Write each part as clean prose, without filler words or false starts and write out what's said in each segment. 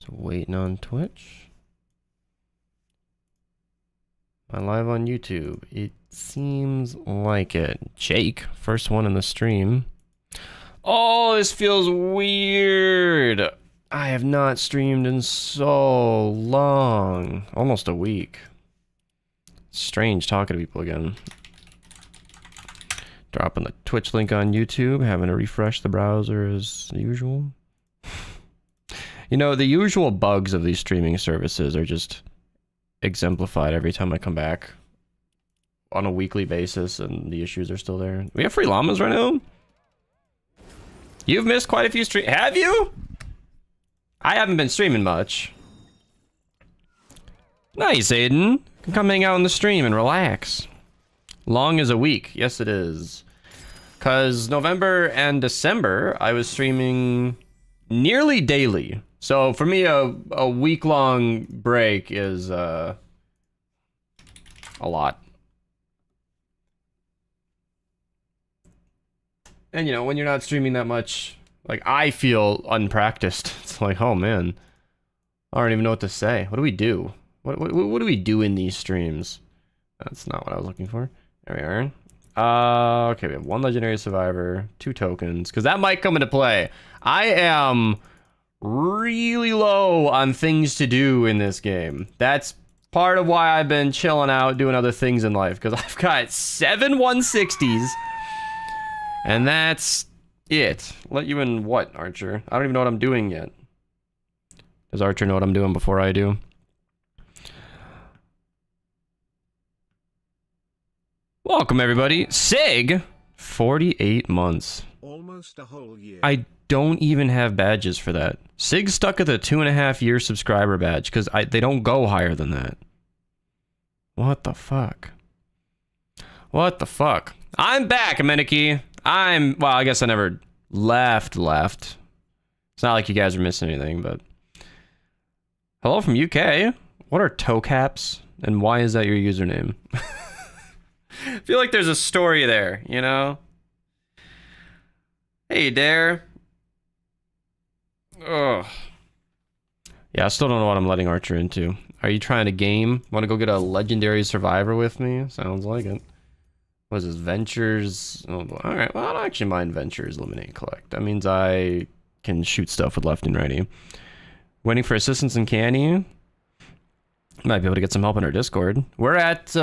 Waiting on Twitch. Am I live on YouTube? It seems like it. Jake, first one in the stream. Oh, this feels weird. I have not streamed in so long. Almost a week. Strange talking to people again. Dropping the Twitch link on YouTube, having to refresh the browser as usual. You know, the usual bugs of these streaming services are just exemplified every time I come back on a weekly basis, and the issues are still there. We have free llamas right now? You've missed quite a few streams. Have you? I haven't been streaming much. Nice, Aiden. Come hang out on the stream and relax. Long as a week. Yes, it is. Because November and December, I was streaming nearly daily. So for me, a week-long break is a lot. And you know, when you're not streaming that much, like, I feel unpracticed. It's like, oh man, I don't even know what to say. What do we do? What do we do in these streams? That's not what I was looking for. There we are. Okay, we have one legendary survivor, 2 tokens, because that might come into play. I am really low on things to do in this game. That's part of why I've been chilling out doing other things in life, because I've got 7 160s, and that's it. Let you in what, Archer? I don't even know what I'm doing yet. Does Archer know what I'm doing before I do? Welcome, everybody. Sig, 48 months. Almost a whole year. I don't even have badges for that. Sig's stuck at the 2.5 year subscriber badge because they don't go higher than that. What the fuck? What the fuck? I'm back, Ameniki. Well, I guess I never left. It's not like you guys are missing anything, but... Hello from UK. What are toe caps? And why is that your username? I feel like there's a story there, you know? Hey, Dare. Ugh. Yeah, I still don't know what I'm letting Archer into. Are you trying to game? Want to go get a legendary survivor with me? Sounds like it. What is this? Ventures? Oh, alright, well, I don't actually mind Ventures, Eliminate, Collect. That means I can shoot stuff with left and righty. Waiting for assistance in Canny. Might be able to get some help in our Discord. We're at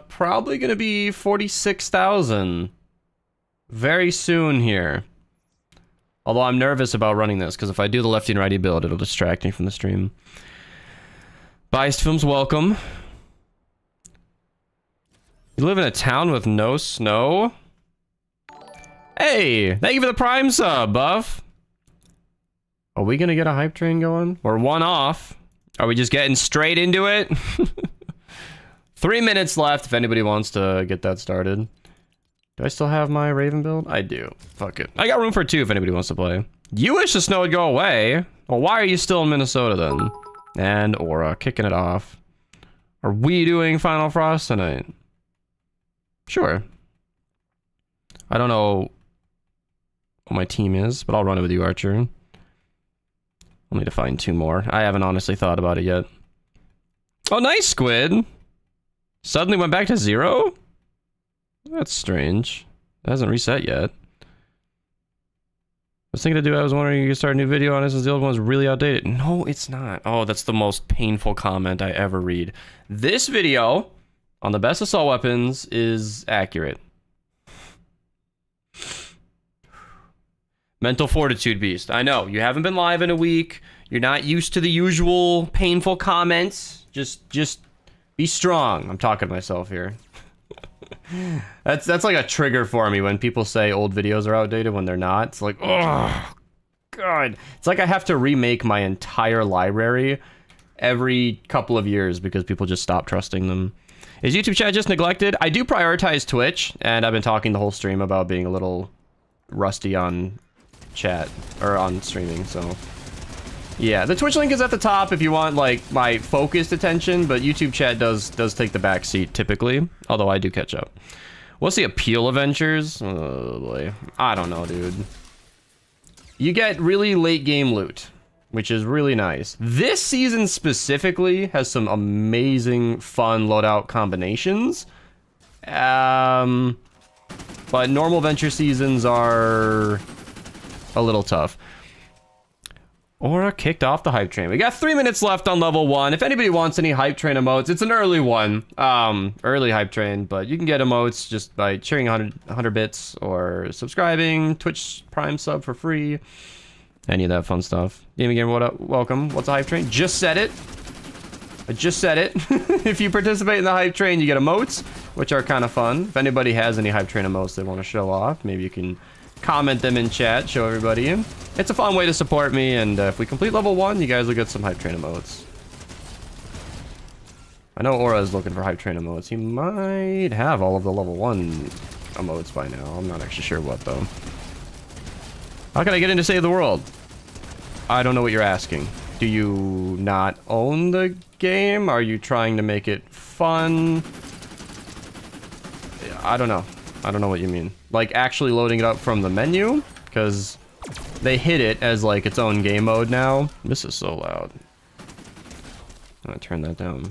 probably going to be 46,000 very soon here. Although I'm nervous about running this, because if I do the lefty and righty build, it'll distract me from the stream. Biased Films, welcome. You live in a town with no snow? Hey, thank you for the Prime sub, Buff. Are we going to get a hype train going? We're one off. Are we just getting straight into it? 3 minutes left if anybody wants to get that started. Do I still have my Raven build? I do. Fuck it. I got room for 2 if anybody wants to play. You wish the snow would go away. Well, why are you still in Minnesota then? And Aura, kicking it off. Are we doing Final Frost tonight? Sure. I don't know what my team is, but I'll run it with you, Archer. I'll need to find 2 more. I haven't honestly thought about it yet. Oh, nice, Squid. Suddenly went back to 0? That's strange. It hasn't reset yet. I was thinking to do, I was wondering if you could start a new video on this since the old one's really outdated. No, it's not. Oh, that's the most painful comment I ever read. This video on the best assault weapons is accurate. Mental fortitude, Beast. I know, you haven't been live in a week. You're not used to the usual painful comments. Just be strong. I'm talking to myself here. That's like a trigger for me when people say old videos are outdated when they're not. It's like, oh, God. It's like I have to remake my entire library every couple of years because people just stop trusting them. Is YouTube chat just neglected? I do prioritize Twitch, and I've been talking the whole stream about being a little rusty on chat or on streaming, so yeah, the Twitch link is at the top if you want like my focused attention, but YouTube chat does take the back seat typically, although I do catch up. What's the appeal of Ventures? Oh boy, I don't know, dude. You get really late game loot. which is really nice. This season specifically has some amazing, fun loadout combinations. But normal venture seasons are a little tough. Aura kicked off the hype train. We got 3 minutes left on level 1. If anybody wants any hype train emotes, it's an early one. Early hype train, but you can get emotes just by cheering 100 bits or subscribing, Twitch Prime sub for free. Any of that fun stuff. Gaming Gamer, what up? Welcome. What's a hype train? Just said it. I just said it. If you participate in the hype train, you get emotes, which are kind of fun. If anybody has any hype train emotes they want to show off, maybe you can comment them in chat, show everybody. It's a fun way to support me, and if we complete level 1, you guys will get some hype train emotes. I know Aura is looking for hype train emotes. He might have all of the level 1 emotes by now. I'm not actually sure what, though. How can I get into Save the World? I don't know what you're asking. Do you not own the game? Are you trying to make it fun? I don't know. I don't know what you mean. Like, actually loading it up from the menu? Because they hit it as, like, its own game mode now. This is so loud. I'm gonna turn that down.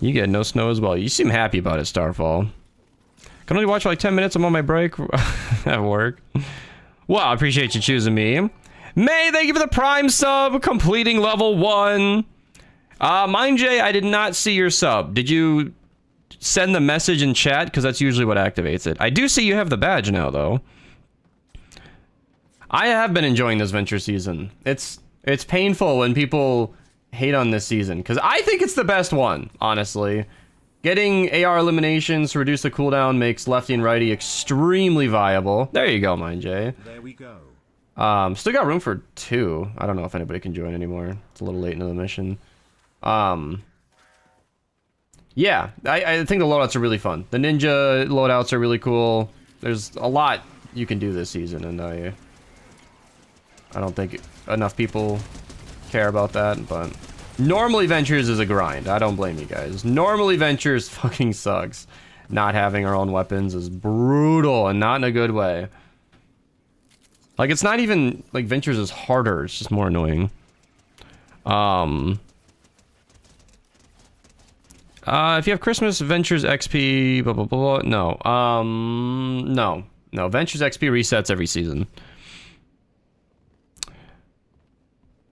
You get no snow as well. You seem happy about it, Starfall. Can only watch for like 10 minutes. I'm on my break at work. Well, I appreciate you choosing me. May, thank you for the Prime sub, completing level 1. Mind Jay, I did not see your sub. Did you send the message in chat? Because that's usually what activates it. I do see you have the badge now, though. I have been enjoying this venture season. It's painful when people hate on this season, because I think it's the best one, honestly. Getting AR eliminations to reduce the cooldown makes lefty and righty extremely viable. There you go, Mind Jay. There we go. Still got room for 2. I don't know if anybody can join anymore. It's a little late into the mission. Yeah, I think the loadouts are really fun. The ninja loadouts are really cool. There's a lot you can do this season, and I don't think enough people care about that, but normally Ventures is a grind. I don't blame you guys. Normally Ventures fucking sucks. Not having our own weapons is brutal, and not in a good way. Like, it's not even like Ventures is harder, it's just more annoying. If you have Christmas Ventures XP, blah blah blah, no. No, Ventures XP resets every season.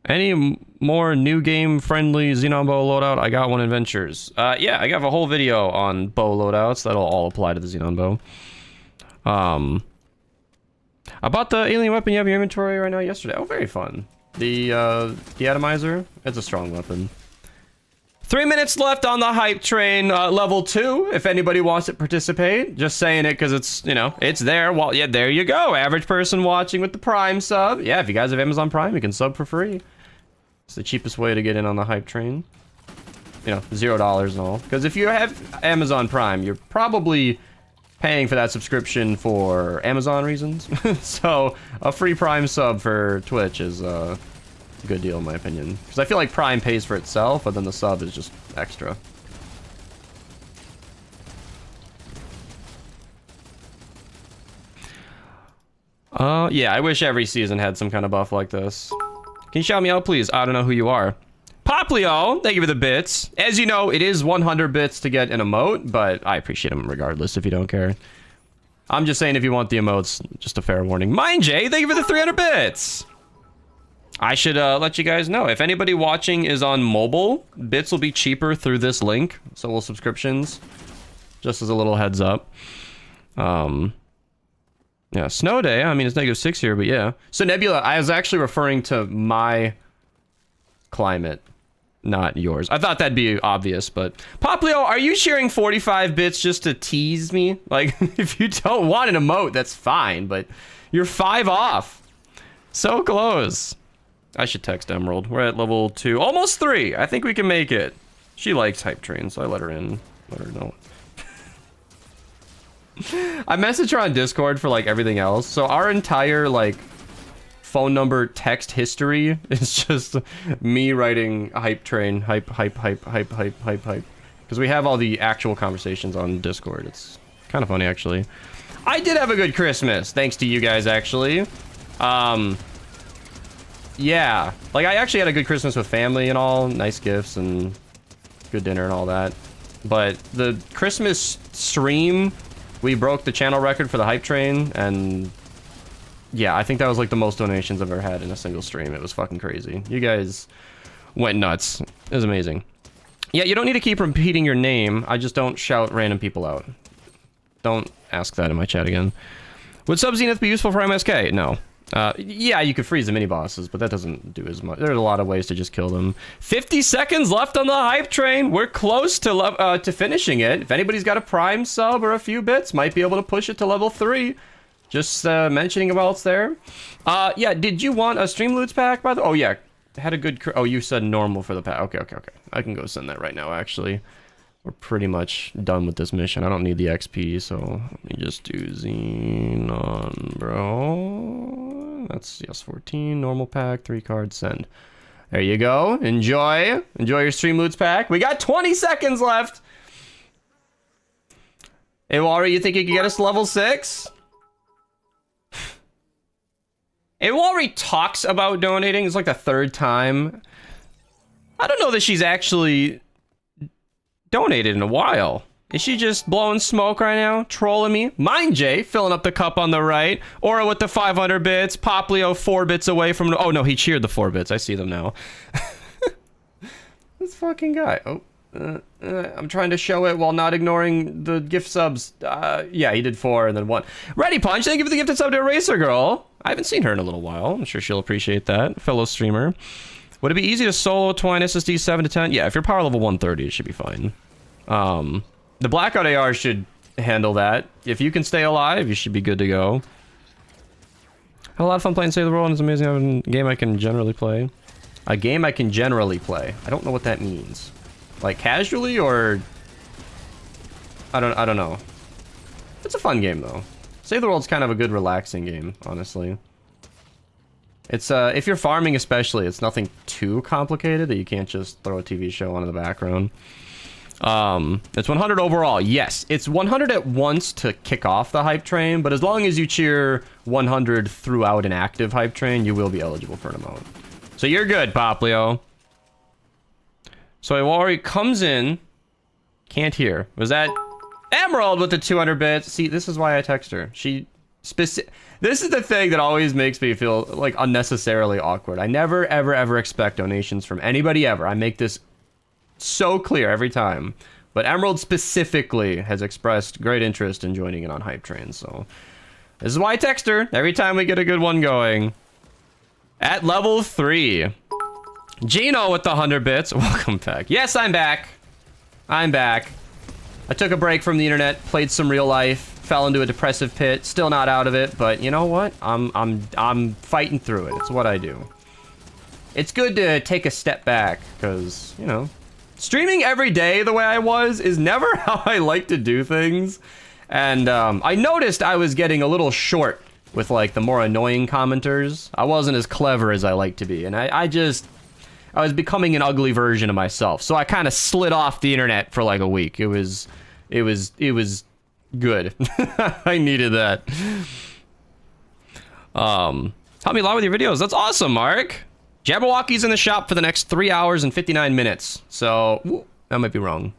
Any more new game friendly Xenon bow loadout? I got one in Ventures. Yeah, I got a whole video on bow loadouts that'll all apply to the Xenon bow. I bought the alien weapon you have in your inventory right now yesterday. Oh, very fun. The atomizer. It's a strong weapon. 3 minutes left on the hype train, level 2. If anybody wants to participate, just saying it because it's, you know, it's there. Well, yeah, there you go. Average person watching with the Prime sub. Yeah, if you guys have Amazon Prime, you can sub for free. It's the cheapest way to get in on the hype train. You know, $0 and all. Because if you have Amazon Prime, you're probably paying for that subscription for Amazon reasons. So a free Prime sub for Twitch is a good deal in my opinion. Because I feel like Prime pays for itself, but then the sub is just extra. Yeah, I wish every season had some kind of buff like this. Can you shout me out, please? I don't know who you are. Poplio, thank you for the bits. As you know, it is 100 bits to get an emote, but I appreciate them regardless if you don't care. I'm just saying if you want the emotes, just a fair warning. Mind Jay, thank you for the 300 bits. I should let you guys know. If anybody watching is on mobile, bits will be cheaper through this link. So will subscriptions. Just as a little heads up. Yeah, snow day. I mean, it's -6 here, but yeah. So Nebula, I was actually referring to my climate, not yours. I thought that'd be obvious, but Poplio, are you sharing 45 bits just to tease me? Like, if you don't want an emote, that's fine, but you're 5 off. So close. I should text Emerald. We're at level 2, almost 3. I think we can make it. She likes hype train, so I let her in. Let her know. I messaged her on Discord for like everything else. So our entire like phone number text history is just me writing hype train, hype. because we have all the actual conversations on Discord. It's kind of funny, actually. I did have a good Christmas, thanks to you guys, actually. Yeah, like I actually had a good Christmas with family and all, nice gifts and good dinner and all that. But the Christmas stream, we broke the channel record for the hype train, and yeah, I think that was like the most donations I've ever had in a single stream. It was fucking crazy. You guys went nuts. It was amazing. Yeah, you don't need to keep repeating your name. I just don't shout random people out. Don't ask that in my chat again. Would Sub Zenith be useful for MSK? No. Yeah, you could freeze the mini bosses, but that doesn't do as much. There's a lot of ways to just kill them. 50 seconds left on the hype train. We're close to finishing it. If anybody's got a prime sub or a few bits, might be able to push it to level 3. Just mentioning while it's there. Yeah, did you want a stream loots pack, by the way? Oh, yeah. Had a good... Oh, you said normal for the pack. Okay. I can go send that right now, actually. We're pretty much done with this mission. I don't need the XP, so let me just do Xenon, bro. That's, yes, 14, normal pack, 3 cards, send. There you go. Enjoy your stream loots pack. We got 20 seconds left. Hey, Walry, you think you can get us to level 6? Hey, Walry talks about donating. It's like the 3rd time. I don't know that she's actually donated in a while. Is she just blowing smoke right now? Trolling me? Mind Jay, filling up the cup on the right. Aura with the 500 bits. Poplio 4 bits away from... Oh, no, he cheered the 4 bits. I see them now. This fucking guy. Oh, I'm trying to show it while not ignoring the gift subs. Yeah, he did 4 and then 1. Ready Punch, thank you for the gifted sub to Eraser Girl. I haven't seen her in a little while. I'm sure she'll appreciate that. Fellow streamer. Would it be easy to solo Twine SSD 7 to 10? Yeah, if you're power level 130, it should be fine. The Blackout AR should handle that. If you can stay alive, you should be good to go. Had a lot of fun playing Save the World, and it's amazing having a game I can generally play. A game I can generally play. I don't know what that means. Like casually or... I don't know. It's a fun game though. Save the World's kind of a good relaxing game, honestly. It's if you're farming especially, it's nothing too complicated that you can't just throw a TV show on in the background. It's 100 overall. Yes, it's 100 at once to kick off the hype train, but as long as you cheer 100 throughout an active hype train, you will be eligible for an emote. So you're good, Poplio. So Iwari comes in. Can't hear. Was that Emerald with the 200 bits? See, this is why I text her. This is the thing that always makes me feel like unnecessarily awkward. I never, ever expect donations from anybody ever. I make this so clear every time. But Emerald specifically has expressed great interest in joining in on hype trains. So this is why I text her every time we get a good one going. At level 3. Gino with the 100 bits. Welcome back. Yes, I'm back. I'm back. I took a break from the internet, played some real life, fell into a depressive pit, still not out of it, but you know what? I'm fighting through it. It's what I do. It's good to take a step back, because, you know, streaming every day the way I was is never how I like to do things. And I noticed I was getting a little short with like the more annoying commenters. I wasn't as clever as I like to be, and I was becoming an ugly version of myself. So I kind of slid off the internet for like a week. It was good. I needed that. Help me a lot with your videos. That's awesome, Mark. Jabberwocky's in the shop for the next 3 hours and 59 minutes. So that might be wrong.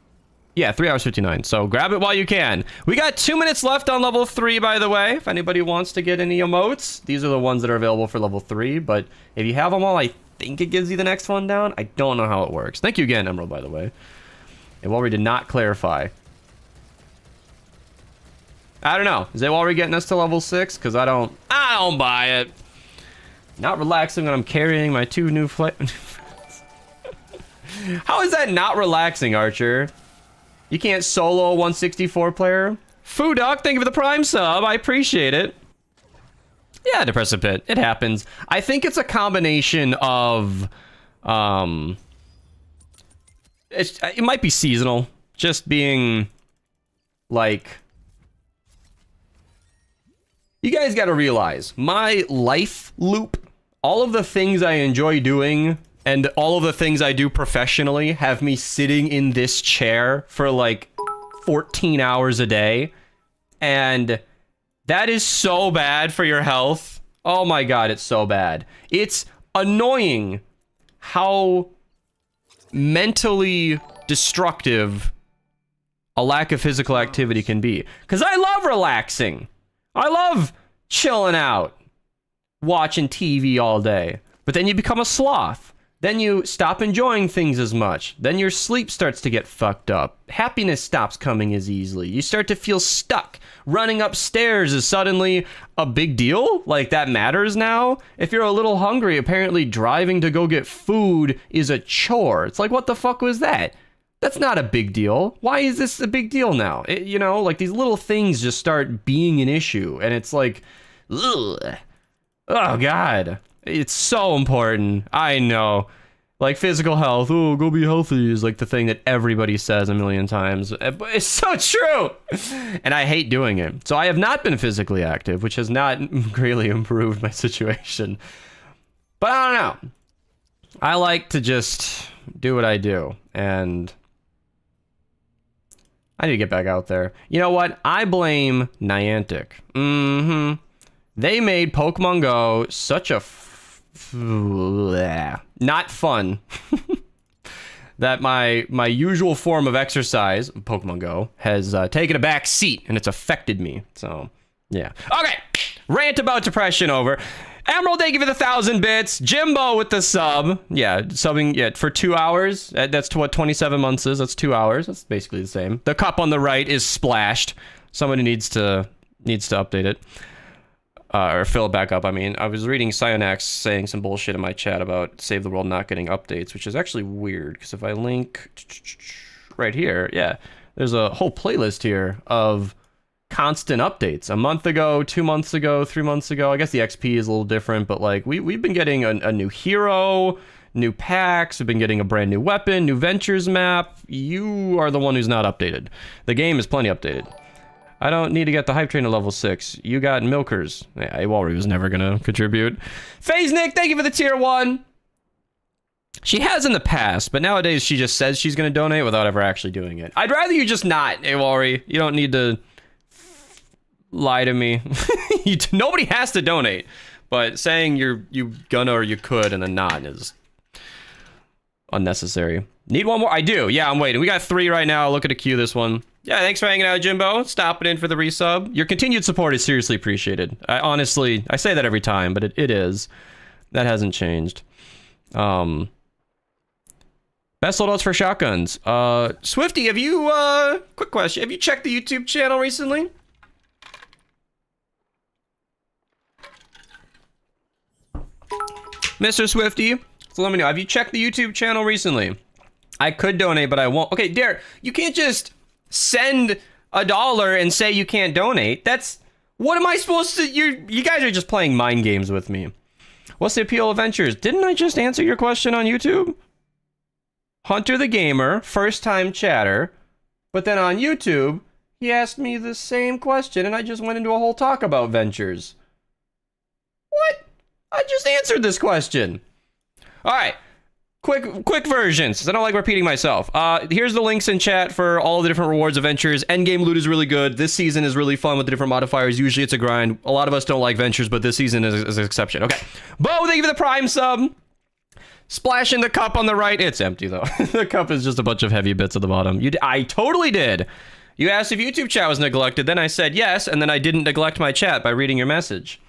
Yeah, 3 hours 59. So grab it while you can. We got 2 minutes left on level 3, by the way. If anybody wants to get any emotes, these are the ones that are available for level 3. But if you have them all, I think it gives you the next one down. I don't know how it works. Thank you again, Emerald, by the way. And Walry did not clarify. I don't know. Is Walry getting us to level 6? Because I don't buy it. Not relaxing when I'm carrying my 2 new friends. How is that not relaxing, Archer? You can't solo a 164 player? Fooduck, thank you for the prime sub. I appreciate it. Yeah, depressive pit. It happens. I think it's a combination of... it might be seasonal. Just being... like... You guys gotta realize, my life loop, all of the things I enjoy doing and all of the things I do professionally have me sitting in this chair for like 14 hours a day. And that is so bad for your health. Oh my God, it's so bad. It's annoying how mentally destructive a lack of physical activity can be. Because I love relaxing. I love chilling out, watching TV all day. But then you become a sloth. Then you stop enjoying things as much. Then your sleep starts to get fucked up. Happiness stops coming as easily. You start to feel stuck. Running upstairs is suddenly a big deal? Like, that matters now? If you're a little hungry, apparently driving to go get food is a chore. It's like, what the fuck was that? That's not a big deal. Why is this a big deal now? You know, like, these little things just start being an issue. And it's like, ugh. Oh, God. It's so important. I know. Like, physical health. Oh, go be healthy is like the thing that everybody says a million times. But it's so true. And I hate doing it. So I have not been physically active, which has not greatly improved my situation. But I don't know. I like to just do what I do. And I need to get back out there. You know what? I blame Niantic. They made Pokemon Go such a not fun that my usual form of exercise, Pokemon Go, has taken a back seat, and it's affected me. So yeah. Okay, rant about depression over. Emerald, thank you for the 1,000 bits. Jimbo with the sub. Yeah, subbing for 2 hours. That's to what 27 months is. That's 2 hours. That's basically the same. The cup on the right is splashed. Somebody needs to update it. Or fill it back up. I mean, I was reading Cyonax saying some bullshit in my chat about Save the World not getting updates, which is actually weird, because if I link right here, yeah, there's a whole playlist here of constant updates. A month ago, 2 months ago, 3 months ago. I guess the XP is a little different, but like we've been getting a new hero, new packs, we've been getting a brand new weapon, new ventures map. You are the one who's not updated. The game is plenty updated. I don't need to get the hype train to level 6. You got milkers. Yeah, Iwalry was never gonna contribute. FaZe Nick, thank you for the tier 1. She has in the past, but nowadays she just says she's gonna donate without ever actually doing it. I'd rather you just not, Iwalry. You don't need to lie to me. Nobody has to donate, but saying you gonna or you could and then not is unnecessary. Need one more? I do. Yeah, I'm waiting. We got 3 right now. I'll look at a queue this one. Yeah, thanks for hanging out, Jimbo. Stopping in for the resub. Your continued support is seriously appreciated. Honestly, I say that every time, but it is. That hasn't changed. Best loadouts for shotguns. Swifty, have you, quick question. Have you checked the YouTube channel recently? Mr. Swifty, so let me know. Have you checked the YouTube channel recently? I could donate, but I won't. Okay, Dare, you can't just send $1 and say you can't donate. That's, what am I supposed to, you guys are just playing mind games with me. What's the appeal of ventures? Didn't I just answer your question on YouTube? Hunter the Gamer, first time chatter, but then on YouTube, he asked me the same question and I just went into a whole talk about ventures. What? I just answered this question. All right. Quick versions, because I don't like repeating myself. Here's the links in chat for all the different rewards of ventures. Endgame loot is really good. This season is really fun with the different modifiers. Usually it's a grind. A lot of us don't like ventures, but this season is an exception. Okay. Bo, thank you for the Prime sub. Splashing the cup on the right. It's empty, though. The cup is just a bunch of heavy bits at the bottom. I totally did. You asked if YouTube chat was neglected. Then I said yes, and then I didn't neglect my chat by reading your message.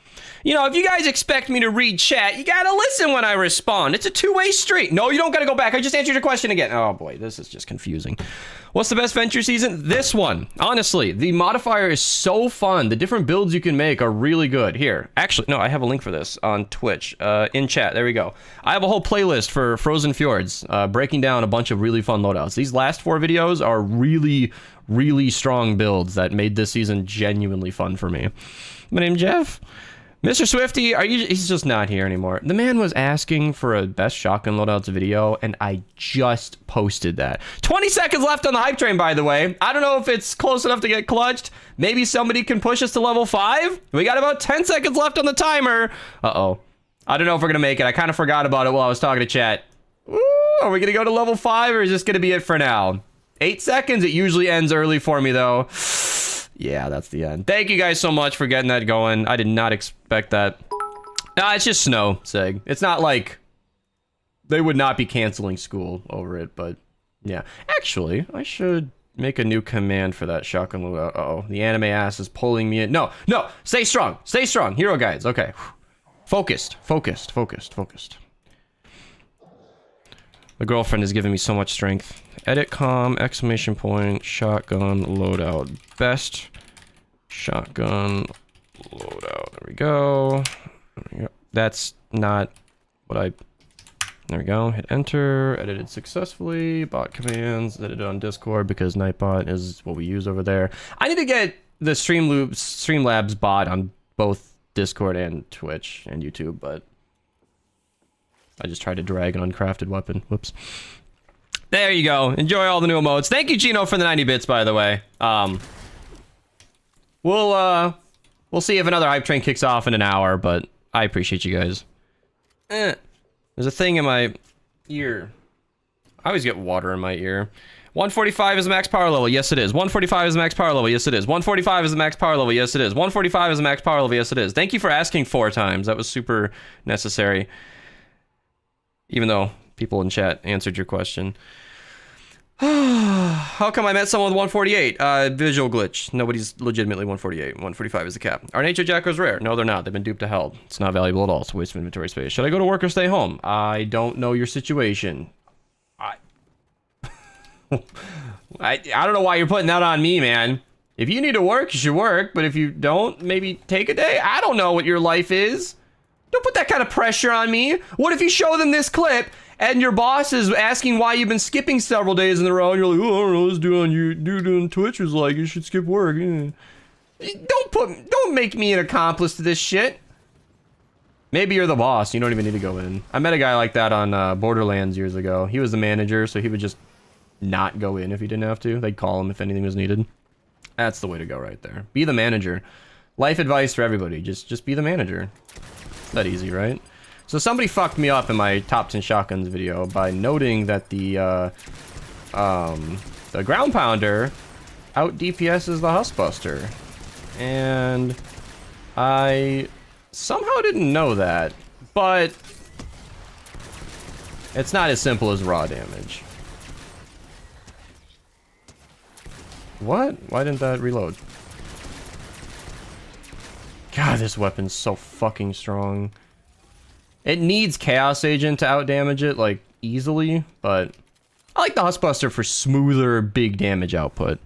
You know, if you guys expect me to read chat, you gotta listen when I respond. It's a two-way street. No, you don't gotta go back. I just answered your question again. Oh boy, this is just confusing. What's the best venture season? This one. Honestly, the modifier is so fun. The different builds you can make are really good. Here, actually, no, I have a link for this on Twitch, in chat. There we go. I have a whole playlist for Frozen Fjords, breaking down a bunch of really fun loadouts. These last 4 videos are really, really strong builds that made this season genuinely fun for me. My name's Jeff. Mr. Swifty, he's just not here anymore. The man was asking for a best shotgun loadouts video, and I just posted that. 20 seconds left on the hype train, by the way. I don't know if it's close enough to get clutched. Maybe somebody can push us to level 5. We got about 10 seconds left on the timer. Uh-oh. I don't know if we're gonna make it. I kind of forgot about it while I was talking to chat. Ooh, are we gonna go to level 5 or is this gonna be it for now? 8 seconds. It usually ends early for me though. Yeah, that's the end. Thank you guys so much for getting that going. I did not expect that. Nah, it's just snow, Seg. It's not like they would not be canceling school over it, but yeah. Actually, I should make a new command for that shotgun loadout. Uh-oh, the anime ass is pulling me in. No, no, stay strong. Stay strong. Hero guides. Okay. Focused, focused, focused, focused. My girlfriend is giving me so much strength. Edit com, exclamation point, shotgun loadout. Best shotgun loadout. There we go. There we go. That's not what I... There we go. Hit enter. Edited successfully. Bot commands. Edited on Discord because Nightbot is what we use over there. I need to get the Streamlabs bot on both Discord and Twitch and YouTube, but I just tried to drag an uncrafted weapon. Whoops. There you go. Enjoy all the new emotes. Thank you, Gino, for the 90 bits, by the way. We'll see if another hype train kicks off in an hour, but I appreciate you guys. There's a thing in my ear. I always get water in my ear. 145 is the max power level. Yes, it is. 145 is the max power level. Yes, it is. 145 is the max power level. Yes, it is. 145 is the max power level. Yes, it is. Thank you for asking 4 times. That was super necessary. Even though people in chat answered your question. How come I met someone with 148? Visual glitch. Nobody's legitimately 148. 145 is the cap. Are nature jackals rare? No, they're not. They've been duped to hell. It's not valuable at all. It's a waste of inventory space. Should I go to work or stay home? I don't know your situation. I don't know why you're putting that on me, man. If you need to work, you should work. But if you don't, maybe take a day. I don't know what your life is. Don't put that kind of pressure on me. What if you show them this clip and your boss is asking why you've been skipping several days in a row and you're like, oh, I don't know, this dude on Twitch was like, you should skip work. Yeah. Don't make me an accomplice to this shit. Maybe you're the boss. You don't even need to go in. I met a guy like that on Borderlands years ago. He was the manager, so he would just not go in if he didn't have to. They'd call him if anything was needed. That's the way to go right there. Be the manager. Life advice for everybody. Just be the manager. That easy, right? So somebody fucked me up in my top 10 shotguns video by noting that the ground pounder out DPS's the Huskbuster. And I somehow didn't know that, but it's not as simple as raw damage. What? Why didn't that reload? God, this weapon's so fucking strong. It needs Chaos Agent to outdamage it, like, easily, but I like the Huskbuster for smoother, big damage output.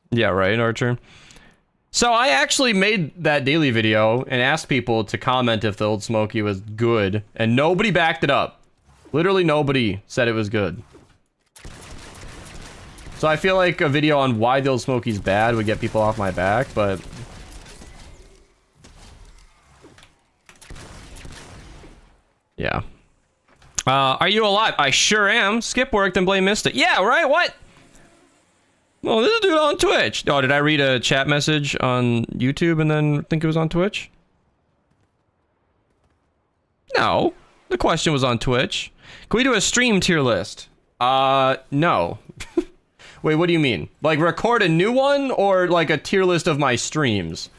Yeah, right, Archer? So I actually made that daily video and asked people to comment if the Old Smoky was good, and nobody backed it up. Literally nobody said it was good. So I feel like a video on why the Old Smoky's bad would get people off my back, but yeah. Are you alive? I sure am. Skip work, then blame Mista. Yeah, right? What? Well, this dude on Twitch. Oh, did I read a chat message on YouTube and then think it was on Twitch? No. The question was on Twitch. Can we do a stream tier list? No. Wait, what do you mean? Like, record a new one, or like a tier list of my streams?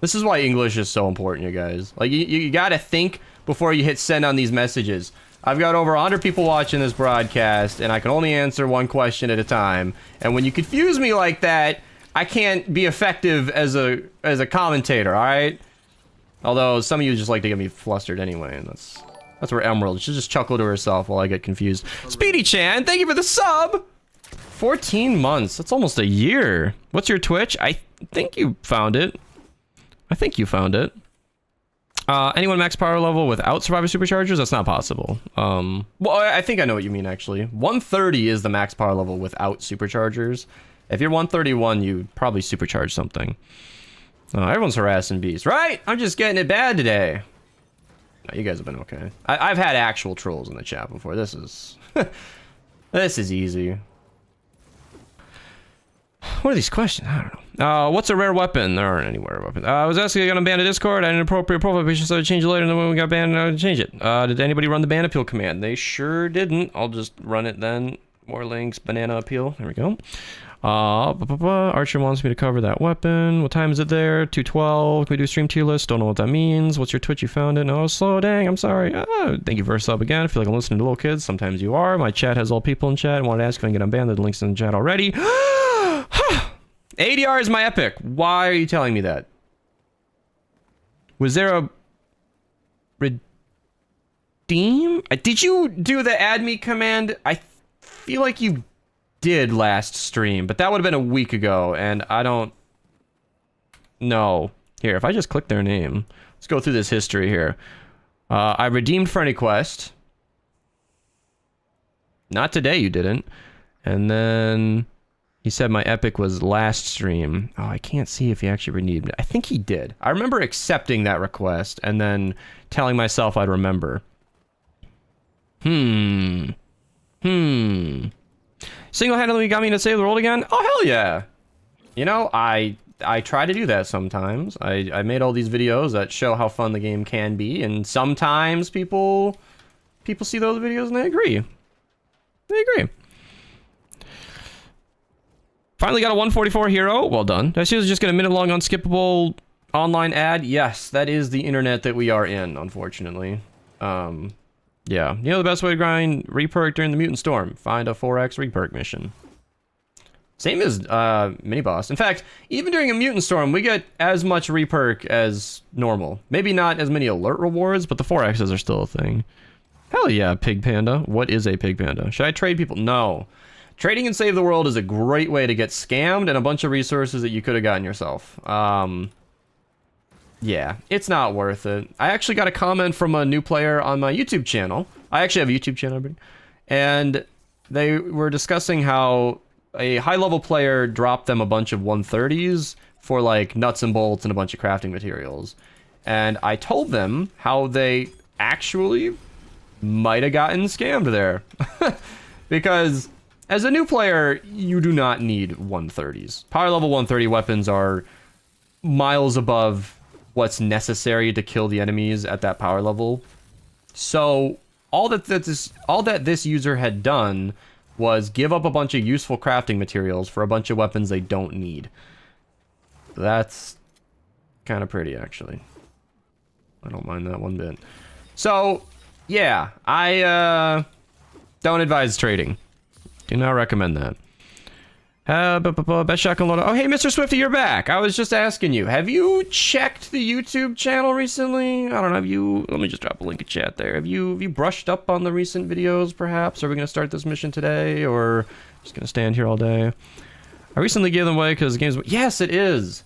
This is why English is so important, you guys. Like, you gotta think before you hit send on these messages. I've got over 100 people watching this broadcast, and I can only answer one question at a time. And when you confuse me like that, I can't be effective as a commentator, alright? Although, some of you just like to get me flustered anyway, and that's where Emerald should just chuckle to herself while I get confused. Speedy Chan, thank you for the sub! 14 months. That's almost a year. What's your Twitch? I think you found it. I think you found it. Anyone max power level without survivor superchargers? That's not possible. Well, I think I know what you mean, actually. 130 is the max power level without superchargers. If you're 131, you probably supercharge something. Everyone's harassing bees, right? I'm just getting it bad today. No, you guys have been okay. I've had actual trolls in the chat before. This is... this is easy. What are these questions? I don't know. What's a rare weapon? There aren't any rare weapons. I was asking, I got banned a Discord. I had an appropriate profile picture, so I changed it later. And then when we got banned, I changed it. Did anybody run the ban appeal command? They sure didn't. I'll just run it then. More links, banana appeal. There we go. Archer wants me to cover that weapon. What time is it there? 2:12. Can we do stream tier list? Don't know what that means. What's your Twitch? You found it? No, slow. Dang, I'm sorry. Thank you for a sub again. I feel like I'm listening to little kids. Sometimes you are. My chat has all people in chat. I wanted to ask if I can get unbanned. The links in the chat already. ADR is my epic. Why are you telling me that? Was there a redeem? Did you do the add me command? I feel like you did last stream, but that would have been a week ago, and I don't know. Here, if I just click their name, let's go through this history here. I redeemed friendly quest. Not today, you didn't. And then he said my epic was last stream. Oh, I can't see if he actually redeemed it. I think he did. I remember accepting that request and then telling myself I'd remember. Single-handedly got me to save the world again? Oh, hell yeah. You know, I try to do that sometimes. I made all these videos that show how fun the game can be, and sometimes people see those videos and they agree. They agree. Finally got a 144 hero. Well done. Did I see just get a minute-long unskippable online ad? Yes, that is the internet that we are in, unfortunately. Yeah. You know the best way to grind reperk during the Mutant Storm? Find a 4x reperk mission. Same as mini boss. In fact, even during a Mutant Storm, we get as much reperk as normal. Maybe not as many alert rewards, but the 4x's are still a thing. Hell yeah, Pig Panda. What is a Pig Panda? Should I trade people? No. Trading and Save the World is a great way to get scammed and a bunch of resources that you could have gotten yourself. Yeah, it's not worth it. I actually got a comment from a new player on my YouTube channel. I actually have a YouTube channel, and they were discussing how a high-level player dropped them a bunch of 130s for like nuts and bolts and a bunch of crafting materials. And I told them how they actually might have gotten scammed there. Because as a new player, you do not need 130s. Power level 130 weapons are miles above what's necessary to kill the enemies at that power level. So all that this user had done was give up a bunch of useful crafting materials for a bunch of weapons they don't need. That's kind of pretty, actually. I don't mind that one bit. So yeah, I don't advise trading. Do not recommend that. Best shotgun loadout. Oh, hey, Mr. Swifty, you're back. I was just asking you. Have you checked the YouTube channel recently? I don't know. Have you... Let me just drop a link in chat there. Have you brushed up on the recent videos, perhaps? Are we going to start this mission today, or just going to stand here all day? I recently gave them away because the game's... Yes, it is.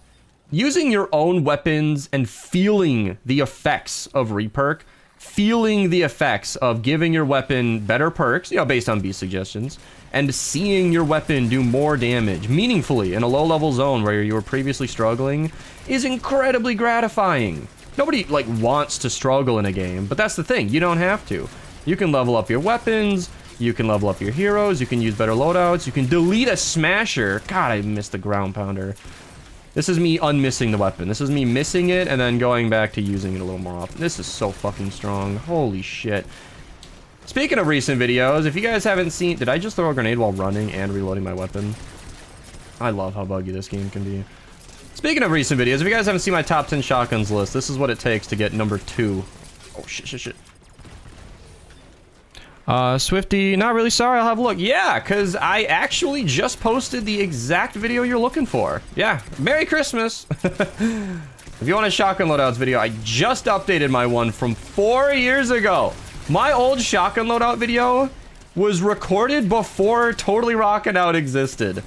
Using your own weapons and feeling the effects of reperk, feeling the effects of giving your weapon better perks, you know, based on B suggestions, and seeing your weapon do more damage meaningfully in a low-level zone where you were previously struggling is incredibly gratifying. Nobody, like, wants to struggle in a game, but that's the thing. You don't have to. You can level up your weapons, you can level up your heroes, you can use better loadouts, you can delete a smasher. God, I missed the ground pounder. This is me unmissing the weapon. This is me missing it and then going back to using it a little more often. This is so fucking strong. Holy shit. Speaking of recent videos, if you guys haven't seen... Did I just throw a grenade while running and reloading my weapon? I love how buggy this game can be. Speaking of recent videos, if you guys haven't seen my top 10 shotguns list, this is what it takes to get number 2. Oh, shit. Swifty, not really sorry, I'll have a look. Yeah, because I actually just posted the exact video you're looking for. Yeah, Merry Christmas. If you want a shotgun loadouts video, I just updated my one from 4 years ago. My old shotgun loadout video was recorded before Totally Rockin' Out existed.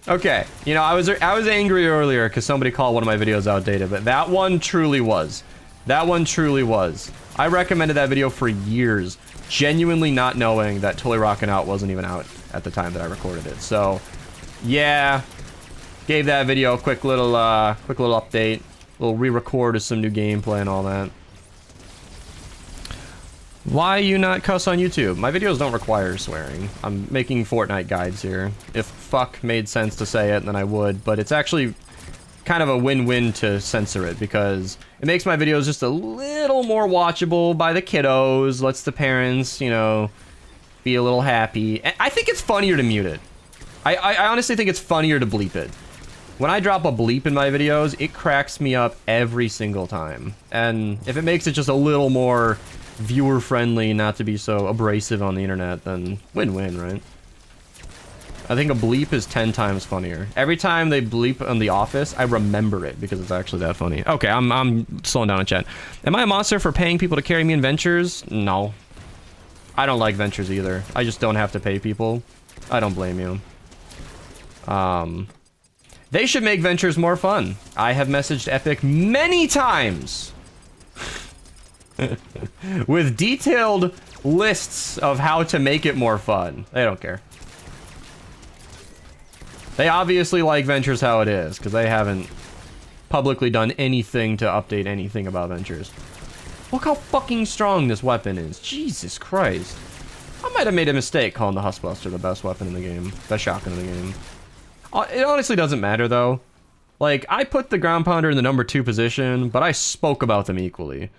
Okay, you know, I was angry earlier because somebody called one of my videos outdated, but that one truly was. That one truly was. I recommended that video for years, genuinely not knowing that Totally Rockin' Out wasn't even out at the time that I recorded it. So, yeah, gave that video a quick little update, little re-record of some new gameplay and all that. Why you not cuss on YouTube? My videos don't require swearing. I'm making Fortnite guides here. If fuck made sense to say it, then I would, but it's actually kind of a win-win to censor it because it makes my videos just a little more watchable by the kiddos, lets the parents, you know, be a little happy. I think it's funnier to mute it. I honestly think it's funnier to bleep it. When I drop a bleep in my videos, it cracks me up every single time. And if it makes it just a little more viewer-friendly, not to be so abrasive on the internet, then win-win, right? I think a bleep is 10 times funnier. Every time they bleep on The Office, I remember it because it's actually that funny. Okay, I'm slowing down in chat. Am I a monster for paying people to carry me in ventures? No. I don't like ventures either. I just don't have to pay people. I don't blame you. They should make ventures more fun. I have messaged Epic many times with detailed lists of how to make it more fun. They don't care. They obviously like ventures how it is, because they haven't publicly done anything to update anything about ventures. Look how fucking strong this weapon is. Jesus Christ. I might have made a mistake calling the Huskbuster the best weapon in the game. Best shotgun in the game. It honestly doesn't matter, though. Like, I put the Ground Pounder in the number 2 position, but I spoke about them equally.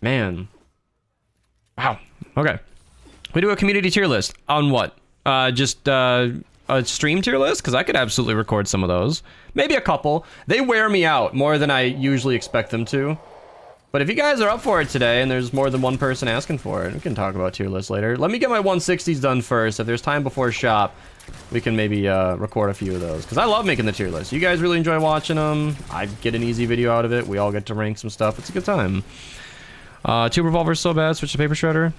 Man. Wow. Okay. We do a community tier list. On what? Just a stream tier list? Because I could absolutely record some of those. Maybe a couple. They wear me out more than I usually expect them to. But if you guys are up for it today, and there's more than one person asking for it, we can talk about tier lists later. Let me get my 160s done first. If there's time before shop, we can maybe record a few of those. Because I love making the tier list. You guys really enjoy watching them. I get an easy video out of it. We all get to rank some stuff. It's a good time. 2 revolvers so bad. Switch to paper shredder.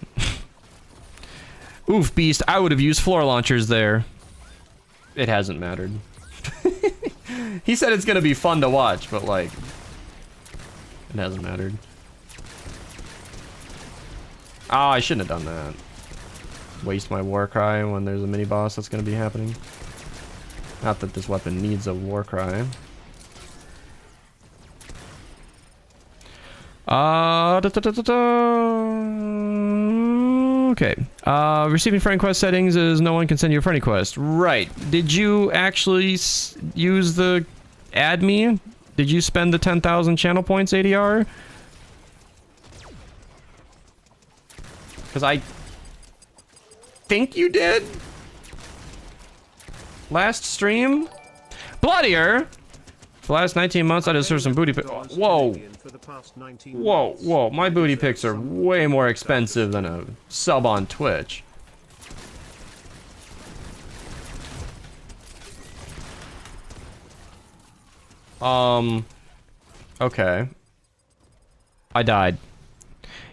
Oof, beast. I would have used floor launchers there. It hasn't mattered. He said it's going to be fun to watch, but like... it hasn't mattered. Oh, I shouldn't have done that. Waste my war cry when there's a mini boss that's going to be happening. Not that this weapon needs a war cry. Okay. Receiving friend request settings is no one can send you a friend request. Right. Did you actually use the add me? Did you spend the 10,000 channel points ADR? Because I think you did. Last stream? Bloodier! For the last 19 months, I deserve some booty pics. Whoa. Whoa, whoa. My booty pics are way more expensive than a sub on Twitch. Okay. I died.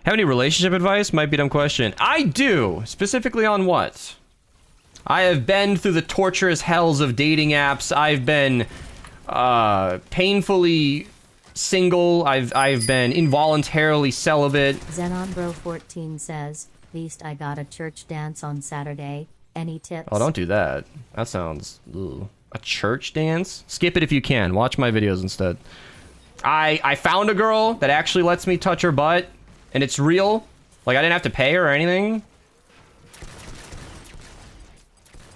Have any relationship advice? Might be a dumb question. I do! Specifically on what? I have been through the torturous hells of dating apps. I've been, painfully single. I've been involuntarily celibate. ZenonBro14 says, "Least I got a church dance on Saturday. Any tips?" Oh, don't do that. That sounds... ugh. A church dance? Skip it if you can. Watch my videos instead. I found a girl that actually lets me touch her butt, and it's real. Like, I didn't have to pay her or anything.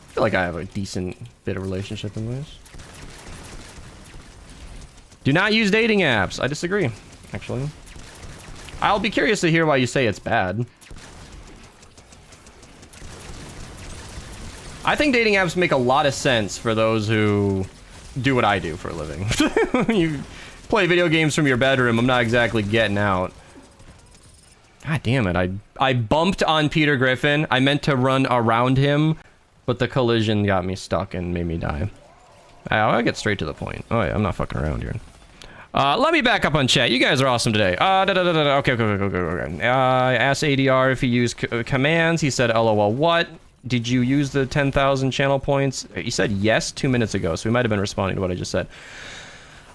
I feel like I have a decent bit of relationship in this. Do not use dating apps. I disagree, actually. I'll be curious to hear why you say it's bad. I think dating apps make a lot of sense for those who do what I do for a living. You play video games from your bedroom. I'm not exactly getting out. God damn it. I bumped on Peter Griffin. I meant to run around him, but the collision got me stuck and made me die. I'll get straight to the point. Oh, yeah, I'm not fucking around here. Let me back up on chat. You guys are awesome today. Okay. I asked ADR if he used commands. He said, LOL, what? Did you use the 10,000 channel points? He said yes 2 minutes ago, so he might have been responding to what I just said.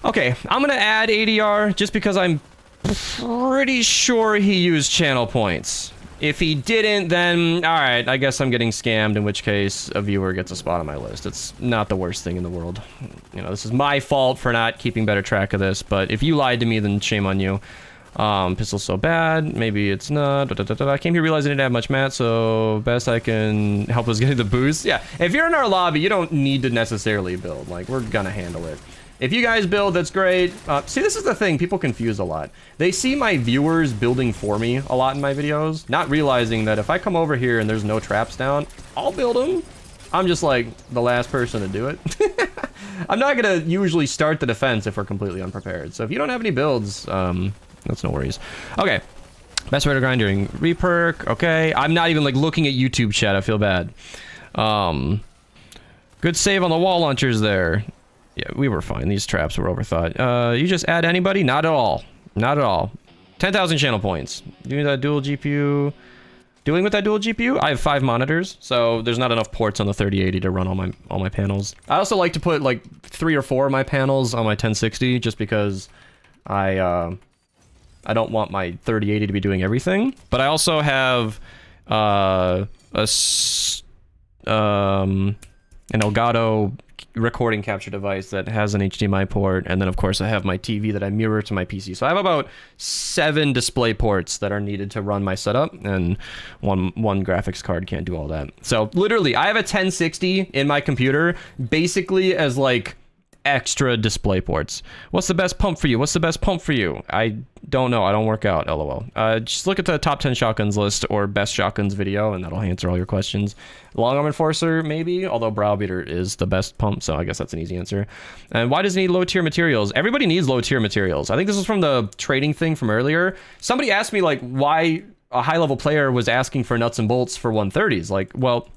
Okay, I'm gonna add ADR just because I'm pretty sure he used channel points. If he didn't, then alright, I guess I'm getting scammed, in which case a viewer gets a spot on my list. It's not the worst thing in the world. You know, this is my fault for not keeping better track of this, but if you lied to me, then shame on you. Pistol's so bad. Maybe it's not. I came here realizing I didn't have much mat, so best I can help is getting the boost. Yeah, if you're in our lobby, you don't need to necessarily build. Like, we're gonna handle it. If you guys build, that's great. See, this is the thing. People confuse a lot. They see my viewers building for me a lot in my videos, not realizing that if I come over here and there's no traps down, I'll build them. I'm just like the last person to do it. I'm not gonna usually start the defense if we're completely unprepared. So if you don't have any builds, that's no worries. Okay. Best way to grind during reperk. Okay. I'm not even like looking at YouTube chat. I feel bad. Good save on the wall launchers there. Yeah, we were fine. These traps were overthought. You just add anybody? Not at all. Not at all. 10,000 channel points. Doing that dual GPU. Doing with that dual GPU? I have 5 monitors, so there's not enough ports on the 3080 to run all my panels. I also like to put like 3 or 4 of my panels on my 1060 just because I don't want my 3080 to be doing everything. But I also have an Elgato recording capture device that has an HDMI port, and then of course I have my TV that I mirror to my PC. So I have about 7 display ports that are needed to run my setup, and one graphics card can't do all that. So literally I have a 1060 in my computer basically as like extra display ports. What's the best pump for you? What's the best pump for you? I don't know. I don't work out, lol. Just look at the top 10 shotguns list or best shotguns video, and that'll answer all your questions. Long arm enforcer, maybe, although browbeater is the best pump, so I guess that's an easy answer. And why does it need low tier materials? Everybody needs low tier materials. I think this was from the trading thing from earlier. Somebody asked me like why a high level player was asking for nuts and bolts for 130s. Like, well,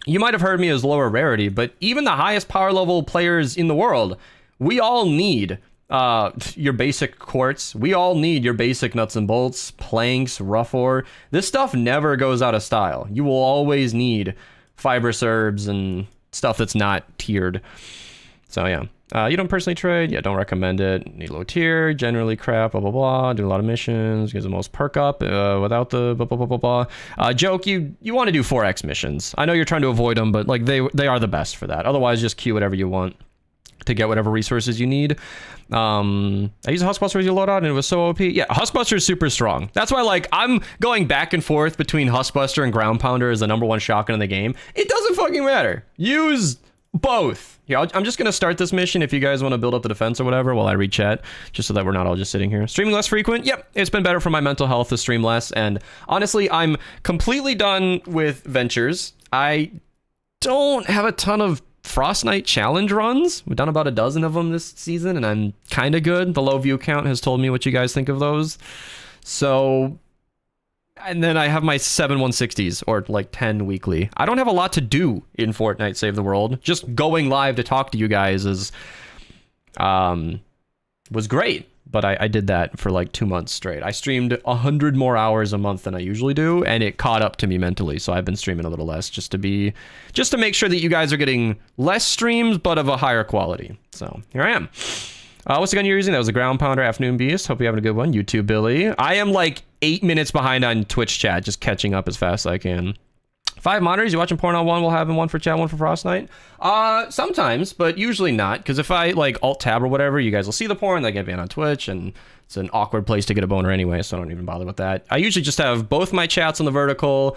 you might have heard me as lower rarity, but even the highest power level players in the world, we all need your basic quartz. We all need your basic nuts and bolts, planks, rough ore. This stuff never goes out of style. You will always need fibrous herbs and stuff that's not tiered. So yeah. You don't personally trade? Yeah, don't recommend it. Need low tier, generally crap, blah, blah, blah. Do a lot of missions, gives the most perk up without the blah, blah, blah, blah, blah. Joke, you want to do 4x missions. I know you're trying to avoid them, but like they are the best for that. Otherwise, just queue whatever you want to get whatever resources you need. I used a Huskbuster as your loadout and it was so OP. Yeah, Huskbuster is super strong. That's why like I'm going back and forth between Huskbuster and Ground Pounder as the #1 shotgun in the game. It doesn't fucking matter. Use both. Yeah, I'm just gonna start this mission if you guys want to build up the defense or whatever while I read chat, just so that we're not all just sitting here. Streaming less frequent? Yep, it's been better for my mental health to stream less, and honestly, I'm completely done with ventures. I don't have a ton of Frost Knight challenge runs. We've done about a dozen of them this season, and I'm kind of good. The low view count has told me what you guys think of those. So, and then I have my 7 160s, or like 10 weekly. I don't have a lot to do in Fortnite Save the World. Just going live to talk to you guys is, was great. But I did that for like 2 months straight. I streamed 100 more hours a month than I usually do, and it caught up to me mentally. So I've been streaming a little less just to make sure that you guys are getting less streams, but of a higher quality. So here I am. What's the gun you're using? That was a Ground Pounder Afternoon Beast. Hope you're having a good one. YouTube Billy. I am like 8 minutes behind on Twitch chat, just catching up as fast as I can. 5 monitors. You watching porn on one? We'll have one for chat, one for Frost Knight. Sometimes, but usually not. Because if I like alt tab or whatever, you guys will see the porn. They get banned on Twitch, and it's an awkward place to get a boner anyway, so I don't even bother with that. I usually just have both my chats on the vertical,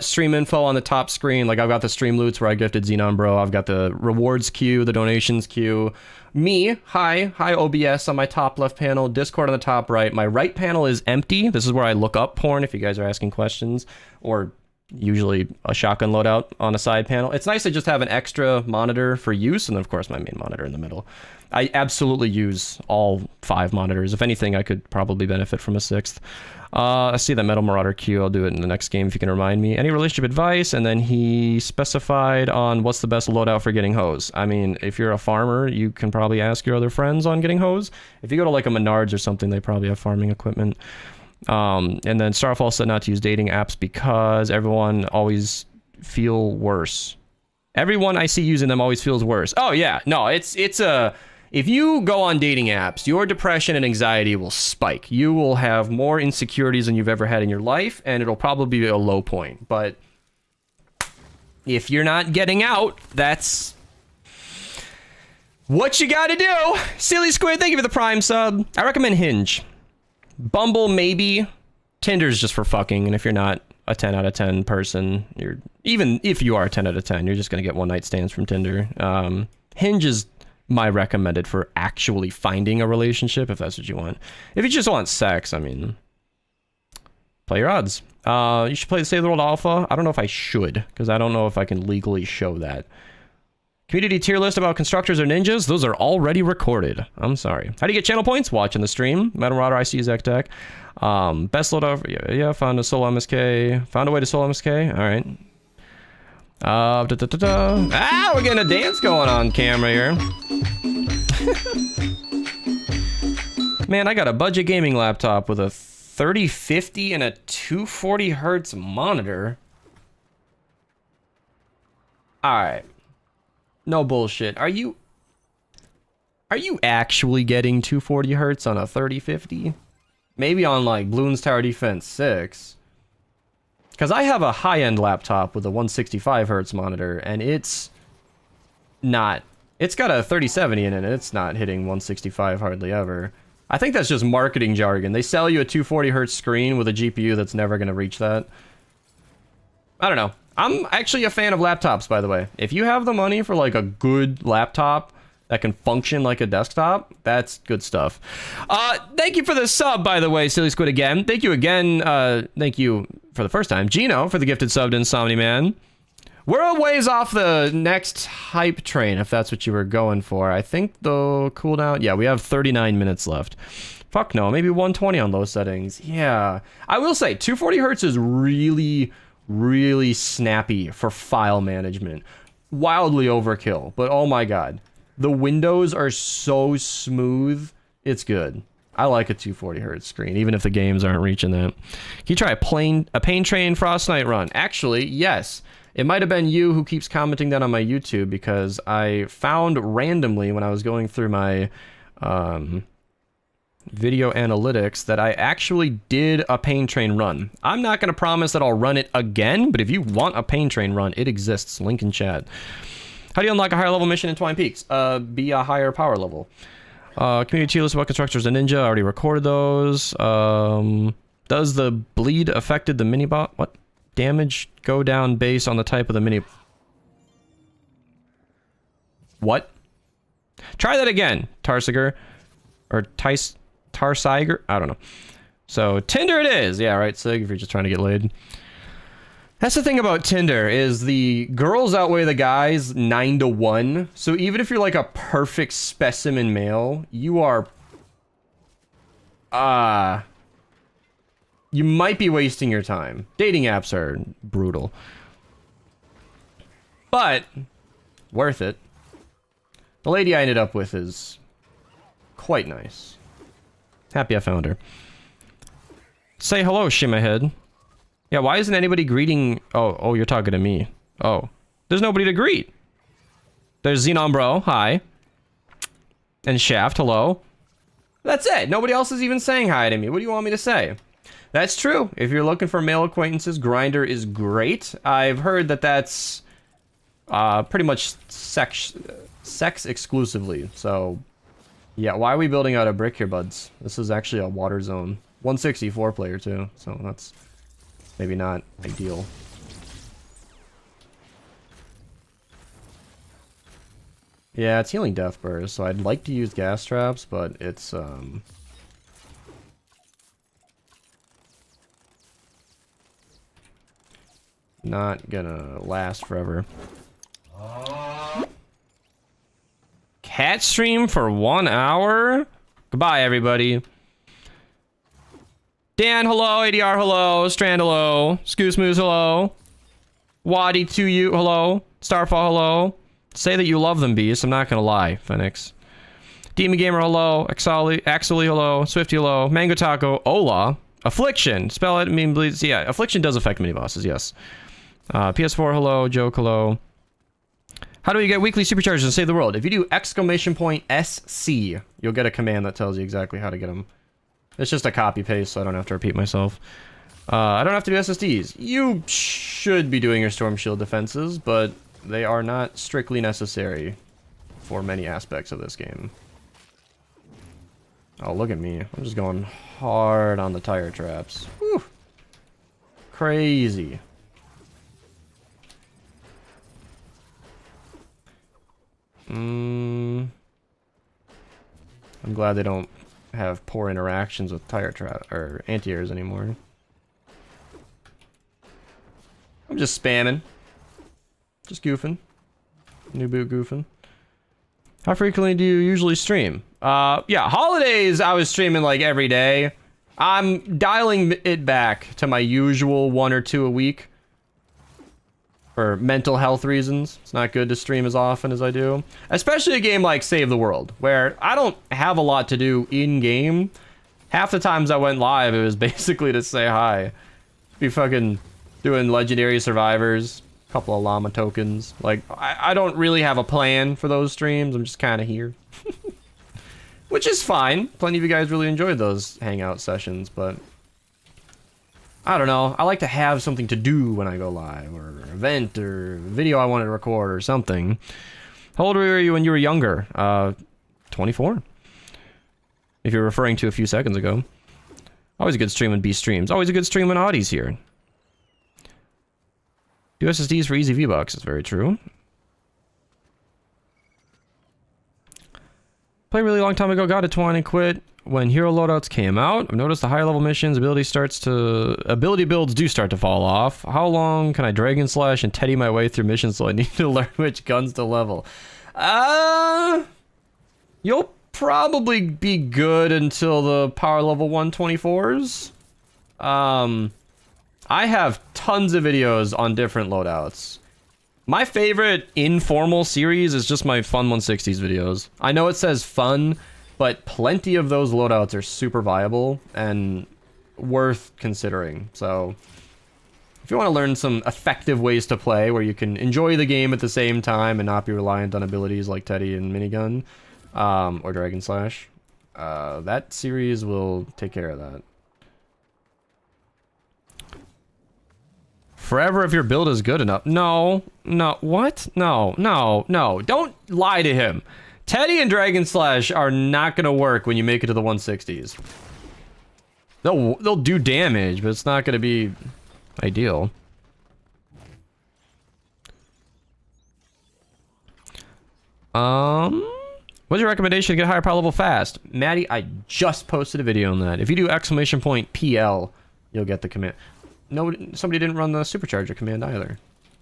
stream info on the top screen. Like I've got the stream loots where I gifted Xenon Bro. I've got the rewards queue, the donations queue. Me, hi OBS on my top left panel, Discord on the top right. My right panel is empty. This is where I look up porn if you guys are asking questions, or usually a shotgun loadout on a side panel. It's nice to just have an extra monitor for use, and then of course my main monitor in the middle. I absolutely use all 5 monitors. If anything, I could probably benefit from a 6th. I see that Metal Marauder queue. I'll do it in the next game if you can remind me. Any relationship advice? And then he specified on what's the best loadout for getting hose. I mean, if you're a farmer, you can probably ask your other friends on getting hose. If you go to like a Menards or something, they probably have farming equipment. And then Starfall said not to use dating apps because everyone always feel worse. Everyone I see using them always feels worse. Oh yeah, no, it's a... If you go on dating apps, your depression and anxiety will spike. You will have more insecurities than you've ever had in your life, and it'll probably be a low point. But if you're not getting out, that's what you gotta do. Silly Squid, thank you for the Prime sub. I recommend Hinge. Bumble, maybe. Tinder's just for fucking, and if you're not a 10 out of 10 person, you're... Even if you are a 10 out of 10, you're just gonna get one night stands from Tinder. Hinge is my recommended for actually finding a relationship, if that's what you want. If you just want sex, I mean... Play your odds. You should play the Save the World Alpha. I don't know if I should, because I don't know if I can legally show that. Community tier list about constructors or ninjas. Those are already recorded. I'm sorry. How do you get channel points? Watching the stream. Metal Marauder, I see Zach Tech. Best load of... Yeah, found a solo MSK. Found a way to solo MSK. All right. Ah, we're getting a dance going on camera here. Man, I got a budget gaming laptop with a 3050 and a 240 hertz monitor. Alright. No bullshit. Are you actually getting 240 hertz on a 3050? Maybe on like Bloons Tower Defense 6. Because I have a high-end laptop with a 165 hertz monitor, and it's not... It's got a 3070 in it, and it's not hitting 165 hardly ever. I think that's just marketing jargon. They sell you a 240 hertz screen with a GPU that's never going to reach that. I don't know. I'm actually a fan of laptops, by the way. If you have the money for like a good laptop that can function like a desktop, that's good stuff. Thank you for the sub, by the way, Silly Squid again. Thank you again. Thank you for the first time. Gino for the gifted sub to Insomni Man. We're a ways off the next hype train, if that's what you were going for. I think the cooldown... Yeah, we have 39 minutes left. Fuck no, maybe 120 on low settings. Yeah. I will say, 240 hertz is really, really snappy for file management. Wildly overkill, but oh my god. The windows are so smooth, it's good. I like a 240 hertz screen, even if the games aren't reaching that. Can you try a Pain Train Frost Knight run? Actually, yes. It might have been you who keeps commenting that on my YouTube, because I found randomly when I was going through my video analytics that I actually did a Pain Train run. I'm not going to promise that I'll run it again, but if you want a Pain Train run, it exists. Link in chat. How do you unlock a higher level mission in Twine Peaks? Be a higher power level. Community tier list about constructors and ninja. I already recorded those. Does the bleed affected the mini bot? What? Damage go down based on the type of the mini... What? Try that again, Tarsiger. Or Tarsiger? I don't know. So, Tinder it is. Yeah, right, Sig, if you're just trying to get laid. That's the thing about Tinder, is the girls outweigh the guys 9-to-1. So even if you're like a perfect specimen male, you are... you might be wasting your time. Dating apps are brutal. But, worth it. The lady I ended up with is quite nice. Happy I found her. Say hello, Shimmerhead. Yeah, why isn't anybody greeting... Oh, you're talking to me. Oh. There's nobody to greet. There's Xenon Bro, hi. And Shaft, hello. That's it. Nobody else is even saying hi to me. What do you want me to say? That's true. If you're looking for male acquaintances, Grindr is great. I've heard that that's pretty much sex exclusively. So, yeah, why are we building out a brick here, buds? This is actually a water zone. 164 player, too. So that's maybe not ideal. Yeah, it's healing death burst, so I'd like to use gas traps, but it's not gonna last forever. Cat stream for 1 hour? Goodbye, everybody. Dan, hello. ADR, hello. Strand, hello. Scoosmoose, hello. Waddy to you, hello. Starfall, hello. Say that you love them, Beast. I'm not gonna lie, Phoenix. Demon Gamer, hello. Axoli, hello. Swifty, hello. Mango Taco, hola. Affliction. Spell it, mean bleeds. Yeah, Affliction does affect mini bosses, yes. PS4, hello. Joke, hello. How do you get weekly supercharges and save the world? If you do !SC, you'll get a command that tells you exactly how to get them. It's just a copy paste, so I don't have to repeat myself. I don't have to do SSDs. You should be doing your Storm Shield defenses, but they are not strictly necessary for many aspects of this game. Oh, look at me. I'm just going hard on the tire traps. Whew. Crazy. I'm glad they don't have poor interactions with tire trap or anti-airs anymore. I'm just spamming. Just goofing. New boot goofing. How frequently do you usually stream? Yeah, holidays I was streaming like every day. I'm dialing it back to my usual 1 or 2 a week. For mental health reasons. It's not good to stream as often as I do. Especially a game like Save the World, where I don't have a lot to do in-game. Half the times I went live, it was basically to say hi. Be fucking doing legendary survivors, a couple of llama tokens. Like, I don't really have a plan for those streams. I'm just kind of here. Which is fine. Plenty of you guys really enjoyed those hangout sessions, but I don't know. I like to have something to do when I go live, or an event, or a video I wanted to record, or something. How old were you when you were younger? 24. If you're referring to a few seconds ago. Always a good stream when B streams. Always a good stream when Audie's here. Do SSDs for easy V-Bucks. That's very true. Played a really long time ago, got to 20 and quit when hero loadouts came out. I've noticed the higher level missions, ability builds do start to fall off. How long can I Dragon Slash and Teddy my way through missions so I need to learn which guns to level? You'll probably be good until the power level 124s. I have tons of videos on different loadouts. My favorite informal series is just my Fun 160s videos. I know it says fun, but plenty of those loadouts are super viable and worth considering. So if you want to learn some effective ways to play where you can enjoy the game at the same time and not be reliant on abilities like Teddy and Minigun, or Dragon Slash, that series will take care of that. Forever if your build is good enough. No. What? No. Don't lie to him. Teddy and Dragon Slash are not going to work when you make it to the 160s. They'll do damage, but it's not going to be ideal. What's your recommendation to get higher power level fast? Maddie, I just posted a video on that. If you do !PL, you'll get the command. No, somebody didn't run the supercharger command either.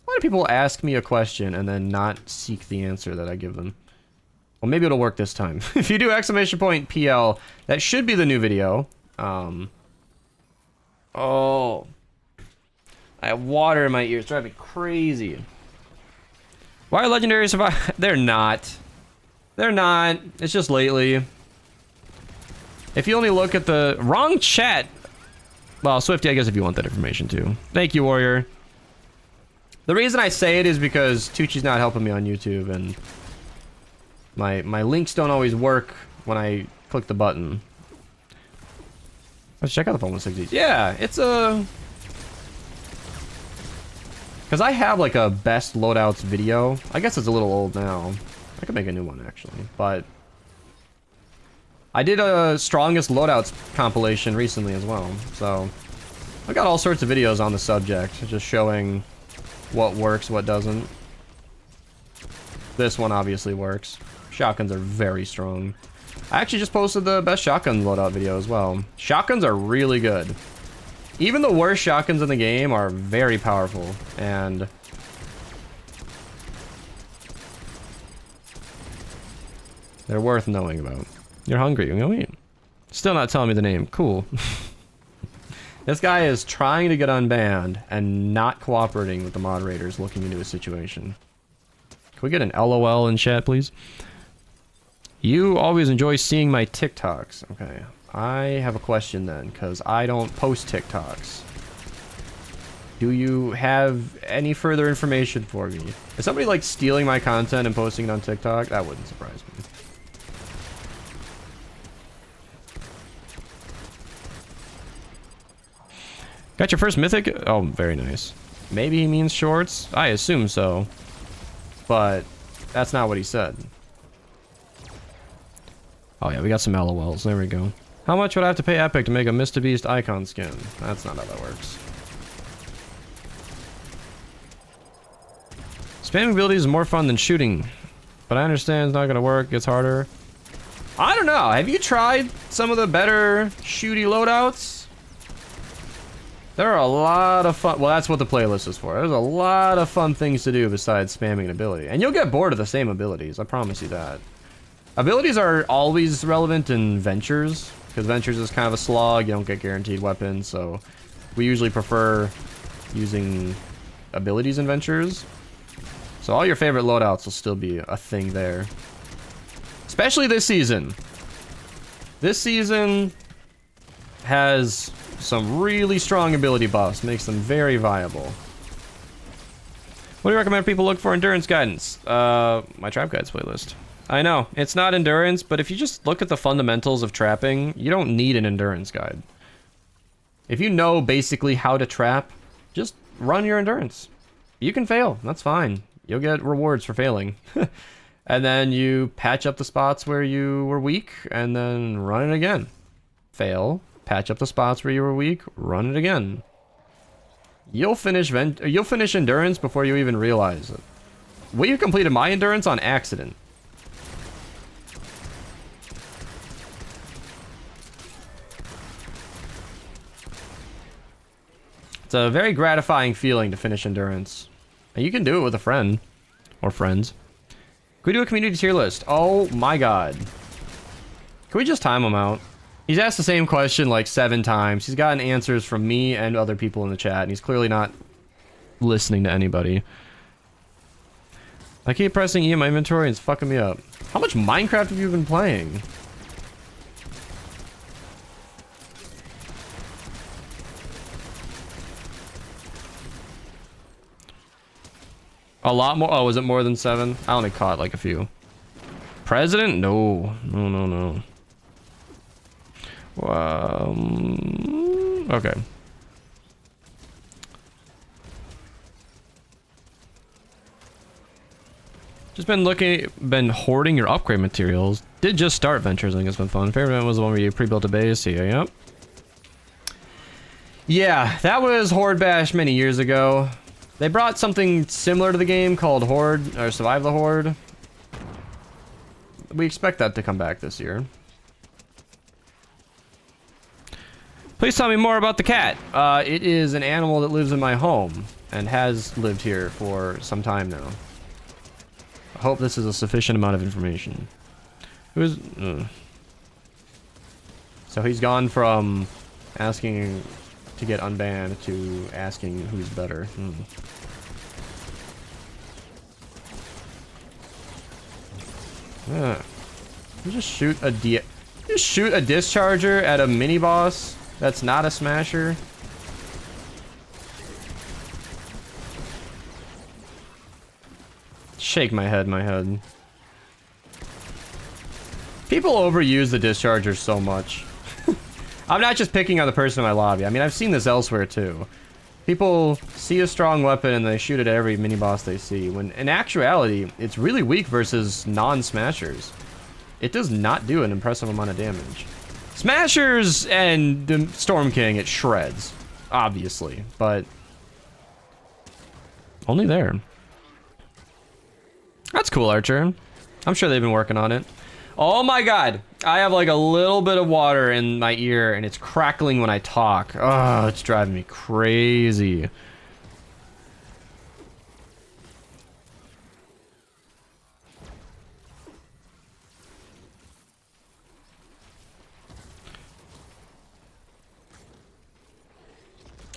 Why do people ask me a question and then not seek the answer that I give them? Well, maybe it'll work this time. If you do !PL, that should be the new video. Oh. I have water in my ears, driving me crazy. Why are legendary survive? They're not. They're not. It's just lately. If you only look at the wrong chat. Well, Swifty, I guess if you want that information too. Thank you, Warrior. The reason I say it is because Tucci's not helping me on YouTube, and my links don't always work when I click the button. Let's check out the Fun 160s. Yeah, it's a... Because I have like a best loadouts video. I guess it's a little old now. I could make a new one actually, but I did a strongest loadouts compilation recently as well. So I got all sorts of videos on the subject, just showing what works, what doesn't. This one obviously works. Shotguns are very strong. I actually just posted the best shotgun loadout video as well. Shotguns are really good. Even the worst shotguns in the game are very powerful, and they're worth knowing about. You're hungry, you go eat. Still not telling me the name. Cool. This guy is trying to get unbanned and not cooperating with the moderators looking into his situation. Can we get an LOL in chat, please? You always enjoy seeing my TikToks. Okay. I have a question then, because I don't post TikToks. Do you have any further information for me? Is somebody like stealing my content and posting it on TikTok? That wouldn't surprise me. Got your first mythic? Oh, very nice. Maybe he means shorts? I assume so. But that's not what he said. Oh yeah, we got some LOLs. There we go. How much would I have to pay Epic to make a Mr. Beast icon skin? That's not how that works. Spamming abilities is more fun than shooting, but I understand it's not gonna work. It's harder. I don't know. Have you tried some of the better shooty loadouts? There are a lot of fun. Well, that's what the playlist is for. There's a lot of fun things to do besides spamming an ability, and you'll get bored of the same abilities. I promise you that. Abilities are always relevant in Ventures, because Ventures is kind of a slog. You don't get guaranteed weapons, so we usually prefer using abilities in Ventures. So all your favorite loadouts will still be a thing there. Especially this season. This season has some really strong ability buffs, makes them very viable. What do you recommend people look for endurance guidance? My trap guides playlist. I know, it's not endurance, but if you just look at the fundamentals of trapping, you don't need an endurance guide. If you know basically how to trap, just run your endurance. You can fail, that's fine. You'll get rewards for failing. And then you patch up the spots where you were weak, and then run it again. Fail, patch up the spots where you were weak, run it again. You'll finish endurance before you even realize it. We completed my endurance on accident. It's a very gratifying feeling to finish endurance. And you can do it with a friend. Or friends. Can we do a community tier list? Oh my god. Can we just time him out? He's asked the same question like 7 times. He's gotten answers from me and other people in the chat, and he's clearly not listening to anybody. I keep pressing E in my inventory and it's fucking me up. How much Minecraft have you been playing? A lot more? Oh, was it more than 7? I only caught like a few. President? No. No, no, no. Okay. Just been hoarding your upgrade materials. Did just start Ventures, I think it's been fun. Favorite event was the one where you pre-built a base. Yeah, yep. Yeah, that was Horde Bash many years ago. They brought something similar to the game called Horde, or Survive the Horde. We expect that to come back this year. Please tell me more about the cat. It is an animal that lives in my home and has lived here for some time now. I hope this is a sufficient amount of information. Who's... So he's gone from asking to get unbanned to asking who's better. You just shoot a discharger at a mini boss that's not a smasher. Shake my head, People overuse the discharger so much. I'm not just picking on the person in my lobby. I mean, I've seen this elsewhere too. People see a strong weapon and they shoot it at every mini boss they see, when in actuality, it's really weak versus non-smashers. It does not do an impressive amount of damage. Smashers and the Storm King, it shreds, obviously, but only there. That's cool, Archer. I'm sure they've been working on it. Oh my god, I have like a little bit of water in my ear and it's crackling when I talk. Oh, it's driving me crazy.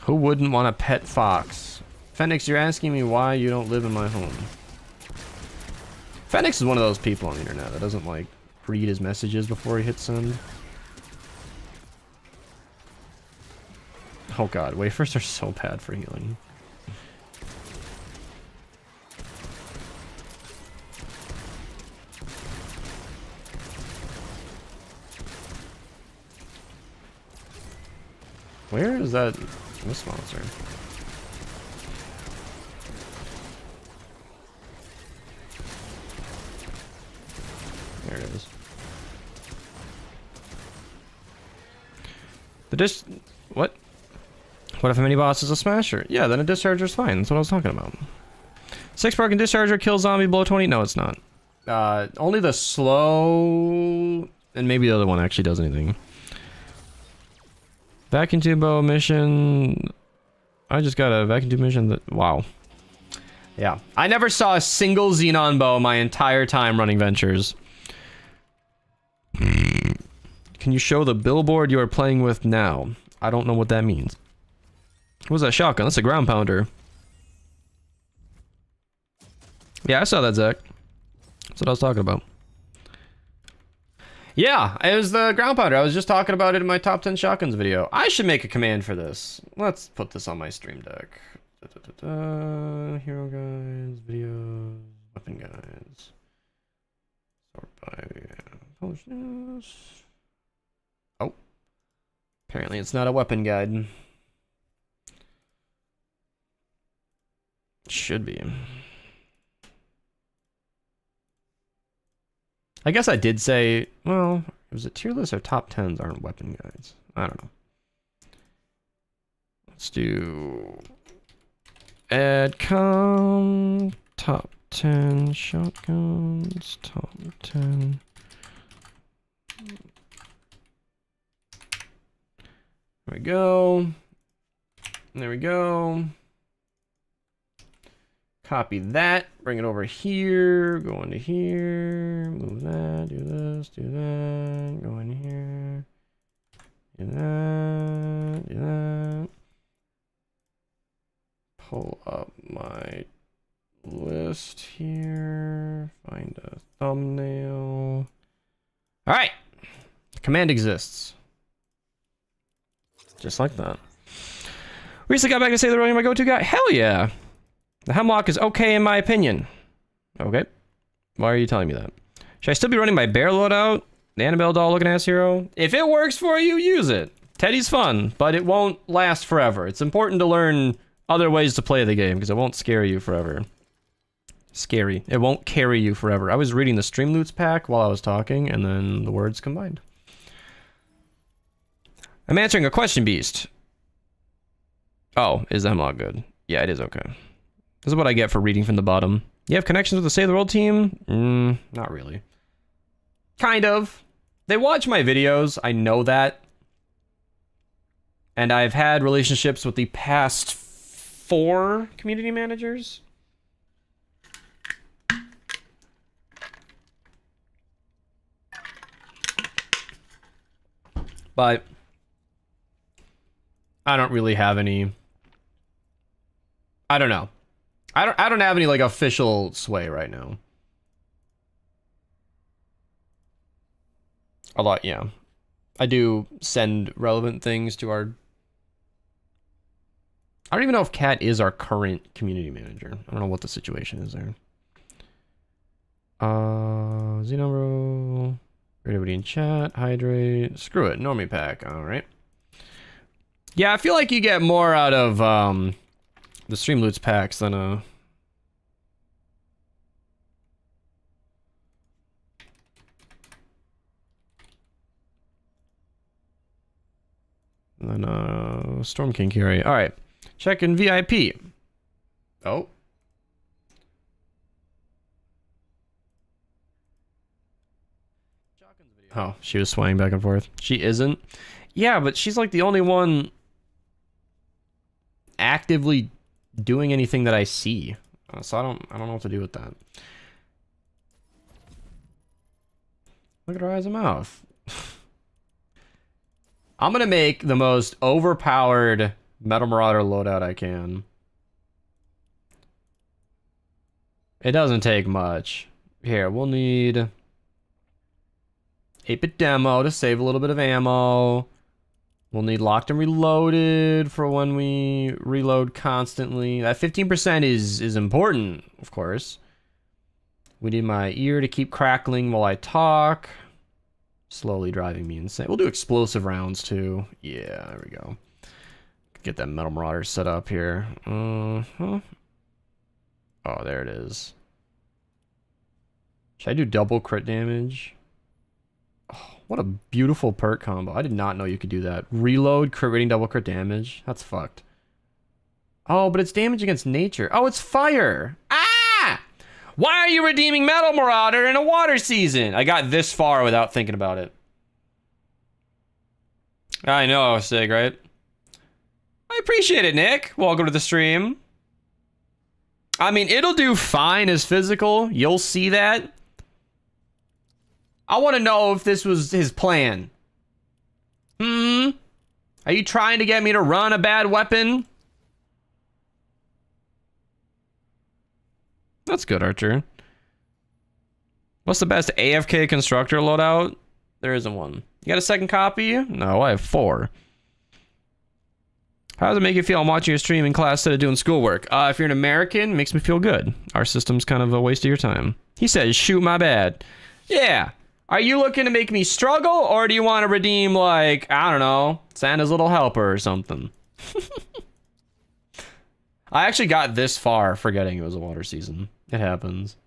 Who wouldn't want a pet fox? Phoenix, you're asking me why you don't live in my home. Phoenix is one of those people on the internet that doesn't like read his messages before he hits send. Oh god, wafers are so bad for healing. Where is that monster? There it is. The dish... What? What if a mini boss is a smasher? Yeah, then a discharger's fine. That's what I was talking about. 6 broken discharger kills zombie below 20? No, it's not. Only the slow... And maybe the other one actually does anything. Vacuum tube bow mission... I just got a vacuum tube mission that... Wow. Yeah. I never saw a single Xenon bow my entire time running Ventures. Can you show the billboard you are playing with now? I don't know what that means. What was that shotgun? That's a ground pounder. Yeah, I saw that, Zach. That's what I was talking about. Yeah, it was the ground pounder. I was just talking about it in my top 10 shotguns video. I should make a command for this. Let's put this on my stream deck. Hero guides, videos, weapon guides. Sort by publishness. Oh. Apparently it's not a weapon guide. Should be. I guess I did say, well, was it tier list or top 10s aren't weapon guides? I don't know. Let's do AdCom top 10 shotguns, top 10. There we go. There we go. Copy that, bring it over here, go into here, move that, do this, do that, go in here, do that, do that. Pull up my list here, find a thumbnail. All right, command exists. Just like that. Recently got back to say the running my go-to guy. Hell yeah. The Hemlock is okay in my opinion. Okay. Why are you telling me that? Should I still be running my bear loadout? The Annabelle doll looking ass hero? If it works for you, use it. Teddy's fun, but it won't last forever. It's important to learn other ways to play the game because it won't scare you forever. Scary. It won't carry you forever. I was reading the Stream Loots pack while I was talking and then the words combined. I'm answering a question, Beast. Oh, is the Hemlock good? Yeah, it is okay. This is what I get for reading from the bottom. You have connections with the Save the World team? Not really. Kind of. They watch my videos. I know that. And I've had relationships with the past 4 community managers. But I don't really have any... I don't know. I don't have any like official sway right now. A lot, yeah. I do send relevant things to our... I don't even know if Kat is our current community manager. I don't know what the situation is there. Xenobro. Everybody in chat. Hydrate. Screw it. Normie pack. Alright. Yeah, I feel like you get more out of the Stream Loots packs than Storm King carry. Alright. Check in VIP. Oh. Oh, she was swaying back and forth. She isn't. Yeah, but she's like the only one actively doing anything that I see. So I don't know what to do with that. Look at her eyes and mouth. I'm gonna make the most overpowered Metal Marauder loadout I can. It doesn't take much. Here, we'll need 8-bit demo to save a little bit of ammo. We'll need locked and reloaded for when we reload constantly. That 15% is important, of course. We need my ear to keep crackling while I talk. Slowly driving me insane. We'll do explosive rounds too. Yeah, there we go. Get that Metal Marauder set up here. Oh, there it is. Should I do double crit damage? Oh, What a beautiful perk combo. I did not know you could do that. Reload, crit rating, double crit damage. That's fucked. Oh, but it's damage against nature. Oh, it's fire. Ah! Why are you redeeming Metal Marauder in a water season? I got this far without thinking about it. I know, Sig, right? I appreciate it, Nick. Welcome to the stream. I mean, it'll do fine as physical. You'll see that. I want to know if this was his plan. Are you trying to get me to run a bad weapon? That's good, Archer. What's the best AFK constructor loadout? There isn't one. You got a second copy? No, I have 4. How does it make you feel? I'm watching your stream in class instead of doing schoolwork. If you're an American, it makes me feel good. Our system's kind of a waste of your time. He says, shoot my bad. Yeah. Are you looking to make me struggle, or do you want to redeem, like, I don't know, Santa's little helper or something? I actually got this far forgetting it was a water season. It happens.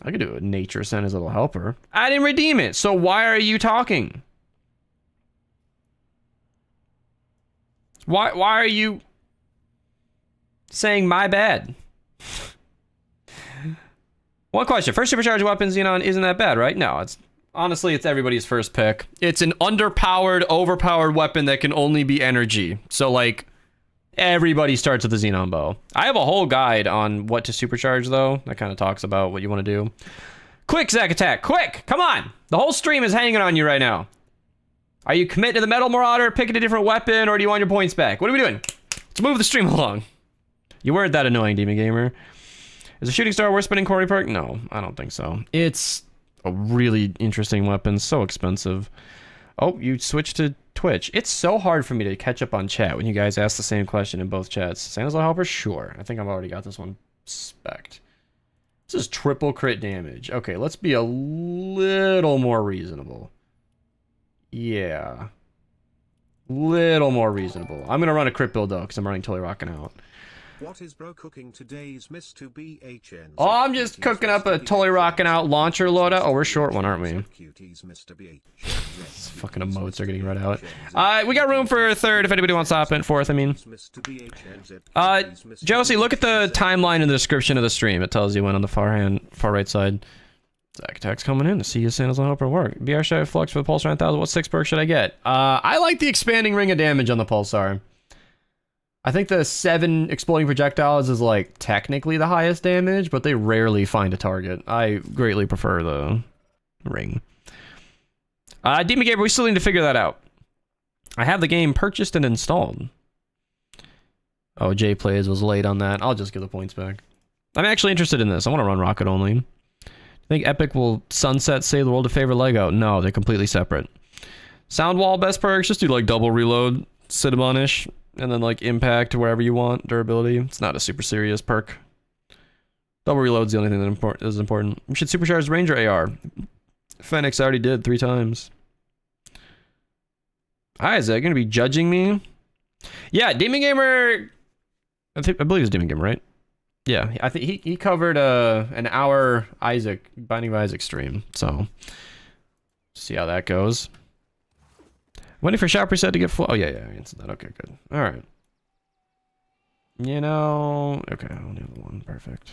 I could do it. Nature Santa's little helper. I didn't redeem it, so why are you talking? Why are you saying my bad? One question. First supercharged weapon, Xenon, isn't that bad, right? No, honestly, it's everybody's first pick. It's an underpowered, overpowered weapon that can only be energy. So, like, everybody starts with the Xenon bow. I have a whole guide on what to supercharge, though. That kind of talks about what you want to do. Quick, Zack Attack, quick! Come on! The whole stream is hanging on you right now. Are you committed to the Metal Marauder, picking a different weapon, or do you want your points back? What are we doing? Let's move the stream along. You weren't that annoying, Demon Gamer. Is a shooting star worth spending Quarry Perk? No, I don't think so. It's a really interesting weapon, so expensive. Oh, you switched to Twitch. It's so hard for me to catch up on chat when you guys ask the same question in both chats. Santa's Little Helper? Sure. I think I've already got this one spec'd. This is triple crit damage. Okay, let's be a little more reasonable. Yeah. Little more reasonable. I'm gonna run a crit build though, because I'm running Totally Rocking Out. What is bro cooking today's Mr. BHN? Oh, I'm just cooking up a Totally Rocking Out launcher loadout. Oh, we're short one, aren't we? Fucking emotes are getting read out. We got room for a third if anybody wants to hop in. Fourth, I mean. Josie, look at the timeline in the description of the stream. It tells you when on the far right side. Zack Attack's coming in to see you Santa's Little Helper work. BR Shadow Flux for the Pulsar 9000. What 6 perk should I get? I like the expanding ring of damage on the Pulsar. I think the 7 exploding projectiles is like technically the highest damage, but they rarely find a target. I greatly prefer the ring. Demon Gamer, we still need to figure that out. I have the game purchased and installed. Oh, Jay Plays was late on that. I'll just give the points back. I'm actually interested in this. I want to run Rocket only. I think Epic will sunset Save the World to favor Lego. No, they're completely separate. Sound Wall best perks, just do like double reload, Cinnamon-ish, and then like impact wherever you want, durability. It's not a super serious perk. Double reload's the only thing that is important. We should supercharge Ranger AR. Fenix already did 3 times. Hi, is that gonna be judging me? Yeah, Demon Gamer. I believe it's Demon Gamer, right? Yeah, I think he covered an hour Binding of Isaac stream, so see how that goes. Waiting for shop reset to get full. Oh yeah, answered that. Okay, good. All right. You know, okay, I only have one. Perfect.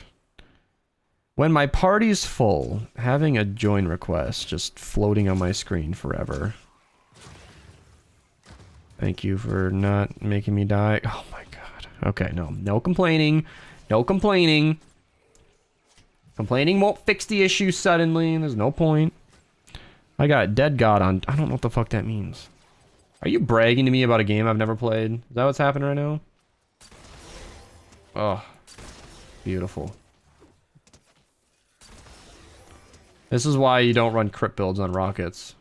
When my party's full, having a join request just floating on my screen forever. Thank you for not making me die. Oh my god. Okay, no complaining. No complaining. Complaining won't fix the issue suddenly. There's no point. I got Dead God on. I don't know what the fuck that means. Are you bragging to me about a game I've never played? Is that what's happening right now? Oh. Beautiful. This is why you don't run crit builds on rockets.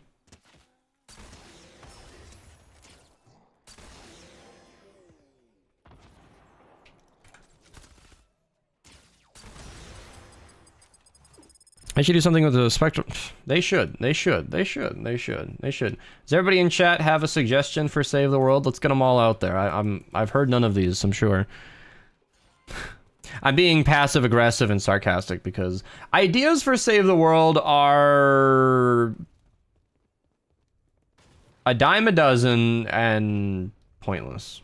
I should do something with the spectrum. They should. Does everybody in chat have a suggestion for Save the World? Let's get them all out there. I've heard none of these, I'm sure. I'm being passive aggressive and sarcastic because ideas for Save the World are a dime a dozen and pointless.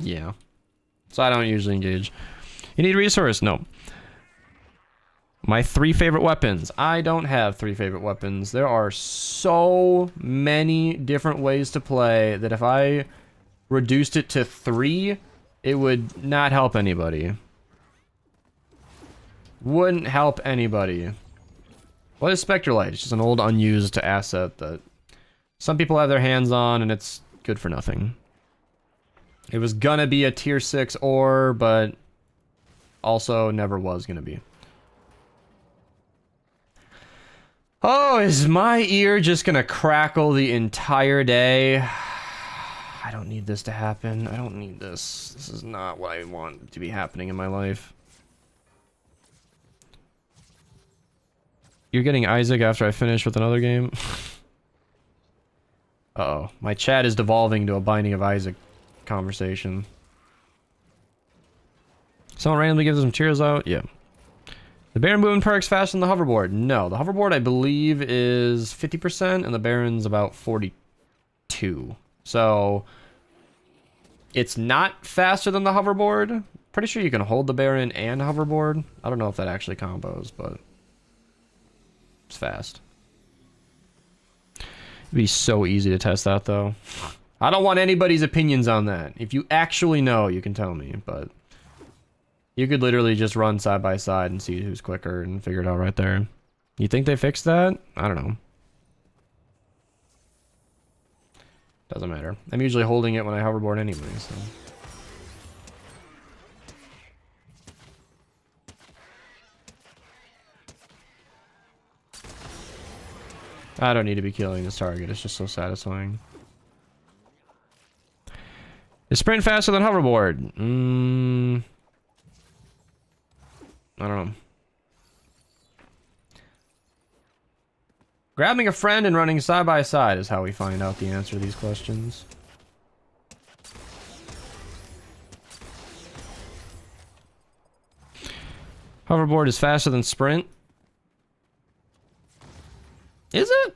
Yeah. So I don't usually engage. You need resource? No. My 3 favorite weapons. I don't have 3 favorite weapons. There are so many different ways to play that if I reduced it to 3, it would not help anybody. Wouldn't help anybody. What is Spectralite? It's just an old unused asset that some people have their hands on, and it's good for nothing. It was gonna be a tier 6 ore, but also never was gonna be. Oh, is my ear just gonna crackle the entire day? I don't need this to happen. I don't need this. This is not what I want to be happening in my life. You're getting Isaac after I finish with another game? Uh-oh. My chat is devolving to a Binding of Isaac conversation. Someone randomly gives some cheers out? Yeah. The Baron movement perks faster than the hoverboard? No. The hoverboard, I believe, is 50%, and the Baron's about 42. So, it's not faster than the hoverboard. Pretty sure you can hold the Baron and hoverboard. I don't know if that actually combos, but it's fast. It'd be so easy to test that, though. I don't want anybody's opinions on that. If you actually know, you can tell me, but you could literally just run side by side and see who's quicker and figure it out right there. You think they fixed that? I don't know. Doesn't matter. I'm usually holding it when I hoverboard anyway, so. I don't need to be killing this target. It's just so satisfying. Is sprint faster than hoverboard? I don't know. Grabbing a friend and running side by side is how we find out the answer to these questions. Hoverboard is faster than sprint. Is it?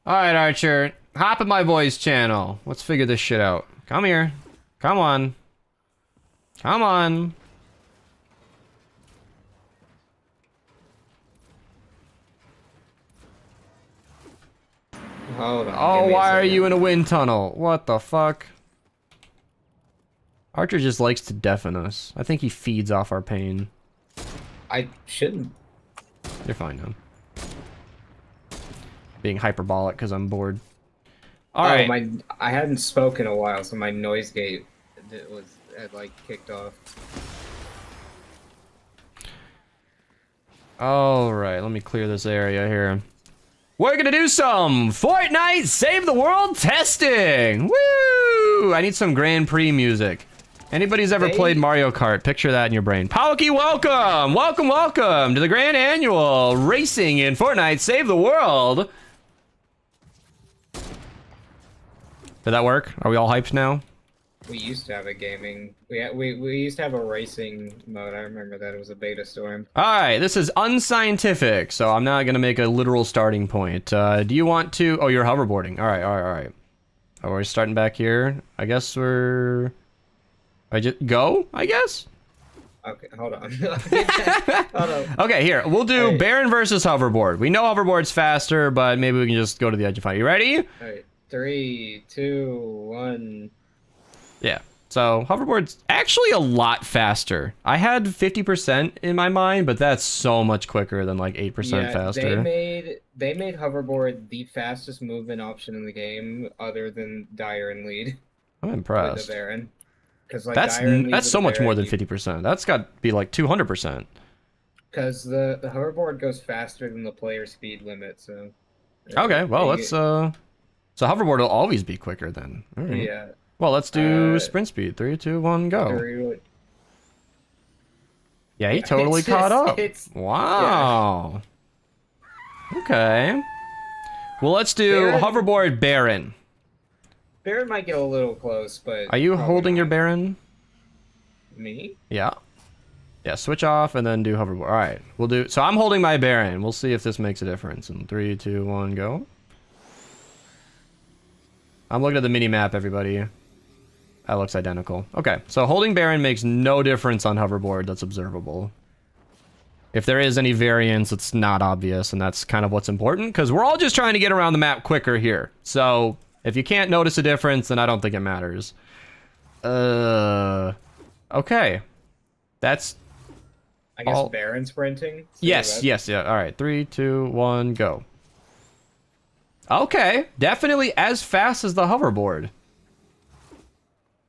Alright, Archer. Hop in my boys channel. Let's figure this shit out. Come here. Come on. Come on. Hold on. Oh, why are you in a wind tunnel? What the fuck? Archer just likes to deafen us. I think he feeds off our pain. I shouldn't. You're fine now. Being hyperbolic because I'm bored. Alright. I hadn't spoken in a while, so my noise gate had like kicked off. Alright, let me clear this area here. We're gonna do some Fortnite Save the World testing! Woo! I need some Grand Prix music. Anybody's ever played Mario Kart, picture that in your brain. Palki, welcome! Welcome, welcome to the Grand Annual Racing in Fortnite Save the World! Did that work? Are we all hyped now? We used to have a gaming... We used to have a racing mode. I remember that. It was a beta storm. Alright, this is unscientific, so I'm not gonna make a literal starting point. Do you want to... Oh, you're hoverboarding. Alright, alright, alright. Oh, we're starting back here. I guess we're... I just... Go, I guess? Okay, hold on. Hold on. Okay, here. We'll do Baron versus hoverboard. We know hoverboard's faster, but maybe we can just go to the edge and fight. You ready? Alright, 3, 2, 1... Yeah. So, hoverboard's actually a lot faster. I had 50% in my mind, but that's so much quicker than like 8% faster. They made hoverboard the fastest movement option in the game, other than Dire and Lead. I'm impressed. The Baron. Like That's so much more than 50%. That's got to be like 200%. Because the hoverboard goes faster than the player speed limit, so... Okay, well, let's... So hoverboard will always be quicker then. All right. Yeah. Well, let's do sprint speed. 3, 2, 1, go. Yeah, he totally caught up. Wow. Yeah. Okay. Well, let's do hoverboard Baron. Baron might get a little close, but... Are you holding your Baron? Me? Yeah. Yeah, switch off and then do hoverboard. All right, we'll do. So I'm holding my Baron. We'll see if this makes a difference. In 3, 2, 1, go. I'm looking at the mini map, everybody. That looks identical. Okay, so holding Baron makes no difference on hoverboard. That's observable. If there is any variance, it's not obvious, and that's kind of what's important, because we're all just trying to get around the map quicker here. So if you can't notice a difference, then I don't think it matters. Okay. That's... I guess all... Baron sprinting? So yes, yes, yeah. All right, 3, 2, 1, go. Okay, definitely as fast as the hoverboard.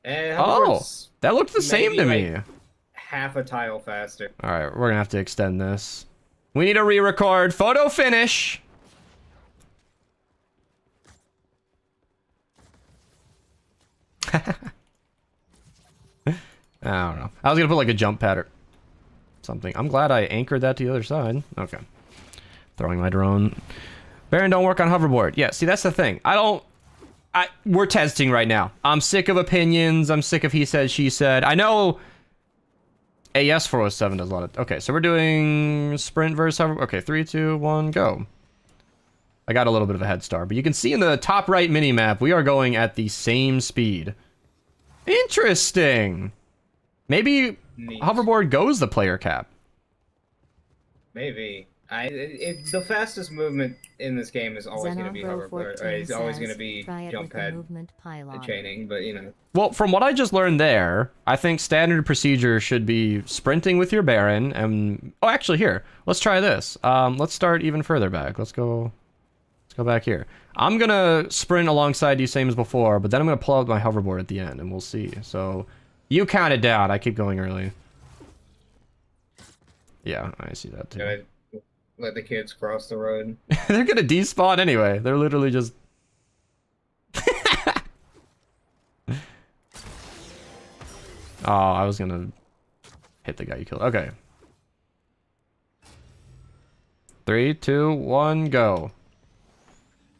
And Oh, that looked the same to me. Like half a tile faster. All right, we're gonna have to extend this. We need a re-record. Photo finish. I don't know. I was gonna put like a jump pad or something. I'm glad I anchored that to the other side. Okay. Throwing my drone. Baron don't work on hoverboard. Yeah, see, that's the thing. We're testing right now. I'm sick of opinions. I'm sick of he said, she said. I know AS407 does a lot of... Okay, so we're doing sprint versus hoverboard. Okay, 3, 2, 1, go. I got a little bit of a head start, but you can see in the top right mini map, we are going at the same speed. Interesting. Maybe Neat. hoverboard goes the player cap. Maybe. The fastest movement in this game is always going to be hoverboard. Or it's always going to be jump pad and chaining, but you know. Well, from what I just learned there, I think standard procedure should be sprinting with your Baron and... Oh, actually, here. Let's try this. Let's start even further back. Let's go back here. I'm going to sprint alongside you same as before, but then I'm going to pull out my hoverboard at the end, and we'll see. So, you count it down. I keep going early. Yeah, I see that too. Good. Let the kids cross the road. They're gonna despawn anyway. They're literally just... Oh, I was gonna hit the guy you killed. Okay. 3, 2, 1, go.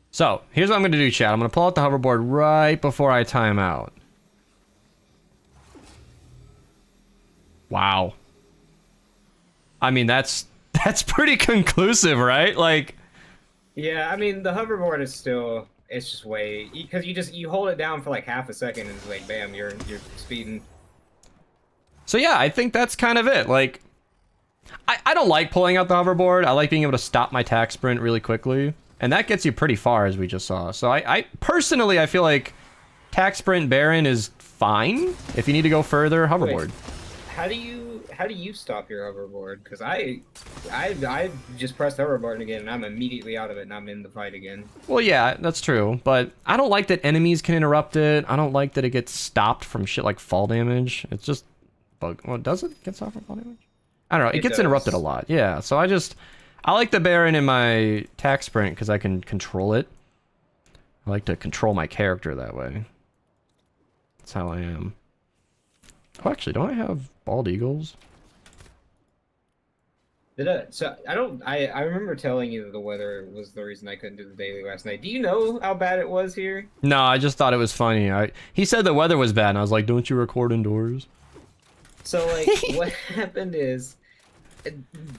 So, here's what I'm gonna do, chat. I'm gonna pull out the hoverboard right before I time out. Wow. I mean, that's pretty conclusive, right? Like, yeah, I mean, the hoverboard is still, it's just way, because you hold it down for like half a second and it's like, bam, you're speeding. So yeah, I think that's kind of it. Like, I don't like pulling out the hoverboard. I like being able to stop my tack sprint really quickly, and that gets you pretty far, as we just saw. So I personally, I feel like tack sprint Baron is fine. If you need to go further, hoverboard. Wait, how do you stop your hoverboard? Because I just pressed hoverboard again and I'm immediately out of it and I'm in the fight again. Well, yeah, that's true, but I don't like that enemies can interrupt it. I don't like that it gets stopped from shit like fall damage. It's just bug. Well, does it get stopped from fall damage? I don't know. It gets interrupted a lot. Yeah, so I like the Baron in my tack sprint because I can control it. I like to control my character that way. That's how I am. Oh, actually, don't I have bald eagles? I remember telling you that the weather was the reason I couldn't do the daily last night. Do you know how bad it was here? No, I just thought it was funny. He said the weather was bad, and I was like, don't you record indoors? So, like, what happened is,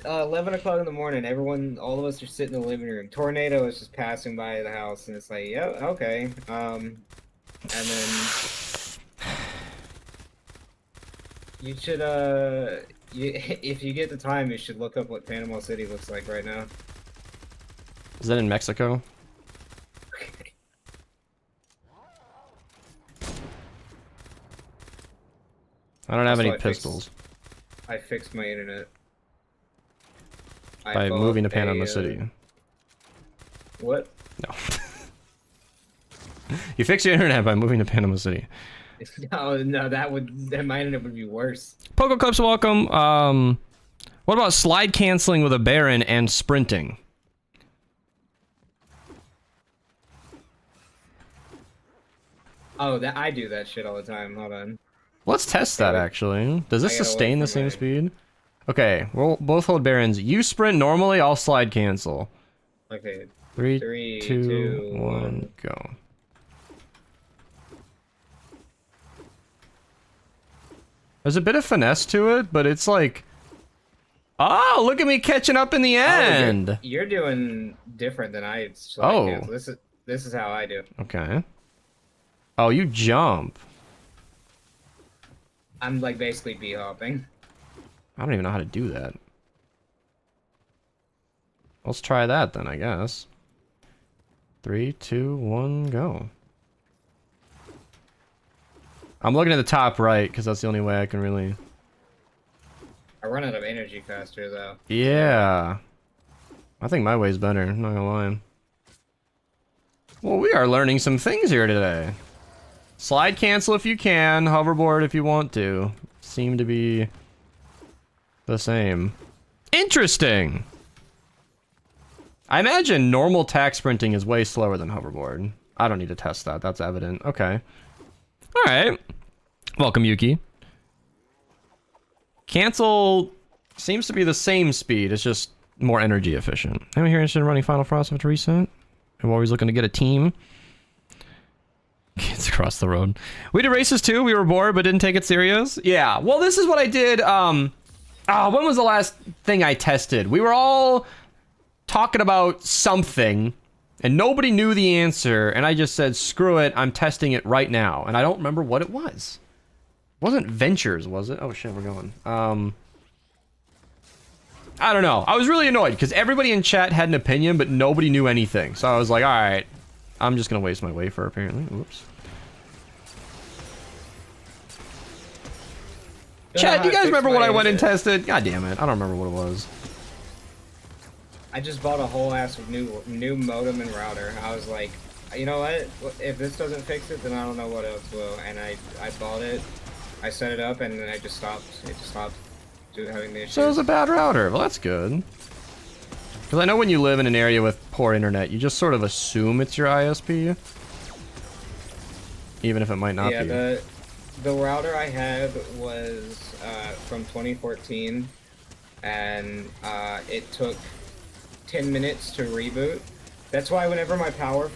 11 o'clock in the morning, all of us are sitting in the living room. Tornado is just passing by the house, and it's like, yeah, okay. And then you should, if you get the time, you should look up what Panama City looks like right now. Is that in Mexico? Okay. I don't have Also, any pistols. I fixed my internet. By moving to Panama City. What? No. You fix your internet by moving to Panama City. No, that my internet would be worse. Poco Clips, welcome. What about slide canceling with a Baron and sprinting? Oh, I do that shit all the time. Hold on. Let's test that, actually. Does this sustain the same speed? Okay, we'll both hold Barons. You sprint normally, I'll slide cancel. Okay. 3, 2, 1, go. There's a bit of finesse to it, but it's like... Oh, look at me catching up in the end! Oh, you're doing different than I Oh. do. This is how I do. Okay. Oh, you jump. I'm like basically b-hopping. I don't even know how to do that. Let's try that then, I guess. 3, 2, 1, go. I'm looking at the top right, because that's the only way I can really... I run out of energy faster, though. Yeah. I think my way's better, I'm not gonna lie. Well, we are learning some things here today. Slide cancel if you can, hoverboard if you want to. Seem to be the same. Interesting! I imagine normal tack sprinting is way slower than hoverboard. I don't need to test that, that's evident. Okay. Alright. Welcome, Yuki. Cancel seems to be the same speed, it's just more energy efficient. Anyone here interested in running Final Frost after reset? I'm always looking to get a team. Kids across the road. We did races too, we were bored but didn't take it serious. Yeah, well this is what I did, when was the last thing I tested? We were all talking about something, and nobody knew the answer, and I just said, screw it, I'm testing it right now. And I don't remember what it was. It wasn't Ventures, was it? Oh shit, we're going. I don't know. I was really annoyed, because everybody in chat had an opinion, but nobody knew anything. So I was like, alright, I'm just gonna waste my wafer, apparently. Oops. Chat, do you guys remember what I went and tested? God damn it, I don't remember what it was. I just bought a whole ass of new modem and router. I was like, you know what? If this doesn't fix it, then I don't know what else will. And I bought it, I set it up, and then I just stopped. It just stopped having the issues. So it was a bad router. Well, that's good. Because I know when you live in an area with poor internet, you just sort of assume it's your ISP. Even if it might not be. Yeah, the router I had was from 2014, and it took 10 minutes to reboot. That's why whenever my power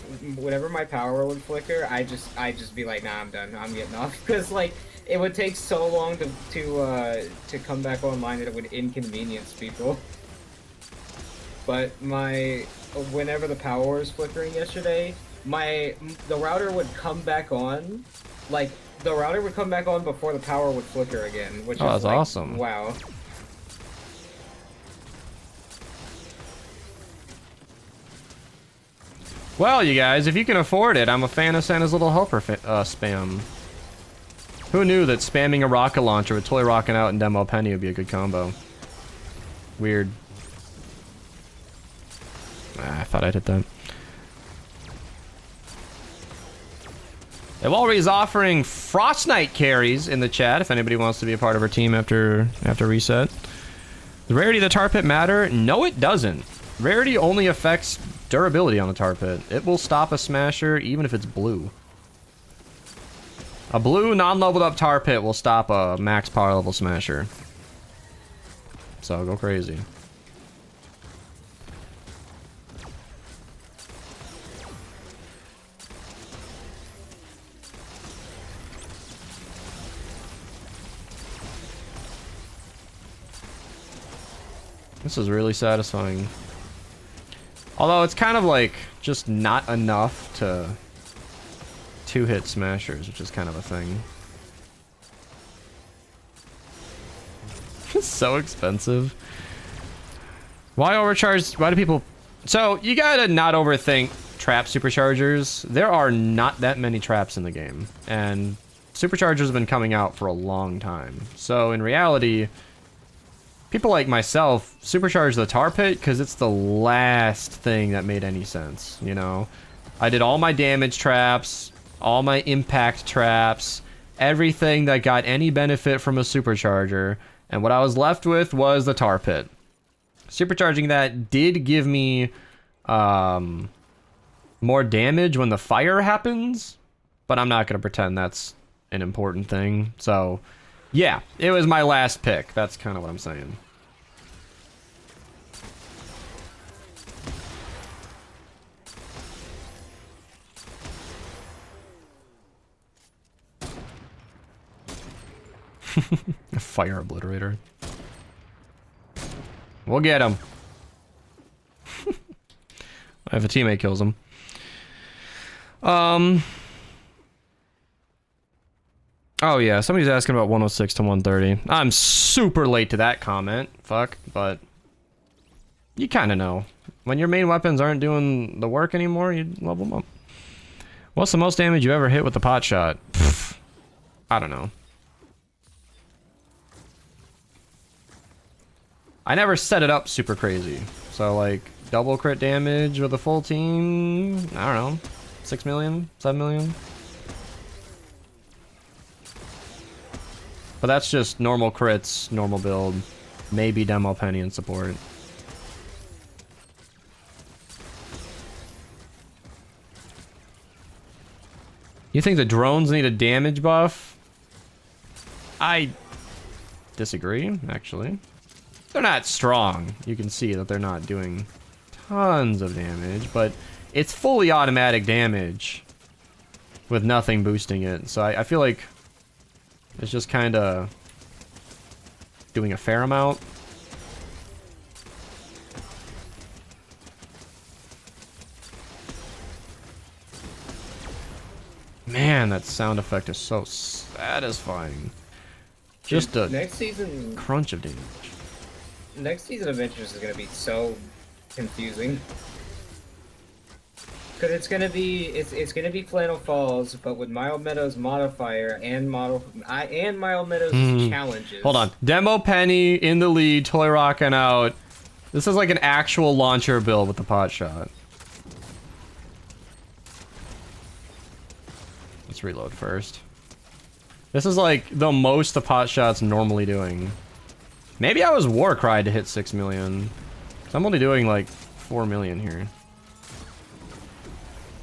would flicker, I just be like, nah, I'm done. I'm getting off, because like it would take so long to come back online that it would inconvenience people. But whenever the power was flickering yesterday, the router would come back on, like the router would come back on before the power would flicker again, which is that's like, awesome. Wow. Well, you guys, if you can afford it, I'm a fan of Santa's Little Helper spam. Who knew that spamming a rocket launcher with Toy Rockin' Out and Demo Penny would be a good combo? Weird. I thought I'd hit that. Evalry's offering Frost Knight carries in the chat if anybody wants to be a part of her team after reset. The rarity of the tar pit matter? No, it doesn't. Rarity only affects durability on the tar pit. It will stop a smasher even if it's blue. A blue non-leveled up tar pit will stop a max power level smasher. So go crazy. This is really satisfying. Although it's kind of like just not enough to two-hit smashers, which is kind of a thing. It's so expensive. Why overcharge? Why do people... So, you gotta not overthink trap superchargers. There are not that many traps in the game. And superchargers have been coming out for a long time. So, in reality... People like myself supercharge the tar pit because it's the last thing that made any sense, you know? I did all my damage traps, all my impact traps, everything that got any benefit from a supercharger, and what I was left with was the tar pit. Supercharging that did give me more damage when the fire happens, but I'm not going to pretend that's an important thing, so... Yeah, it was my last pick. That's kind of what I'm saying. Fire obliterator. We'll get him. If a teammate kills him. Oh yeah, somebody's asking about 106 to 130. I'm super late to that comment. Fuck, but you kind of know. When your main weapons aren't doing the work anymore, you level them up. What's the most damage you ever hit with the pot shot? Pfft, I don't know. I never set it up super crazy. So like double crit damage with a full team, I don't know. 6 million, 7 million. But that's just normal crits, normal build, maybe demo penny and support. You think the drones need a damage buff? I disagree, actually. They're not strong. You can see that they're not doing tons of damage, but it's fully automatic damage with nothing boosting it. So I feel like it's just kind of doing a fair amount. Man, that sound effect is so satisfying. Just a next season crunch of damage. Next season of Adventures is gonna be so confusing. Cause it's gonna be Flannel Falls, but with Mild Meadows modifier and Mild Meadows challenges. Hold on, Demo Penny in the lead, totally rocking out. This is like an actual launcher build with the pot shot. Let's reload first. This is like the most the pot shot's normally doing. Maybe I was Warcry to hit 6 million. I'm only doing like 4 million here.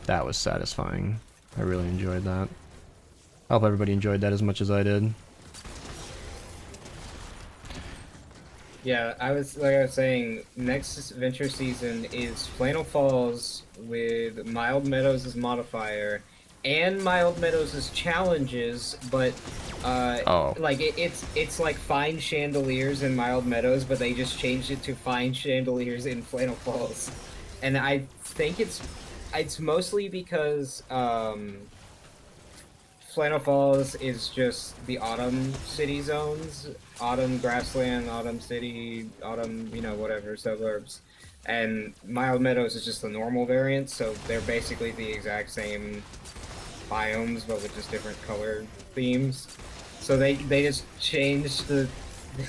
That was satisfying. I really enjoyed that. I hope everybody enjoyed that as much as I did. Yeah, I was saying, next adventure season is Flannel Falls with Mild Meadows as modifier and Mild Meadows as challenges, but like it's like Fine Chandeliers in Mild Meadows, but they just changed it to Fine Chandeliers in Flannel Falls. And I think it's mostly because Flannel Falls is just the Autumn City zones, Autumn Grassland, Autumn City, Autumn, you know, whatever, suburbs. And Mild Meadows is just the normal variant, so they're basically the exact same biomes, but with just different color themes. So they just changed the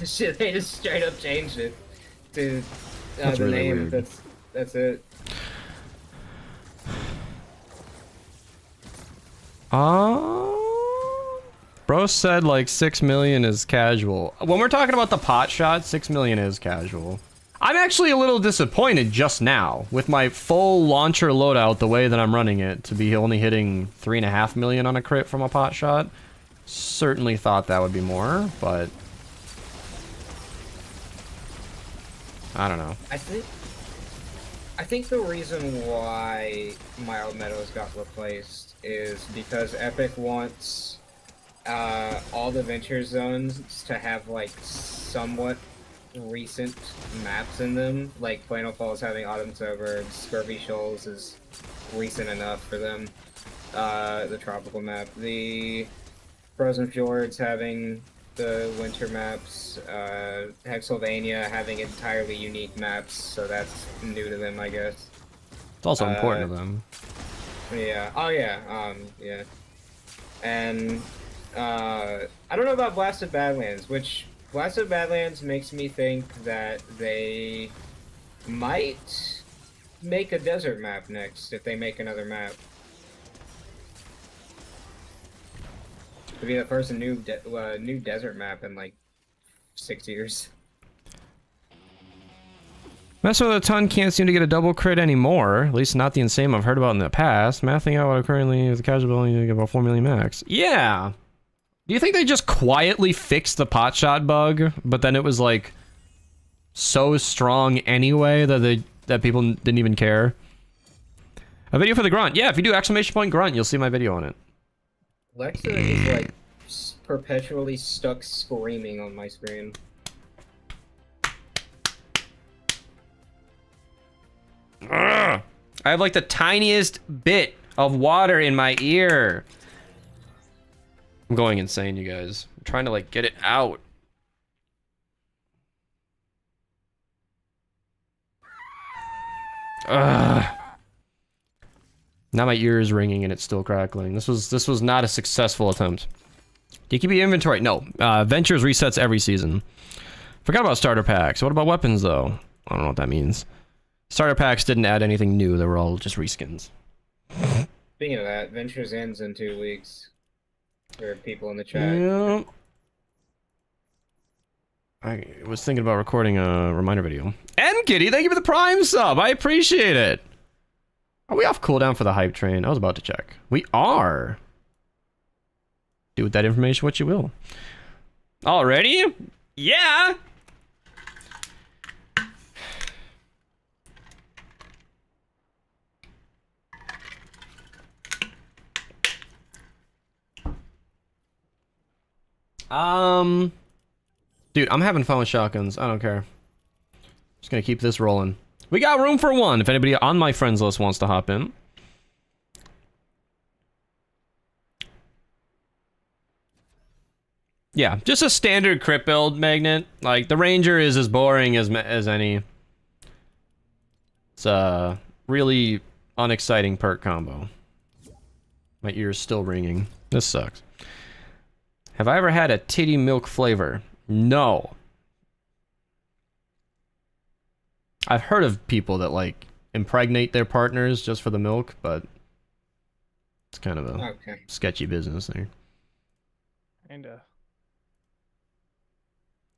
shit. They just straight up changed it to the really name. weird. That's it. Bro said like 6 million is casual. When we're talking about the pot shot, 6 million is casual. I'm actually a little disappointed just now with my full launcher loadout, the way that I'm running it, to be only hitting 3.5 million on a crit from a pot shot. Certainly thought that would be more, but I don't know. I think the reason why Mild Meadows got replaced is because Epic wants all the venture zones to have like somewhat recent maps in them. Like Flannel Falls having Autumn Suburbs, Scurvy Shoals is recent enough for them. The tropical map, the Frozen Fjords having the winter maps, Hexylvania having entirely unique maps, so that's new to them, I guess. It's also important to them. Yeah. Oh yeah. Yeah. And I don't know about Blasted Badlands, which Blasted Badlands makes me think that they might make a desert map next if they make another map. It'd be the first new desert map in like 6 years. Messing with a ton can't seem to get a double crit anymore. At least not the insane I've heard about in the past. Mathing out what I currently is a casual ability to get about 4 million max. Yeah. Do you think they just quietly fixed the pot shot bug, but then it was like so strong anyway that people didn't even care? A video for the grunt. Yeah, if you do !grunt, you'll see my video on it. Lexa is like perpetually stuck screaming on my screen. Ugh. I have like the tiniest bit of water in my ear. I'm going insane, you guys. I'm trying to like get it out. Ugh. Now my ear is ringing and it's still crackling. This was not a successful attempt. Do you keep your inventory? No. Ventures resets every season. Forgot about starter packs. What about weapons though? I don't know what that means. Starter packs didn't add anything new. They were all just reskins. Speaking of that, Ventures ends in 2 weeks. For people in the chat. Yeah. I was thinking about recording a reminder video. And Kitty, thank you for the Prime sub. I appreciate it. Are we off cooldown for the hype train? I was about to check. We are. Do with that information what you will. Already? Yeah. Dude, I'm having fun with shotguns. I don't care. Just gonna keep this rolling. We got room for one if anybody on my friends list wants to hop in. Yeah, just a standard crit build, Magnet. Like, the Ranger is as boring as any. It's a really unexciting perk combo. My ear's still ringing. This sucks. Have I ever had a titty milk flavor? No. I've heard of people that, like, impregnate their partners just for the milk, but it's kind of a sketchy business there. Kinda.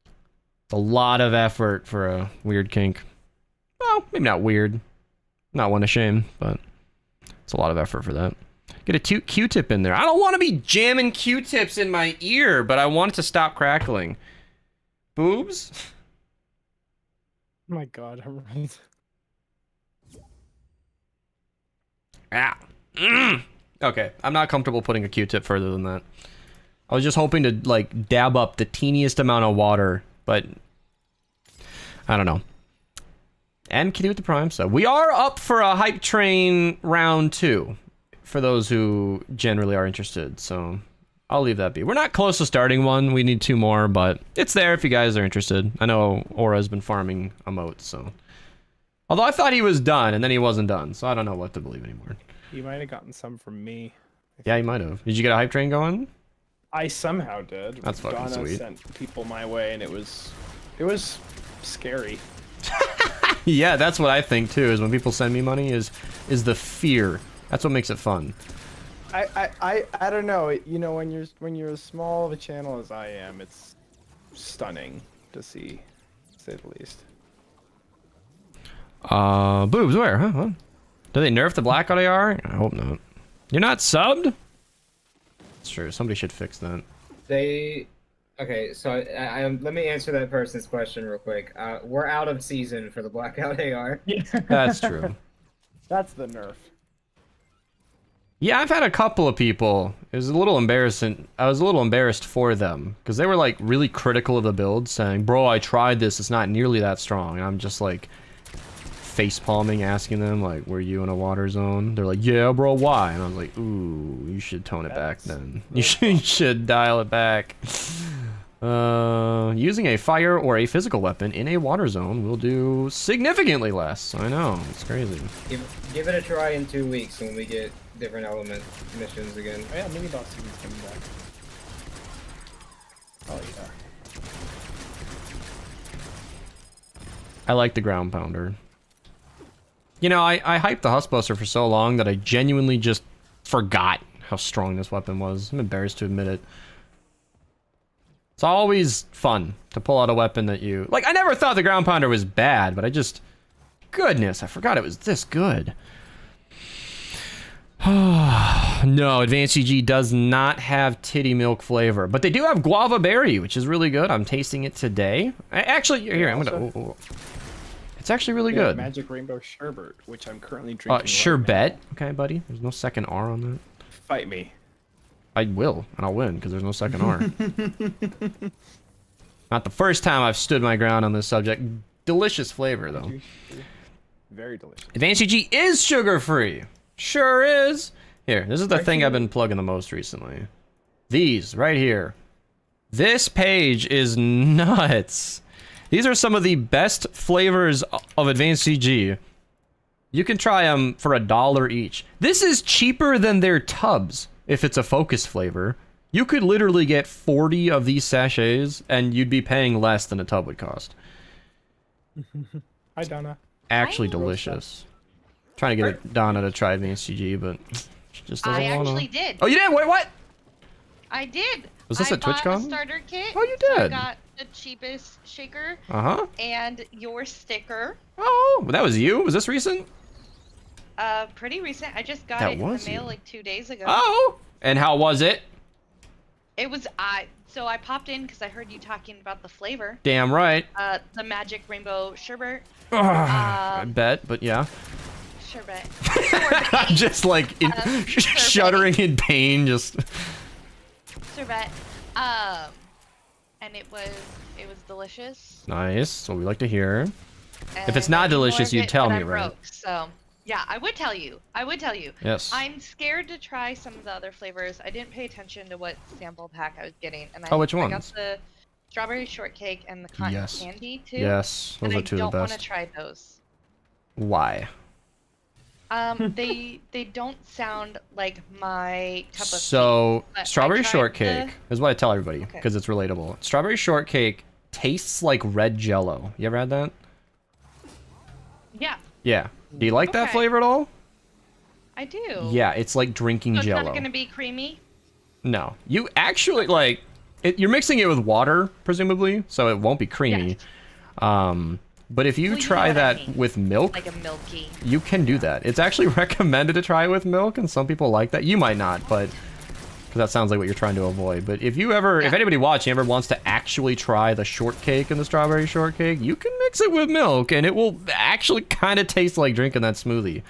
It's a lot of effort for a weird kink. Well, maybe not weird. Not one to shame, but it's a lot of effort for that. Get a Q-tip in there. I don't want to be jamming Q-tips in my ear, but I want it to stop crackling. Boobs? Oh my god, I'm right. Ah. Okay, I'm not comfortable putting a Q-tip further than that. I was just hoping to, like, dab up the teeniest amount of water, but I don't know. And Kitty with the Prime, so we are up for a hype train round 2 for those who generally are interested, so I'll leave that be. We're not close to starting one. We need 2 more, but it's there if you guys are interested. I know Aura's been farming emotes, so. Although I thought he was done, and then he wasn't done, so I don't know what to believe anymore. He might have gotten some from me. Yeah, he might have. Did you get a hype train going? I somehow did. That's fucking Donna sweet. Sent people my way, and it was scary. Yeah, that's what I think too. Is when people send me money, is the fear. That's what makes it fun. I don't know. You know, when you're as small of a channel as I am, it's stunning to see, to say the least. Boobs, where? Huh? Do they nerf the blackout AR? I hope not. You're not subbed? It's true. Somebody should fix that. Okay, so let me answer that person's question real quick. We're out of season for the blackout AR. Yeah. That's true. That's the nerf. Yeah, I've had a couple of people. It was a little embarrassing. I was a little embarrassed for them because they were like really critical of the build, saying, "Bro, I tried this. It's not nearly that strong." And I'm just like face palming, asking them like, "Were you in a water zone?" They're like, "Yeah, bro. Why?" And I was like, "Ooh, you should tone it back then. You should dial it back." Using a fire or a physical weapon in a water zone will do significantly less. I know, it's crazy. Give it a try in 2 weeks when we get different element missions again. Oh yeah, mini boss season's coming back. Oh yeah. I like the ground pounder. You know, I hyped the Huskbuster for so long that I genuinely just forgot how strong this weapon was. I'm embarrassed to admit it. It's always fun to pull out a weapon that you... Like, I never thought the ground pounder was bad, but I just... Goodness, I forgot it was this good. No, Advanced CG does not have titty milk flavor, but they do have guava berry, which is really good. I'm tasting it today. Actually, here, I'm gonna... Ooh. It's actually really good. Magic Rainbow Sherbet, which I'm currently drinking. Sherbet. Okay, buddy. There's no second R on that. Fight me. I will, and I'll win, because there's no second R. Not the first time I've stood my ground on this subject. Delicious flavor, though. Very delicious. Advanced CG is sugar-free. Sure is. Here, this is the thing I've been plugging the most recently. These, right here. This page is nuts. These are some of the best flavors of Advanced CG. You can try them for $1 each. This is cheaper than their tubs, if it's a focus flavor. You could literally get 40 of these sachets, and you'd be paying less than a tub would cost. Hi, Donna. Actually delicious. Trying to get Donna to try Advanced CG, but she just doesn't want to. I actually did. Oh, you did? Wait, what? I did. Was this I at bought TwitchCon? a starter kit. Oh, you So I did? got the cheapest shaker Uh-huh. and your sticker. Oh, that was you? Was this recent? Pretty recent. I just got That it in the was mail you. like 2 days ago. Oh! And how was it? It was so I popped in because I heard you talking about the flavor. Damn right. The magic rainbow sherbet. I bet, but yeah. Sherbet. I'm just like shuddering in pain, just... Sherbet. And it was delicious. Nice, what we like to hear. If it's And not I need more delicious, of you'd it, tell but me, I'm right? broke, so yeah, I would tell you. Yes. I'm scared to try some of the other flavors. I didn't pay attention to what sample pack I was getting, and Oh, which I got ones? the strawberry shortcake and the cotton Yes. candy too. Yes, those and are two of the I don't want to best. try those. Why? They don't sound like my cup of tea. So, but I strawberry tried shortcake is what I tell everybody, Okay. because it's relatable. Strawberry shortcake tastes like red Jello. You ever had that? Yeah, Yeah. Do you like that Okay. flavor at all? I do. Yeah, it's like drinking So it's Jello. not gonna be creamy. No, you actually like you're mixing it with water, presumably, so it won't be creamy. Yes. But if you Well, you know try what I that mean. with milk, Like a milky. you can do that. It's actually recommended to try it with milk, and some people like that. You might not, but because that sounds like what you're trying to avoid. But if you ever, if Yeah. anybody watching ever wants to actually try the shortcake and the strawberry shortcake, you can mix it with milk, and it will actually kind of taste like drinking that smoothie.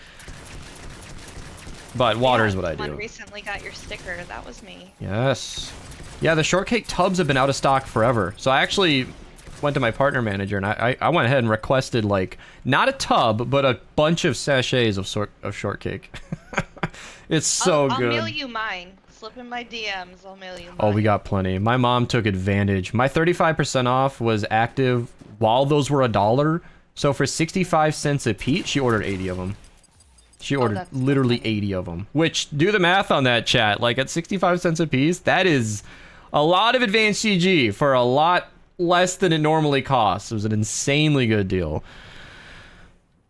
But water is what I Someone do. recently got your sticker. That was me. Yes. Yeah, the shortcake tubs have been out of stock forever. So I actually went to my partner manager and I went ahead and requested like not a tub, but a bunch of sachets of shortcake. It's so I'll good. mail you mine. Slip in my DMs. I'll mail you mine. Oh, we got plenty. My mom took advantage. My 35% off was active while those were $1. So for 65 cents a piece, she ordered 80 of them. She ordered that's so literally funny. 80 of them. Which, do the math on that, chat. Like, at 65 cents a piece, that is a lot of advanced CG for a lot less than it normally costs. It was an insanely good deal.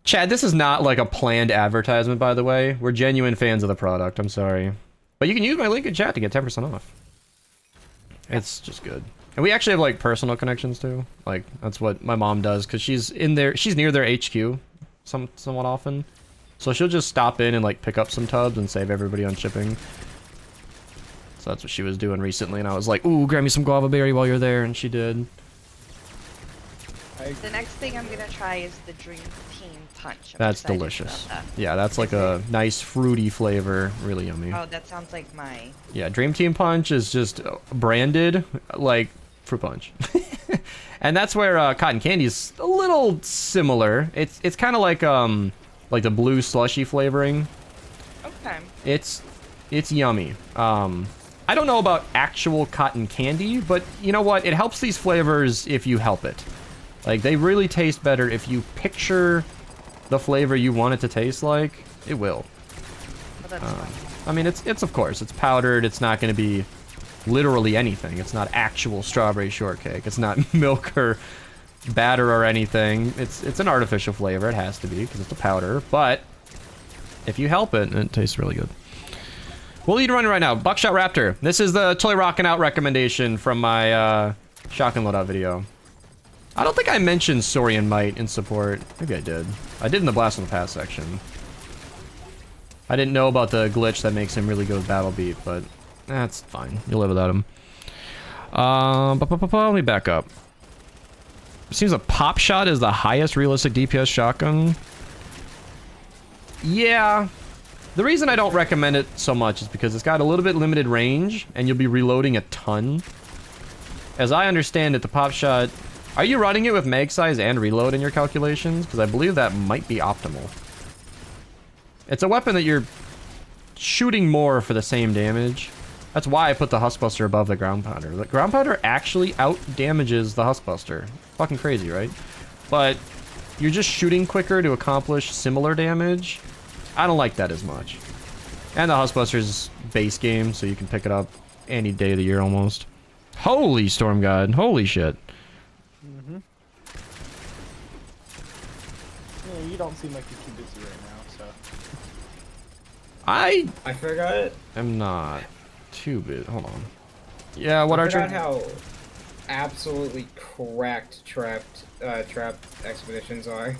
Chad, this is not like a planned advertisement, by the way. We're genuine fans of the product. I'm sorry. But you can use my link in chat to get 10% off. It's just good. And we actually have, like, personal connections, too. Like, that's what my mom does, because she's near their HQ somewhat often. So she'll just stop in and, like, pick up some tubs and save everybody on shipping. So that's what she was doing recently, and I was like, ooh, grab me some guava berry while you're there, and she did. The next thing I'm gonna try is the Dream Team Punch. I'm That's excited delicious. about Yeah, that's like a nice fruity flavor. Really yummy. that. Oh, that sounds like my. Yeah, Dream Team Punch is just branded like fruit punch. And that's where cotton candy is a little similar. It's kind of like the blue slushy flavoring. Okay. It's yummy. I don't know about actual cotton candy, but you know what? It helps these flavors if you help it. Like, they really taste better if you picture the flavor you want it to taste like. It will. Well, that's fine. I mean, it's of course, it's powdered. It's not going to be literally anything. It's not actual strawberry shortcake. It's not milk or batter or anything. It's an artificial flavor. It has to be because it's a powder. But if you help it, it tastes really good. We'll eat running right now. Buckshot Raptor. This is the Totally Rockin' Out recommendation from my Shotgun Loadout video. I don't think I mentioned Saurian Might in support. Maybe I did. I did in the Blast from the Past section. I didn't know about the glitch that makes him really good with Battle Beat, but that's fine. You'll live without him. Let me back up. It seems a Pop Shot is the highest realistic DPS shotgun. Yeah. The reason I don't recommend it so much is because it's got a little bit limited range, and you'll be reloading a ton. As I understand it, the pop shot... Are you running it with mag size and reload in your calculations? Because I believe that might be optimal. It's a weapon that you're shooting more for the same damage. That's why I put the Huskbuster above the Ground Pounder. The Ground Pounder actually out-damages the Huskbuster. Fucking crazy, right? But you're just shooting quicker to accomplish similar damage. I don't like that as much. And the Huskbuster's base game, so you can pick it up any day of the year almost. Holy Storm God. Holy shit. Mm-hmm. Yeah, you don't seem like you're too busy right now, so... I forgot. am not too big. Hold on. Yeah, what I are forgot how absolutely cracked trap expeditions are.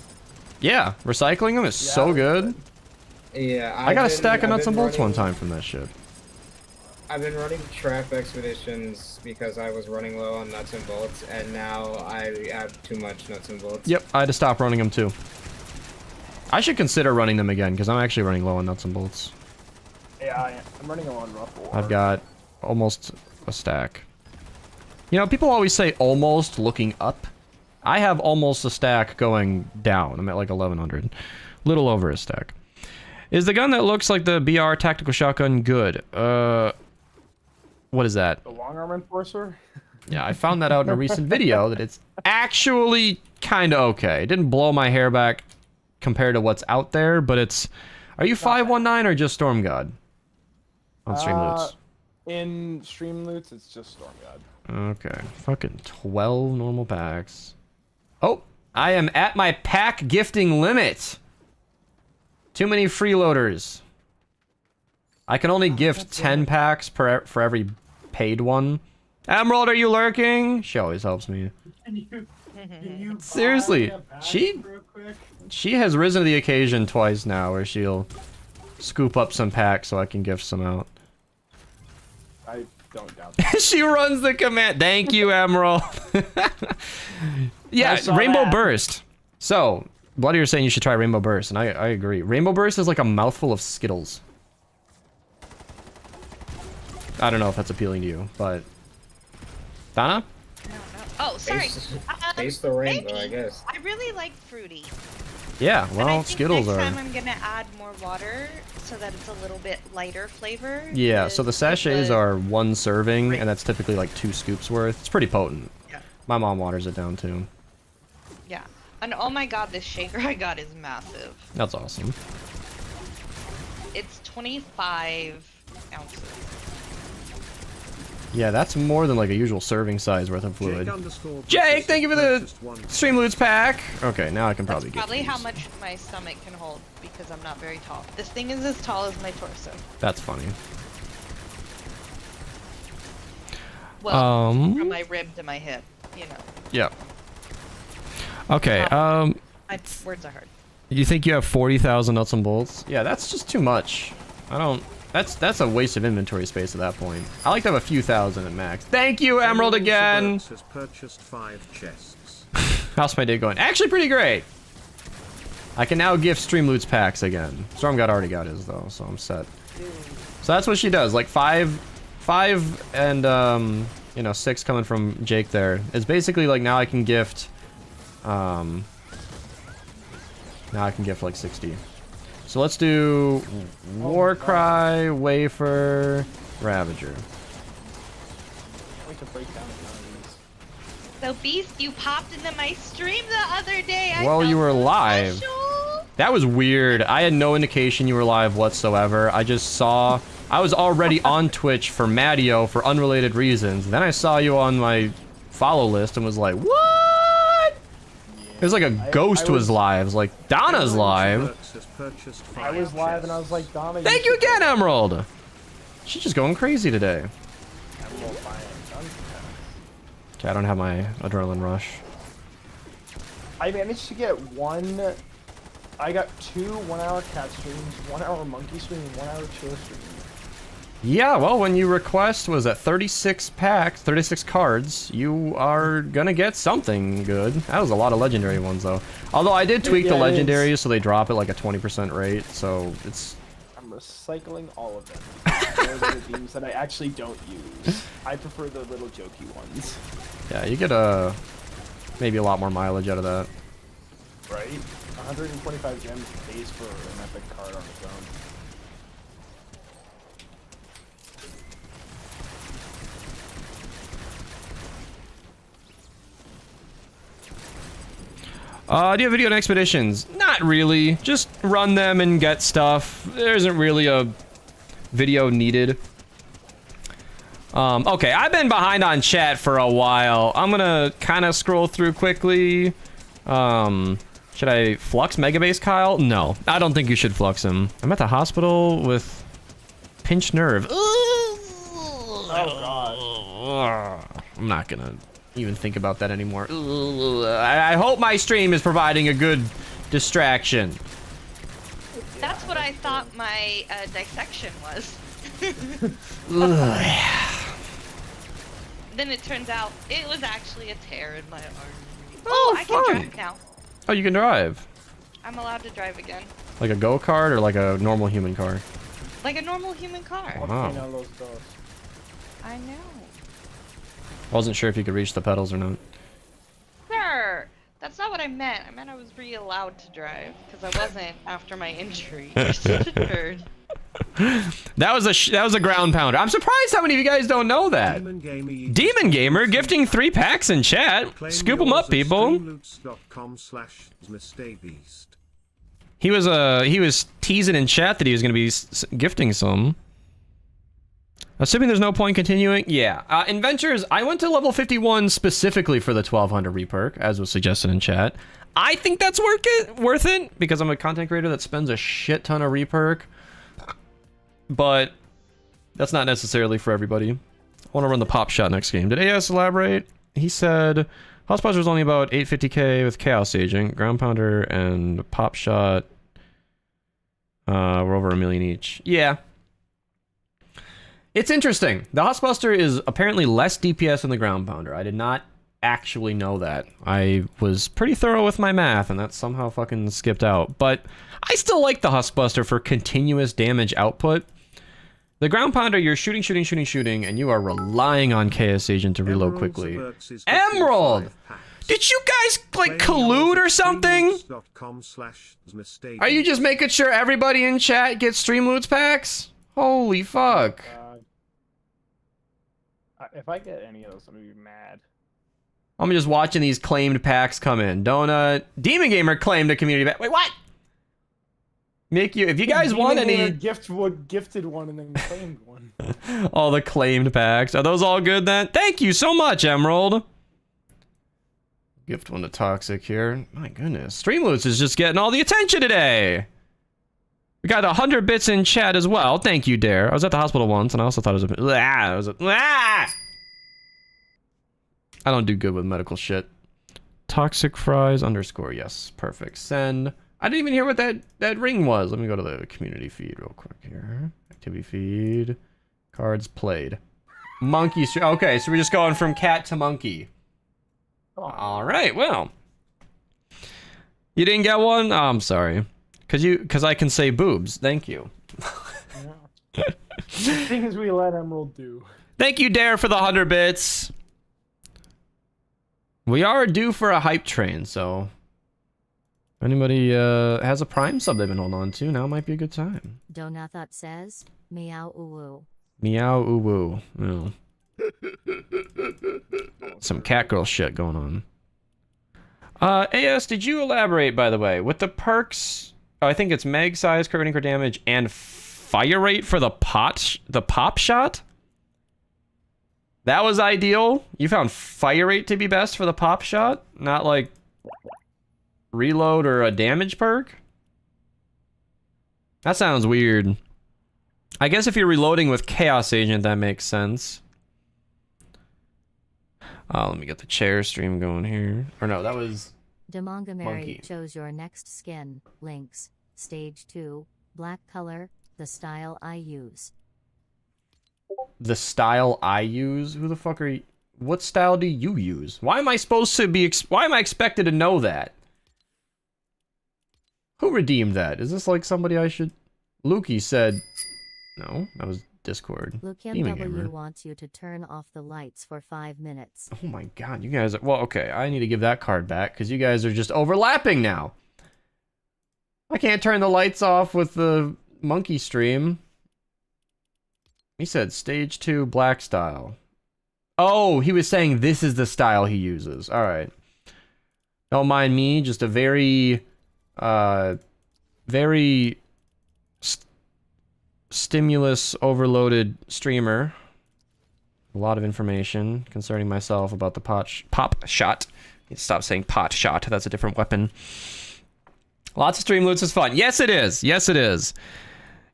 Yeah, recycling them is so good. Yeah, I got a stack of nuts and bolts one time from that shit. I've been running trap expeditions because I was running low on nuts and bolts, and now I have too much nuts and bolts. Yep, I had to stop running them too. I should consider running them again because I'm actually running low on nuts and bolts. Yeah, I'm running on rough ore. I've got almost a stack. You know, people always say almost looking up. I have almost a stack going down. I'm at like 1100. Little over a stack. Is the gun that looks like the BR tactical shotgun good? What is that? The long arm enforcer? Yeah, I found that out in a recent video that it's actually kind of okay. It didn't blow my hair back compared to what's out there, but it's... Are you 519 or just Storm God? On Stream Loots. In Stream Loots, it's just Storm God. Okay. Fucking 12 normal packs. Oh! I am at my pack gifting limit! Too many freeloaders. I can only gift 10 packs for every paid one. Emerald, are you lurking? She always helps me. Can you Seriously, buy a pack she real quick? she has risen to the occasion twice now where she'll scoop up some packs so I can gift some out. I don't doubt that. She runs the command. Thank you, Emerald. Yeah, I saw Rainbow that. Burst. So, Bloody, you're saying you should try Rainbow Burst, and I agree. Rainbow Burst is like a mouthful of Skittles. I don't know if that's appealing to you, but... Donna? I don't know. Oh, sorry. Taste the rainbow, maybe. I guess. I really like fruity. Yeah, And I well, think Skittles next are... time I'm gonna add more water so that it's a little bit lighter flavor. Yeah, so the because sachets the- are one serving, and that's typically like 2 scoops worth. It's pretty potent. Yeah. My mom waters it down too. Yeah. And oh my god, this shaker I got is massive. That's awesome. It's 25 ounces. Yeah, that's more than like a usual serving size worth of fluid. Jake, Jake, thank you for the Streamloots pack. Okay, now I can probably That's get probably these. how much my stomach can hold because I'm not very tall. This thing is as tall as my torso. That's funny. Well, from my rib to my hip, you know. Yeah. Okay, My words are hard. you think you have 40,000 nuts and bolts? Yeah, that's just too much. I don't... That's a waste of inventory space at that point. I like to have a few thousand at max. Thank you, Emerald, again! Has purchased 5 chests. How's my day going? Actually, pretty great. I can now gift Streamloots packs again. Storm God already got his, though, so I'm set. So that's what she does. Like, 5 and, you know, 6 coming from Jake there. It's basically like now I can gift... now I can gift, like, 60. So let's do Warcry, Wafer, Ravager. We can break down economies. So Beast, you popped into my stream the other day. I Well, felt you were so live. special. That was weird. I had no indication you were live whatsoever. I just saw... I was already on Twitch for Mattio for unrelated reasons. Then I saw you on my follow list and was like, what? It was like a ghost was live. It was like, Donna's live. I was live and I was like, Donna. Thank you again, Emerald. She's just going crazy today. Emerald buying gun packs. Okay, I don't have my adrenaline rush. I managed to get I got 2 1-hour cat streams, 1-hour monkey stream, and 1-hour chill stream. Yeah, well, when you request, was that 36 packs, 36 cards, you are gonna get something good. That was a lot of legendary ones, though. Although I did tweak the Yeah, it is. legendaries so they drop at like a 20% rate, so it's... I'm recycling all of them. Those are the themes that I actually don't use. I prefer the little jokey ones. Yeah, you get maybe a lot more mileage out of that. Right? 125 gems pays for an epic card on its own. Do you have video on expeditions? Not really. Just run them and get stuff. There isn't really a video needed. Okay, I've been behind on chat for a while. I'm gonna kind of scroll through quickly. Should I flux Megabase Kyle? No, I don't think you should flux him. I'm at the hospital with pinched nerve. Oh god. I'm not gonna even think about that anymore. I hope my stream is providing a good distraction. That's what I thought my dissection was. Then it turns out it was actually a tear in my artery. Oh, I can fun. drive now. Oh, you can drive. I'm allowed to drive again. Like a go-kart or like a normal human car? Like a normal human car. Wow. I know. Wasn't sure if you could reach the pedals or not. Sir, that's not what I meant. I meant I was re-allowed to drive because I wasn't after my injury. You're such a nerd. That was a ground pounder. I'm surprised how many of you guys don't know that. Demon Gamer gifting 3 packs in chat. Scoop them up, people. He was teasing in chat that he was going to be gifting some. Assuming there's no point continuing, yeah. Inventors, I went to level 51 specifically for the 1200 reperk, as was suggested in chat. I think that's worth it because I'm a content creator that spends a shit ton of reperk. But that's not necessarily for everybody. I want to run the pop shot next game. Did AS elaborate? He said House was only about 850k with Chaos Agent, Ground Pounder, and pop shot were over 1 million each. Yeah. It's interesting. The Housbuster is apparently less DPS than the Ground Pounder. I did not actually know that. I was pretty thorough with my math, and that somehow fucking skipped out. But I still like the Huskbuster for continuous damage output. The Ground Pounder, you're shooting, and you are relying on Chaos Agent to reload quickly. Emerald! Did you guys, like, collude or something? Are you just making sure everybody in chat gets Streamloots packs? Holy fuck. If I get any of those, I'm gonna be mad. I'm just watching these claimed packs come in. Donut. Demon Gamer claimed a community pack. Wait, what? Mick, if you guys want any... Gifted one and then claimed one. All the claimed packs. Are those all good then? Thank you so much, Emerald. Gift one to Toxic here. My goodness. Streamloots is just getting all the attention today. We got 100 bits in chat as well. Thank you, Dare. I was at the hospital once and I also thought it was I don't do good with medical shit. Toxic fries _ yes. Perfect. Send. I didn't even hear what that ring was. Let me go to the community feed real quick here. Activity feed. Cards played. Monkey. Okay, so we're just going from cat to monkey. All right, well. You didn't get one? Oh, I'm sorry. Cause I can say boobs. Thank you. Things we let Emerald do. Thank you, Dare, for the 100 bits. We are due for a hype train, so if anybody has a Prime sub they've been holding on to, now might be a good time. Donathot says, meow oo. Meow oo woo. Some catgirl shit going on. AS, did you elaborate, by the way, with the perks? Oh, I think it's mag size, critical damage, and fire rate for the pop shot? That was ideal. You found fire rate to be best for the pop shot, not like reload or a damage perk? That sounds weird. I guess if you're reloading with Chaos Agent, that makes sense. Let me get the chair stream going here. Or no, that was... Demongamary chose your next skin. Links. Stage 2. Black color. The style I use. The style I use? Who the fuck are you? What style do you use? Why am I supposed to be... Why am I expected to know that? Who redeemed that? Is this like somebody I should... Lukey said... No, that was Discord. Lucian Beaming W Hammer. wants you to turn off the lights for 5 minutes. Oh my god, you guys are... Well, okay, I need to give that card back, because you guys are just overlapping now. I can't turn the lights off with the monkey stream. He said stage 2 black style. Oh, he was saying this is the style he uses. Alright. Don't mind me, just a very... very... stimulus overloaded streamer. A lot of information concerning myself about the pop shot. Need to stop saying pot shot. That's a different weapon. Lots of stream loots is fun. Yes, it is. Yes, it is.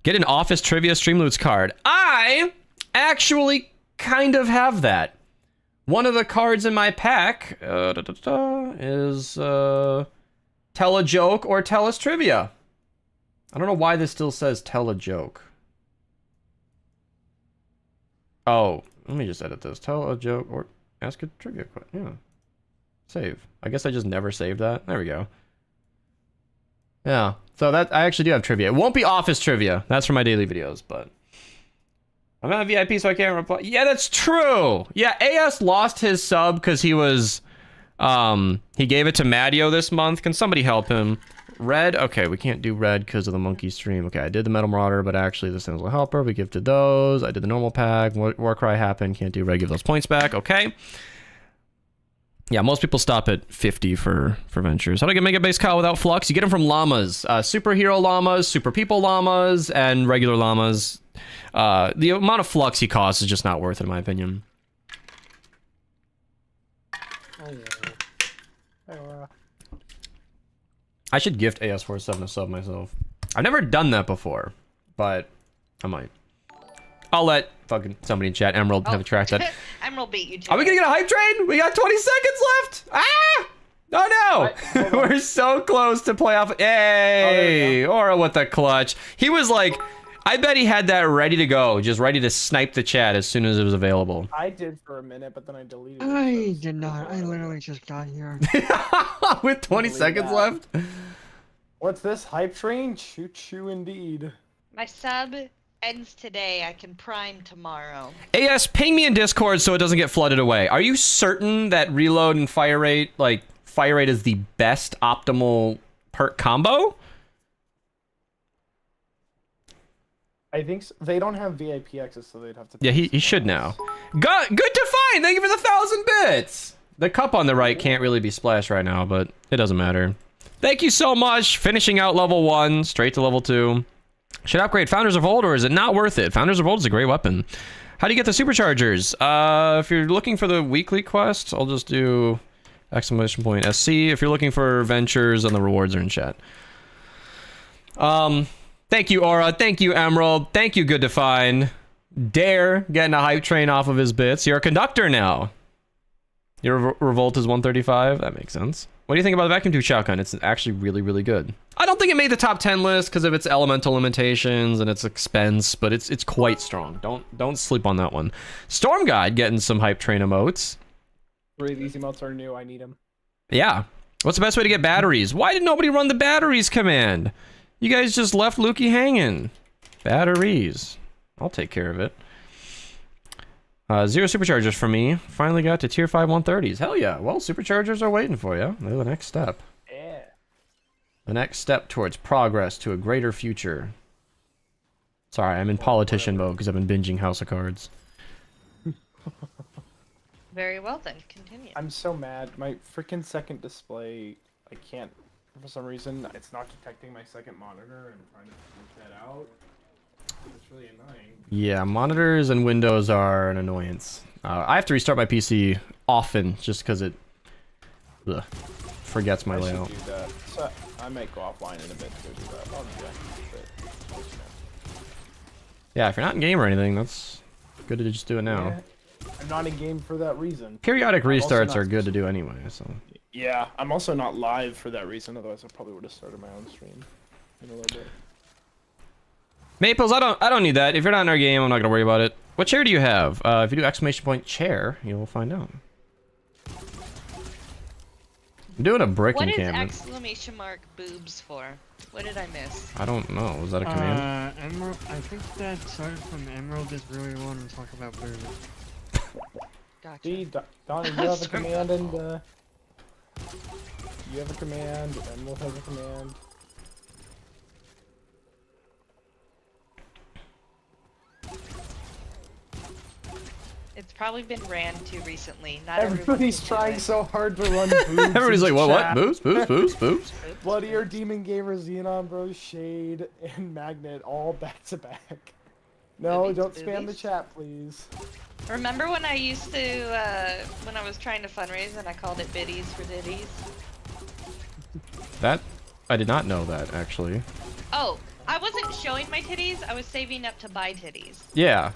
Get an office trivia stream loots card. I actually kind of have that. One of the cards in my pack is tell a joke or tell us trivia. I don't know why this still says tell a joke. Oh, let me just edit this. Tell a joke or ask a trivia question. Yeah. Save. I guess I just never saved that. There we go. Yeah. So that I actually do have trivia. It won't be office trivia. That's for my daily videos, but I'm not a VIP, so I can't reply. Yeah, that's true. Yeah, AS lost his sub because he was he gave it to Madio this month. Can somebody help him? Red? Okay, we can't do red because of the monkey stream. Okay, I did the Metal Marauder, but actually the Sentinel Helper, we gifted those. I did the normal pack. Warcry happened. Can't do red. Give those points back. Okay. Yeah, most people stop at 50 for ventures. How do I get Mega Base Kyle without flux? You get them from llamas. Superhero llamas, super people llamas, and regular llamas. The amount of flux he costs is just not worth it, in my opinion. Oh, yeah. Hey, Laura. I should gift AS47 a sub myself. I've never done that before, but I might. I'll let fucking somebody in chat, Emerald, have a track that. Emerald beat you too. Are we gonna get a hype train? We got 20 seconds left! Ah! Oh no! We're so close to playoff. Yay! Aura with the clutch. He was like, I bet he had that ready to go, just ready to snipe the chat as soon as it was available. I did for a minute, but then I deleted it. I did not. I literally just got here. With 20 seconds left? What's this? Hype train? Choo-choo indeed. My sub ends today. I can prime tomorrow. AS, ping me in Discord so it doesn't get flooded away. Are you certain that reload and fire rate, like, fire rate is the best optimal perk combo? I think so. They don't have VIP access, so they'd have to... Yeah, he should now. Good to find! Thank you for the 1,000 bits! The cup on the right can't really be splashed right now, but it doesn't matter. Thank you so much. Finishing out level 1, straight to level 2. Should I upgrade Founders of Old, or is it not worth it? Founders of Old is a great weapon. How do you get the superchargers? If you're looking for the weekly quest, I'll just do exclamation point SC. If you're looking for ventures, and the rewards are in chat. Thank you, Aura. Thank you, Emerald. Thank you, Good to Find. Dare getting a hype train off of his bits. You're a conductor now. Your revolt is 135. That makes sense. What do you think about the vacuum tube shotgun? It's actually really, really good. I don't think it made the top 10 list because of its elemental limitations and its expense, but it's quite strong. Don't sleep on that one. Storm Guide getting some hype train emotes. 3 of these emotes are new. I need them. Yeah. What's the best way to get batteries? Why did nobody run the batteries command? You guys just left Lukey hanging. Batteries. I'll take care of it. 0 superchargers for me. Finally got to tier 5 130s. Hell yeah. Well, superchargers are waiting for you. They're the next step. Yeah. The next step towards progress to a greater future. Sorry, I'm in politician mode because I've been binging House of Cards. Very well then, continue. I'm so mad. My freaking second display, I can't, for some reason, it's not detecting my second monitor and trying to figure that out. It's really annoying. Yeah, monitors and windows are an annoyance. I have to restart my PC often just because it forgets my layout. I should do that. So I might go offline in a bit to go do that. I'll do that. But, Yeah, if you're not in game or anything, that's good to just do it now. yeah, I'm not in game for that reason. Periodic I'm also restarts not- are good to do anyway, so. Yeah, I'm also not live for that reason. Otherwise, I probably would have started my own stream in a little bit. Maples, I don't need that. If you're not in our game, I'm not gonna worry about it. What chair do you have? If you do exclamation point chair, you'll find out. I'm doing a brick What is encampment. exclamation mark boobs for? What did I miss? I don't know. Was that a command? Emerald. I think that started from Emerald just really wanting to talk about boobs. Gotcha. See, Donnie, you have a command, and you have a command. Emerald has a command. It's probably been ran too recently. Not Everybody's trying so hard to run boobs. Everybody's like, in what? chat. Boobs? Boobs? Boobs? Boobs? Bloody or Demon Gamer, Xenon Bros, Shade, and Magnet all back to back. No, Boobies, don't spam the boobies. chat, please. Remember when I used to, when I was trying to fundraise and I called it biddies for ditties? That? I did not know that, actually. Oh, I wasn't showing my titties. I was saving up to buy titties. Yeah.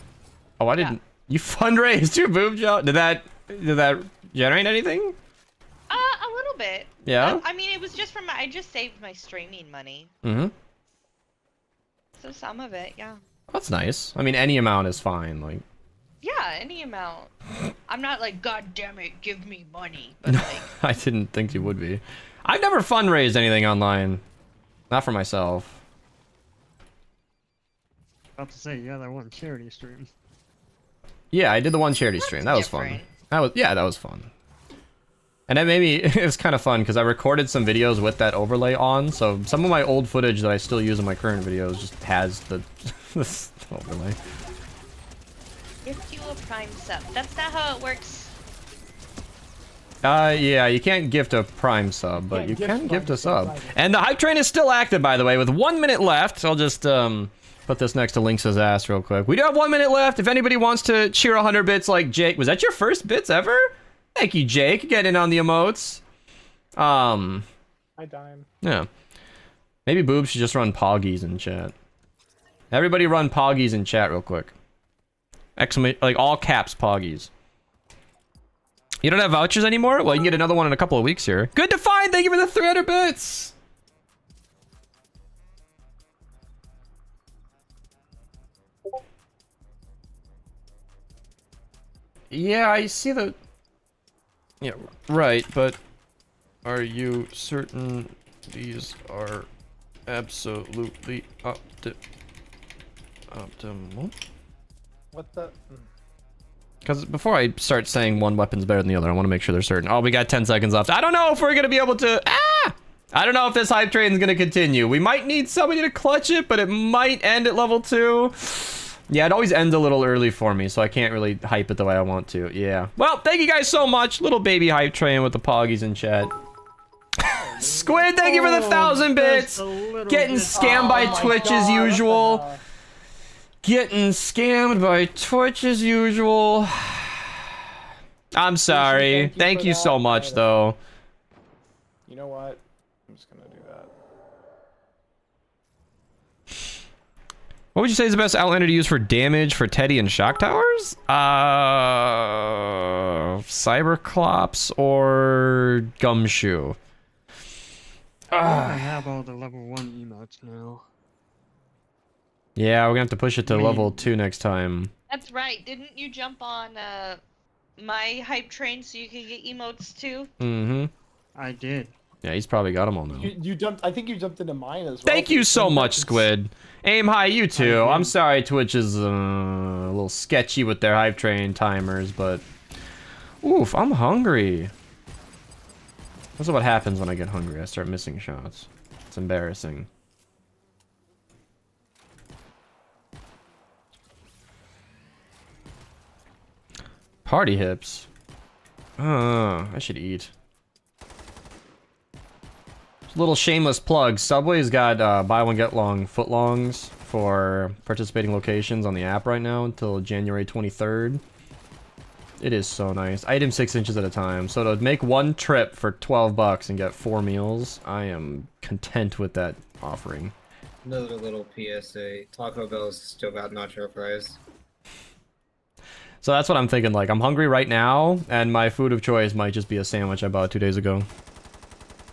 Oh, I didn't. You fundraised your boob job? Did that generate anything? A little bit. Yeah? I mean, it was just from I just saved my streaming money. Mm-hmm. So some of it, yeah. That's nice. I mean, any amount is fine. Like, Yeah, any amount. I'm not like, God damn it, give me money. But like, I didn't think you would be. I've never fundraised anything online. Not for myself. About to say, yeah, that one charity stream. Yeah, I did the one charity stream. That was fun. different. That was fun. And then maybe it was kind of fun because I recorded some videos with that overlay on, so some of my old footage that I still use in my current videos just has the this overlay. gift you a prime sub. That's not how it works. Yeah, you can't gift a Prime sub, but Can't you gift can Prime gift a subs sub. either. And the hype train is still active, by the way, with 1 minute left. I'll just put this next to Lynx's ass real quick. We do have 1 minute left. If anybody wants to cheer 100 bits like Jake, was that your first bits ever? Thank you, Jake. Get in on the emotes. Hi, Dime. Yeah. Maybe Boobs should just run Poggies in chat. Everybody run Poggies in chat real quick. Like all caps Poggies. You don't have vouchers anymore? Well, you can get another one in a couple of weeks here. Good to find. Thank you for the 300 bits. Yeah, I see the... Yeah, right, but... Are you certain these are absolutely optimal? What the? Because before I start saying one weapon's better than the other, I want to make sure they're certain. Oh, we got 10 seconds left. I don't know if we're going to be able to... I don't know if this hype train's going to continue. We might need somebody to clutch it, but it might end at level 2. Yeah, it always ends a little early for me, so I can't really hype it the way I want to. Yeah. Well, thank you guys so much. Little baby hype train with the Poggies in chat. Squid, thank you for the 1,000 bits. Getting scammed by Twitch as usual. Getting scammed by Twitch as usual. I'm sorry. Thank you so much, though. You know what? I'm just gonna do that. What would you say is the best outlander to use for damage for Teddy and Shock Towers? Cyberclops or Gumshoe? I have all the level 1 emotes now. Yeah, we're gonna have to push it to level 2 next time. That's right. Didn't you jump on my hype train so you could get emotes too? Mm-hmm. I did. Yeah, he's probably got them all now. You jumped. I think you jumped into mine as well. Thank you so much, Squid. Aim high, you too. I'm sorry Twitch is a little sketchy with their hype train timers, but... Oof, I'm hungry. That's what happens when I get hungry. I start missing shots. It's embarrassing. Party hips. I should eat. Little shameless plug. Subway's got buy one get long footlongs for participating locations on the app right now until January 23rd. It is so nice. I eat him 6 inches at a time. So to make one trip for 12 bucks and get 4 meals, I am content with that offering. Another little PSA. Taco Bell's still got nacho fries. So that's what I'm thinking. Like, I'm hungry right now, and my food of choice might just be a sandwich I bought 2 days ago.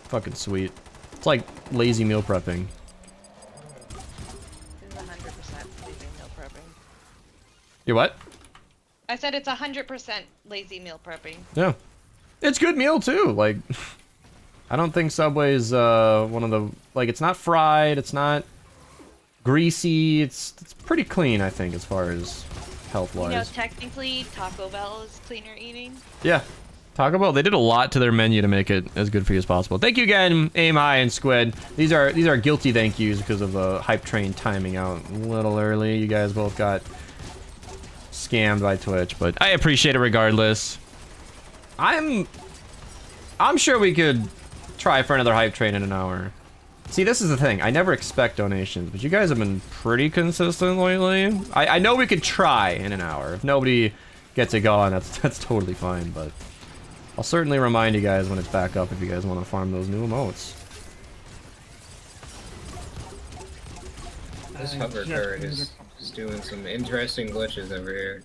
Fucking sweet. It's like lazy meal prepping. It's 100% lazy meal prepping. You what? I said it's 100% lazy meal prepping. Yeah. It's good meal too. Like, I don't think Subway's one of the, like, it's not fried, it's not greasy, it's pretty clean, I think, as far as health-wise. You know, technically, Taco Bell is cleaner eating. Yeah. Taco Bell, they did a lot to their menu to make it as good for you as possible. Thank you again, Aim High and Squid. These are guilty thank yous because of the hype train timing out a little early. You guys both got scammed by Twitch, but I appreciate it regardless. I'm sure we could try for another hype train in an hour. See, this is the thing. I never expect donations, but you guys have been pretty consistent lately. I know we could try in an hour. If nobody gets it going, that's totally fine, but I'll certainly remind you guys when it's back up if you guys want to farm those new emotes. This hover turret is doing some interesting glitches over here.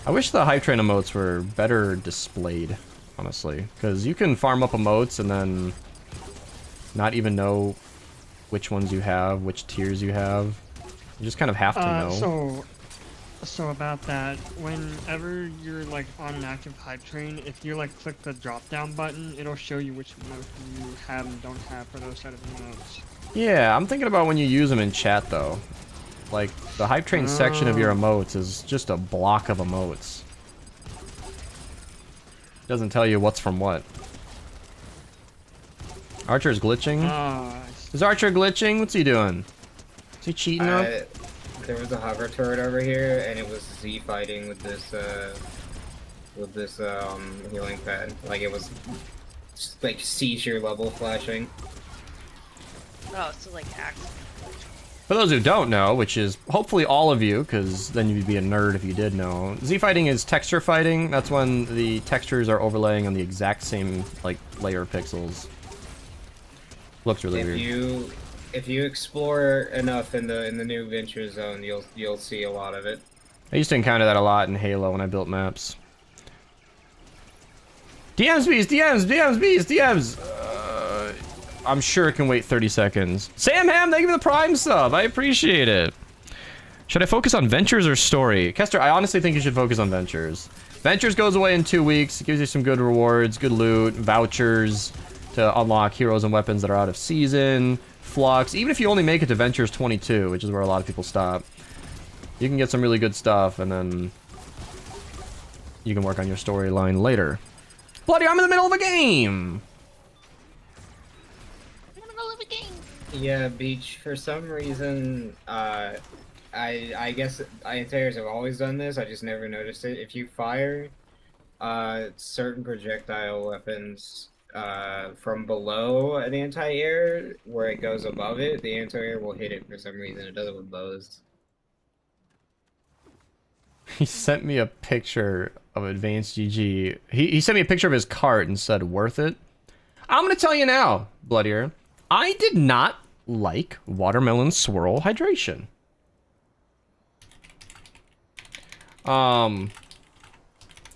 I wish the hype train emotes were better displayed, honestly, because you can farm up emotes and then not even know which ones you have, which tiers you have. You just kind of have to know. So about that, whenever you're like on an active hype train, if you like click the drop down button, it'll show you which emote you have and don't have for those set of emotes. Yeah, I'm thinking about when you use them in chat though. Like, the hype train section of your emotes is just a block of emotes. Doesn't tell you what's from what. Archer's glitching? Is Archer glitching? What's he doing? Is he cheating up? There was a hover turret over here, and it was Z fighting with this healing pad. Like, it was just, like, seizure level flashing. Oh, so like accident. For those who don't know, which is hopefully all of you, because then you'd be a nerd if you did know, Z-fighting is texture fighting. That's when the textures are overlaying on the exact same, like, layer of pixels. Looks really weird. If you explore enough in the new Venture Zone, you'll see a lot of it. I used to encounter that a lot in Halo when I built maps. DMs, bees, DMs, DMs, bees, DMs! I'm sure it can wait 30 seconds. Sam Ham, thank you for the Prime sub. I appreciate it. Should I focus on Ventures or Story? Kester, I honestly think you should focus on Ventures. Ventures goes away in 2 weeks. It gives you some good rewards, good loot, vouchers to unlock heroes and weapons that are out of season, flux. Even if you only make it to Ventures 22, which is where a lot of people stop, you can get some really good stuff, and then you can work on your storyline later. Bloody, I'm in the middle of a game! Yeah, Beach, for some reason, I guess anti-airs have always done this, I just never noticed it. If you fire certain projectile weapons from below an anti-air, where it goes above it, the anti-air will hit it for some reason. It does it with bows. He sent me a picture of Advanced GG. He sent me a picture of his cart and said, worth it? I'm gonna tell you now, Bloodier. I did not like watermelon swirl hydration.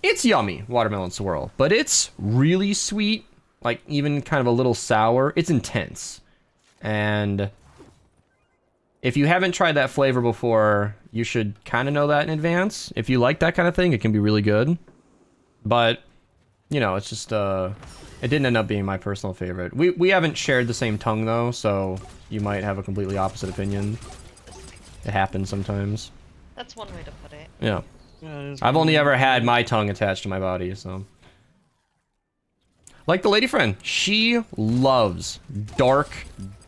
It's yummy, watermelon swirl, but it's really sweet, like even kind of a little sour. It's intense. And if you haven't tried that flavor before, you should kind of know that in advance. If you like that kind of thing, it can be really good. But, you know, it's just, it didn't end up being my personal favorite. We haven't shared the same tongue, though, so you might have a completely opposite opinion. It happens sometimes. That's one way to put it. Yeah. I've only ever had my tongue attached to my body, so. Like the lady friend, she loves dark,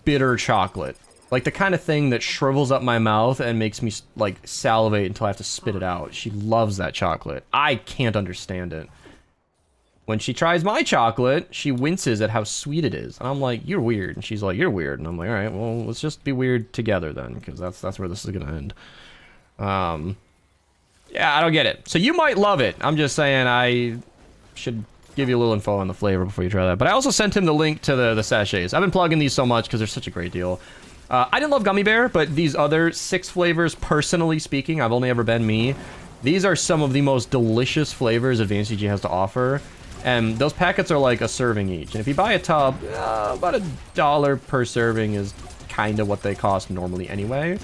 bitter chocolate. Like the kind of thing that shrivels up my mouth and makes me, like, salivate until I have to spit it out. She loves that chocolate. I can't understand it. When she tries my chocolate, she winces at how sweet it is. And I'm like, you're weird. And she's like, you're weird. And I'm like, all right, well, let's just be weird together then, because that's where this is going to end. Yeah, I don't get it. So you might love it. I'm just saying I should give you a little info on the flavor before you try that. But I also sent him the link to the sachets. I've been plugging these so much because they're such a great deal. I didn't love Gummy Bear, but these other 6 flavors, personally speaking, I've only ever been me. These are some of the most delicious flavors Advanced EG has to offer. And those packets are like a serving each. And if you buy a tub, about $1 per serving is kind of what they cost normally anyway.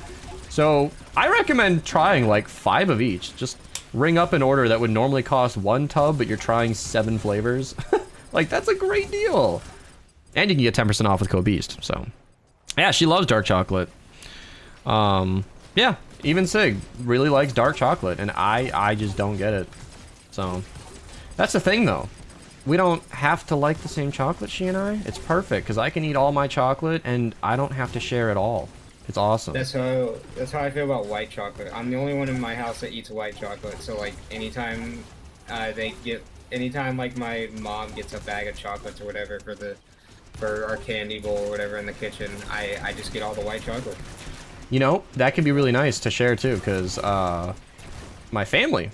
So I recommend trying like 5 of each. Just ring up an order that would normally cost 1 tub, but you're trying 7 flavors. Like, that's a great deal. And you can get 10% off with code Beast, so. Yeah, she loves dark chocolate. Yeah, even Sig really likes dark chocolate, and I just don't get it. So, that's the thing, though. We don't have to like the same chocolate, she and I. It's perfect, because I can eat all my chocolate, and I don't have to share it all. It's awesome. That's how I feel about white chocolate. I'm the only one in my house that eats white chocolate. So like anytime anytime like my mom gets a bag of chocolates or whatever for our candy bowl or whatever in the kitchen, I just get all the white chocolate. You know, that can be really nice to share too, because my family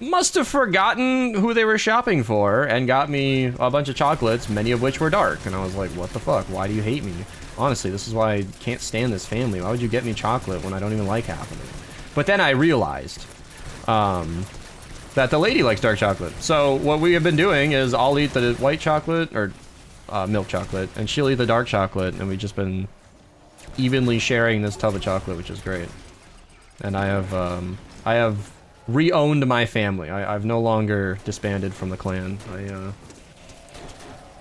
must have forgotten who they were shopping for and got me a bunch of chocolates, many of which were dark. And I was like, what the fuck? Why do you hate me? Honestly, this is why I can't stand this family. Why would you get me chocolate when I don't even like half of it? But then I realized that the lady likes dark chocolate. So what we have been doing is I'll eat the white chocolate, or milk chocolate, and she'll eat the dark chocolate, and we've just been evenly sharing this tub of chocolate, which is great. And I have re-owned my family. I've no longer disbanded from the clan.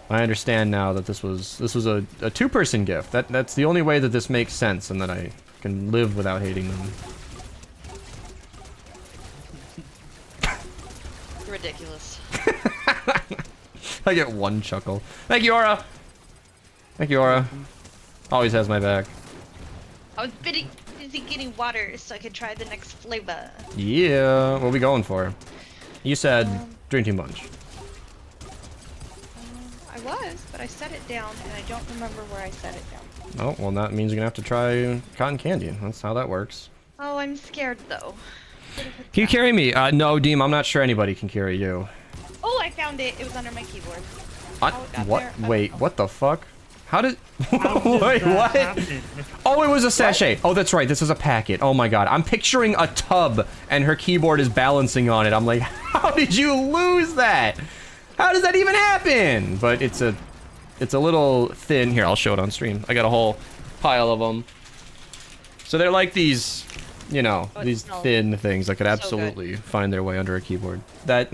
I understand now that this was a two-person gift. That's the only way that this makes sense, and that I can live without hating them. Ridiculous. I get one chuckle. Thank you, Aura. Thank you, Aura. Always has my back. I was busy getting water so I could try the next flavor. Yeah, what are we going for? You said drinking bunch. I was, but I set it down and I don't remember where I set it down. Oh, well, that means you're gonna have to try cotton candy. That's how that works. Oh, I'm scared though. Can you carry me? No, Deem, I'm not sure anybody can carry you. Oh, I found it. It was under my keyboard. What? Wait, what the fuck? How did... How did Wait, that what? happen? Oh, it was a sachet. Oh, that's right. This is a packet. Oh my god. I'm picturing a tub and her keyboard is balancing on it. I'm like, how did you lose that? How does that even happen? But it's a little thin. Here, I'll show it on stream. I got a whole pile of them. So they're like these, you know, these thin things that could absolutely find their way under a keyboard. That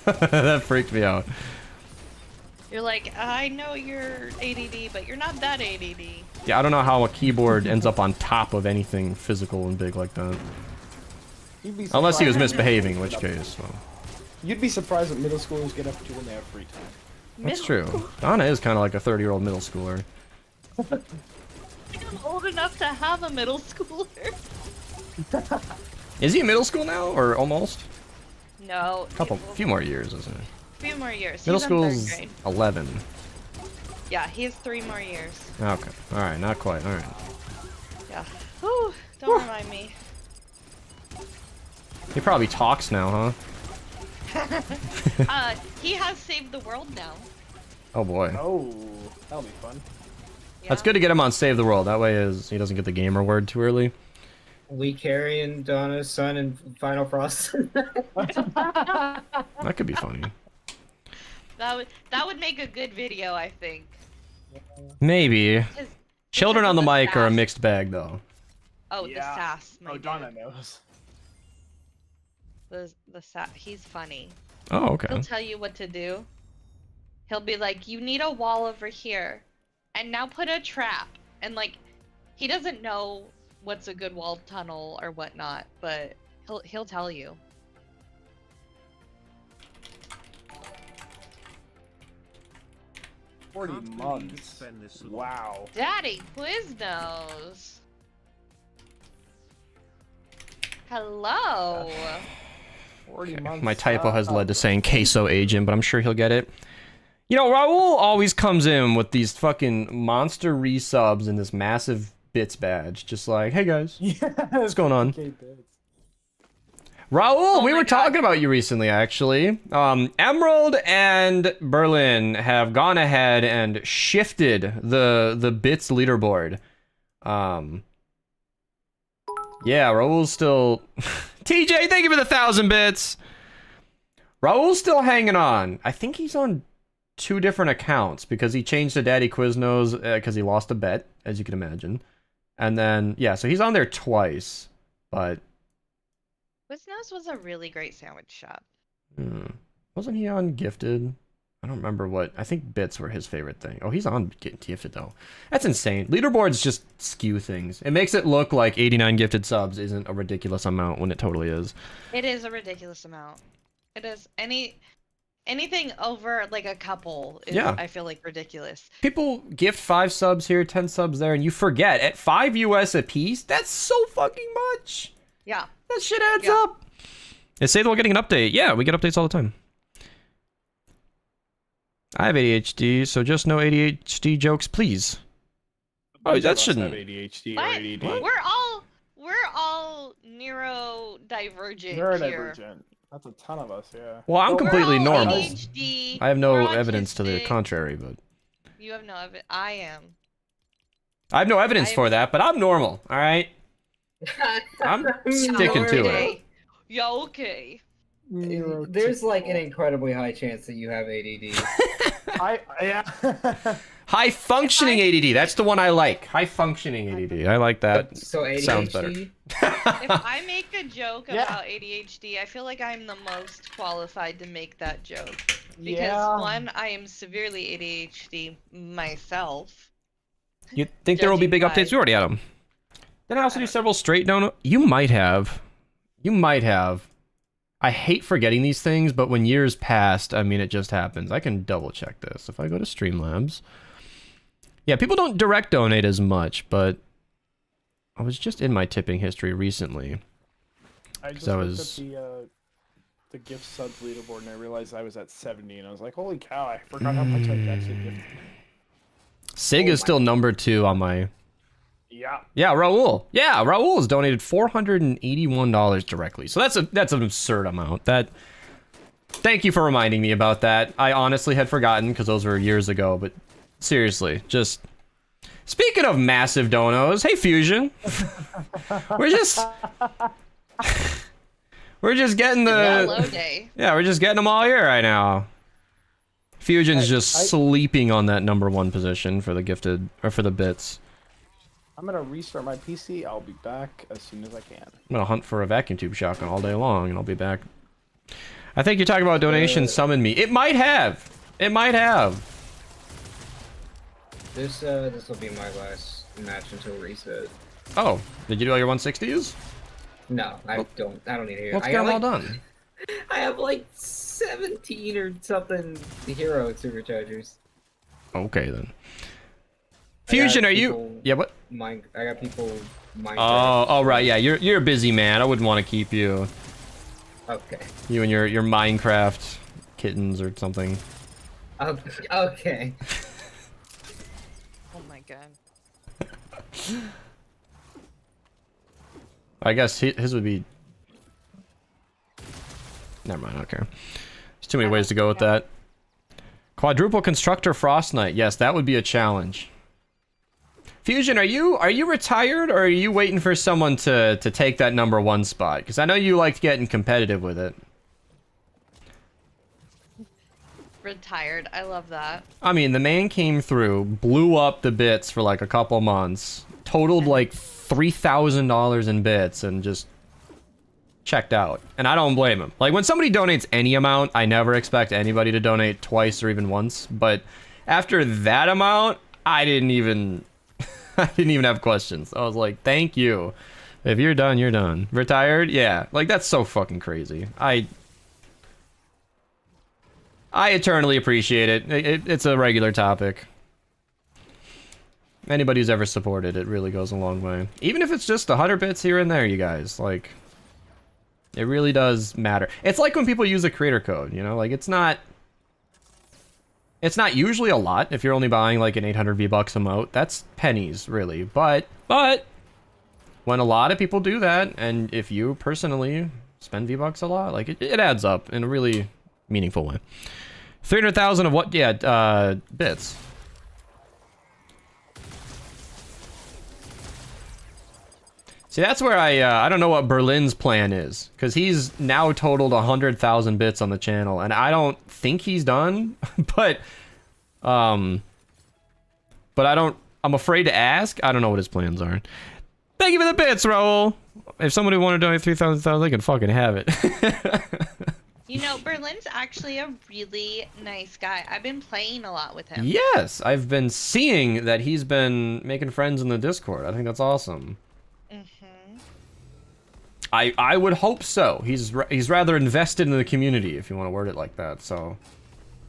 that freaked me out. You're like, I know you're ADD, but you're not that ADD. Yeah, I don't know how a keyboard ends up on top of anything physical and big like that. Unless he was misbehaving, in which case, well. You'd be surprised what middle schoolers get up to when they have free time. That's true. Donna is kind of like a 30-year-old middle schooler. I'm old enough to have a middle schooler. Is he in middle school now, or almost? No. A few more years, isn't it? A few more years. Middle He's in third school's grade. 11. Yeah, he has 3 more years. Okay. All right. Not quite. All right. Yeah. Whew, don't remind me. He probably talks now, huh? He has saved the world now. Oh boy. Oh, that'll be fun. Yeah. That's good to get him on Save the World. That way he doesn't get the gamer word too early. We carrying Donna's son in Final Frost. That could be funny. That would make a good video, I think. Maybe. Children on the because of the mic are a sass. mixed bag, though. Oh, the sass. My Oh, dude. Donna knows. The sass. He's funny. Oh, okay. He'll tell you what to do. He'll be like, you need a wall over here. And now put a trap. And like, he doesn't know what's a good wall tunnel or whatnot, but he'll tell you. Forty Can't believe you months. spend this long. Wow. Daddy Quiznos. Hello. 40 months. My typo has led to saying queso agent, but I'm sure he'll get it. You know, Raul always comes in with these fucking monster resubs and this massive bits badge. Just like, hey guys, what's going on? Raul, we were talking about you recently, actually. Emerald and Berlin have gone ahead and shifted the bits leaderboard. Yeah, Raul's still... TJ, thank you for the 1,000 bits! Raul's still hanging on. I think he's on 2 different accounts because he changed to Daddy Quiznos because he lost a bet, as you can imagine. And then, yeah, so he's on there twice. But Quiznos was a really great sandwich shop. Wasn't he on Gifted? I don't remember what. I think bits were his favorite thing. Oh, he's on Gifted though. That's insane. Leaderboards just skew things. It makes it look like 89 gifted subs isn't a ridiculous amount when it totally is. It is a ridiculous amount. It is anything over like a couple is, Yeah. I feel like, ridiculous. People gift 5 subs here, 10 subs there, and you forget at 5 US a piece. That's so fucking much. Yeah. That shit adds up. They say they're getting an update. Yeah, we get updates all the time. I have ADHD, so just no ADHD jokes, please. Oh, that shouldn't. Have ADHD or But ADD. we're all neurodivergent here. Neurodivergent. That's a ton of us, yeah. Well, I'm We're completely all normal. ADHD, I have no we're evidence to the autistic. contrary, but You have no evidence. I am. I have no evidence for that. But I'm normal. All right, I'm sticking to it. Okay. Yeah, okay. There's like an incredibly high chance that you have ADD. Yeah. High functioning ADD. That's the one I like. High functioning ADD. I like that. So ADHD. Sounds better. If I make a joke Yeah. about ADHD, I feel like I'm the most qualified to make that joke. Because Yeah. one, I am severely ADHD myself. You think there will be big Judging updates? by- We already had them. Then I also do several straight down. You might have. You might have. I hate forgetting these things, but when years passed, I mean, it just happens. I can double check this. If I go to Streamlabs. Yeah, people don't direct donate as much, but I was just in my tipping history recently. I just I looked was- at the gift subs leaderboard and I realized I was at 70 and I was like, holy cow, I forgot how much I actually gifted. Sig Oh is still number 2 on my... Yeah. Yeah, Raul. Yeah, Raul has donated $481 directly. So that's an absurd amount. Thank you for reminding me about that. I honestly had forgotten because those were years ago, but seriously, just speaking of massive donos, hey Fusion. we're just getting Hello the day. yeah, we're just getting them all here right now. Fusion's just sleeping on that number 1 position for the gifted or for the bits. I'm gonna restart my PC. I'll be back as soon as I can. I'm gonna hunt for a vacuum tube shotgun all day long, and I'll be back. I think you're talking about donation summon me. It might have. It might have. This will be my last match until reset. Oh, did you do all your 160s? No, I don't need to hear. Let's I get got, them all like, done. I have like 17 or something hero superchargers. Okay then. Fusion, are you? Yeah, what? I got people. Oh, right, yeah. You're a busy man. I wouldn't want to keep you. Okay. You and your Minecraft kittens or something. Okay. Oh my god. I guess his would be. Never mind. I don't care. There's too many ways to go with that. Quadruple Constructor Frost Knight. Yes, that would be a challenge. Fusion, are you retired or are you waiting for someone to take that number 1 spot? Because I know you liked getting competitive with it. Retired. I love that. I mean, the man came through, blew up the bits for like a couple months, totaled like $3,000 in bits, and just checked out. And I don't blame him. Like when somebody donates any amount, I never expect anybody to donate twice or even once. But after that amount, I didn't even have questions. I was like, thank you. If you're done, you're done. Retired? Yeah. Like that's so fucking crazy. I eternally appreciate it. It's a regular topic. Anybody who's ever supported it really goes a long way. Even if it's just 100 bits here and there, you guys. Like, it really does matter. It's like when people use a creator code, you know? Like, it's not usually a lot if you're only buying like an 800 V-Bucks emote. That's pennies, really. But when a lot of people do that, and if you personally spend V-Bucks a lot, like, it adds up in a really meaningful way. 300,000 of what? Yeah, bits. See, that's where I don't know what Berlin's plan is, because he's now totaled 100,000 bits on the channel, and I don't think he's done, but I'm afraid to ask. I don't know what his plans are. Thank you for the bits, Raul. If somebody wanted to donate 3,000, they can fucking have it. You know, Berlin's actually a really nice guy. I've been playing a lot with him. Yes, I've been seeing that he's been making friends in the Discord. I think that's awesome. Mm-hmm. I would hope so. He's rather invested in the community, if you want to word it like that. So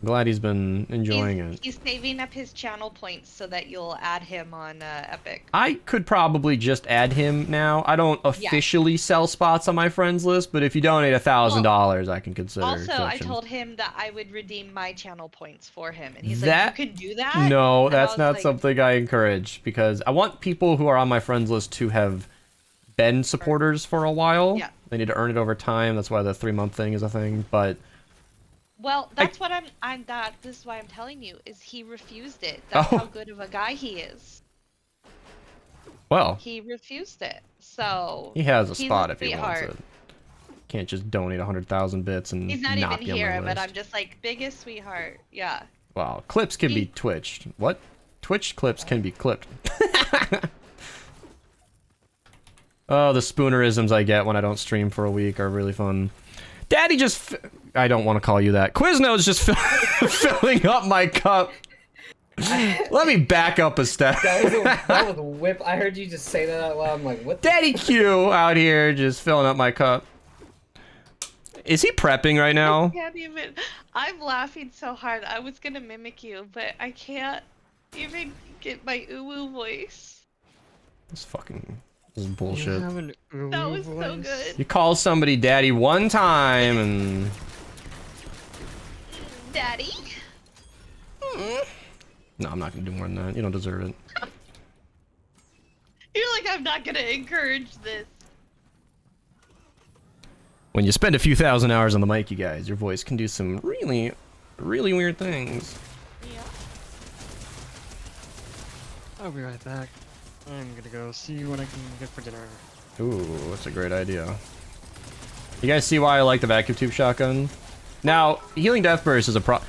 I'm glad he's been enjoying it. He's saving up his channel points so that you'll add him on Epic. I could probably just add him now. I don't officially sell spots on my friends list, but if you donate $1,000, I can consider. Also, I accepting. told him that I would redeem my channel points for him, and he's like, "You can do that?" No, And I that's was not like, something I encourage, because I want people who are on my friends list to have been supporters for a while. Yeah. They need to earn it over time. That's why the 3-month thing is a thing. But Well, that's what this is why I'm telling you, is he refused it. That's how good of a guy he is. well, He refused it. So he has a he's spot if he wants sweetheart. it. Can't just donate 100,000 bits and He's not even be on my here, but list. I'm just like, biggest sweetheart. Yeah. Wow, clips can be twitched. What? Twitch clips can be clipped. Oh, the spoonerisms I get when I don't stream for a week are really fun. Daddy just... I don't want to call you that. Quizno's just filling up my cup. Let me back up a step. That was a whip. I heard you just say that out loud. I'm like, what? Daddy Q out here just filling up my cup. Is he prepping right I now? can't even. I'm laughing so hard. I was gonna mimic you, but I can't even get my uwu voice. This is You bullshit. have an That uwu was so voice? good. You call somebody daddy one time and... Daddy? No, I'm not gonna do more than that. You don't deserve it. You're like, I'm not gonna encourage this. When you spend a few thousand hours on the mic, you guys, your voice can do some really, really weird things. Yeah. I'll be right back. I'm gonna go see what I can get for dinner. Ooh, that's a great idea. You guys see why I like the vacuum tube shotgun? Now, healing death burst is a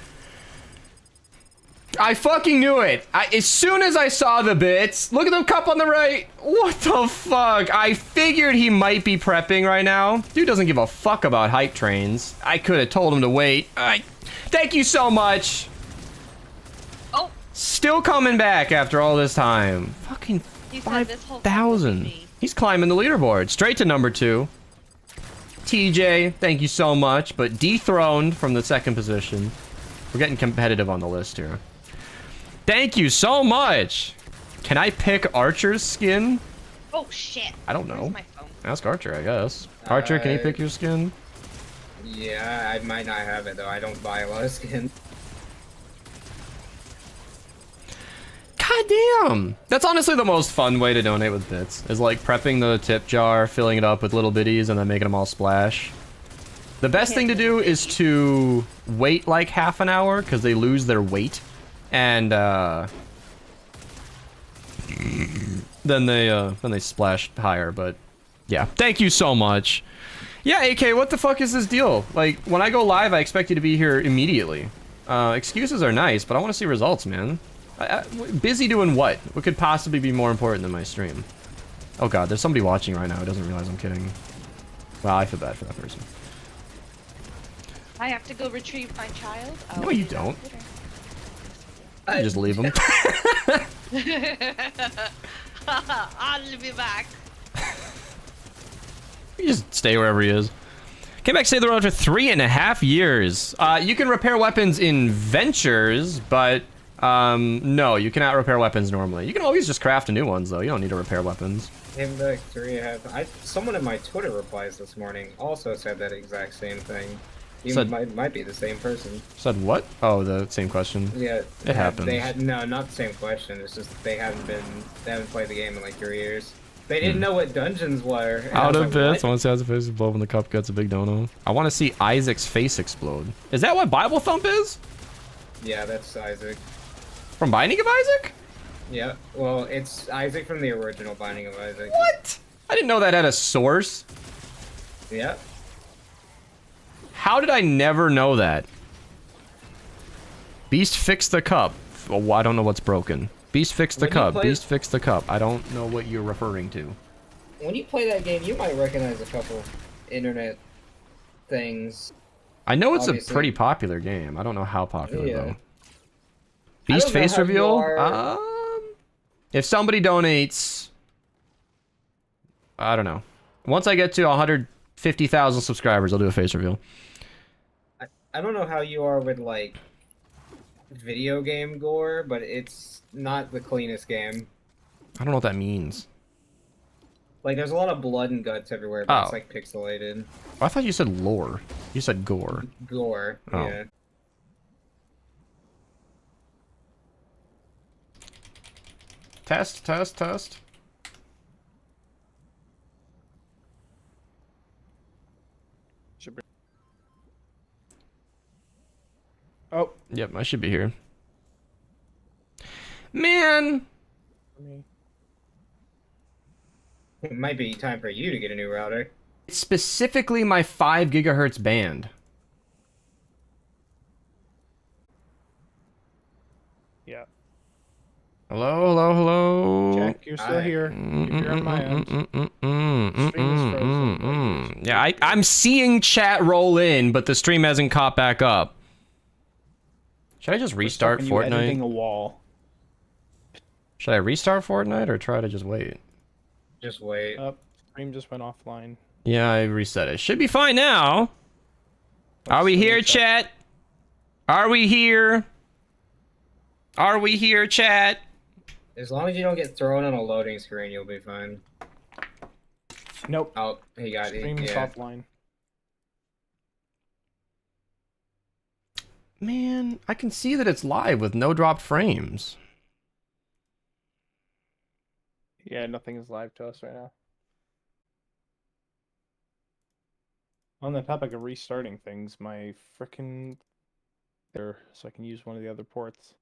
I fucking knew it! As soon as I saw the bits, look at the cup on the right! What the fuck? I figured he might be prepping right now. Dude doesn't give a fuck about hype trains. I could have told him to wait. Thank you so much! Oh! Still coming back after all this time. Fucking He said this whole time will be 5,000. me. He's climbing the leaderboard. Straight to number 2. TJ, thank you so much, but dethroned from the 2nd position. We're getting competitive on the list here. Thank you so much! Can I pick Archer's skin? Oh shit! I don't know. Where's my phone? Ask Archer, I guess. Archer, can you pick your skin? Yeah, I might not have it though. I don't buy a lot of skins. God damn! That's honestly the most fun way to donate with bits, is like prepping the tip jar, filling it up with little bitties, and then making them all splash. The best thing to do is to wait like half an hour, because they lose their weight, and then they splash higher, but yeah. Thank you so much. Yeah, AK, what the fuck is this deal? Like, when I go live, I expect you to be here immediately. Excuses are nice, but I want to see results, man. Busy doing what? What could possibly be more important than my stream? Oh god, there's somebody watching right now who doesn't realize I'm kidding. Wow, I feel bad for that person. I have to go retrieve my child. I'll No, you do that don't. later. You just leave them. I'll be back. You just stay wherever he is. Came back to save the road for 3.5 years. You can repair weapons in ventures, but no, you cannot repair weapons normally. You can always just craft new ones, though. You don't need to repair weapons. Came back 3.5. Someone in my Twitter replies this morning also said that exact same thing. You Said- might be the same person. Said what? Oh, the same question. Yeah, It happens. They had no, not the same question. It's just they haven't played the game in like 3 years. They didn't know what dungeons were. and I Out was of like, bits. what? Once he has a face explode when the cup gets a big dono. I want to see Isaac's face explode. Is that what Bible Thump is? Yeah, that's Isaac. From Binding of Isaac? Yeah, well, it's Isaac from the original Binding of Isaac. What? I didn't know that had a source. Yeah. How did I never know that? Beast fixed the cup. Oh, I don't know what's broken. Beast fixed the When you cup. play- Beast fixed the cup. I don't know what you're referring to. when you play that game, you might recognize a couple internet things. I know it's Obviously. a pretty popular game. I don't know how popular Yeah. though. I Beast don't know face how you reveal? are- If somebody donates, I don't know. Once I get to 150,000 subscribers, I'll do a face reveal. I don't know how you are with like video game gore, but it's not the cleanest game. I don't know what that means. Like, there's a lot of blood and guts everywhere, but it's Oh. like pixelated. I thought you said lore. You said gore. Gore. Oh. Yeah. Test, test, test. Should be... Oh, Yep, I should be here. Man! for me. It might be time for you to get a new router. It's specifically my 5 gigahertz band. Yeah. Hello, hello, hello. Jack, you're still here. You're on my end. Stream is frozen. Yeah, I'm seeing chat roll in, but the stream hasn't caught back up. Should I just restart You editing Fortnite? a wall. Should I restart Fortnite or try to just wait? Just wait. Up. Stream just went offline. Yeah, I reset it. Should be fine now. Are we Let's here, reset. chat? Are we here? Are we here, chat? As long as you don't get thrown on a loading screen, you'll be fine. Nope. Oh, he got it. Stream is Yeah. offline. Man, I can see that it's live with no dropped frames. Yeah, nothing is live to us right now. On the topic of restarting things, my frickin' there, so I can use one of the other ports.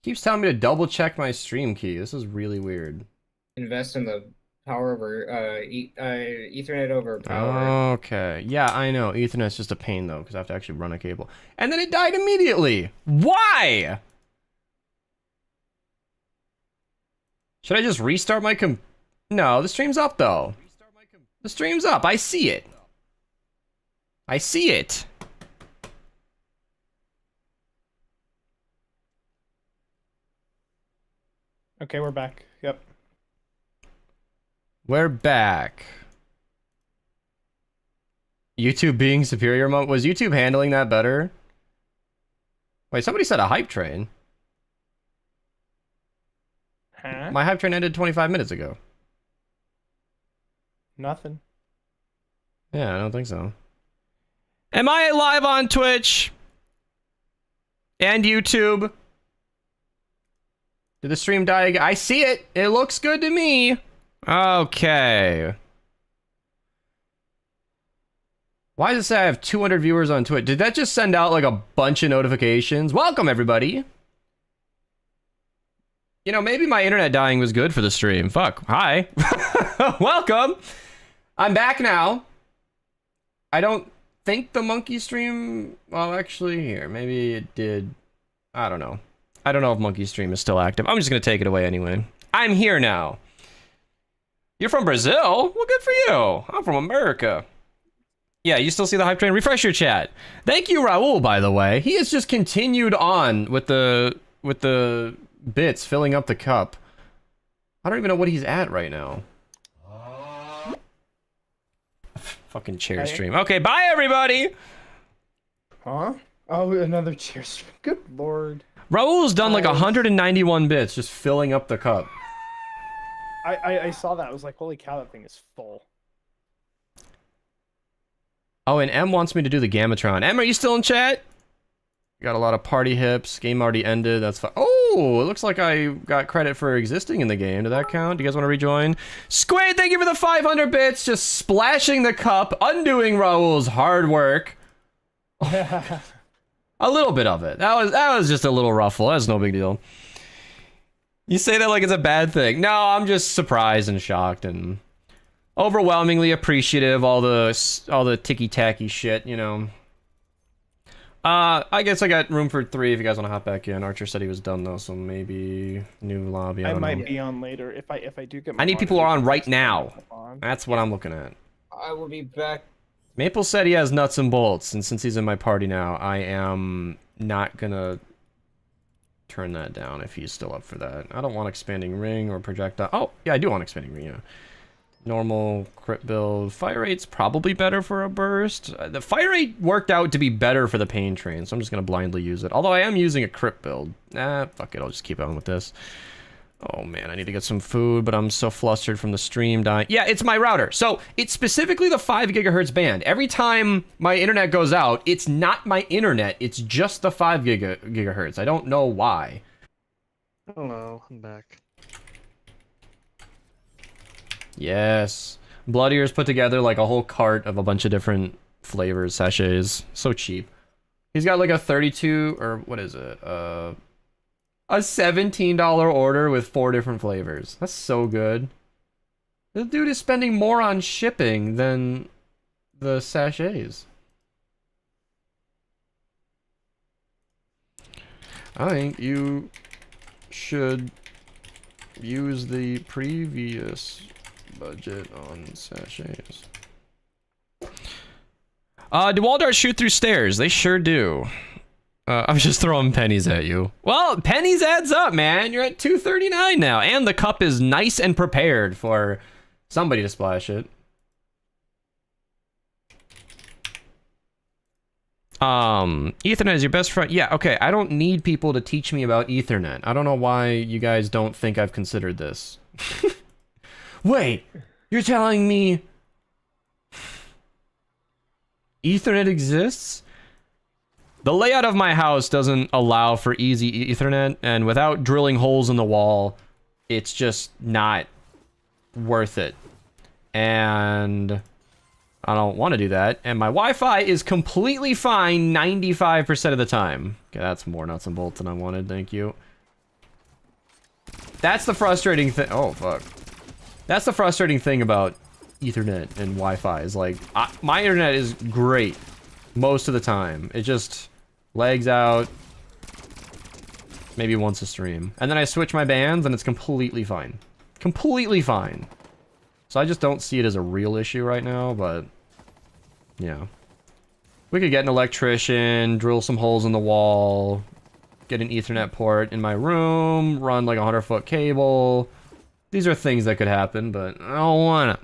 Keeps telling me to double check my stream key. This is really weird. Invest in the power over Ethernet over power. Okay. Yeah, I know. Ethernet's just a pain though, because I have to actually run a cable. And then it died immediately. Why? Should I just restart my No, the stream's up though. The stream's up. I see it. I see it. Okay, we're back. Yep. We're back. YouTube being superior monk. Was YouTube handling that better? Wait, somebody said a hype train. Huh? My hype train ended 25 minutes ago. Nothing. Yeah, I don't think so. Am I live on Twitch? And YouTube? Did the stream die again? I see it. It looks good to me. Okay. Why does it say I have 200 viewers on Twitch? Did that just send out like a bunch of notifications? Welcome, everybody. You know, maybe my internet dying was good for the stream. Fuck. Hi. Welcome. I'm back now. I don't think the monkey stream... Well, actually, here. Maybe it did. I don't know. I don't know if monkey stream is still active. I'm just going to take it away anyway. I'm here now. You're from Brazil? Well, good for you. I'm from America. Yeah, you still see the hype train? Refresh your chat. Thank you, Raul, by the way. He has just continued on with the bits filling up the cup. I don't even know what he's at right now. Fucking chair Hey. stream. Okay, bye everybody. Huh? Oh, another cheer stream. Good lord. Raul's done like Oh. 191 bits just filling up the cup. I saw that. I was like, holy cow, that thing is full. Oh, and M wants me to do the Gamatron. M, are you still in chat? Got a lot of party hips. Game already ended. That's fine. Oh, it looks like I got credit for existing in the game. Did that count? Do you guys want to rejoin? Squid, thank you for the 500 bits. Just splashing the cup, undoing Raul's hard work. A little bit of it. That was just a little ruffle. That's no big deal. You say that like it's a bad thing. No, I'm just surprised and shocked and overwhelmingly appreciative. All the ticky tacky shit, you know. I guess I got room for 3 if you guys want to hop back in. Archer said he was done though, so maybe new lobby. I I don't might know. be on later if I do get. I need people who are on right now. On. That's what I'm looking at. I will be back. Maple said he has nuts and bolts, and since he's in my party now, I am not gonna turn that down if he's still up for that. I don't want expanding ring or projectile. Oh, yeah, I do want expanding ring, yeah. Normal crit build. Fire rate's probably better for a burst. The fire rate worked out to be better for the pain train, so I'm just gonna blindly use it. Although I am using a crit build. Fuck it, I'll just keep on with this. Oh man, I need to get some food, but I'm so flustered from the stream dying. Yeah, it's my router. So it's specifically the 5 gigahertz band. Every time my internet goes out, it's not my internet, it's just the 5 gigahertz. I don't know why. Hello, I'm back. Yes. Bloodier's put together like a whole cart of a bunch of different flavors, sachets. So cheap. He's got like a 32, or what is it? A $17 order with 4 different flavors. That's so good. This dude is spending more on shipping than the sachets. I think you should use the previous budget on sachets. Do wall darts shoot through stairs? They sure do. I'm just throwing pennies at you. Well, pennies adds up, man. You're at 239 now, and the cup is nice and prepared for somebody to splash it. Ethernet is your best friend. Yeah, okay. I don't need people to teach me about Ethernet. I don't know why you guys don't think I've considered this. Wait, you're telling me Ethernet exists? The layout of my house doesn't allow for easy Ethernet, and without drilling holes in the wall, it's just not worth it. And I don't want to do that. And my Wi-Fi is completely fine 95% of the time. Okay, that's more nuts and bolts than I wanted, thank you. That's the frustrating thing. Oh, fuck. That's the frustrating thing about Ethernet and Wi-Fi is like, my internet is great most of the time. It just lags out maybe once a stream. And then I switch my bands and it's completely fine. Completely fine. So I just don't see it as a real issue right now, but yeah. We could get an electrician, drill some holes in the wall, get an Ethernet port in my room, run like a 100-foot cable. These are things that could happen, but I don't wanna.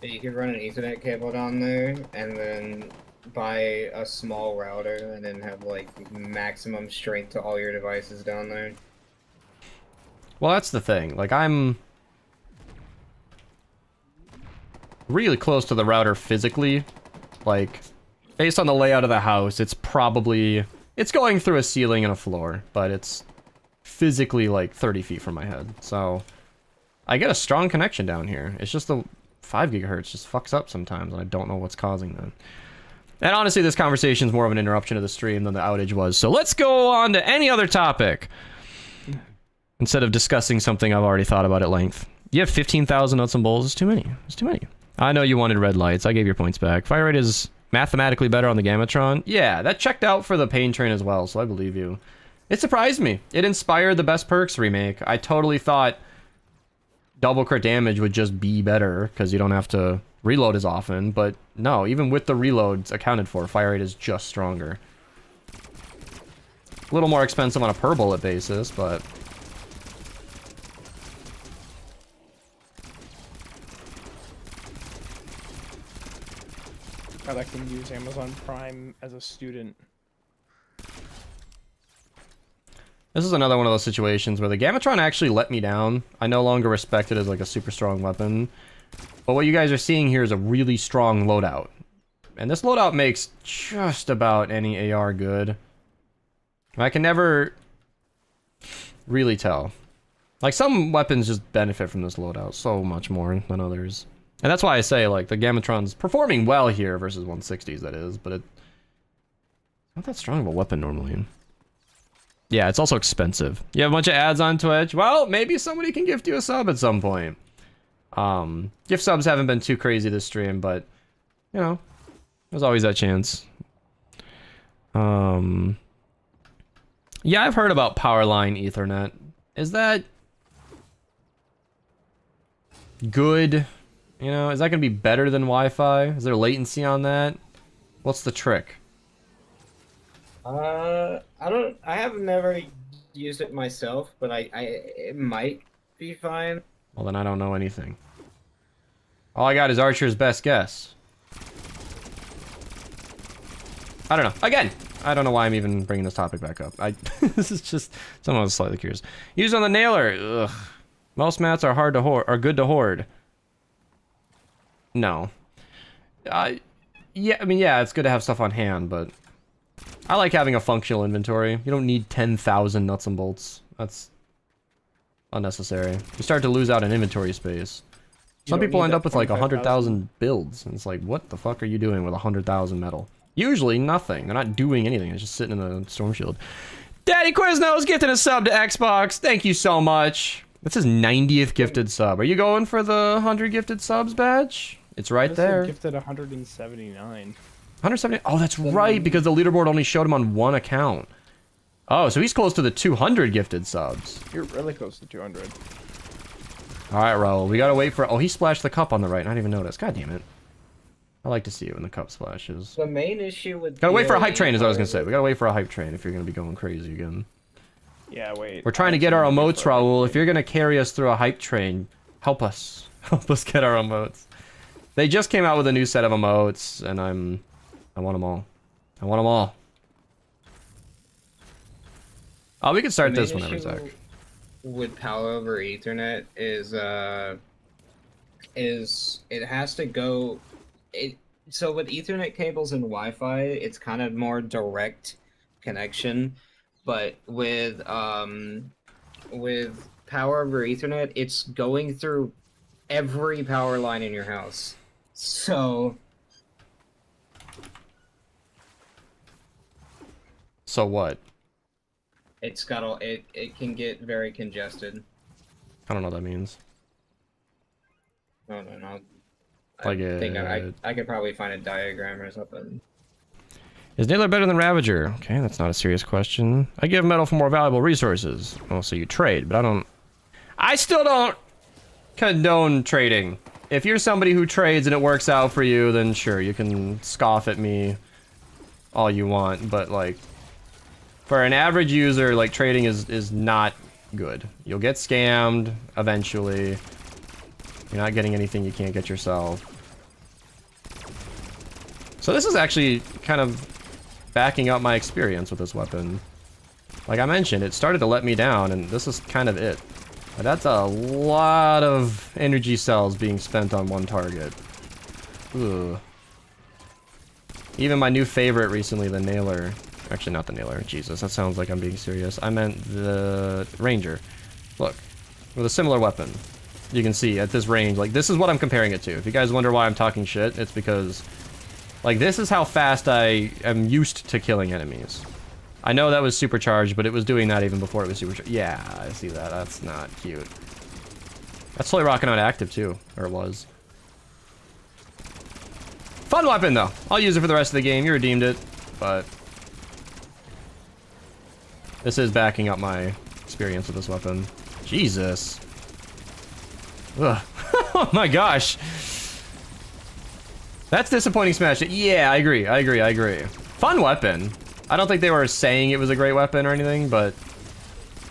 You could run an Ethernet cable down there, and then buy a small router, and then have like maximum strength to all your devices down there. Well, that's the thing. Like, I'm really close to the router physically. Like, based on the layout of the house, it's probably... It's going through a ceiling and a floor, but it's physically like 30 feet from my head. So I get a strong connection down here. It's just the 5 gigahertz just fucks up sometimes, and I don't know what's causing that. And honestly, this conversation is more of an interruption of the stream than the outage was. So let's go on to any other topic instead of discussing something I've already thought about at length. You have 15,000 nuts and bolts. It's too many. It's too many. I know you wanted red lights. I gave your points back. Fire rate is mathematically better on the Gamatron. Yeah, that checked out for the pain train as well, so I believe you. It surprised me. It inspired the Best Perks remake. I totally thought double crit damage would just be better because you don't have to reload as often, but no, even with the reloads accounted for, fire rate is just stronger. A little more expensive on a per bullet basis, but I can use Amazon Prime as a student. this is another one of those situations where the Gamatron actually let me down. I no longer respect it as like a super strong weapon. But what you guys are seeing here is a really strong loadout. And this loadout makes just about any AR good. I can never really tell. Like, some weapons just benefit from this loadout so much more than others. And that's why I say, like, the Gamatron's performing well here versus 160s, that is, but it's not that strong of a weapon normally. Yeah, it's also expensive. You have a bunch of ads on Twitch? Well, maybe somebody can gift you a sub at some point. Gift subs haven't been too crazy this stream, but, you know, there's always that chance. Yeah, I've heard about Powerline Ethernet. Is that good? You know, is that gonna be better than Wi-Fi? Is there latency on that? What's the trick? I have never used it myself, but it might be fine. Well, then I don't know anything. All I got is Archer's best guess. I don't know. Again, I don't know why I'm even bringing this topic back up. This is just someone was slightly curious. Use on the nailer. Ugh. Most mats are hard to hoard. Are good to hoard. No. Yeah, I mean, yeah, it's good to have stuff on hand, but I like having a functional inventory. You don't need 10,000 nuts and bolts. That's unnecessary. You start to lose out in inventory space. Some people end up with like 100,000 builds, and it's like, what the fuck are you doing with 100,000 metal? Usually nothing. They're not doing anything. It's just sitting in the storm shield. Daddy Quiznos gifted a sub to Xbox. Thank you so much. This is 90th gifted sub. Are you going for the 100 gifted subs badge? It's right there. Gifted 179. 170. Oh, that's right, because the leaderboard only showed him on one account. Oh, so he's close to the 200 gifted subs. You're really close to 200. All right, Raul. We gotta wait for. Oh, he splashed the cup on the right. And I didn't even notice. God damn it. I like to see it when the cup splashes. The main issue with gotta wait for a hype train, is what I was gonna say. We gotta wait for a hype train if you're gonna be going crazy again. Yeah, wait. We're trying to get our emotes, Raul. If you're gonna carry us through a hype train, help us. Help us get our emotes. They just came out with a new set of emotes, and I want them all. I want them all. Oh, we can start this whenever, Zach. With power over Ethernet is it has to go. So with Ethernet cables and Wi-Fi, it's kind of more direct connection, but with power over Ethernet, it's going through every power line in your house. So what? it's got all it can get very congested. I don't know what that means. No. Like I think I could probably find a diagram or something. Is Naylor better than Ravager? Okay, that's not a serious question. I give metal for more valuable resources. Oh, so you trade, but I still don't condone trading. If you're somebody who trades and it works out for you, then sure, you can scoff at me all you want, but like, for an average user, like, trading is not good. You'll get scammed eventually. You're not getting anything you can't get yourself. So this is actually kind of backing up my experience with this weapon. Like I mentioned, it started to let me down, and this is kind of it. But that's a lot of energy cells being spent on one target. Ugh. Even my new favorite recently, the Nailer. Actually, not the Nailer. Jesus, that sounds like I'm being serious. I meant the Ranger. Look, with a similar weapon. You can see at this range, like, this is what I'm comparing it to. If you guys wonder why I'm talking shit, it's because, like, this is how fast I am used to killing enemies. I know that was supercharged, but it was doing that even before it was supercharged. Yeah, I see that. That's not cute. That's totally rocking on active, too. Or it was. Fun weapon, though. I'll use it for the rest of the game. You redeemed it, but this is backing up my experience with this weapon. Jesus. Ugh. Oh my gosh. That's disappointing smash. Yeah, I agree. Fun weapon. I don't think they were saying it was a great weapon or anything, but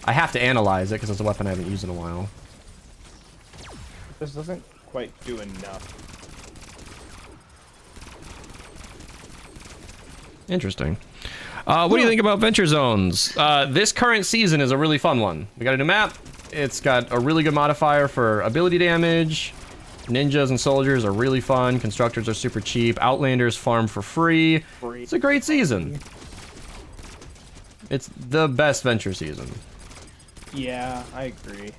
I have to analyze it because it's a weapon I haven't used in a while. This doesn't quite do enough. Interesting. What do you think about Venture Zones? This current season is a really fun one. We got a new map. It's got a really good modifier for ability damage. Ninjas and soldiers are really fun. Constructors are super cheap. Outlanders farm for free. It's a great season. It's the best Venture season. Yeah, I agree.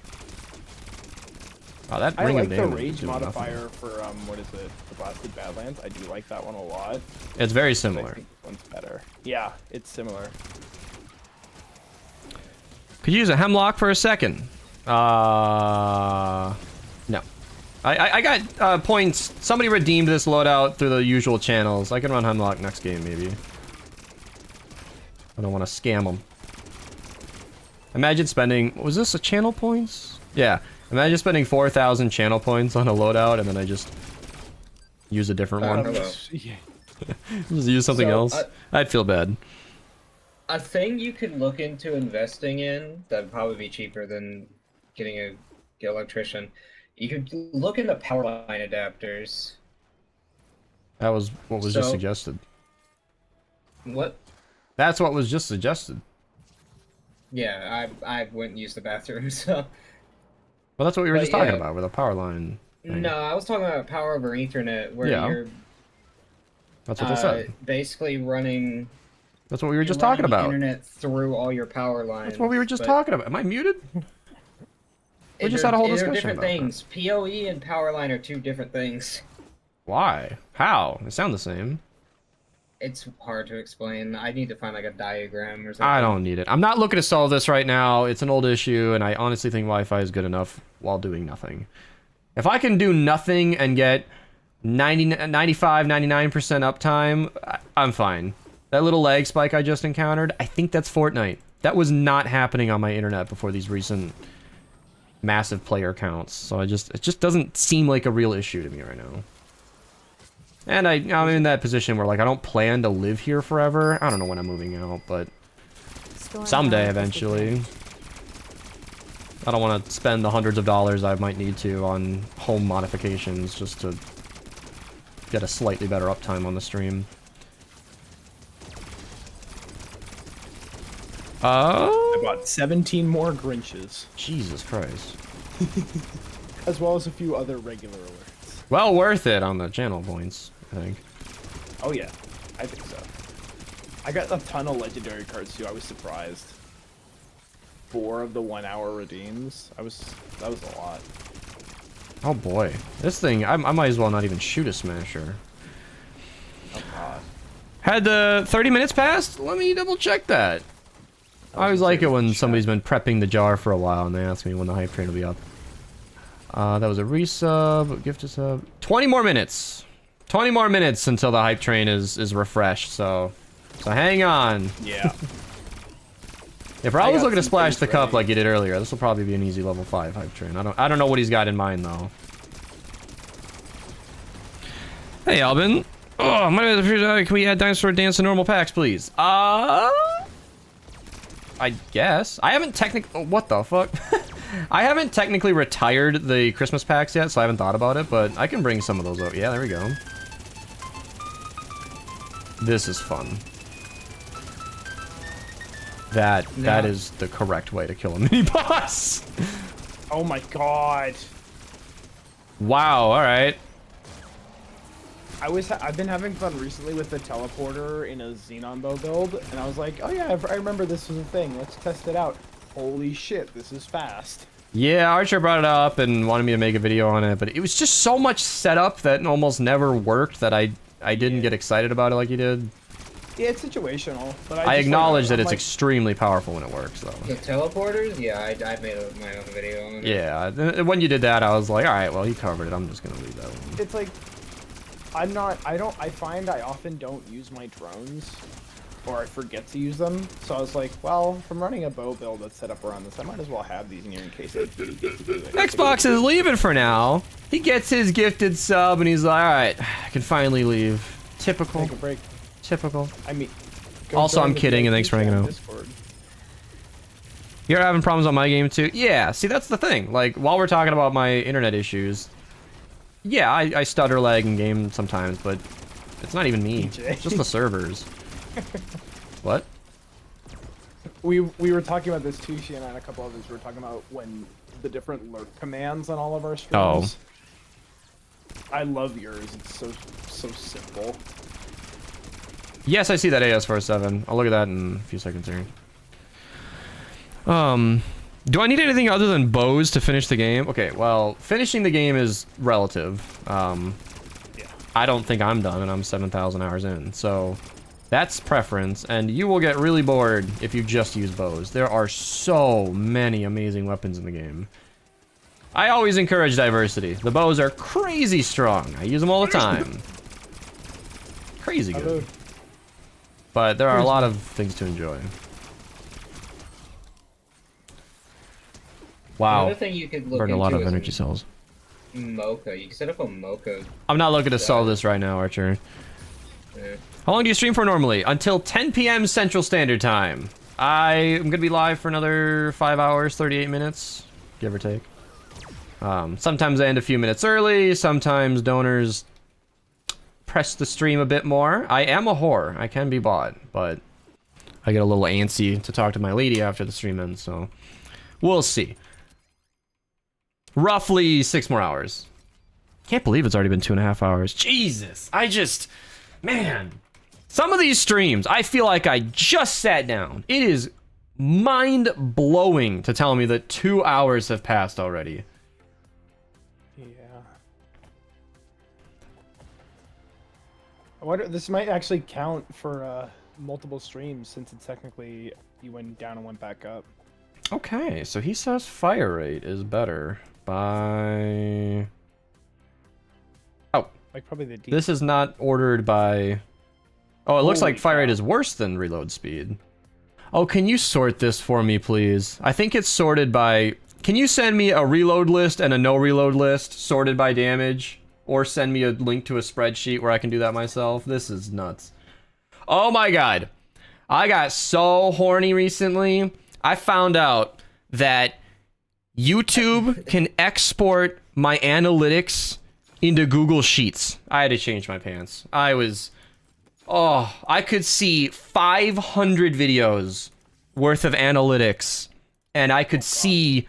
Oh, that I ring like of the damage rage is doing modifier nothing. for what is it? The Blasted Badlands. I do like that one a lot. It's very I similar. think this one's better. Yeah, it's similar. Could you use a hemlock for a second? No. I got points. Somebody redeemed this loadout through the usual channels. I can run hemlock next game, maybe. I don't want to scam them. Imagine spending... Was this a channel points? Yeah. Imagine spending 4,000 channel points on a loadout and then I just use a different one. Yeah. Just use something else. I'd feel bad. A thing you could look into investing in that'd probably be cheaper than getting an electrician. You could look into power line adapters. That was what was just suggested. What? That's what was just suggested. Yeah, I went and used the bathroom, so... Well, that's what we were just talking about with a power line thing. No, I was talking about power over Ethernet, where you're... That's what they said. Basically running... That's what we were just talking about. Internet through all your power lines. That's what we were just talking about. Am I muted? We just had a whole discussion different about things. that. PoE and power line are two different things. Why? How? They sound the same. It's hard to explain. I need to find like a diagram or something. I don't need it. I'm not looking to solve this right now. It's an old issue, and I honestly think Wi-Fi is good enough while doing nothing. If I can do nothing and get 95, 99% uptime, I'm fine. That little lag spike I just encountered, I think that's Fortnite. That was not happening on my internet before these recent massive player counts. So it just doesn't seem like a real issue to me right now. And I'm in that position where like I don't plan to live here forever. I don't know when I'm moving out, but someday eventually. I don't want to spend the hundreds of dollars I might need to on home modifications just to get a slightly better uptime on the stream. I bought 17 more Grinches. Jesus Christ. As well as a few other regular alerts. Well worth it on the channel points, I think. Oh yeah, I think so. I got a ton of legendary cards too. I was surprised. 4 of the 1 hour redeems. That was a lot. Oh boy. This thing, I might as well not even shoot a smasher. Oh god. Had the 30 minutes passed? Let me double check that. I always like it when somebody's been prepping the jar for a while and they ask me when the hype train will be up. That was a resub, gift a sub. 20 more minutes. 20 more minutes until the hype train is refreshed, so hang on. Yeah. If we're always looking to splash the cup like you did earlier, this will probably be an easy level 5 hype train. I don't know what he's got in mind though. Hey Albin. Oh, can we add Dinosaur Dance to normal packs, please? I guess. I haven't technically... what the fuck? I haven't technically retired the Christmas packs yet, so I haven't thought about it, but I can bring some of those out. Yeah, there we go. This is fun. That is the correct way to kill a mini-boss. Oh my god. Wow, alright. I've been having fun recently with the teleporter in a Xenon bow build, and I was like, oh yeah, I remember this was a thing. Let's test it out. Holy shit, this is fast. Yeah, Archer brought it up and wanted me to make a video on it, but it was just so much setup that almost never worked that I didn't get excited about it like you did. Yeah, it's situational, but I acknowledge that it's extremely powerful when it works, though. The teleporters? Yeah, I made my own video on it. Yeah, when you did that, I was like, alright, well, he covered it. I'm just gonna leave that one. It's like, I find I often don't use my drones, or I forget to use them, so I was like, well, if I'm running a bow build that's set up around this, I might as well have these in here in case I do get to do it. Xbox is leaving for now. He gets his gifted sub, and he's like, alright, I can finally leave. Typical. Take a break. Typical. I mean... Also, I'm kidding, and thanks for hanging out. Discord. You're having problems on my game, too? Yeah, see, that's the thing. Like, while we're talking about my internet issues, yeah, I stutter lag in game sometimes, but it's not even me. It's just the servers. What? We were talking about this too, Shiana, and a couple others. We were talking about when the different lurk commands on all of our streams. Oh. I love yours. It's so simple. Yes, I see that AS47. I'll look at that in a few seconds here. Do I need anything other than bows to finish the game? Okay, well, finishing the game is relative. Yeah. I don't think I'm done, and I'm 7,000 hours in, so that's preference, and you will get really bored if you just use bows. There are so many amazing weapons in the game. I always encourage diversity. The bows are crazy strong. I use them all the time. Crazy good. but there are a lot of things to enjoy. Wow. Another thing you could look Burned a into lot of is energy cells. Mocha. You can set up a Mocha. I'm not looking to sell this right now, Archer. Yeah. How long do you stream for normally? Until 10 p.m. Central Standard Time. I am going to be live for another 5 hours, 38 minutes, give or take. Sometimes I end a few minutes early. Sometimes donors press the stream a bit more. I am a whore. I can be bought, but I get a little antsy to talk to my lady after the stream ends, so we'll see. Roughly 6 more hours. Can't believe it's already been 2.5 hours. Jesus, man. Some of these streams, I feel like I just sat down. It is mind-blowing to tell me that 2 hours have passed already. Yeah. I wonder, this might actually count for multiple streams since it's technically you went down and went back up. Okay, so he says fire rate is better by... Oh, Like probably the D. this is not ordered by... Oh, it looks like fire rate is worse than reload speed. Oh, can you sort this for me, please? I think it's sorted by... Can you send me a reload list and a no reload list sorted by damage? Or send me a link to a spreadsheet where I can do that myself? This is nuts. Oh my god. I got so horny recently. I found out that YouTube can export my analytics into Google Sheets. I had to change my pants. Oh, I could see 500 videos worth of analytics, and I could see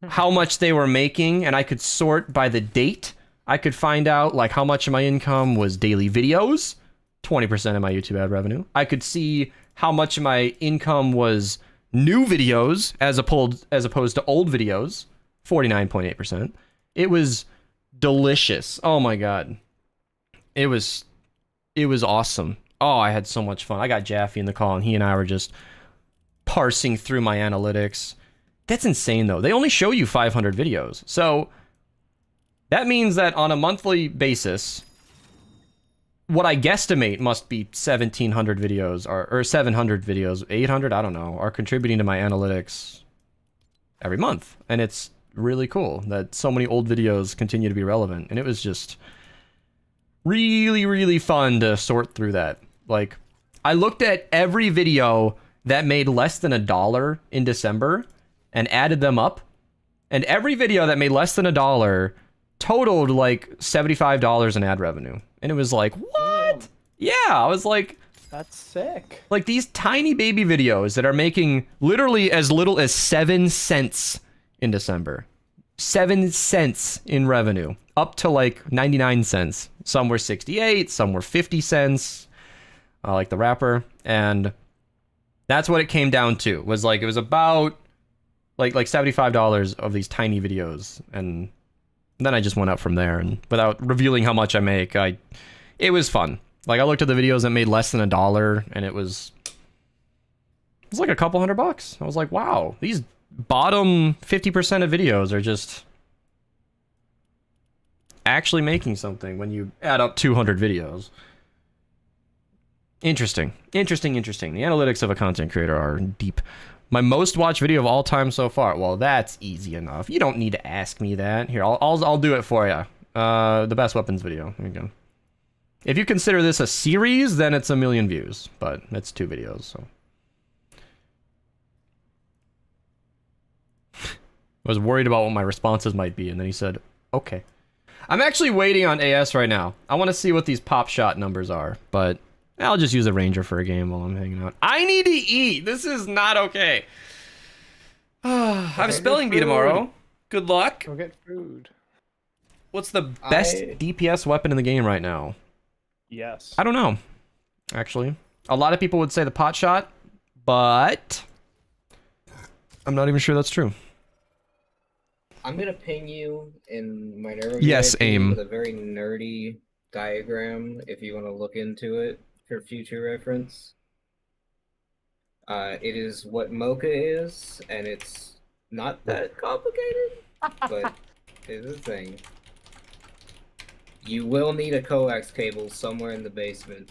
how much they were making, and I could sort by the date. I could find out like how much of my income was daily videos, 20% of my YouTube ad revenue. I could see how much of my income was new videos as opposed to old videos, 49.8%. It was delicious. Oh my god. It was awesome. Oh, I had so much fun. I got Jaffe in the call, and he and I were just parsing through my analytics. That's insane, though. They only show you 500 videos. So that means that on a monthly basis, what I guesstimate must be 1,700 videos, or 700 videos, 800, I don't know, are contributing to my analytics every month. And it's really cool that so many old videos continue to be relevant. And it was just really, really fun to sort through that. Like, I looked at every video that made less than $1 in December and added them up. And every video that made less than $1 totaled like $75 in ad revenue. And it was like, what? Yeah, I was like, That's sick. like these tiny baby videos that are making literally as little as 7 cents in December. 7 cents in revenue, up to like 99 cents. Some were 68, some were 50 cents, like the rapper. And that's what it came down to, was like, it was about like $75 of these tiny videos. And then I just went up from there, and without revealing how much I make, it was fun. Like, I looked at the videos that made less than $1, and it was like a couple $100. I was like, wow, these bottom 50% of videos are just actually making something when you add up 200 videos. Interesting. The analytics of a content creator are deep. My most watched video of all time so far. Well, that's easy enough. You don't need to ask me that. Here, I'll do it for you. The best weapons video. There you go. If you consider this a series, then it's 1 million views, but it's 2 videos, so. I was worried about what my responses might be, and then he said, okay. I'm actually waiting on AS right now. I want to see what these pop shot numbers are, but I'll just use a ranger for a game while I'm hanging out. I need to eat. This is not okay. I have a spelling bee tomorrow. Good luck. Go get food. What's the best DPS weapon in the game right now? Yes. I don't know, actually. A lot of people would say the pot shot, but I'm not even sure that's true. I'm gonna ping you in my Nervo Yes, VIP aim. with a very nerdy diagram if you want to look into it for future reference. It is what Mocha is, and it's not that complicated, but it's a thing. You will need a coax cable somewhere in the basement.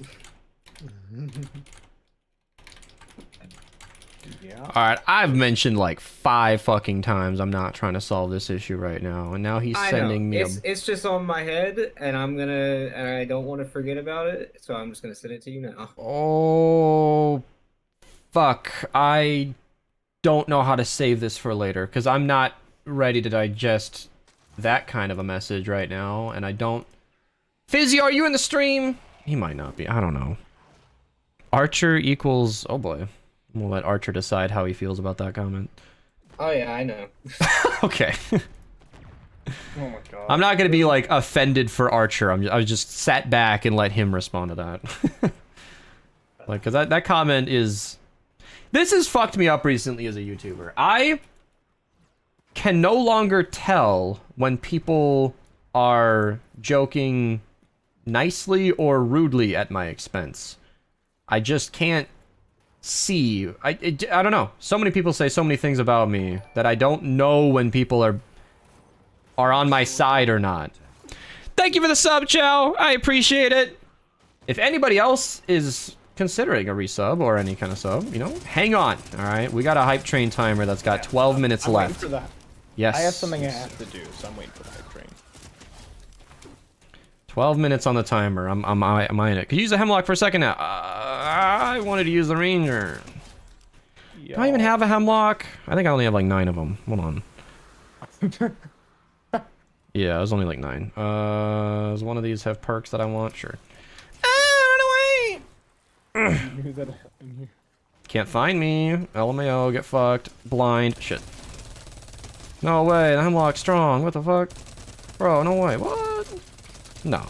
Yeah. Alright, I've mentioned like 5 fucking times I'm not trying to solve this issue right now, and now he's sending me It's just on my head, and I don't want to forget about it, so I'm just gonna send it to you now. Oh, fuck. I don't know how to save this for later, because I'm not ready to digest that kind of a message right now, and I don't... Fizzy, are you in the stream? He might not be, I don't know. Archer equals... Oh boy. We'll let Archer decide how he feels about that comment. Oh yeah, I know. Okay. Oh my god. I'm not gonna be like offended for Archer. I just sat back and let him respond to that. Like, cause that comment is... This has fucked me up recently as a YouTuber. I can no longer tell when people are joking nicely or rudely at my expense. I just can't see. I don't know. So many people say so many things about me that I don't know when people are on my side or not. Thank you for the sub, Chow. I appreciate it. If anybody else is considering a resub or any kind of sub, you know, hang on. All right, we got a hype train timer that's got 12 minutes I'm waiting left. for that. Yes. I have something I have to do, so I'm waiting for the hype train. 12 minutes on the timer. I'm in it. Could you use a hemlock for a second now? I wanted to use the ranger. Do I even have a hemlock? I think I only have like 9 of them. Hold on. Yeah, it was only like 9. Does one of these have perks that I want? Sure. Run away! Can't find me. LMAO, get fucked. Blind. Shit. No way, the hemlock's strong. What the fuck? Bro, no way. What? No.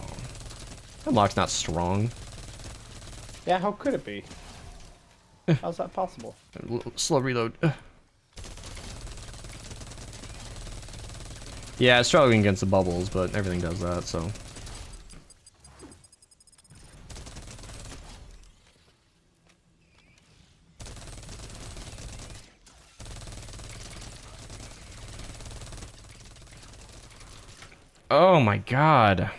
Hemlock's not strong. Yeah, how could it be? How's that possible? Slow reload. Yeah, it's struggling against the bubbles, but everything does that, so. Oh my god.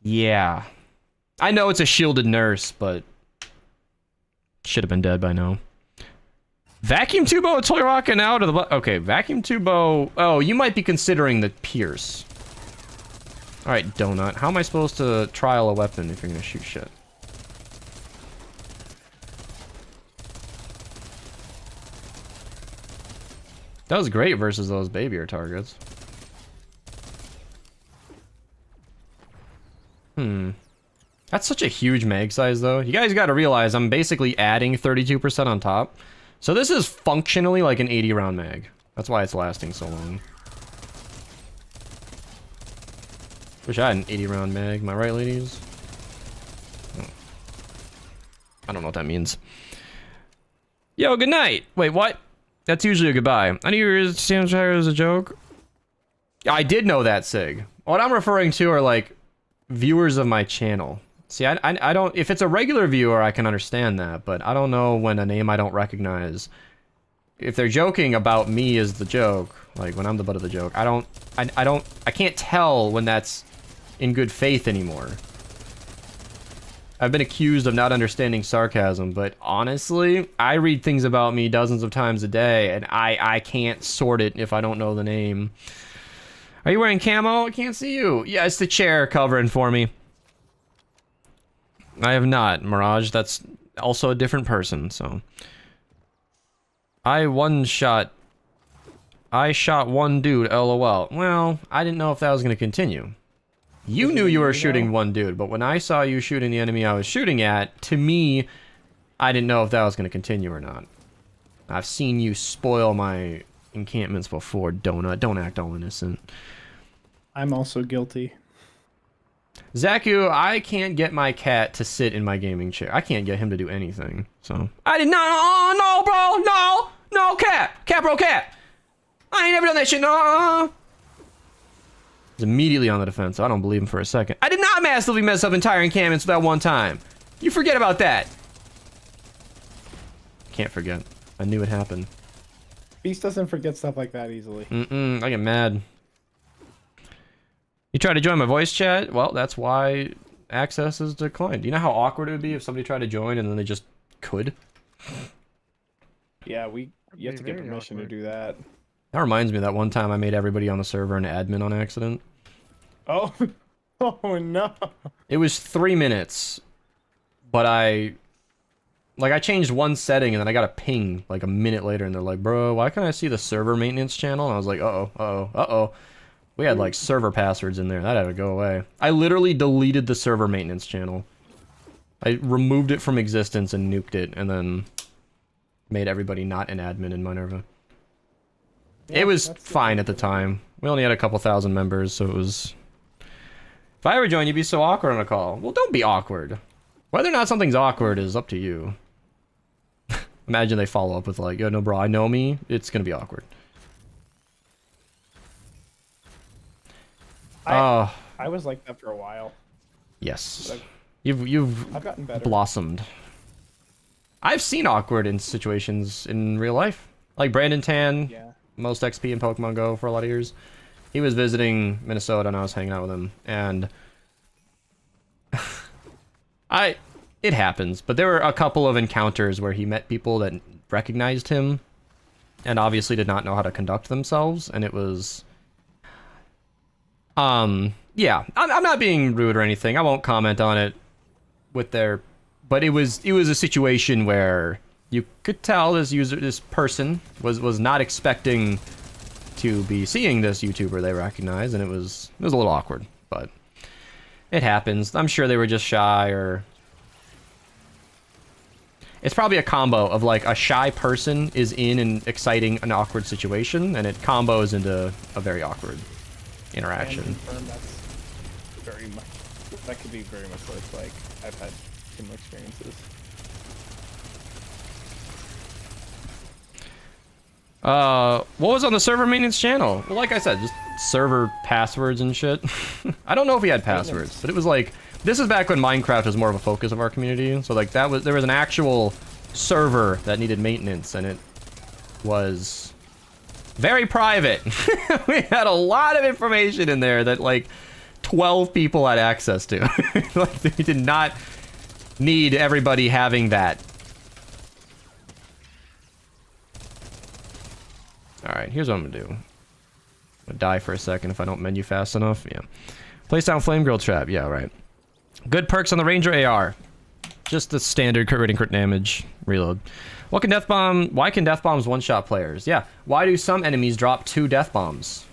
Yeah. I know it's a shielded nurse, but should have been dead by now. Vacuum tubo, toy rocking out of the... Okay, vacuum tubo... Oh, you might be considering the Pierce. Alright, Donut. How am I supposed to trial a weapon if you're gonna shoot shit? That was great versus those babier targets. That's such a huge mag size, though. You guys gotta realize I'm basically adding 32% on top. So this is functionally like an 80-round mag. That's why it's lasting so long. Wish I had an 80-round mag. Am I right, ladies? Oh. I don't know what that means. Yo, good night. Wait, what? That's usually a goodbye. I knew you were Sam Shire as a joke. I did know that, Sig. What I'm referring to are, like, viewers of my channel. See, I don't... If it's a regular viewer, I can understand that, but I don't know when a name I don't recognize... If they're joking about me as the joke, like, when I'm the butt of the joke, I can't tell when that's in good faith anymore. I've been accused of not understanding sarcasm, but honestly, I read things about me dozens of times a day, and I can't sort it if I don't know the name. Are you wearing camo? I can't see you. Yeah, it's the chair covering for me. I have not, Mirage. That's also a different person, so... I shot one dude, lol. Well, I didn't know if that was going to continue. You knew you were shooting one dude, but when I saw you shooting the enemy I was shooting at, to me, I didn't know if that was going to continue or not. I've seen you spoil my encampments before, Donut. Don't act all innocent. I'm also guilty. Zaku, I can't get my cat to sit in my gaming chair. I can't get him to do anything, so... I did not... Oh, no, bro! No! No, cat! Cat, bro, cat! I ain't never done that shit, no! He's immediately on the defense, so I don't believe him for a second. I did not massively mess up entire encampments that one time. You forget about that. Can't forget. I knew it happened. Beast doesn't forget stuff like that easily. I get mad. You tried to join my voice chat? Well, that's why access is declined. Do you know how awkward it would be if somebody tried to join and then they just could? Yeah, you have to get Very permission awkward. to do that. That reminds me of that one time I made everybody on the server an admin on accident. Oh, oh no. It was 3 minutes, but I changed one setting and then I got a ping like a minute later and they're like, bro, why can't I see the server maintenance channel? And I was like, uh-oh. We had like server passwords in there. That had to go away. I literally deleted the server maintenance channel. I removed it from existence and nuked it and then made everybody not an admin in Minerva. Yeah, It was that's fine at the time. We only had a couple thousand members, so it was... If I ever joined, you'd be so awkward on a call. Well, don't be awkward. Whether or not something's awkward is up to you. Imagine they follow up with like, yo, no bro, I know me. It's gonna be awkward. I was like that for a while. Yes. But You've I've gotten better. blossomed. I've seen awkward in situations in real life. Like Brandon Tan, Yeah. most XP in Pokemon Go for a lot of years. He was visiting Minnesota and I was hanging out with him. And it happens, but there were a couple of encounters where he met people that recognized him and obviously did not know how to conduct themselves, and it was yeah, I'm not being rude or anything. I won't comment on it with their, but it was a situation where you could tell this person was not expecting to be seeing this YouTuber they recognize, and it was a little awkward, but it happens. I'm sure they were just shy, or it's probably a combo of like a shy person is in an exciting and awkward situation, and it combos into a very awkward interaction. And confirm that's very much, that could be very much what it's like. I've had similar experiences. What was on the server maintenance channel? Well, like I said, just server passwords and shit. I don't know if we had passwords, but it was like, this is back when Minecraft was more of a focus of our community. So like there was an actual server that needed maintenance, and it was very private. We had a lot of information in there that like 12 people had access to. Like they did not need everybody having that. Alright, here's what I'm gonna do. I'm gonna die for a second if I don't menu fast enough. Yeah. Place down flame grill trap. Yeah, right. Good perks on the Ranger AR. Just the standard crit rating, crit damage, reload. Why can death bombs one-shot players? Yeah. Why do some enemies drop 2 death bombs?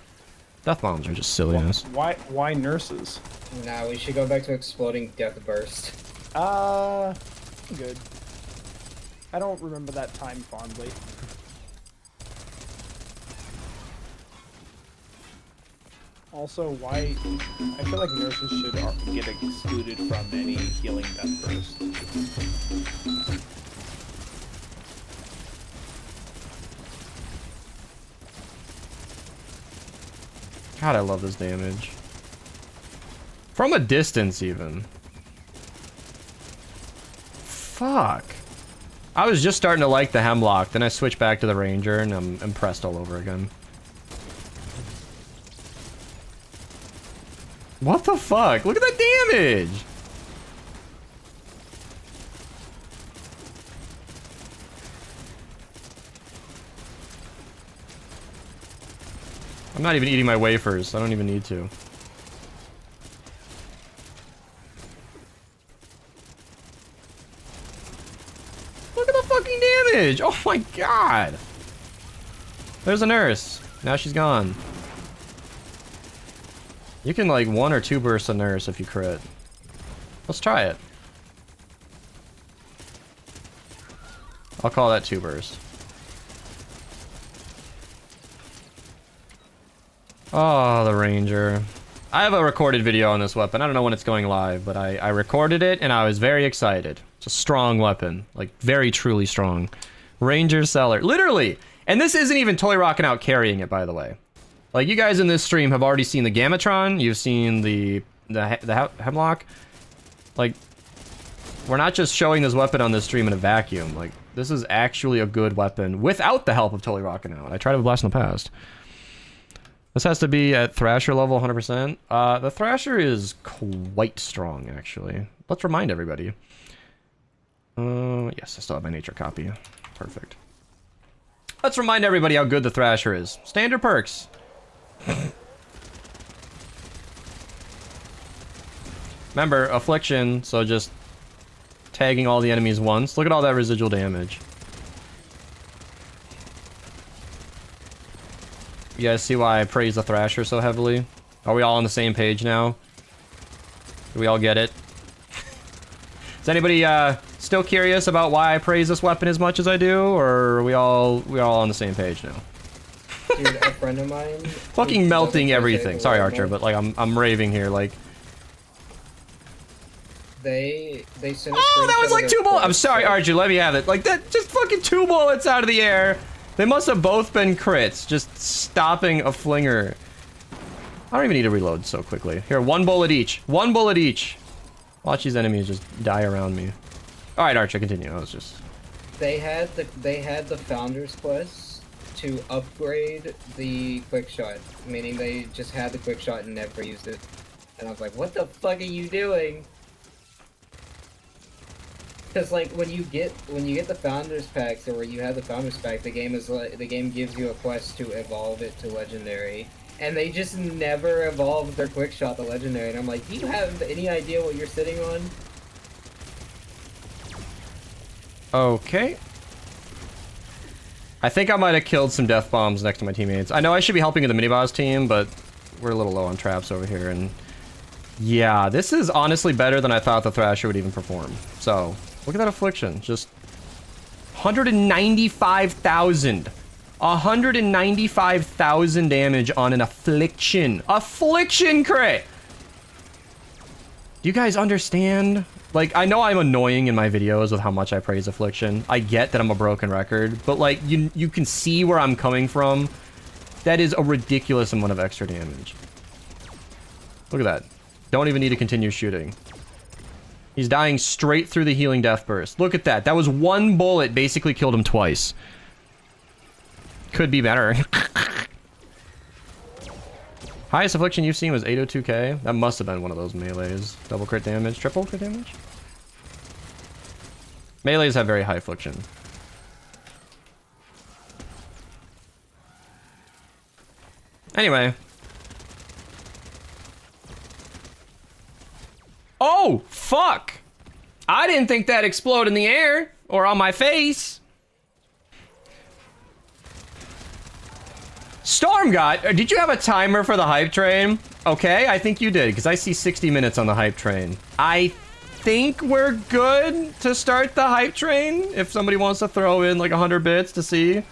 Death bombs are just silliness. Why nurses? Nah, we should go back to exploding death burst. Good. I don't remember that time fondly. Also, why... I feel like nurses should get excluded from any healing death burst. God, I love this damage. From a distance, even. Fuck. I was just starting to like the Hemlock, then I switched back to the Ranger, and I'm impressed all over again. What the fuck? Look at that damage! I'm not even eating my wafers. I don't even need to. Look at the fucking damage! Oh my god! There's a nurse. Now she's gone. You can like 1 or 2 bursts a nurse if you crit. Let's try it. I'll call that 2 bursts. Oh, the Ranger. I have a recorded video on this weapon. I don't know when it's going live, but I recorded it and I was very excited. It's a strong weapon. Like, very truly strong. Ranger Seller. Literally! And this isn't even Toy Rockin' Out carrying it, by the way. Like, you guys in this stream have already seen the Gamatron. You've seen the Hemlock. Like, we're not just showing this weapon on this stream in a vacuum. Like, this is actually a good weapon without the help of Totally Rockin' Out. I tried to blast in the past. This has to be at Thrasher level 100%. The Thrasher is quite strong, actually. Let's remind everybody. Yes, I still have my nature copy. Perfect. Let's remind everybody how good the Thrasher is. Standard perks. Remember, Affliction, so just tagging all the enemies once. Look at all that residual damage. You guys see why I praise the Thrasher so heavily? Are we all on the same page now? Do we all get it? Is anybody still curious about why I praise this weapon as much as I do, or are we all on the same page now? Dude, a friend of mine. Fucking melting everything. Sorry, Archer, but like I'm raving here. Like they sent. Oh, that was like 2 bullets. I'm sorry, Archer. Let me have it. Like that, just fucking 2 bullets out of the air. They must have both been crits. Just stopping a flinger. I don't even need to reload so quickly. Here, 1 bullet each. 1 bullet each. Watch these enemies just die around me. All right, Archer, continue. I was just. They had the Founder's Quest to upgrade the quick shot, meaning they just had the quick shot and never used it. And I was like, what the fuck are you doing? Because like when you get the Founders packs, or when you have the Founders pack, the game gives you a quest to evolve it to Legendary, and they just never evolved their quick shot to Legendary. And I'm like, do you have any idea what you're sitting on? Okay. I think I might have killed some death bombs next to my teammates. I know I should be helping in the mini-boss team, but we're a little low on traps over here, and yeah, this is honestly better than I thought the Thrasher would even perform. So, look at that Affliction. Just 195,000. 195,000 damage on an Affliction. Affliction crit! Do you guys understand? Like, I know I'm annoying in my videos with how much I praise Affliction. I get that I'm a broken record, but like, you can see where I'm coming from. That is a ridiculous amount of extra damage. Look at that. Don't even need to continue shooting. He's dying straight through the healing death burst. Look at that. That was 1 bullet, basically killed him twice. Could be better. Highest Affliction you've seen was 802k. That must have been one of those melees. Double crit damage, triple crit damage? Melees have very high Affliction. Anyway. Oh, fuck! I didn't think that explode in the air or on my face. Stormgot, did you have a timer for the hype train? Okay, I think you did, because I see 60 minutes on the hype train. I think we're good to start the hype train, if somebody wants to throw in like 100 bits to see.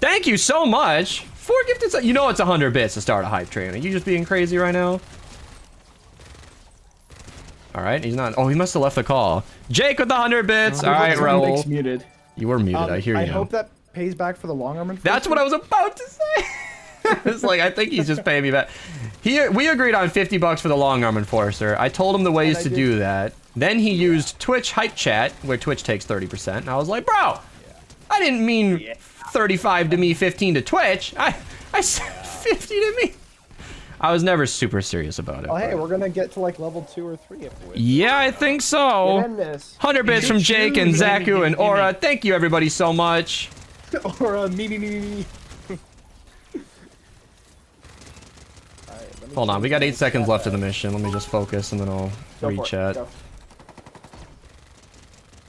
Thank you so much. 4 gifted... You know it's 100 bits to start a hype train. Are you just being crazy right now? Alright, he's not... Oh, he must have left the call. Jake with the 100 bits. Alright, Raul. Muted. You were muted, I hear you I now. hope that pays back for the long arm. That's what I was about to say. It's like, I think he's just paying me back. We agreed on 50 bucks for the long arm enforcer. I told him the ways to do that. Then he used Twitch hype chat, where Twitch takes 30%. And I was like, bro, I didn't mean 35 to me, 15 to Twitch. I said 50 to me. I was never super serious about it. Oh, hey, we're gonna get to like level 2 or 3 if we. Yeah, I think so. 100 bits from Jake and Zaku and Aura. Thank you everybody so much. Aura, me. Hold on, we got 8 seconds left of the mission. Let me just focus and then I'll read chat.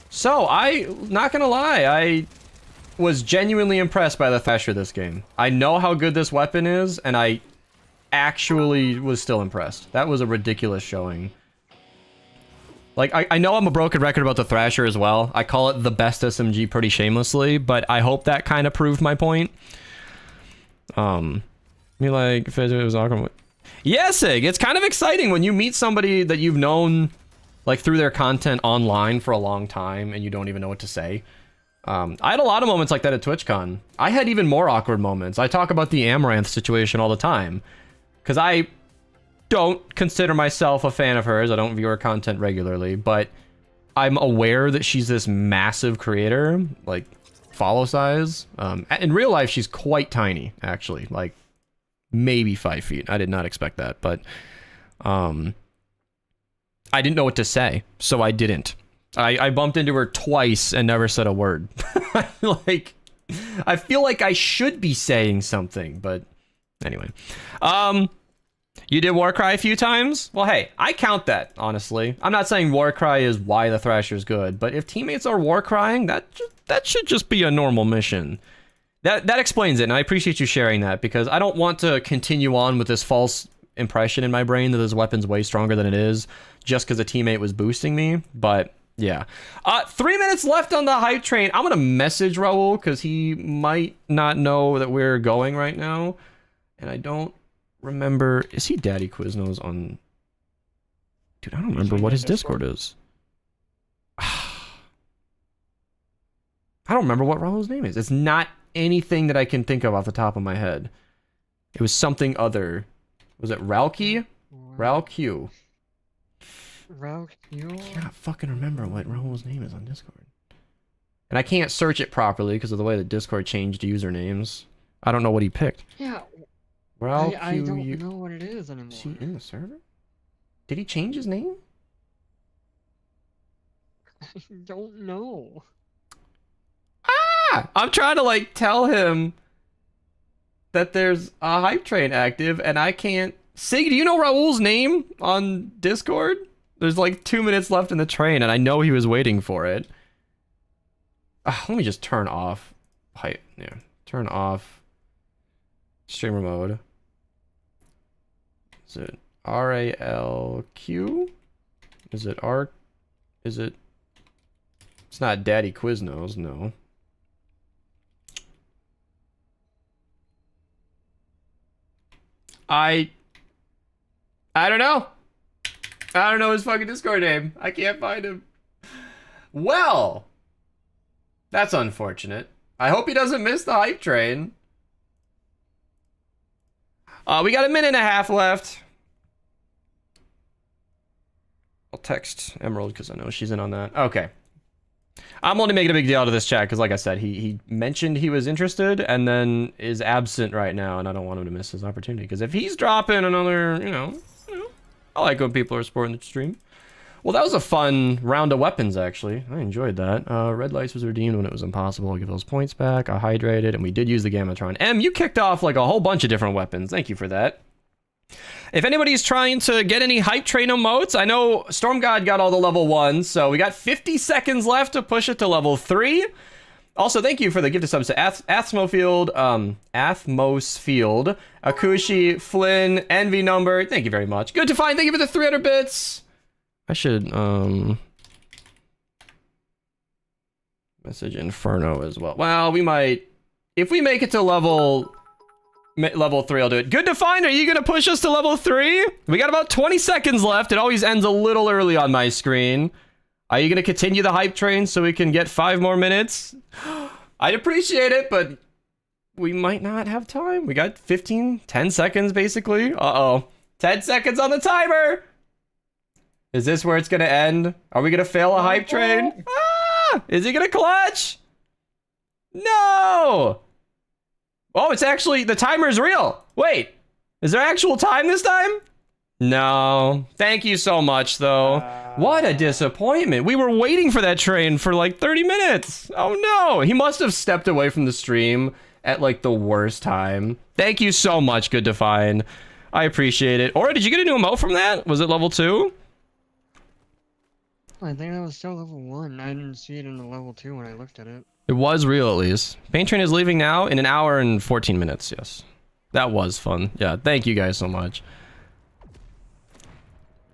So, not gonna lie, I was genuinely impressed by the Thrasher this game. I know how good this weapon is, and I actually was still impressed. That was a ridiculous showing. Like, I know I'm a broken record about the Thrasher as well. I call it the best SMG pretty shamelessly, but I hope that kind of proved my point. If it was awkward. Yeah, Sig, it's kind of exciting when you meet somebody that you've known, like, through their content online for a long time, and you don't even know what to say. I had a lot of moments like that at TwitchCon. I had even more awkward moments. I talk about the Amaranth situation all the time, because I don't consider myself a fan of hers. I don't view her content regularly, but I'm aware that she's this massive creator, like, follow size. In real life, she's quite tiny, actually, like, maybe 5 feet. I did not expect that, but I didn't know what to say, so I didn't. I bumped into her twice and never said a word. Like, I feel like I should be saying something, but anyway. You did Warcry a few times? Well, hey, I count that, honestly. I'm not saying Warcry is why the Thrasher's good, but if teammates are Warcrying, that should just be a normal mission. That explains it, and I appreciate you sharing that, because I don't want to continue on with this false impression in my brain that this weapon's way stronger than it is, just because a teammate was boosting me, but yeah. 3 minutes left on the hype train. I'm gonna message Raul, because he might not know that we're going right now, and I don't remember. Is he Daddy Quiznos on? Dude, I don't remember what his Discord is. I don't remember what Raul's name is. It's not anything that I can think of off the top of my head. It was something other. Was it Ralky? Ralq. Ralq. I cannot fucking remember what Raul's name is on Discord. And I can't search it properly because of the way that Discord changed usernames. I don't know what he picked. Yeah. Ralq. I don't know what it is anymore. Is he in the server? Did he change his name? I don't know. I'm trying to like tell him that there's a hype train active and I can't. Sig, do you know Raul's name on Discord? There's like 2 minutes left in the train and I know he was waiting for it. Let me just turn off hype. Yeah, turn off streamer mode. Is it RALQ? Is it R? Is it? It's not Daddy Quiznos, no. I don't know. I don't know his fucking Discord name. I can't find him. Well, that's unfortunate. I hope he doesn't miss the hype train. We got a minute and a half left. I'll text Emerald because I know she's in on that. Okay. I'm only making a big deal out of this chat because, like I said, he mentioned he was interested and then is absent right now, and I don't want him to miss his opportunity. Because if he's dropping another, you know, I like when people are supporting the stream. Well, that was a fun round of weapons, actually. I enjoyed that. Red lights was redeemed when it was impossible. I'll give those points back. I hydrated, and we did use the Gamatron. M, you kicked off like a whole bunch of different weapons. Thank you for that. If anybody's trying to get any hype train emotes, I know Storm God got all the level 1s, so we got 50 seconds left to push it to level 3. Also, thank you for the gift of subs to Athmosfield, Akushi, Flynn, Envy Number. Thank you very much. Good to find. Thank you for the 300 bits. I should message Inferno as well. Well, we might, if we make it to level 3, I'll do it. Good to find. Are you gonna push us to level 3? We got about 20 seconds left. It always ends a little early on my screen. Are you gonna continue the hype train so we can get 5 more minutes? I'd appreciate it, but we might not have time. We got 10 seconds basically. 10 seconds on the timer. Is this where it's gonna end? Are we gonna fail a hype train? Is he gonna clutch? No! Oh, it's actually, the timer's real. Wait, is there actual time this time? No. Thank you so much, though. What a disappointment. We were waiting for that train for like 30 minutes. Oh no, he must have stepped away from the stream at like the worst time. Thank you so much, Good to Find. I appreciate it. Or did you get a new emote from that? Was it level 2? I think that was still level 1. I didn't see it in the level 2 when I looked at it. It was real, at least. Paint Train is leaving now in 1 hour and 14 minutes, yes. That was fun. Yeah, thank you guys so much.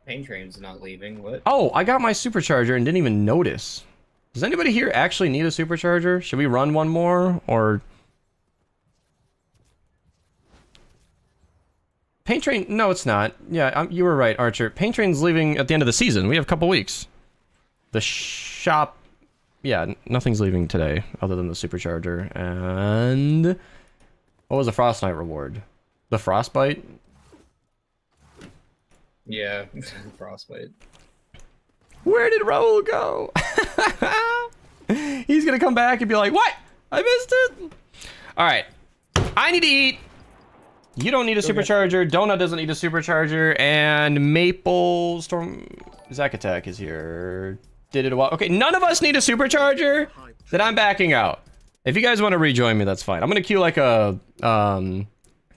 Pain Train's not leaving, what? Oh, I got my supercharger and didn't even notice. Does anybody here actually need a supercharger? Should we run one more, or... Paint Train, no it's not. Yeah, you were right, Archer. Paint Train's leaving at the end of the season. We have a couple weeks. The shop... Yeah, nothing's leaving today, other than the supercharger. And... What was the Frost Knight reward? The Frostbite? Yeah, Frostbite. Where did Raul go? He's gonna come back and be like, what? I missed it? Alright. I need to eat. You don't need a supercharger. Donut doesn't need a supercharger. And Maple Storm... Zack Attack is here. Did it a while. Okay, none of us need a supercharger. Then I'm backing out. If you guys want to rejoin me, that's fine. I'm gonna queue like a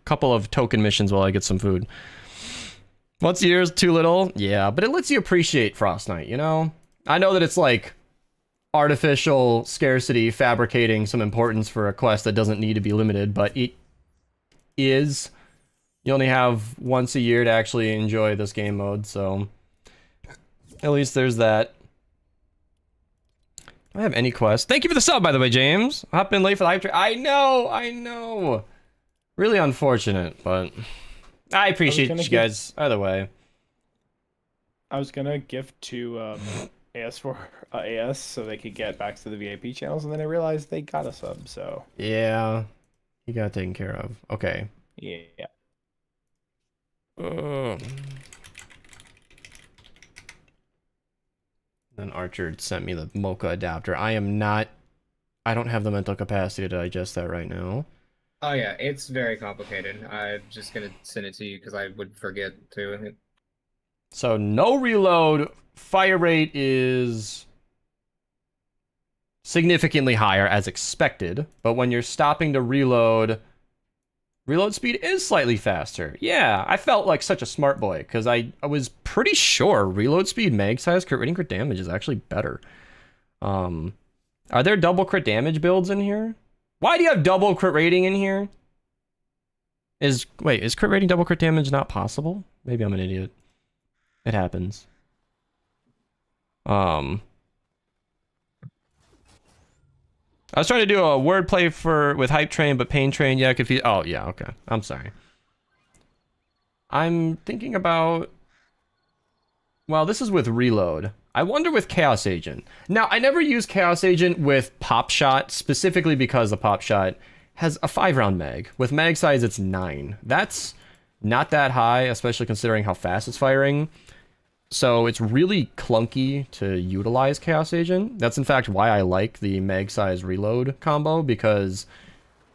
couple of token missions while I get some food. Once a year is too little, yeah, but it lets you appreciate Frost Knight, you know? I know that it's like artificial scarcity fabricating some importance for a quest that doesn't need to be limited, but it is. You only have once a year to actually enjoy this game mode, so at least there's that. Do I have any quests? Thank you for the sub, by the way, James. Hop in late for the hype train. I know. Really unfortunate, but I appreciate you guys either way. I was gonna gift to AS for AS so they could get back to the VIP channels, and then I realized they got a sub, so Yeah, he got taken care of. Okay. yeah. Then Archer sent me the Mocha adapter. I don't have the mental capacity to digest that right now. Oh yeah, it's very complicated. I'm just gonna send it to you because I would forget to. So no reload, fire rate is significantly higher as expected, but when you're stopping to reload speed is slightly faster. Yeah, I felt like such a smart boy because I was pretty sure reload speed, mag size, crit rating, crit damage is actually better. Are there double crit damage builds in here? Why do you have double crit rating in here? Is crit rating double crit damage not possible? Maybe I'm an idiot. It happens. I was trying to do a wordplay with Hype Train, but Pain Train, yeah, confused. Oh, yeah, okay. I'm sorry. I'm thinking about... Well, this is with Reload. I wonder with Chaos Agent. Now, I never use Chaos Agent with Pop Shot, specifically because the Pop Shot has a 5-round mag. With mag size, it's 9. That's not that high, especially considering how fast it's firing. So it's really clunky to utilize Chaos Agent. That's in fact why I like the mag size reload combo, because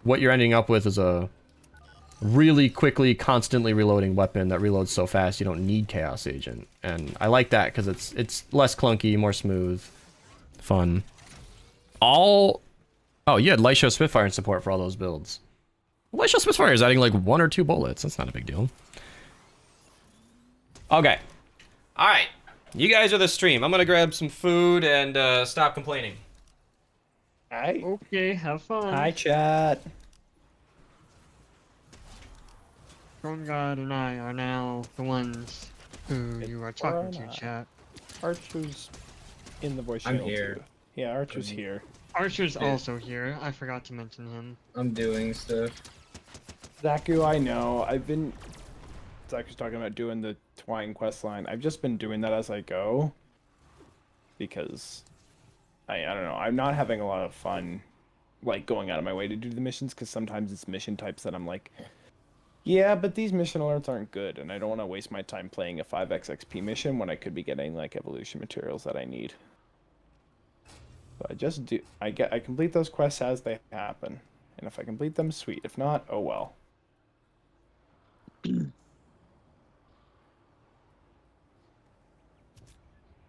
what you're ending up with is a really quickly, constantly reloading weapon that reloads so fast you don't need Chaos Agent. And I like that because it's less clunky, more smooth, fun. Oh, you had Lightshow Spitfire in support for all those builds. Lightshow Spitfire is adding like 1 or 2 bullets. That's not a big deal. Okay. All right, you guys are the stream. I'm gonna grab some food and stop complaining. Hi. Okay, have fun. Hi, chat. Storm God and I are now the ones who you are talking to, chat. Archer's in the voice I'm channel here. too. Yeah, Archer's here. Archer's also here. I forgot to mention him. I'm doing stuff. Zaku, I know. Zach was talking about doing the Twine quest line. I've just been doing that as I go because I don't know. I'm not having a lot of fun like going out of my way to do the missions because sometimes it's mission types that I'm like, yeah, but these mission alerts aren't good, and I don't want to waste my time playing a 5x XP mission when I could be getting like evolution materials that I need. So I complete those quests as they happen, and if I complete them, sweet. If not, oh well.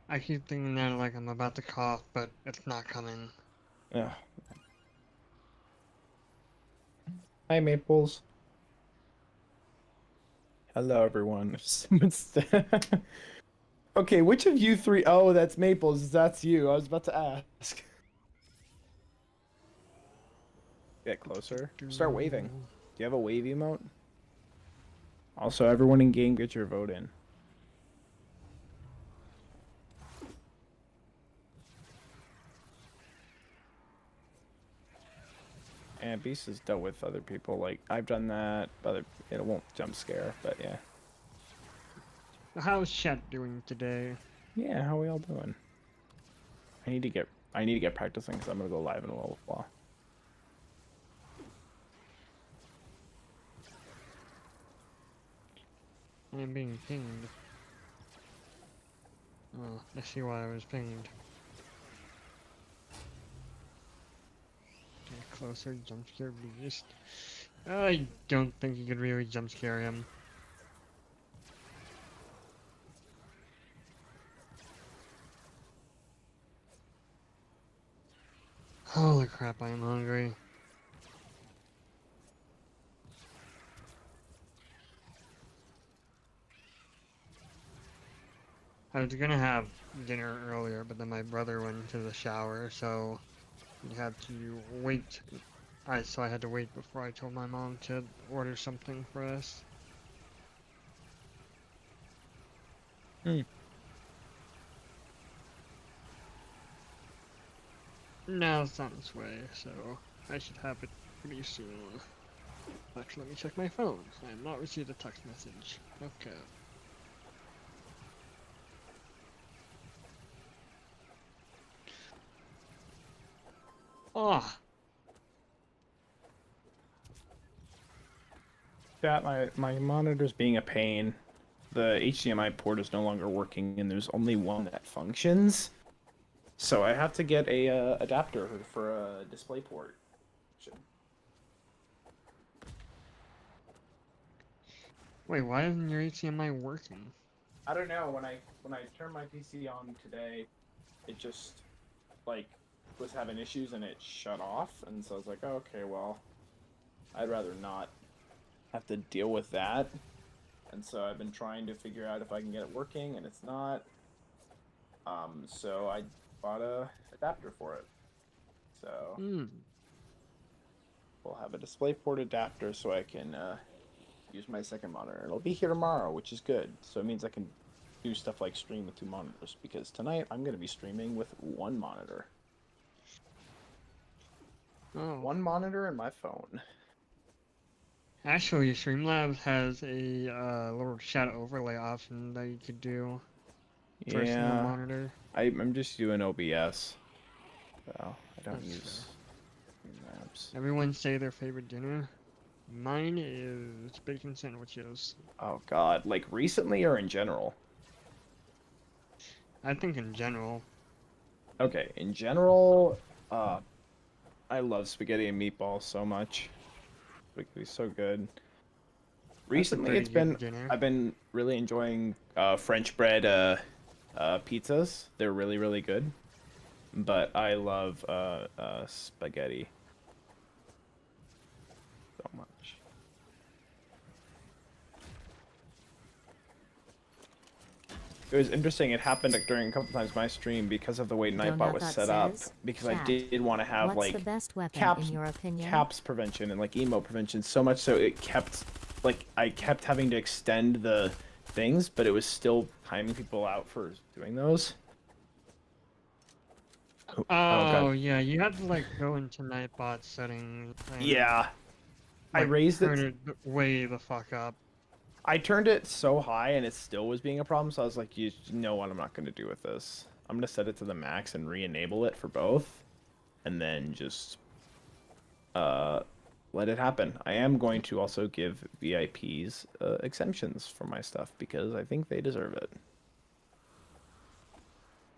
I keep thinking that like I'm about to cough, but it's not coming. Yeah. Hi, Maples. Hello, everyone. Okay, which of you three? Oh, that's Maples. That's you. I was about to ask. Get closer. Start waving. Do you have a wave emote? Also, everyone in game, get your vote in. And Beast has dealt with other people. Like I've done that, but it won't jump scare. But yeah. How's chat doing today? Yeah, how are we all doing? I need to get practicing because I'm gonna go live in a little while. I'm being pinged. Oh, I see why I was pinged. Get closer, jump scare beast. I don't think you could really jump scare him. Holy crap, I am hungry. I was gonna have dinner earlier, but then my brother went into the shower, so we had to wait. So I had to wait before I told my mom to order something for us. Now it's on its way, so I should have it pretty soon. Actually, let me check my phone. I have not received a text message. Okay. Ah, Chat, my monitor's being a pain. The HDMI port is no longer working, and there's only one that functions. So I have to get a adapter for a display port. wait, why isn't your HDMI working? I don't know. When I turned my PC on today, it just like was having issues and it shut off, and so I was like, oh, okay, well, I'd rather not have to deal with that. And so I've been trying to figure out if I can get it working, and it's not. So I bought a adapter for it. So we'll have a DisplayPort adapter so I can use my second monitor. It'll be here tomorrow, which is good. So it means I can do stuff like stream with 2 monitors, because tonight I'm going to be streaming with 1 monitor. Oh. 1 monitor and my phone. Actually, Streamlabs has a little shadow overlay option that you could do for a single monitor. I'm just doing OBS. So I don't That's use Streamlabs. Everyone say their favorite dinner. Mine is bacon sandwiches. Oh god, like recently or in general? I think in general. Okay, in general, I love spaghetti and meatballs so much. It's so good. Recently, I've been really enjoying French bread pizzas. They're really, really good. But I love spaghetti so much. It was interesting. It happened during a couple times my stream because of the way Nightbot was set up. Because I did want to have What's like the best weapon, caps, in your opinion? caps prevention and like emote prevention so much so it kept like I kept having to extend the things, but it was still timing people out for doing those. Oh yeah, you have to like go into Nightbot settings. And, Yeah, I like, raised turn it it way the fuck up. I turned it so high and it still was being a problem, so I was like, you know what I'm not going to do with this. I'm going to set it to the max and re-enable it for both, and then just let it happen. I am going to also give VIPs exemptions for my stuff, because I think they deserve it.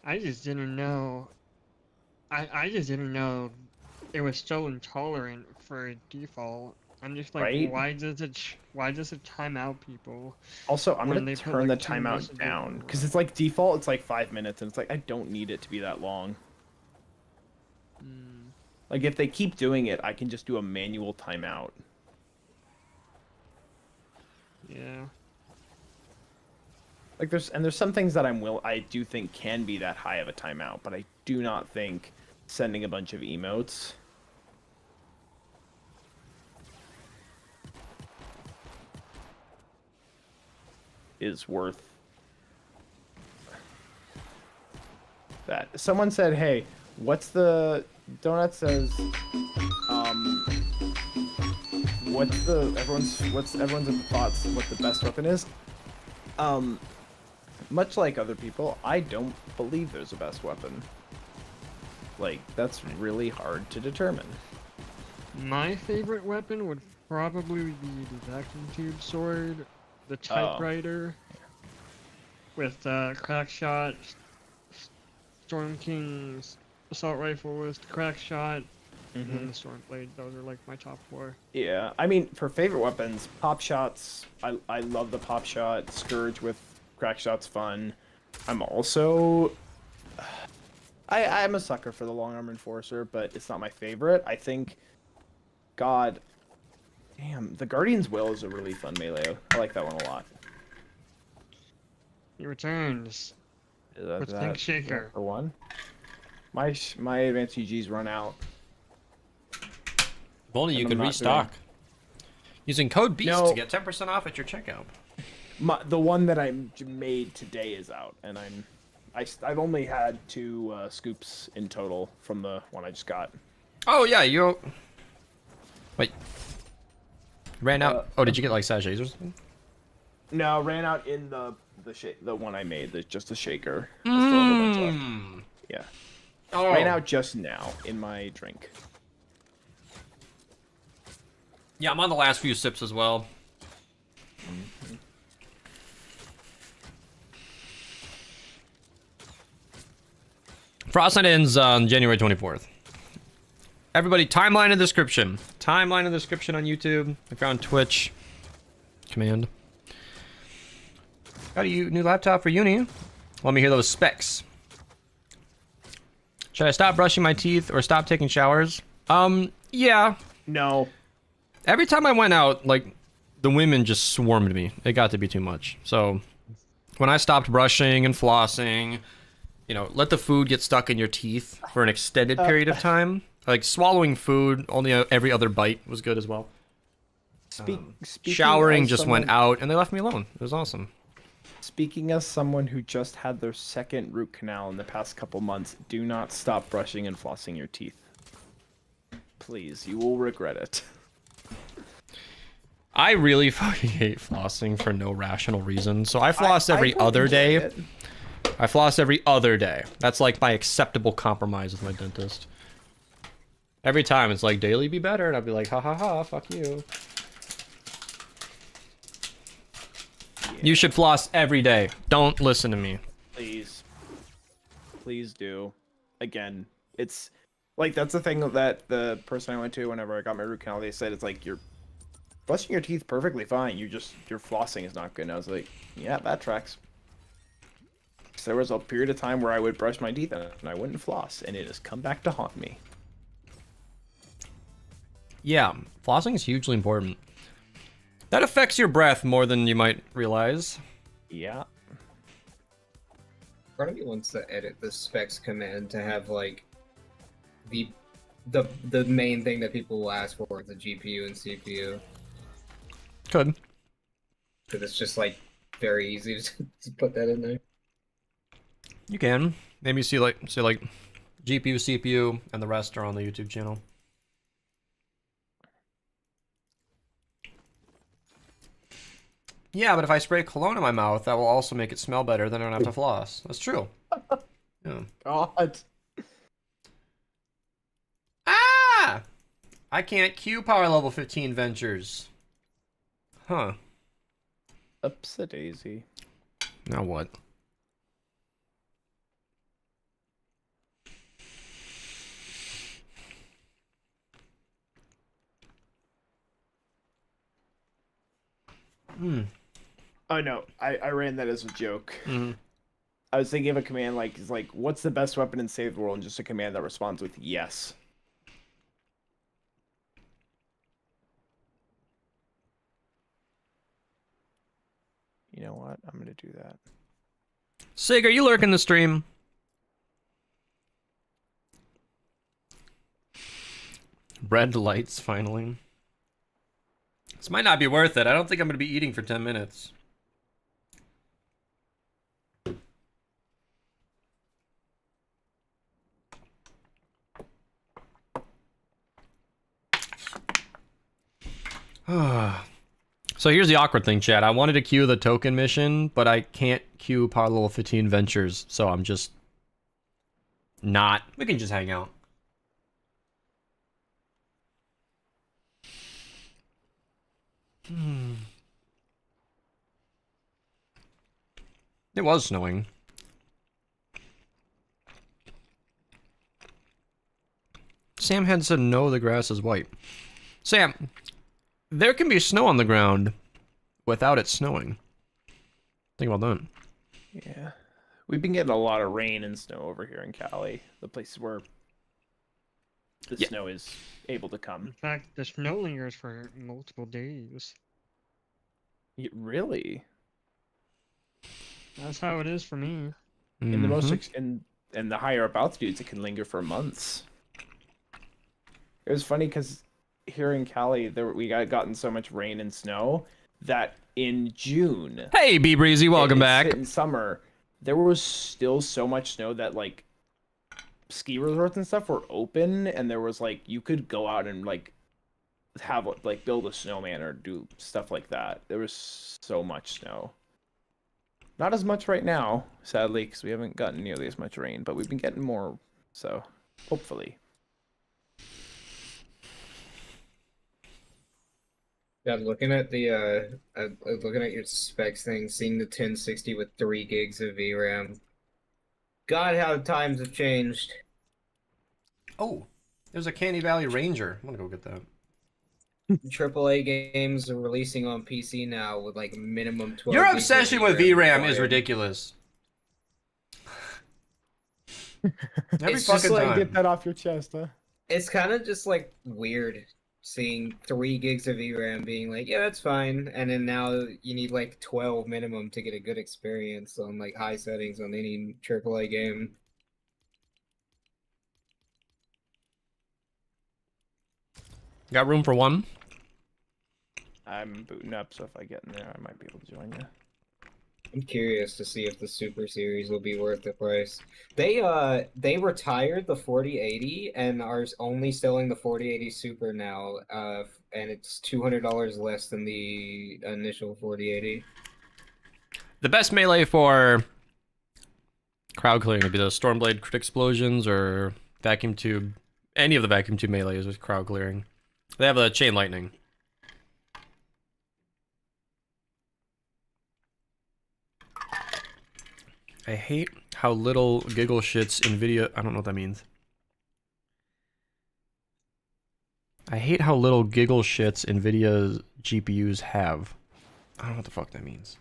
I just didn't know. I just didn't know it was so intolerant for default. I'm just like, Right? why does it time out people? Also, I'm when going they to put, turn like, the 2 timeout messages down, in. because it's like default, it's like 5 minutes, and it's like, I don't need it to be that long. Like, if they keep doing it, I can just do a manual timeout. Yeah. Like, there's some things that I do think can be that high of a timeout, but I do not think sending a bunch of emotes is worth that. Someone said, hey, what's the donut says what's everyone's thoughts what the best weapon is? Much like other people, I don't believe there's a best weapon. Like, that's really hard to determine. My favorite weapon would probably be the vacuum tube sword, the typewriter, with crack shot, Storm King's assault rifle with crack shot, and then the storm blade. Those are like my top 4. Yeah, I mean, for favorite weapons, pop shots. I love the pop shot. Scourge with crack shot's fun. I'm also I'm a sucker for the long arm enforcer, but it's not my favorite. I think, God, damn, the Guardian's Will is a really fun melee. I like that one a lot. He returns. With That Pink Shaker. for one. My advanced UG's run out. If only you And could I'm not restock. Using code BEAST No. to get 10% off at your checkout. The one that I made today is out, and I've only had 2 scoops in total from the one I just got. Oh, yeah, you... Wait. Ran out... oh, did you get, like, sachets or something? No, ran out in the one I made. There's just a shaker. I still have a bunch left. Yeah. Oh. Ran out just now in my drink. Yeah, I'm on the last few sips as well. Frostnight ends on January 24th. Everybody, timeline in the description. Timeline in the description on YouTube. If you're on Twitch, command. Got a new laptop for uni. Let me hear those specs. Should I stop brushing my teeth or stop taking showers? Yeah. No. Every time I went out, like, the women just swarmed me. It got to be too much. So, when I stopped brushing and flossing, you know, let the food get stuck in your teeth for an extended period of time. Like, swallowing food, only every other bite was good as well. Showering just went out, and they left me alone. It was awesome. Speaking as someone who just had their 2nd root canal in the past couple months, do not stop brushing and flossing your teeth. Please, you will regret it. I really fucking hate flossing for no rational reason. So I floss every other day. It. I floss every other day. That's like my acceptable compromise with my dentist. Every time it's like, daily be better. And I'll be like, ha ha ha, fuck you. Yeah. You should floss every day. Don't listen to me. Please. Please do. Again, it's like, that's the thing that the person I went to whenever I got my root canal, they said it's like, you're brushing your teeth perfectly fine. Your flossing is not good. And I was like, yeah, that tracks. So there was a period of time where I would brush my teeth and I wouldn't floss, and it has come back to haunt me. Yeah, flossing is hugely important. That affects your breath more than you might realize. Yeah. Part of me wants to edit the specs command to have like the main thing that people will ask for, the GPU and CPU. Could. Because it's just like very easy to put that in there. You can. Maybe say like GPU, CPU, and the rest are on the YouTube channel. Yeah, but if I spray cologne in my mouth, that will also make it smell better. Then I don't have to floss. That's true. Yeah. God. Ah! I can't queue power level 15 ventures. Huh. Upsa-daisy. Now what? Oh no, I ran that as a joke. Mm-hmm. I was thinking of a command like, what's the best weapon in Save the World? And just a command that responds with yes. You know what? I'm gonna do that. Sig, are you lurking the stream? Bread lights, finally. This might not be worth it. I don't think I'm going to be eating for 10 minutes. So here's the awkward thing, chat. I wanted to queue the token mission, but I can't queue power level 15 ventures, so I'm just not. We can just hang out. It was snowing. Sam had said no, the grass is white. Sam, there can be snow on the ground without it snowing. Think about that. Yeah. We've been getting a lot of rain and snow over here in Cali, the places where the snow is able to In come. fact, the snow lingers for multiple days. Really? That's how it is for me. In the most Mhm. in the higher up altitudes, it can linger for months. It was funny because here in Cali, we got gotten so much rain and snow that in June, Hey, Be Breezy, welcome back. in summer, there was still so much snow that like ski resorts and stuff were open, and there was like you could go out and like have like build a snowman or do stuff like that. There was so much snow. Not as much right now, sadly, because we haven't gotten nearly as much rain, but we've been getting more, so hopefully. Yeah, looking at looking at your specs thing, seeing the 1060 with 3 gigs of VRAM. God, how times have changed. Oh, there's a Candy Valley Ranger. I'm gonna go get that. AAA games are releasing on PC now with like minimum 12 Your gigs of obsession with VRAM is required. ridiculous. Every It's just fucking like, time. Get that off your chest, huh? It's kind of just like weird seeing 3 gigs of VRAM being like, yeah, that's fine, and then now you need like 12 minimum to get a good experience on like high settings on any AAA game. Got room for one? I'm booting up, so if I get in there, I might be able to join you. I'm curious to see if the Super Series will be worth the price. They retired the 4080 and are only selling the 4080 Super now, and it's $200 less than the initial 4080. The best melee for crowd clearing would be the Stormblade Crit Explosions or Vacuum Tube. Any of the Vacuum Tube melees with crowd clearing. They have a Chain Lightning. I hate how little giggle shits NVIDIA... I don't know what that means. I hate how little giggle shits NVIDIA GPUs have. I don't know what the fuck that means.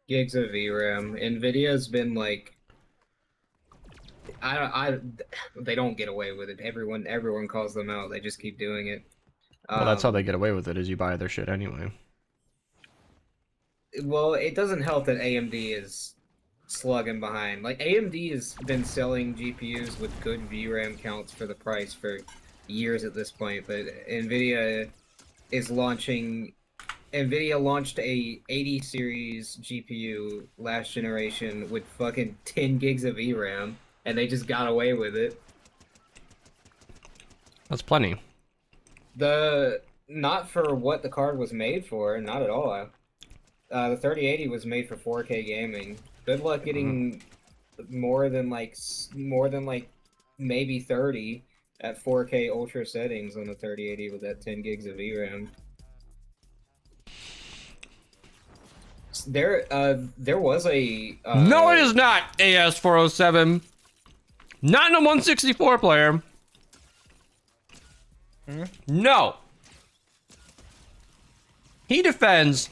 Gigs of VRAM. Nvidia's been like, they don't get away with it. Everyone calls them out. They just keep doing it. Well, that's how they get away with it, is you buy their shit anyway. Well, it doesn't help that AMD is slugging behind. Like, AMD has been selling GPUs with good VRAM counts for the price for years at this point, but Nvidia launched a 80 series GPU last generation with fucking 10 gigs of VRAM, and they just got away with it. That's plenty. Not for what the card was made for, not at all. The 3080 was made for 4K gaming. Good luck getting more than maybe 30 at 4K ultra settings on the 3080 with that 10 gigs of VRAM. There was a No, it is not AS407. Not in a 164 player. No. He defends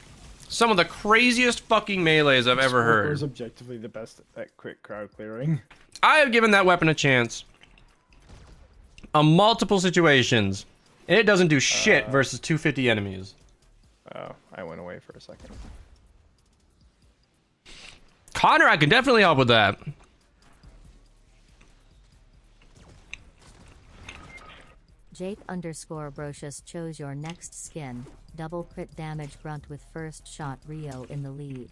some of the craziest fucking melees I've ever heard. Is objectively the best at quick crowd clearing. I have given that weapon a chance on multiple situations, and it doesn't do shit versus 250 enemies. Oh, I went away for a second. Connor, I can definitely help with that. Jake_Brocious chose your next skin. Double crit damage grunt with first shot Rio in the lead.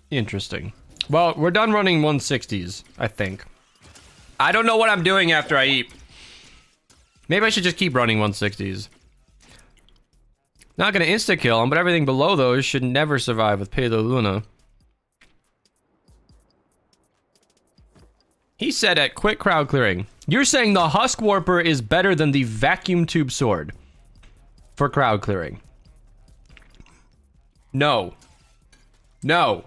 Interesting. Well, we're done running 160s, I think. I don't know what I'm doing after I eat. Maybe I should just keep running 160s. Not gonna insta-kill him, but everything below those should never survive with Pedro Luna. He said at quick crowd clearing. You're saying the Husk Warper is better than the Vacuum Tube Sword for crowd clearing? No. No.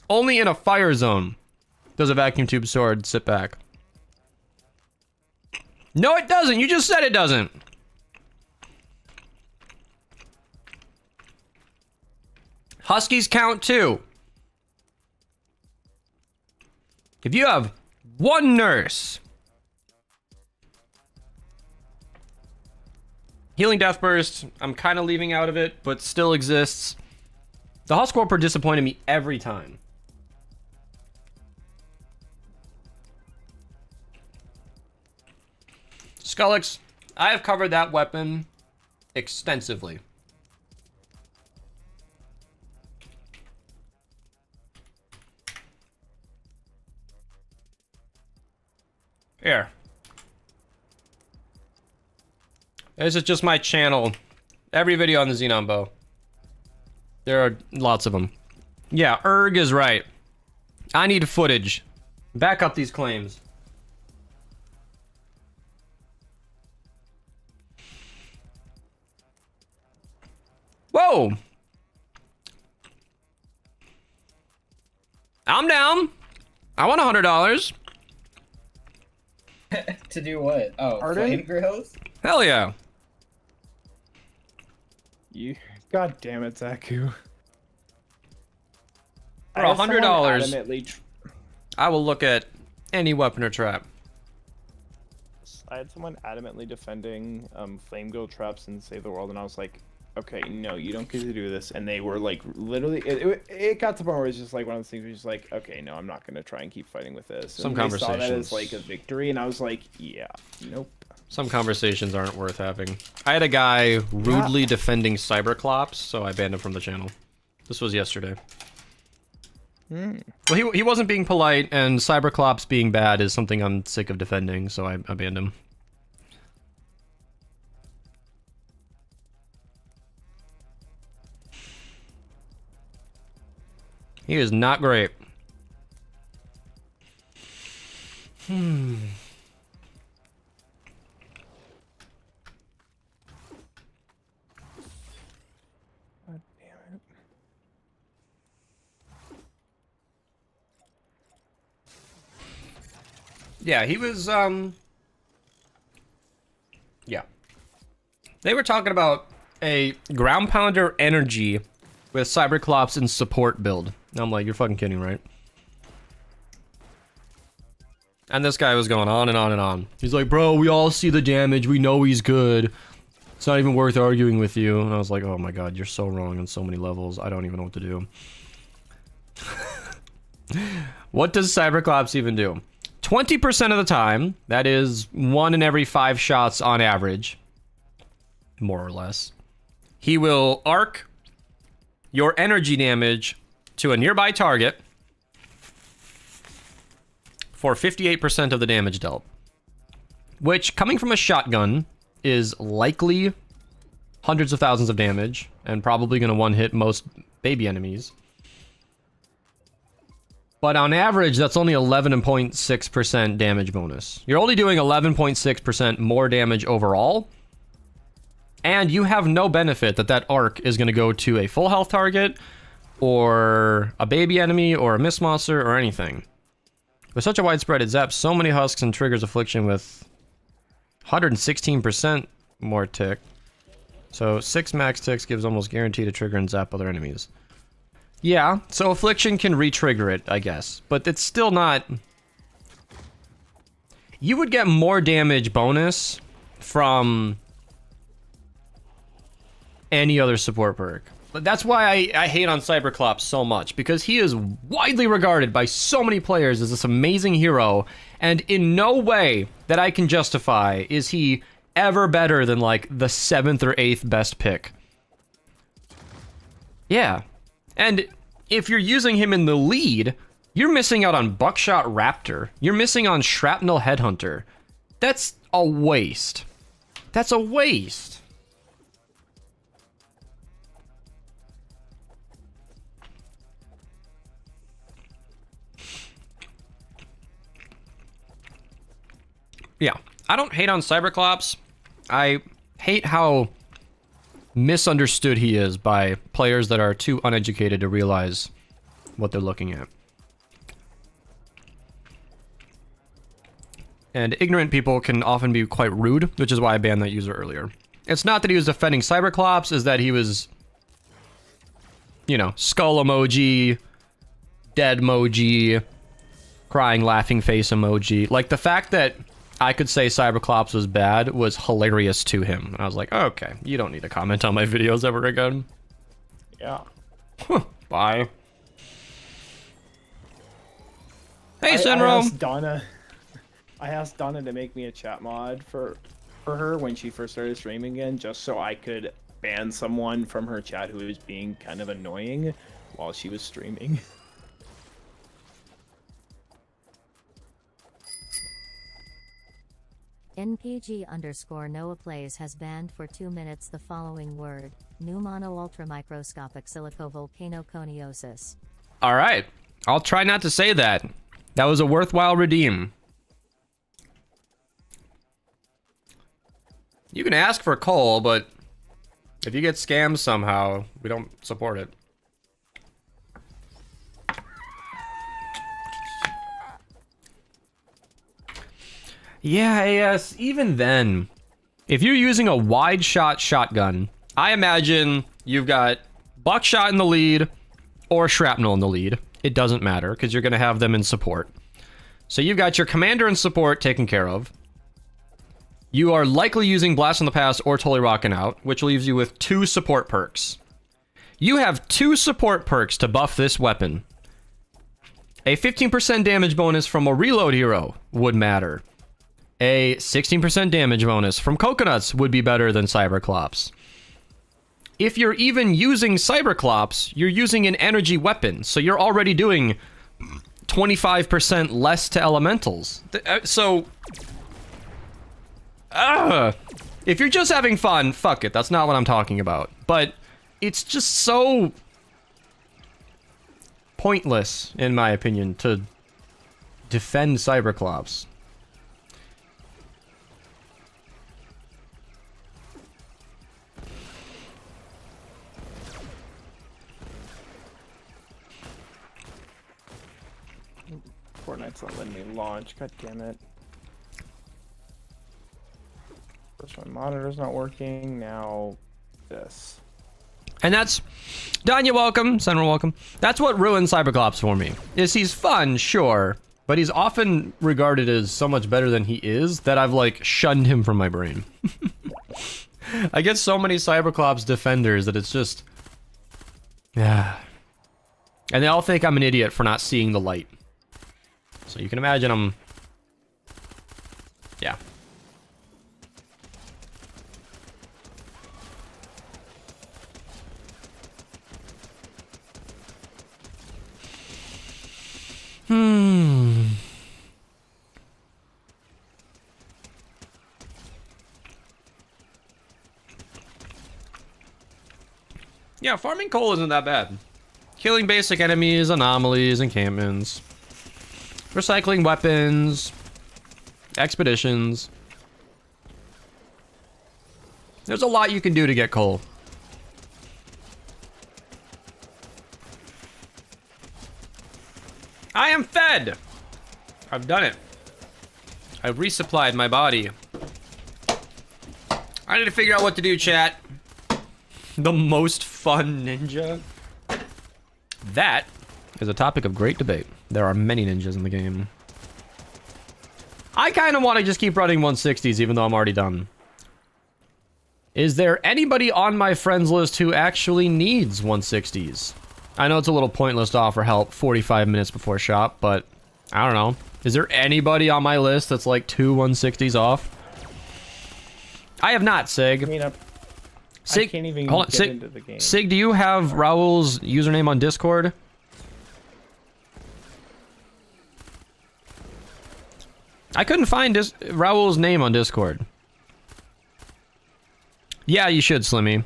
Only in a fire zone does a Vacuum Tube Sword sit back. No, it doesn't. You just said it doesn't. Huskies count too. If you have one nurse, Healing Death Burst, I'm kind of leaving out of it, but still exists. The Husk Warper disappointed me every time. Skullix, I have covered that weapon extensively. Here. This is just my channel. Every video on the Xenon Bow. There are lots of them. Yeah, Erg is right. I need footage. Back up these claims. Whoa! I'm down. I want $100. To do what? Oh, Pardon? flame grills? Hell yeah. You, God damn it, Zaku. For I had someone $100, adamantly I will look at any weapon or trap. I had someone adamantly defending flame go traps and save the world, and I was like, okay, no, you don't get to do this. And they were like, literally, it got to the point where it's just like one of those things where you're just like, okay, no, I'm not gonna try and keep fighting with this. Some and they saw that conversations. as like a victory, and I was like, yeah, nope. Some conversations aren't worth having. I had a guy rudely defending Cyberclops, so I banned him from the channel. This was yesterday. Well, he wasn't being polite, and Cyberclops being bad is something I'm sick of defending, so I banned him. He is not great. God damn it. Yeah, he was, yeah. They were talking about a ground pounder energy with Cyberclops and support build. And I'm like, you're fucking kidding, right? And this guy was going on and on and on. He's like, bro, we all see the damage. We know he's good. It's not even worth arguing with you. And I was like, oh my god, you're so wrong on so many levels. I don't even know what to do. What does Cyberclops even do? 20% of the time, that is 1 in every 5 shots on average, more or less, he will arc your energy damage to a nearby target for 58% of the damage dealt. Which, coming from a shotgun, is likely hundreds of thousands of damage, and probably going to one-hit most baby enemies. But on average, that's only 11.6% damage bonus. You're only doing 11.6% more damage overall, and you have no benefit that that arc is going to go to a full health target, or a baby enemy, or a miss monster, or anything. With such a widespread, it zaps so many husks and triggers affliction with 116% more tick. So 6 max ticks gives almost guaranteed to trigger and zap other enemies. Yeah, so affliction can re-trigger it, I guess. But it's still not... You would get more damage bonus from any other support perk. But that's why I hate on Cyberclops so much, because he is widely regarded by so many players as this amazing hero, and in no way that I can justify is he ever better than, like, the 7th or 8th best pick. Yeah. And if you're using him in the lead, you're missing out on Buckshot Raptor. You're missing on Shrapnel Headhunter. That's a waste. That's a waste. Yeah, I don't hate on Cyberclops. I hate how misunderstood he is by players that are too uneducated to realize what they're looking at. And ignorant people can often be quite rude, which is why I banned that user earlier. It's not that he was defending Cyberclops, is that he was you know, skull emoji, dead emoji, crying laughing face emoji. Like, the fact that I could say Cyberclops was bad was hilarious to him. And I was like, okay, you don't need to comment on my videos ever again. Yeah. Bye. Hey, I Senro. asked Donna to make me a chat mod for her when she first started streaming again, just so I could ban someone from her chat who was being kind of annoying while she was streaming. NPG_NoahPlays has banned for 2 minutes the following word: pneumono ultramicroscopic silicovolcanoconiosis. All right. I'll try not to say that. That was a worthwhile redeem. You can ask for coal, but if you get scammed somehow, we don't support it. Yeah, AS, even then, if you're using a wide shot shotgun, I imagine you've got buckshot in the lead or shrapnel in the lead. It doesn't matter because you're going to have them in support. So you've got your commander in support taken care of. You are likely using Blast from the Past or Totally Rockin' Out, which leaves you with 2 support perks. You have 2 support perks to buff this weapon. A 15% damage bonus from a reload hero would matter. A 16% damage bonus from coconuts would be better than Cyberclops. If you're even using Cyberclops, you're using an energy weapon, so you're already doing 25% less to elementals. If you're just having fun, fuck it, that's not what I'm talking about. But it's just so pointless, in my opinion, to defend Cyberclops. Fortnite's not letting me launch. God damn it. First my monitor's not working. Now this. And that's... Danya, welcome. Senra, welcome. That's what ruined Cyberclops for me. Is he's fun, sure, but he's often regarded as so much better than he is that I've, like, shunned him from my brain. I get so many Cyberclops defenders that it's just... Yeah. And they all think I'm an idiot for not seeing the light. So you can imagine I'm... Yeah. Yeah, farming coal isn't that bad. Killing basic enemies, anomalies, encampments. Recycling weapons. Expeditions. There's a lot you can do to get coal. I am fed! I've done it. I've resupplied my body. I need to figure out what to do, chat. The most fun ninja? That is a topic of great debate. There are many ninjas in the game. I kind of want to just keep running 160s even though I'm already done. Is there anybody on my friends list who actually needs 160s? I know it's a little pointless to offer help 45 minutes before shop, but I don't know. Is there anybody on my list that's like 2 160s off? I have not, Sig. I mean, Sig, I can't even hold on, get Sig, into the game. Sig, do you have Raul's username on Discord? I couldn't find Raul's name on Discord. Yeah, you should, Slimmy.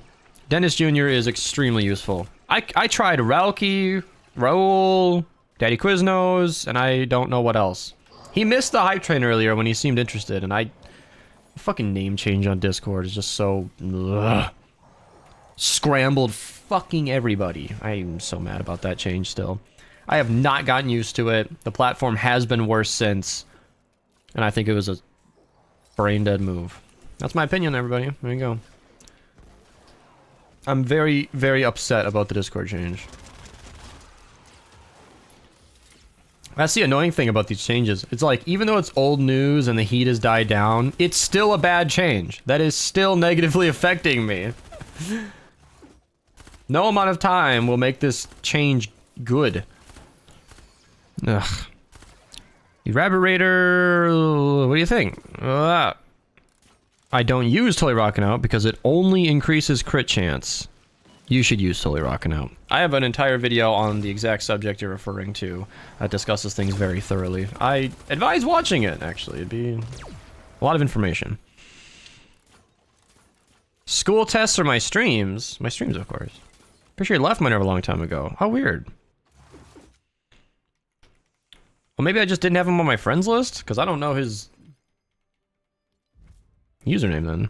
Dennis Jr. is extremely useful. I tried Ralki, Raul, Daddy Quiznos, and I don't know what else. He missed the hype train earlier when he seemed interested, and fucking name change on Discord is just so... Ugh. Scrambled fucking everybody. I'm so mad about that change still. I have not gotten used to it. The platform has been worse since, and I think it was a brain dead move. That's my opinion, everybody. There you go. I'm very, very upset about the Discord change. That's the annoying thing about these changes. It's like, even though it's old news and the heat has died down, it's still a bad change. That is still negatively affecting me. No amount of time will make this change good. Ugh. The Rabbit Raider, what do you think? I don't use Totally Rockin' Out because it only increases crit chance. You should use Totally Rockin' Out. I have an entire video on the exact subject you're referring to that discusses things very thoroughly. I advise watching it, actually. It'd be a lot of information. School tests or my streams? My streams, of course. Pretty sure he left mine a long time ago. How weird. Well, maybe I just didn't have him on my friends list? Because I don't know his username then.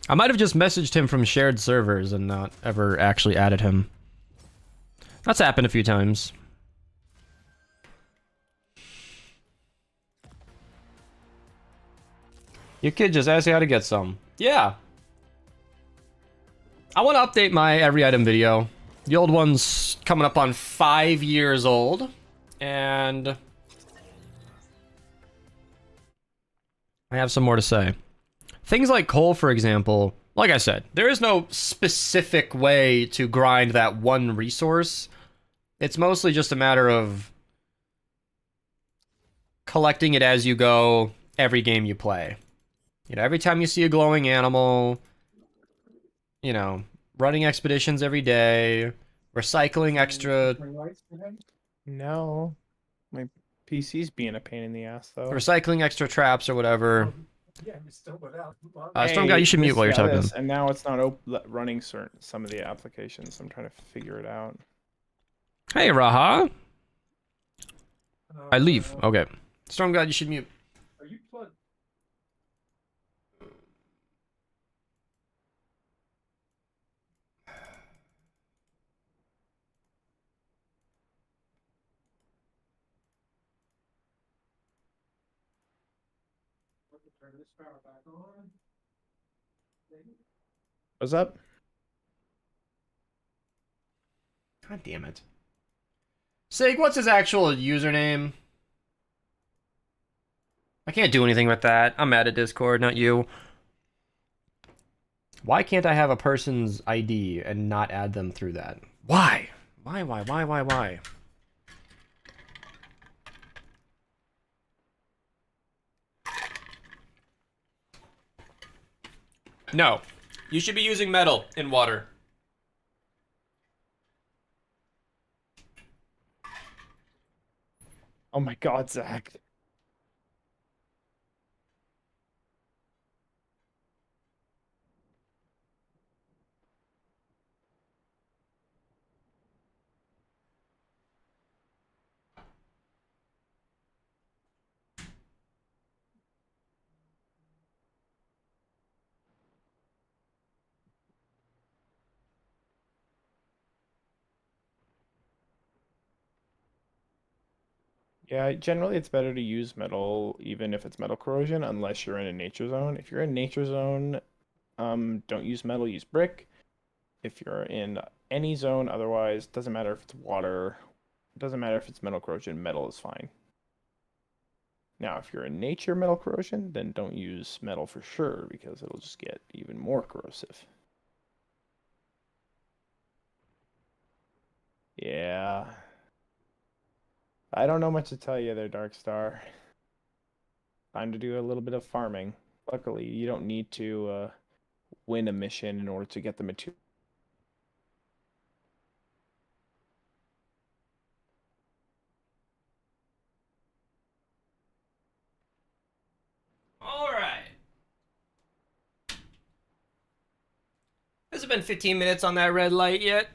I might have just messaged him from shared servers and not ever actually added him. That's happened a few times. Your kid just asked you how to get some. Yeah. I want to update my every item video. The old one's coming up on 5 years old. And I have some more to say. Things like coal, for example, like I said, there is no specific way to grind that one resource. It's mostly just a matter of collecting it as you go every game you play. You know, every time you see a glowing animal, you know, running expeditions every day, recycling extra... No. My PC's being a pain in the ass, though. Recycling extra traps or whatever. Yeah, you're still without. Storm Guy, you should mute while you're talking. And now it's not running some of the applications. I'm trying to figure it out. Hey, Raha. I leave. Okay. Storm God, you should mute. Are you plugged? Turn this power back on. What's up? God damn it. Sig, what's his actual username? I can't do anything with that. I'm mad at Discord, not you. Why can't I have a person's ID and not add them through that? Why? Why? No. You should be using metal in water. Oh my god, Zach. Yeah, generally it's better to use metal even if it's metal corrosion, unless you're in a nature zone. If you're in nature zone, don't use metal, use brick. If you're in any zone, otherwise, doesn't matter if it's water, doesn't matter if it's metal corrosion, metal is fine. Now, if you're in nature metal corrosion, then don't use metal for sure, because it'll just get even more corrosive. Yeah. I don't know much to tell you there, Darkstar. Time to do a little bit of farming. Luckily, you don't need to win a mission in order to get the material. Alright. Has it been 15 minutes on that red light yet?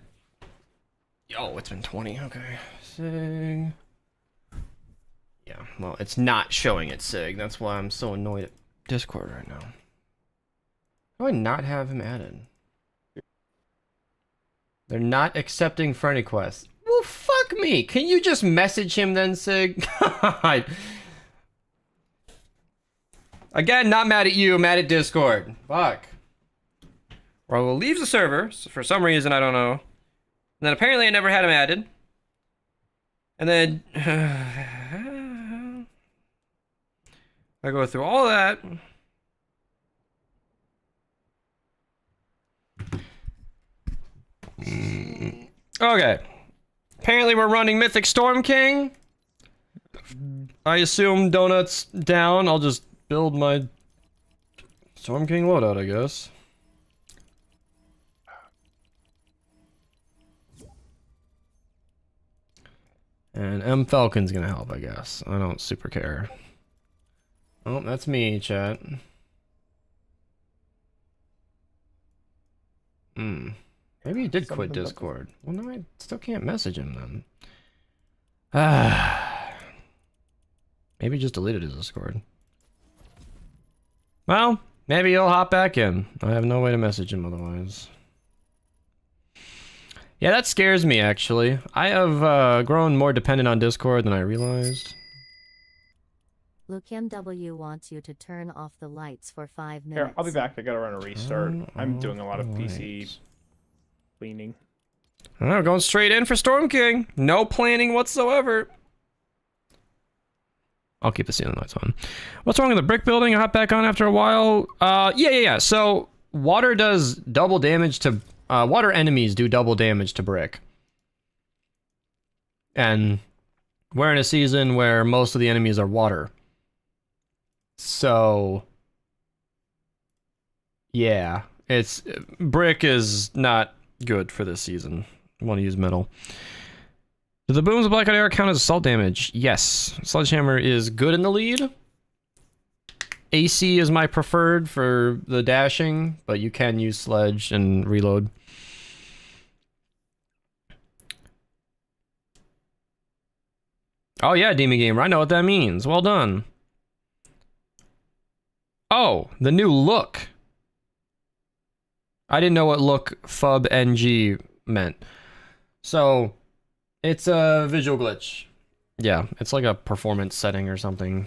Oh, it's been 20. Okay. Sig. Yeah, well, it's not showing it, Sig. That's why I'm so annoyed at Discord right now. How do I not have him added? They're not accepting friend requests. Well, fuck me. Can you just message him then, Sig? God. Again, not mad at you, mad at Discord. Fuck. Raul leaves the server for some reason, I don't know. And then apparently I never had him added. And then I go through all that. Okay. Apparently we're running Mythic Storm King. I assume Donut's down. I'll just build my Storm King loadout, I guess. And M Falcon's gonna help, I guess. I don't super care. Oh, that's me, chat. Maybe he did quit Discord. Well, no, I still can't message him then. Maybe he just deleted his Discord. Well, maybe he'll hop back in. I have no way to message him otherwise. Yeah, that scares me, actually. I have grown more dependent on Discord than I realized. Lukim W wants you to turn off the lights for 5 minutes. Here, I'll be back. I gotta run a restart. I'm doing a lot of PC cleaning. Oh, going straight in for Storm King. No planning whatsoever. I'll keep the ceiling lights on. What's wrong with the brick building? I hop back on after a while. Yeah. So water does double damage to water enemies do double damage to brick. And we're in a season where most of the enemies are water. So yeah, brick is not good for this season. I want to use metal. Do the booms of Blackout Air count as assault damage? Yes. Sledgehammer is good in the lead. AC is my preferred for the dashing, but you can use Sledge and reload. Oh yeah, Demon Gamer, I know what that means. Well done. Oh, the new look. I didn't know what look fub ng meant. So, it's a visual glitch. Yeah, it's like a performance setting or something.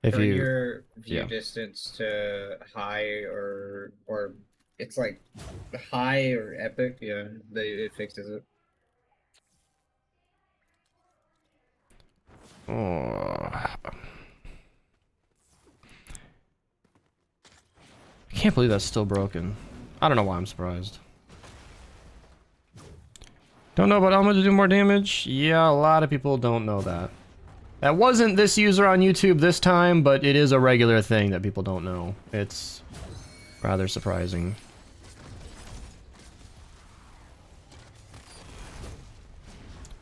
If For you your view distance to high or it's like high or epic, yeah, it fixes it. Oh. I can't believe that's still broken. I don't know why I'm surprised. Don't know about Elma to do more damage? Yeah, a lot of people don't know that. That wasn't this user on YouTube this time, but it is a regular thing that people don't know. It's rather surprising.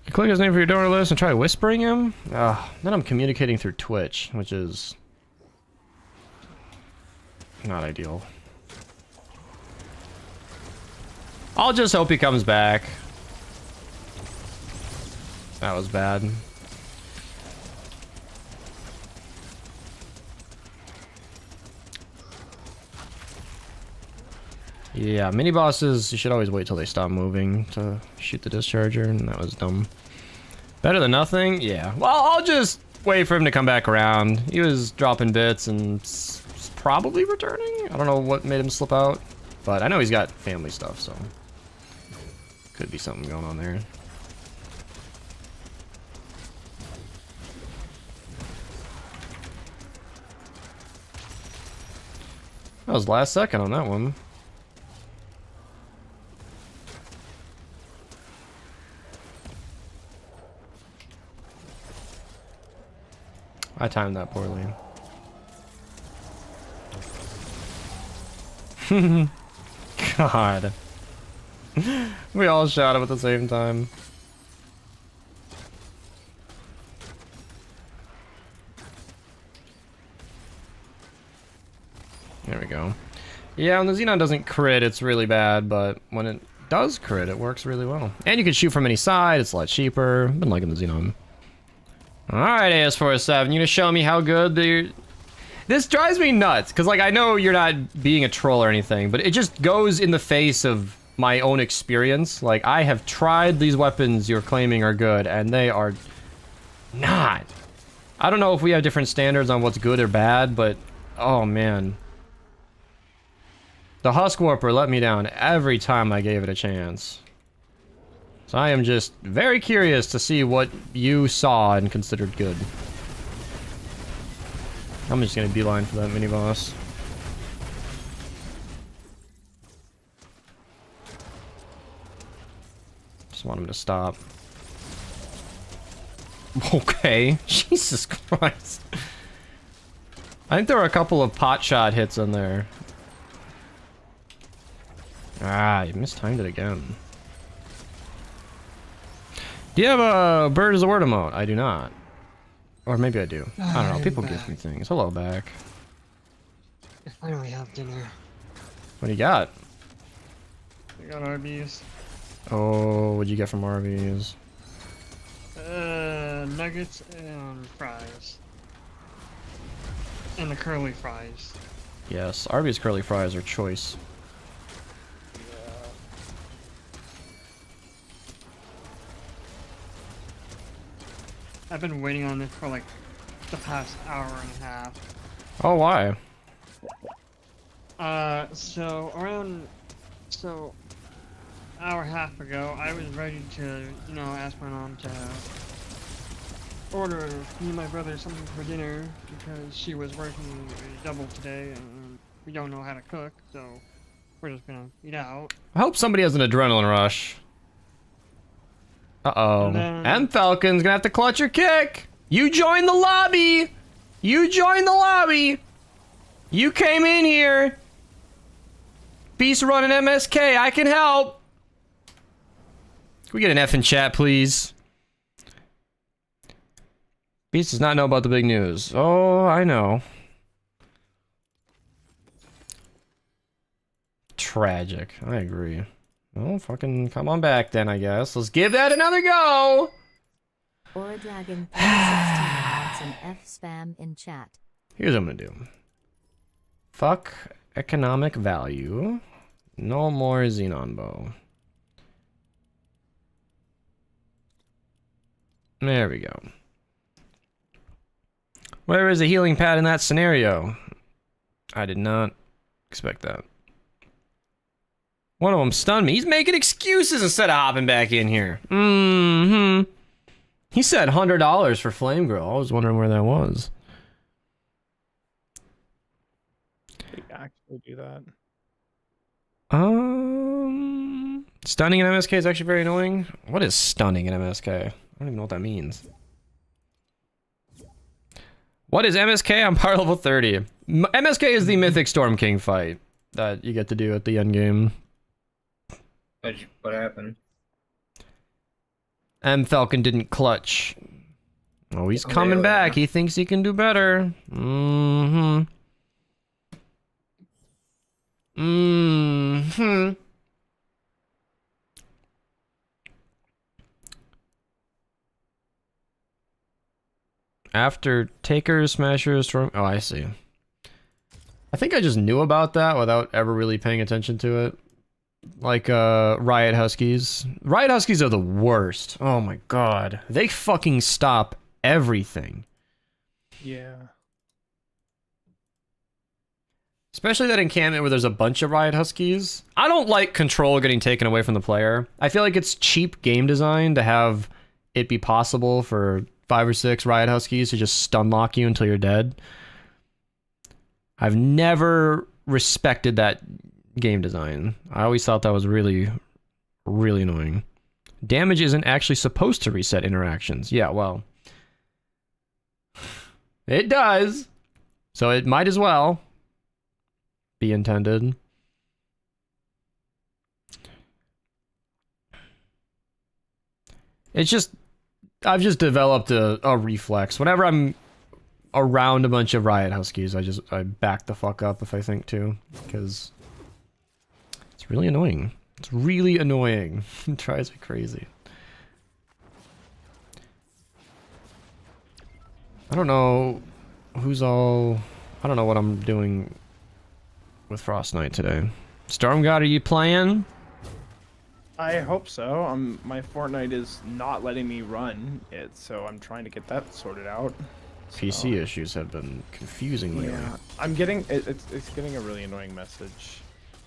You click his name for your donor list and try whispering him? Then I'm communicating through Twitch, which is not ideal. I'll just hope he comes back. That was bad. Yeah, mini bosses, you should always wait till they stop moving to shoot the discharger, and that was dumb. Better than nothing? Yeah. Well, I'll just wait for him to come back around. He was dropping bits and probably returning? I don't know what made him slip out, but I know he's got family stuff, so could be something going on there. That was last second on that one. I timed that poorly. God. We all shot him at the same time. There we go. Yeah, when the Xenon doesn't crit, it's really bad, but when it does crit, it works really well. And you can shoot from any side, it's a lot cheaper. I've been liking the Xenon. Alright, AS47, you gonna show me how good the... This drives me nuts, because like I know you're not being a troll or anything, but it just goes in the face of my own experience. Like, I have tried these weapons you're claiming are good, and they are not. I don't know if we have different standards on what's good or bad, but oh man. The Husk Warper let me down every time I gave it a chance. So I am just very curious to see what you saw and considered good. I'm just gonna beeline for that mini-boss. Just want him to stop. Okay, Jesus Christ. I think there were a couple of pot shot hits in there. Ah, you mistimed it again. Do you have a bird as a word emote? I do not. Or maybe I do. I don't know. People give me things. Hello, back. I finally have dinner. What do you got? I got Arby's. Oh, what'd you get from Arby's? Nuggets and fries. And the curly fries. Yes, Arby's curly fries are choice. I've been waiting on this for like the past hour and a half. Oh, why? So hour and a half ago, I was ready to, you know, ask my mom to order me and my brother something for dinner because she was working double today and we don't know how to cook, so we're just gonna eat out. I hope somebody has an adrenaline rush. Uh-oh. And then- And Falcon's gonna have to clutch your kick! You joined the lobby! You joined the lobby! You came in here! Beast running MSK, I can help! Can we get an F in chat, please? Beast does not know about the big news. Oh, I know. Tragic. I agree. Well, fucking come on back then, I guess. Let's give that another go! Or Dragon 316 wants an F spam in chat. Here's what I'm gonna do. Fuck economic value. No more Xenon Bow. There we go. Where is the healing pad in that scenario? I did not expect that. One of them stunned me. He's making excuses instead of hopping back in here. Mm-hmm. He said $100 for Flame Girl. I was wondering where that was. They actually do that. Stunning in MSK is actually very annoying. What is stunning in MSK? I don't even know what that means. What is MSK? I'm power level 30. MSK is the Mythic Storm King fight that you get to do at the end game. What happened? M Falcon didn't clutch. Oh, he's coming back. He thinks he can do better. Mm-hmm. Mm-hmm. After Takers, Smashers, Storm... Oh, I see. I think I just knew about that without ever really paying attention to it. Like, Riot Huskies. Riot Huskies are the worst. Oh my god. They fucking stop everything. Yeah. Especially that encampment where there's a bunch of Riot Huskies. I don't like control getting taken away from the player. I feel like it's cheap game design to have it be possible for 5 or 6 Riot Huskies to just stun lock you until you're dead. I've never respected that game design. I always thought that was really, really annoying. Damage isn't actually supposed to reset interactions. Yeah, well. It does. So it might as well be intended. It's just, I've just developed a reflex. Whenever I'm around a bunch of Riot Huskies, I back the fuck up if I think to, because it's really annoying. It's really annoying. It drives me crazy. I don't know who's all... I don't know what I'm doing with Frost Knight today. Storm God, are you playing? I hope so. My Fortnite is not letting me run it, so I'm trying to get that sorted out. PC issues have been confusing lately. Yeah, I'm getting it's getting a really annoying message.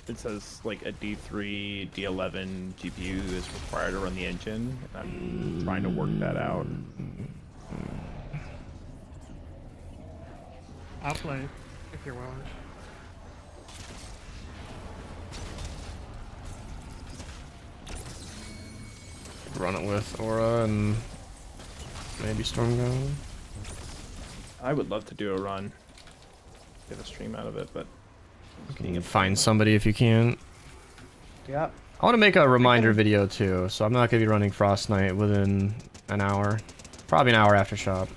it says like a D3, D11 GPU is required to run the engine. And I'm trying to work that out. I'll play if you're willing. Run it with Aura and maybe Stormgun. I would love to do a run, get a stream out of it, but You can find somebody if you can. yeah. I want to make a reminder video too, so I'm not going to be running Frost Knight within an hour. Probably an hour after shop.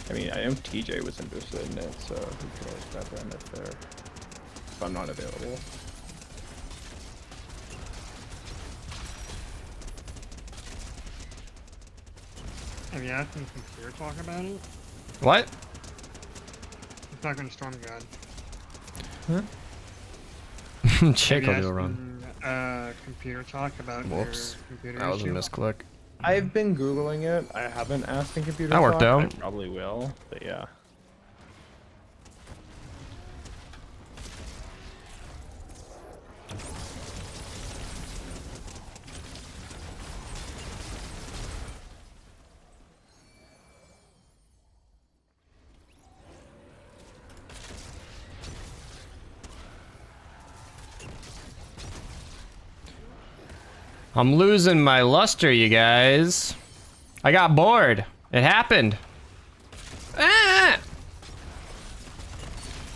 I mean, I know TJ was interested in it, so he could always grab around if I'm not available. Have you asked him to talk about it? What? He's talking to Storm God. Chick will Have do you a run. asked him, computer talk about Whoops. your computer That was a issue? misclick. I've been Googling it. I haven't asked in computer That worked talk. out. I probably will, but yeah. I'm losing my luster, you guys. I got bored. It happened. Ah!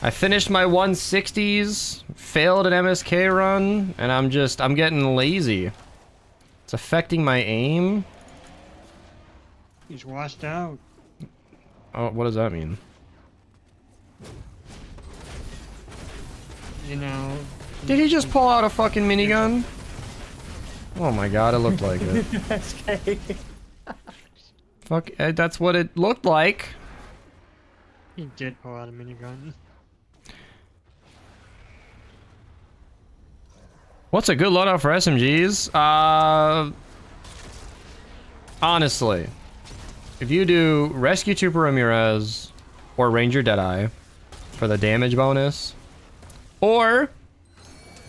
I finished my 160s, failed an MSK run, and I'm getting lazy. It's affecting my aim. He's washed out. Oh, what does that mean? You know. Did he just pull out a fucking minigun? Oh my god, it looked like it. SK. Fuck, that's what it looked like. He did pull out a minigun. What's a good loadout for SMGs? Honestly, if you do Rescue Trooper Ramirez or Ranger Deadeye for the damage bonus, or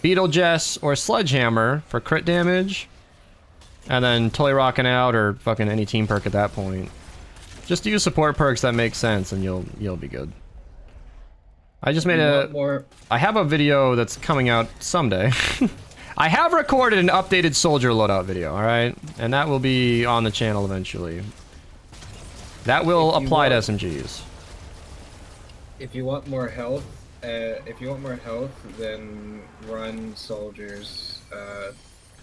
Beetle Jess or Sledgehammer for crit damage, and then totally rocking out or fucking any team perk at that point. Just use support perks that make sense and you'll be good. I just made I have a video that's coming out someday. I have recorded an updated soldier loadout video, alright? And that will be on the channel eventually. That will apply to SMGs. If you want more health, then run soldiers.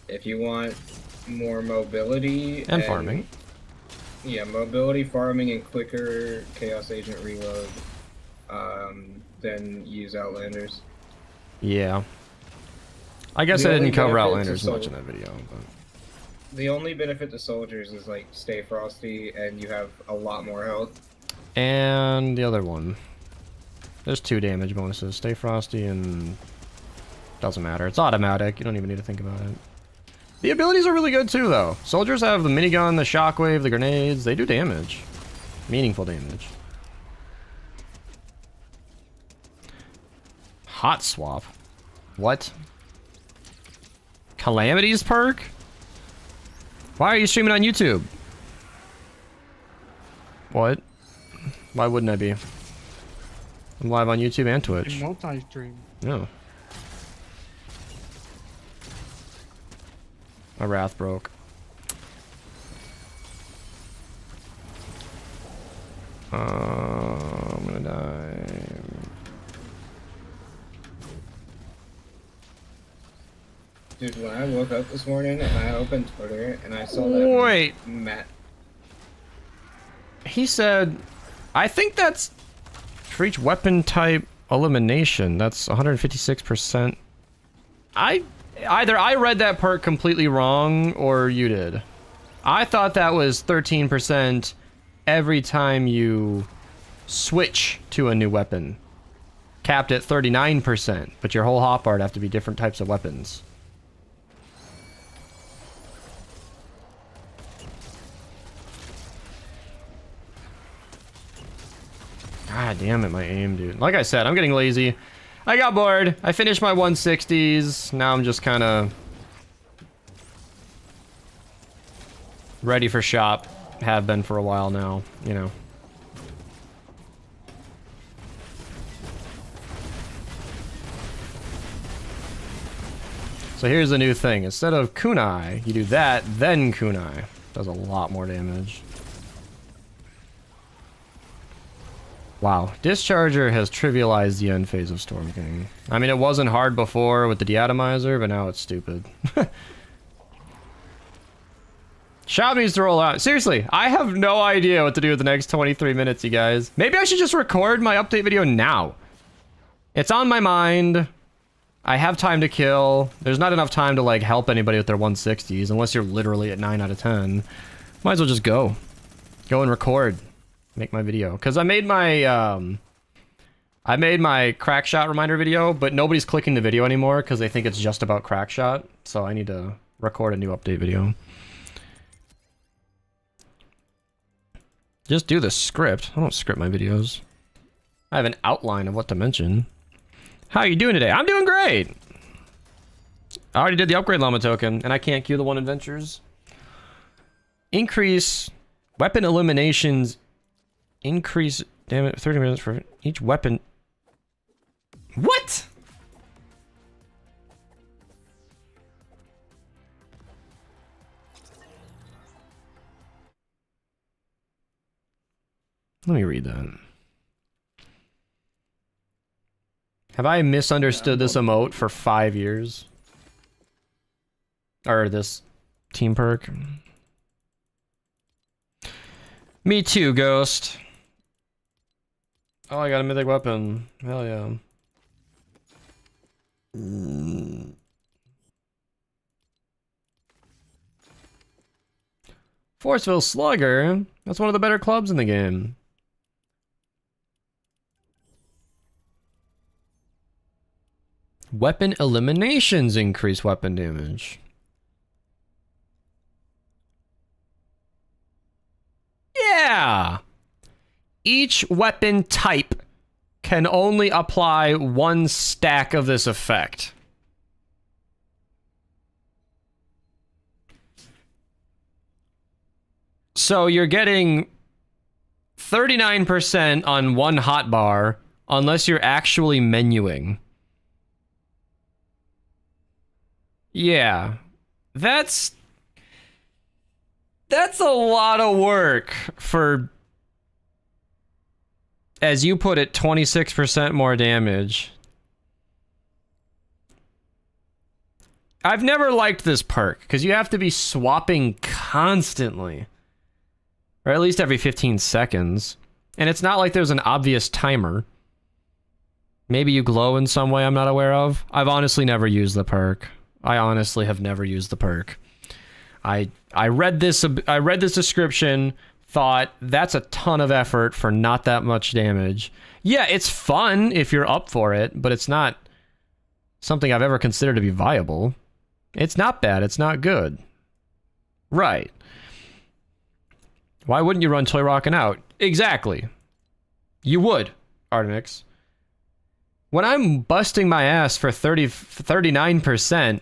If you want more mobility And farming. Yeah, mobility, farming, and quicker Chaos Agent reload, then use Outlanders. Yeah. I guess The I only didn't cover benefit to Outlanders much in that video, but... The only benefit to soldiers is like stay frosty and you have a lot more health. And the other one. There's 2 damage bonuses. Stay frosty and... Doesn't matter. It's automatic. You don't even need to think about it. The abilities are really good too, though. Soldiers have the minigun, the shockwave, the grenades. They do damage. Meaningful damage. Hot swap. What? Calamities perk? Why are you streaming on YouTube? What? Why wouldn't I be? I'm live on YouTube and Twitch. Multi-stream. No. My wrath broke. I'm gonna die. Dude, when I woke up this morning and I opened Twitter and I saw that Wait. Matt. He said, I think that's for each weapon type elimination. That's 156%. Either I read that perk completely wrong or you did. I thought that was 13% every time you switch to a new weapon. Capped at 39%, but your whole hotbar would have to be different types of weapons. God damn it, my aim, dude. Like I said, I'm getting lazy. I got bored. I finished my 160s. Now I'm just kind of ready for shop. Have been for a while now, you know. So here's the new thing. Instead of kunai, you do that, then kunai. Does a lot more damage. Wow. Discharger has trivialized the end phase of Storm King. I mean, it wasn't hard before with the deatomizer, but now it's stupid. Shop needs to roll out. Seriously, I have no idea what to do with the next 23 minutes, you guys. Maybe I should just record my update video now. It's on my mind. I have time to kill. There's not enough time to, like, help anybody with their 160s, unless you're literally at 9 out of 10. Might as well just go. Go and record. Make my video. Because I made my crack shot reminder video, but nobody's clicking the video anymore because they think it's just about crack shot. So I need to record a new update video. Just do the script. I don't script my videos. I have an outline of what to mention. How are you doing today? I'm doing great! I already did the upgrade llama token, and I can't queue the one adventures. Increase weapon eliminations. Increase damage 30 minutes for each weapon. What? Let me read that. Have I misunderstood this emote for 5 years? Or this team perk? Me too, Ghost. Oh, I got a mythic weapon. Hell yeah. Forceville Slugger. That's one of the better clubs in the game. Weapon eliminations increase weapon damage. Yeah! Each weapon type can only apply one stack of this effect. So you're getting 39% on one hotbar unless you're actually menuing. Yeah. That's a lot of work for, as you put it, 26% more damage. I've never liked this perk, because you have to be swapping constantly. Or at least every 15 seconds. And it's not like there's an obvious timer. Maybe you glow in some way I'm not aware of. I've honestly never used the perk. I honestly have never used the perk. I read this description, thought that's a ton of effort for not that much damage. Yeah, it's fun if you're up for it, but it's not something I've ever considered to be viable. It's not bad, it's not good. Right. Why wouldn't you run Toy Rockin' Out? Exactly. You would, Artemix. When I'm busting my ass for 39%,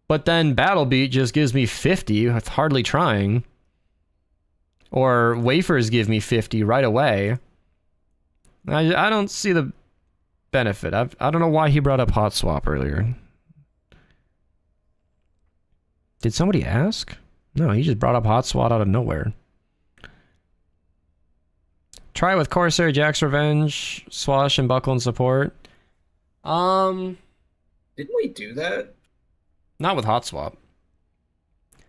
but then Battle Beat just gives me 50 with hardly trying, or Wafers give me 50 right away, I don't see the benefit. I don't know why he brought up Hot Swap earlier. Did somebody ask? No, he just brought up Hot Swap out of nowhere. Try with Corsair, Jack's Revenge, Swash, and Buckle and Support. Didn't we do that? Not with Hot Swap.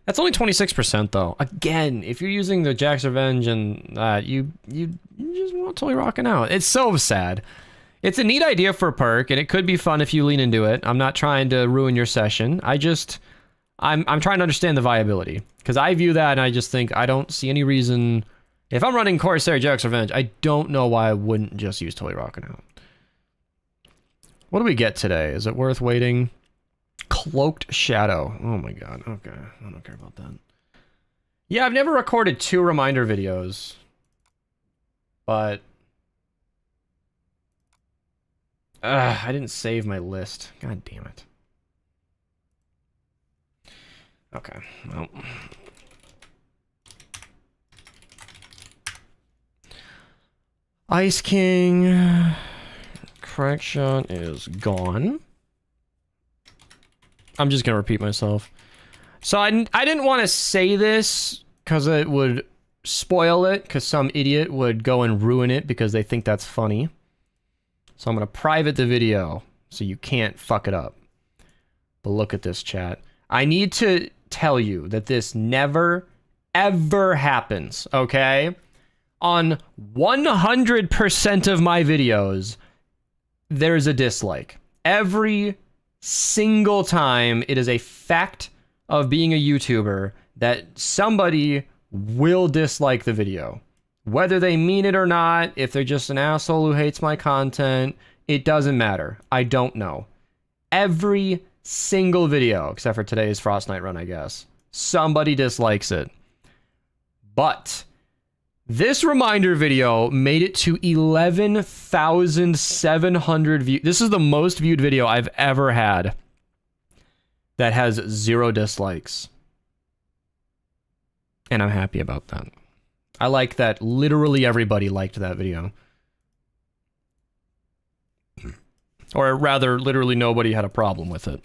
That's only 26% though. Again, if you're using the Jack's Revenge and you just want Totally Rockin' Out. It's so sad. It's a neat idea for a perk, and it could be fun if you lean into it. I'm not trying to ruin your session. I'm trying to understand the viability. Because I view that and I just think I don't see any reason. If I'm running Corsair Jack's Revenge, I don't know why I wouldn't just use Totally Rockin' Out. What do we get today? Is it worth waiting? Cloaked Shadow. Oh my god. Okay. I don't care about that. Yeah, I've never recorded 2 reminder videos. But I didn't save my list. God damn it. Okay, well. Ice King. Crackshot is gone. I'm just gonna repeat myself. So I didn't want to say this because it would spoil it, because some idiot would go and ruin it because they think that's funny. So I'm gonna private the video so you can't fuck it up. But look at this, chat. I need to tell you that this never, ever happens, okay? On 100% of my videos, there's a dislike. Every single time, it is a fact of being a YouTuber that somebody will dislike the video. Whether they mean it or not, if they're just an asshole who hates my content, it doesn't matter. I don't know. Every single video, except for today's Frost Night run, I guess, somebody dislikes it. But this reminder video made it to 11,700 views. This is the most viewed video I've ever had that has 0 dislikes. And I'm happy about that. I like that literally everybody liked that video. Or rather, literally nobody had a problem with it.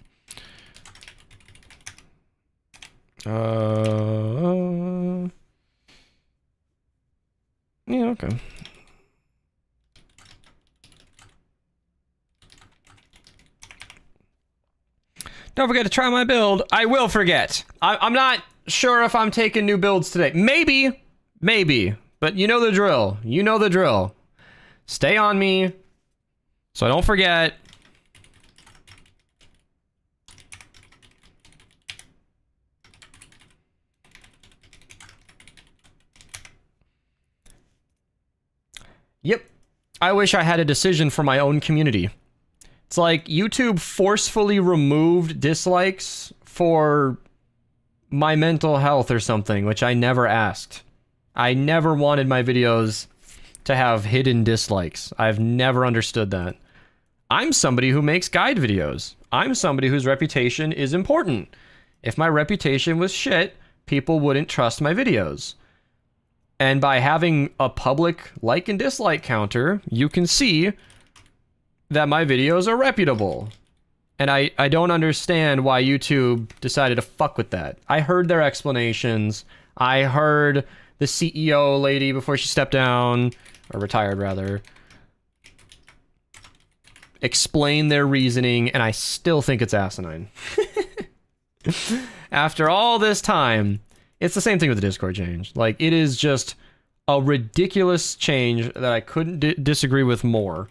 Yeah, okay. Don't forget to try my build. I will forget. I'm not sure if I'm taking new builds today. Maybe. But you know the drill. You know the drill. Stay on me so I don't forget. Yep. I wish I had a decision for my own community. It's like YouTube forcefully removed dislikes for my mental health or something, which I never asked. I never wanted my videos to have hidden dislikes. I've never understood that. I'm somebody who makes guide videos. I'm somebody whose reputation is important. If my reputation was shit, people wouldn't trust my videos. And by having a public like and dislike counter, you can see that my videos are reputable. And I don't understand why YouTube decided to fuck with that. I heard their explanations. I heard the CEO lady before she stepped down, or retired rather, explain their reasoning, and I still think it's asinine. After all this time, it's the same thing with the Discord change. Like, it is just a ridiculous change that I couldn't disagree with more.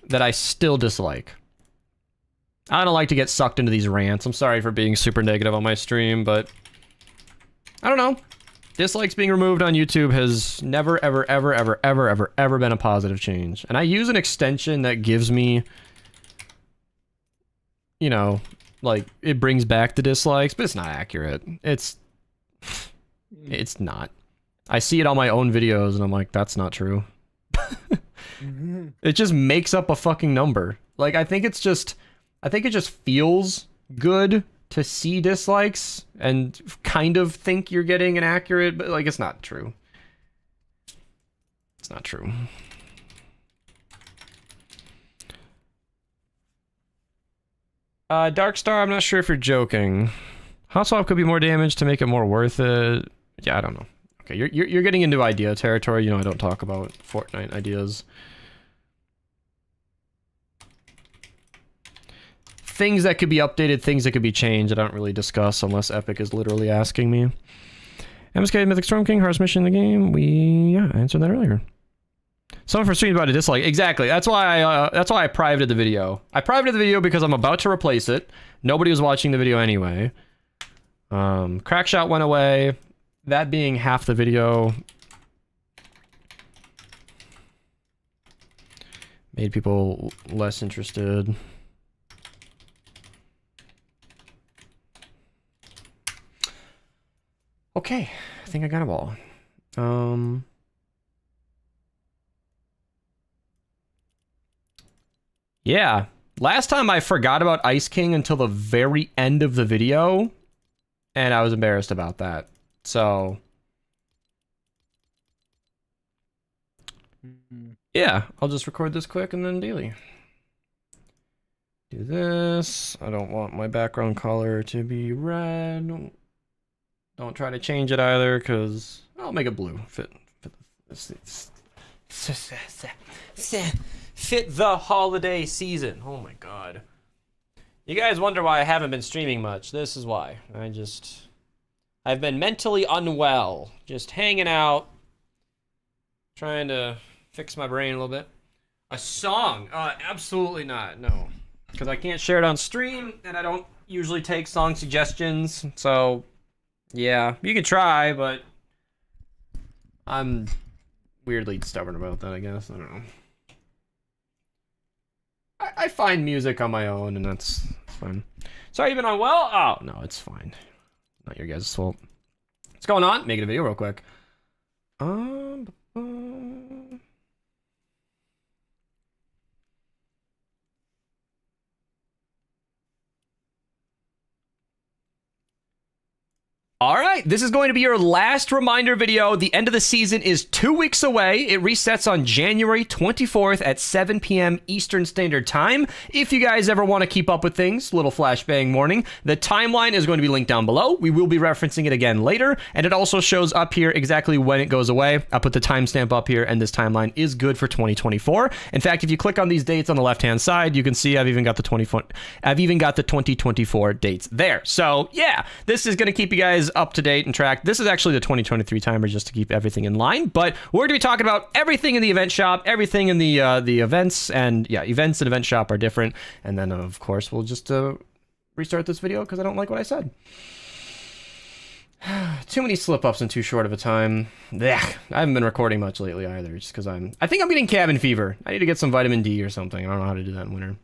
That I still dislike. I don't like to get sucked into these rants. I'm sorry for being super negative on my stream, but I don't know. Dislikes being removed on YouTube has never, ever, ever, ever, ever, ever, ever been a positive change. And I use an extension that gives me, you know, like, it brings back the dislikes, but it's not accurate. It's not. I see it on my own videos, and I'm like, that's not true. It just makes up a fucking number. Like, I think it just feels good to see dislikes and kind of think you're getting an accurate, but like, it's not true. It's not true. Darkstar, I'm not sure if you're joking. Hot swap could be more damage to make it more worth it. Yeah, I don't know. Okay, you're getting into idea territory. You know, I don't talk about Fortnite ideas. Things that could be updated, things that could be changed, I don't really discuss unless Epic is literally asking me. MSK, Mythic Storm King, hardest mission in the game. Yeah, I answered that earlier. Someone for stream about a dislike. Exactly. That's why I privated the video. I privated the video because I'm about to replace it. Nobody was watching the video anyway. Crackshot went away. That being half the video. Made people less interested. Okay, I think I got them all. Yeah. Last time I forgot about Ice King until the very end of the video, and I was embarrassed about that. So, yeah, I'll just record this quick and then daily. Do this. I don't want my background color to be red. Don't try to change it either, because I'll make it blue. Fit the holiday season. Oh my god. You guys wonder why I haven't been streaming much. This is why. I've been mentally unwell. Just hanging out. Trying to fix my brain a little bit. A song? Absolutely not. No. Because I can't share it on stream, and I don't usually take song suggestions. So, yeah. You can try, but I'm weirdly stubborn about that, I guess. I don't know. I find music on my own, and that's fine. Sorry, you've been unwell? Oh, no, it's fine. Not your guys' fault. What's going on? Making a video real quick. All right, this is going to be your last reminder video. The end of the season is 2 weeks away. It resets on January 24th at 7 p.m. Eastern Standard Time. If you guys ever want to keep up with things, little flashbang warning, the timeline is going to be linked down below. We will be referencing it again later, and it also shows up here exactly when it goes away. I'll put the timestamp up here, and this timeline is good for 2024. In fact, if you click on these dates on the left-hand side, you can see I've even got the 2024 dates there. So, yeah, this is going to keep you guys up to date and track. This is actually the 2023 timer just to keep everything in line, but we're going to be talking about everything in the event shop, everything in the events, and yeah, events and event shop are different. And then of course we'll just restart this video because I don't like what I said. Too many slip-ups in too short of a time. Blech. I haven't been recording much lately either, just because I think I'm getting cabin fever. I need to get some vitamin D or something. I don't know how to do that in winter.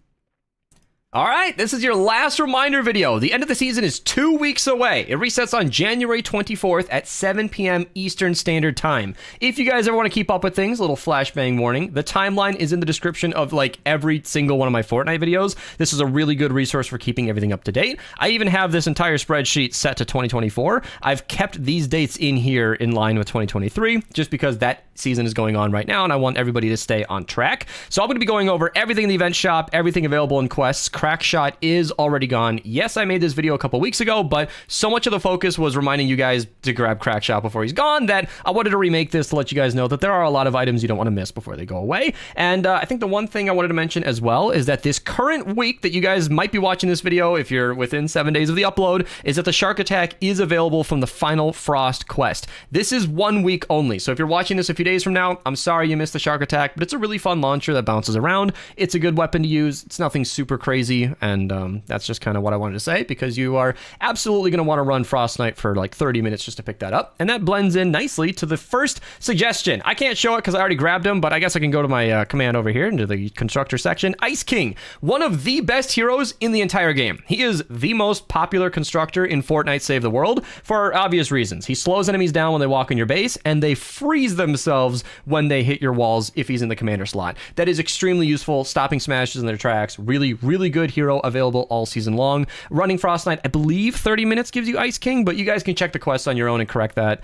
All right, this is your last reminder video. The end of the season is 2 weeks away. It resets on January 24th at 7 p.m. Eastern Standard Time. If you guys ever want to keep up with things, a little flashbang warning, the timeline is in the description of like every single one of my Fortnite videos. This is a really good resource for keeping everything up to date. I even have this entire spreadsheet set to 2024. I've kept these dates in here in line with 2023 just because that season is going on right now and I want everybody to stay on track. So I'm going to be going over everything in the event shop, everything available in quests. Crackshot is already gone. Yes, I made this video a couple weeks ago, but so much of the focus was reminding you guys to grab Crackshot before he's gone that I wanted to remake this to let you guys know that there are a lot of items you don't want to miss before they go away. And I think the one thing I wanted to mention as well is that this current week that you guys might be watching this video, if you're within 7 days of the upload, is that the Shark Attack is available from the Final Frost quest. This is 1 week only, so if you're watching this a few days from now, I'm sorry you missed the Shark Attack, but it's a really fun launcher that bounces around. It's a good weapon to use. It's nothing super crazy, and that's just kind of what I wanted to say, because you are absolutely going to want to run Frost Knight for like 30 minutes just to pick that up, and that blends in nicely to the first suggestion. I can't show it because I already grabbed him, but I guess I can go to my command over here into the constructor section. Ice King, one of the best heroes in the entire game. He is the most popular constructor in Fortnite Save the World for obvious reasons. He slows enemies down when they walk in your base, and they freeze themselves when they hit your walls if he's in the commander slot. That is extremely useful, stopping smashes in their tracks. Really, really good hero, available all season long. Running Frost Knight, I believe 30 minutes gives you Ice King, but you guys can check the quest on your own and correct that.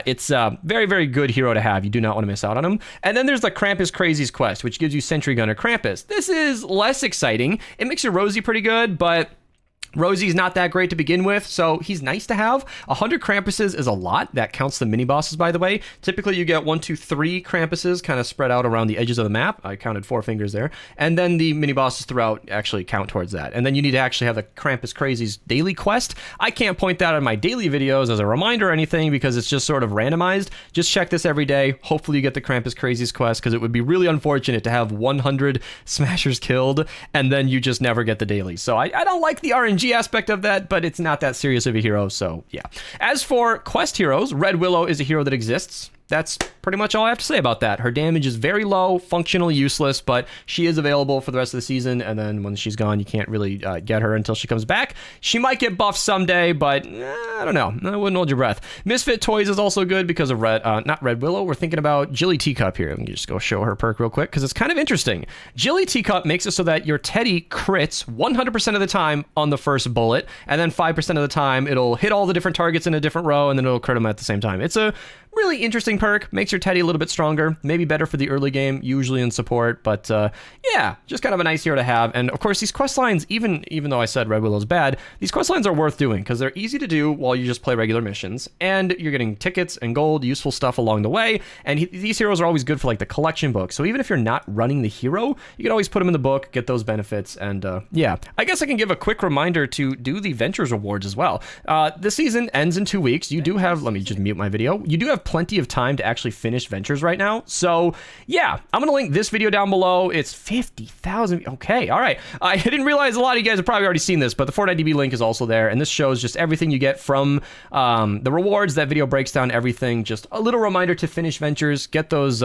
It's a very, very good hero to have. You do not want to miss out on him. And then there's the Krampus Crazies quest, which gives you Sentry Gunner Krampus. This is less exciting. It makes your Rosie pretty good, but Rosie's not that great to begin with, so he's nice to have. 100 Krampuses is a lot. That counts the mini bosses, by the way. Typically, you get 1, 2, 3 Krampuses kind of spread out around the edges of the map. I counted 4 fingers there. And then the mini bosses throughout actually count towards that. And then you need to actually have the Krampus Crazies daily quest. I can't point that on my daily videos as a reminder or anything because it's just sort of randomized. Just check this every day. Hopefully you get the Krampus Crazies quest, because it would be really unfortunate to have 100 Smashers killed and then you just never get the daily. So I don't like the RNG aspect of that, but it's not that serious of a hero, so yeah. As for quest heroes, Red Willow is a hero that exists. that's pretty much all I have to say about that. Her damage is very low, functionally useless, but she is available for the rest of the season, and then when she's gone, you can't really get her until she comes back. She might get buffed someday, but I don't know. I wouldn't hold your breath. Misfit Toys is also good because of not Red Willow. We're thinking about Jilly Teacup here. Let me just go show her perk real quick because it's kind of interesting. Jilly Teacup makes it so that your Teddy crits 100% of the time on the first bullet, and then 5% of the time it'll hit all the different targets in a different row, and then it'll crit them at the same time. It's a really interesting perk, makes your Teddy a little bit stronger, maybe better for the early game, usually in support, but yeah, just kind of a nice hero to have. And of course, these quest lines, even though I said Red Willow's bad, these quest lines are worth doing because they're easy to do while you just play regular missions, and you're getting tickets and gold, useful stuff along the way, and these heroes are always good for like the collection book, so even if you're not running the hero, you can always put them in the book, get those benefits, and yeah, I guess I can give a quick reminder to do the Ventures rewards as well. The season ends in 2 weeks. You do have, let me just mute my video, you do have plenty of time to actually finish Ventures right now. So yeah, I'm gonna link this video down below. It's 50,000. Okay, all right. I didn't realize a lot of you guys have probably already seen this, but the FortniteDB link is also there, and this shows just everything you get from the rewards. That video breaks down everything. Just a little reminder to finish Ventures, get those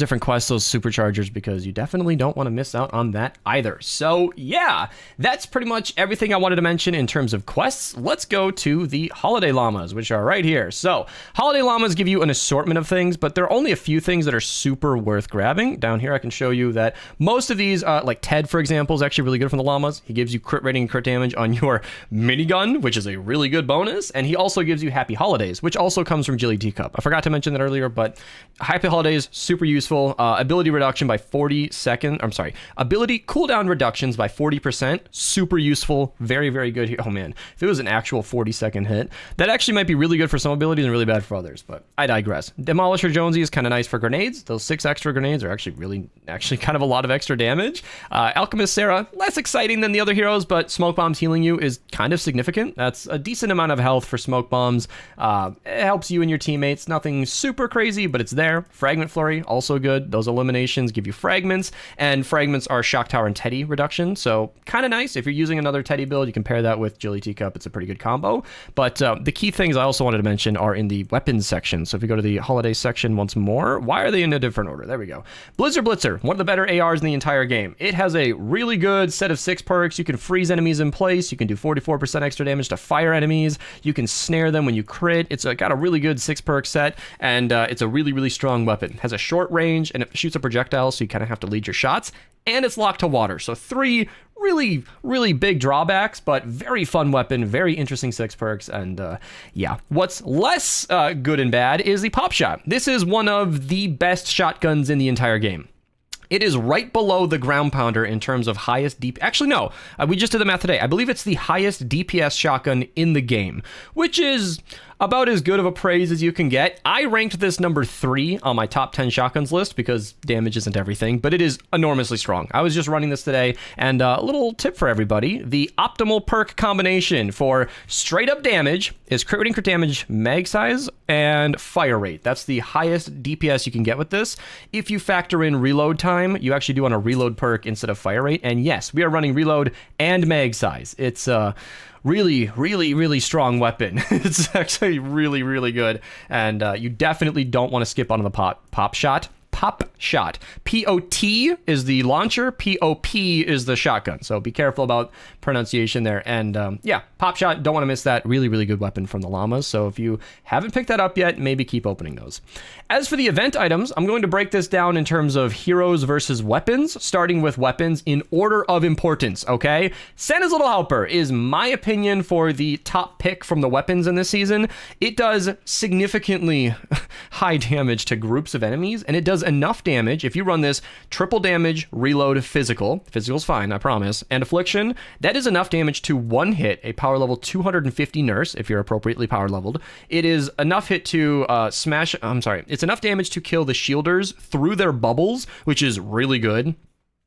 different quests, those superchargers, because you definitely don't want to miss out on that either. So yeah, that's pretty much everything I wanted to mention in terms of quests. Let's go to the holiday llamas, which are right here. So holiday llamas give you an assortment of things, but there are only a few things that are super worth grabbing. Down here I can show you that most of these, like Ted for example, is actually really good from the llamas. He gives you crit rating and crit damage on your minigun, which is a really good bonus, and he also gives you Happy Holidays, which also comes from Jilly Teacup. I forgot to mention that earlier, but Happy Holidays, super useful. Ability reduction by 40 seconds. I'm sorry. Ability cooldown reductions by 40%. Super useful. Very, very good here. Oh man, if it was an actual 40-second hit, that actually might be really good for some abilities and really bad for others, but I digress. Demolisher Jonesy is kind of nice for grenades. Those 6 extra grenades are actually kind of a lot of extra damage. Alchemist Sarah, less exciting than the other heroes, but smoke bombs healing you is kind of significant. That's a decent amount of health for smoke bombs. It helps you and your teammates. Nothing super crazy, but it's there. Fragment Flurry, also good. Those eliminations give you fragments, and fragments are shock tower and Teddy reduction, so kind of nice. If you're using another Teddy build, you can pair that with Jilly Teacup. It's a pretty good combo. But the key things I also wanted to mention are in the weapons section. So if you go to the holiday section once more, why are they in a different order? There we go. Blizzard Blitzer, one of the better ARs in the entire game. It has a really good set of 6 perks. You can freeze enemies in place. You can do 44% extra damage to fire enemies. You can snare them when you crit. It's got a really good 6 perk set, and it's a really, really strong weapon. It has a short range, and it shoots a projectile, so you kind of have to lead your shots, and it's locked to water. So 3 really, really big drawbacks, but very fun weapon, very interesting 6 perks, and yeah. What's less good and bad is the pop shot. This is one of the best shotguns in the entire game. It is right below the ground pounder in terms of highest DPS. Actually, no, we just did the math today. I believe it's the highest DPS shotgun in the game, which is about as good of a praise as you can get. I ranked this number 3 on my top 10 shotguns list because damage isn't everything, but it is enormously strong. I was just running this today, and a little tip for everybody: the optimal perk combination for straight up damage is crit rating, crit damage, mag size, and fire rate. That's the highest DPS you can get with this. If you factor in reload time, you actually do on a reload perk instead of fire rate. And yes, we are running reload and mag size. It's really, really, really strong weapon. It's actually really, really good, and you definitely don't want to skip on the pop shot. Pop shot. P-O-T is the launcher. P-O-P is the shotgun. So be careful about pronunciation there. And yeah, pop shot, don't want to miss that. Really, really good weapon from the llamas. So if you haven't picked that up yet, maybe keep opening those. As for the event items, I'm going to break this down in terms of heroes versus weapons, starting with weapons in order of importance, okay? Santa's Little Helper is my opinion for the top pick from the weapons in this season. It does significantly high damage to groups of enemies, and it does enough damage. If you run this triple damage, reload, physical's fine, I promise, and affliction, that is enough damage to one hit a power level 250 nurse if you're appropriately power leveled. It is enough hit to it's enough damage to kill the shielders through their bubbles, which is really good.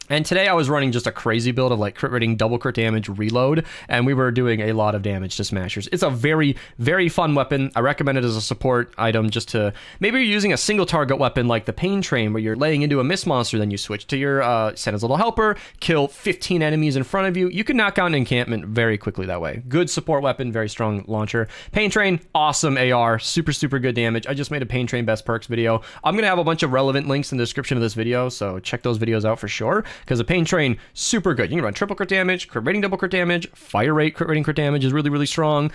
And today I was running just a crazy build of like crit rating, double crit damage, reload, and we were doing a lot of damage to smashers. It's a very, very fun weapon. I recommend it as a support item just to, maybe you're using a single target weapon like the Pain Train where you're laying into a Mist monster, then you switch to your Santa's Little Helper, kill 15 enemies in front of you. You can knock out an encampment very quickly that way. Good support weapon, very strong launcher. Pain Train, awesome AR, super, super good damage. I just made a Pain Train best perks video. I'm going to have a bunch of relevant links in the description of this video, so check those videos out for sure. Because the Pain Train, super good. You can run triple crit damage, crit rating double crit damage, fire rate, crit rating crit damage is really, really strong.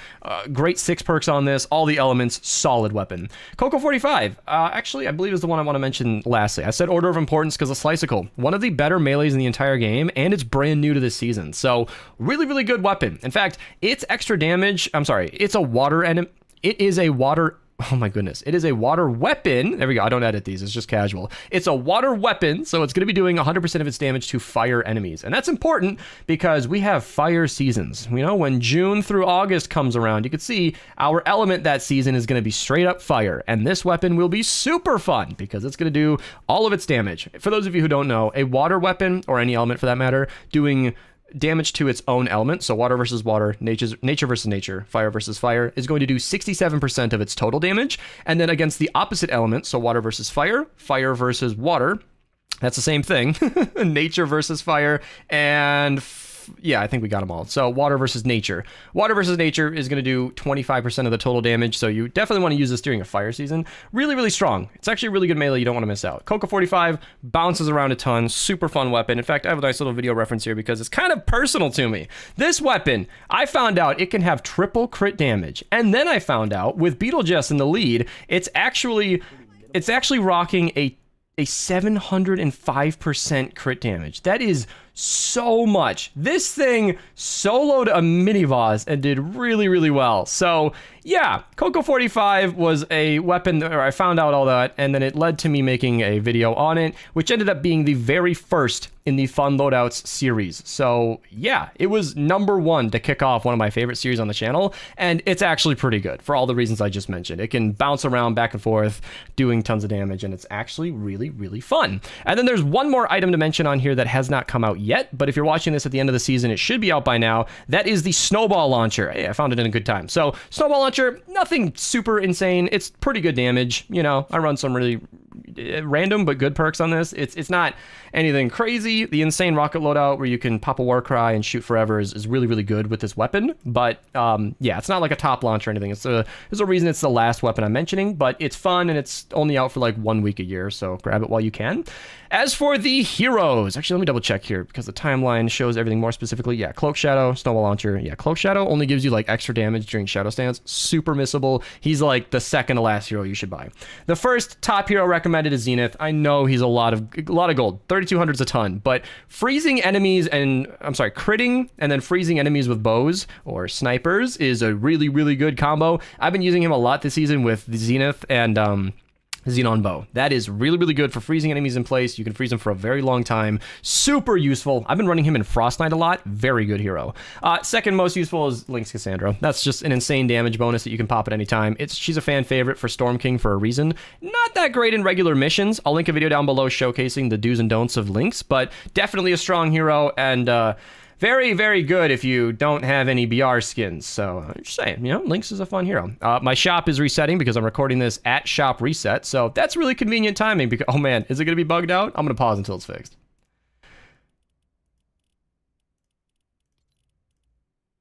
Great 6 perks on this, all the elements, solid weapon. Coco 45, actually, I believe is the one I want to mention lastly. I said order of importance because of Sliceable. One of the better melees in the entire game, and it's brand new to this season. So, really, really good weapon. In fact, it's extra damage, I'm sorry, it's a water enemy. It is a water... Oh my goodness. It is a water weapon. There we go. I don't edit these. It's just casual. It's a water weapon, so it's going to be doing 100% of its damage to fire enemies. And that's important because we have fire seasons. You know, when June through August comes around, you can see our element that season is going to be straight up fire. And this weapon will be super fun because it's going to do all of its damage. For those of you who don't know, a water weapon, or any element for that matter, doing damage to its own element, so water versus water, nature versus nature, fire versus fire, is going to do 67% of its total damage. And then against the opposite element, so water versus fire, fire versus water, that's the same thing. Nature versus fire, and yeah, I think we got them all. So water versus nature. Water versus nature is going to do 25% of the total damage, so you definitely want to use this during a fire season. Really, really strong. It's actually a really good melee you don't want to miss out. Coco 45 bounces around a ton, super fun weapon. In fact, I have a nice little video reference here because it's kind of personal to me. This weapon, I found out it can have triple crit damage, and then I found out with Beetlejuice in the lead, it's actually rocking a 705% crit damage. That is so much. This thing soloed a mini boss and did really, really well. So yeah, Coco 45 was a weapon where I found out all that, and then it led to me making a video on it, which ended up being the very first in the Fun Loadouts series. So yeah, it was #1 to kick off one of my favorite series on the channel, and it's actually pretty good for all the reasons I just mentioned. It can bounce around back and forth, doing tons of damage, and it's actually really, really fun. And then there's one more item to mention on here that has not come out yet, but if you're watching this at the end of the season, it should be out by now. That is the Snowball Launcher. Hey, I found it in a good time. So Snowball Launcher, nothing super insane. It's pretty good damage. You know, I run some really random but good perks on this. It's not anything crazy. The insane rocket loadout where you can pop a war cry and shoot forever is really, really good with this weapon. But yeah, it's not like a top launch or anything. There's a reason it's the last weapon I'm mentioning, but it's fun and it's only out for like 1 week a year, so grab it while you can. As for the heroes, actually, let me double check here because the timeline shows everything more specifically. Yeah, Cloak Shadow, Snowball Launcher. Yeah, Cloak Shadow only gives you like extra damage during Shadow Stance. Super missable. He's like the second to last hero you should buy. The first top hero recommended is Zenith. I know he's a lot of gold. 3,200's a ton, but freezing enemies critting and then freezing enemies with bows or snipers is a really, really good combo. I've been using him a lot this season with the Zenith and Xenon Bow. That is really, really good for freezing enemies in place. You can freeze them for a very long time. Super useful. I've been running him in Frost Knight a lot. Very good hero. Second most useful is Lynx Cassandra. That's just an insane damage bonus that you can pop at any time. She's a fan favorite for Storm King for a reason. Not that great in regular missions. I'll link a video down below showcasing the do's and don'ts of Lynx, but definitely a strong hero and very, very good if you don't have any BR skins. So I'm just saying, you know, Lynx is a fun hero. My shop is resetting because I'm recording this at shop reset. So that's really convenient timing because, oh man, is it going to be bugged out? I'm going to pause until it's fixed.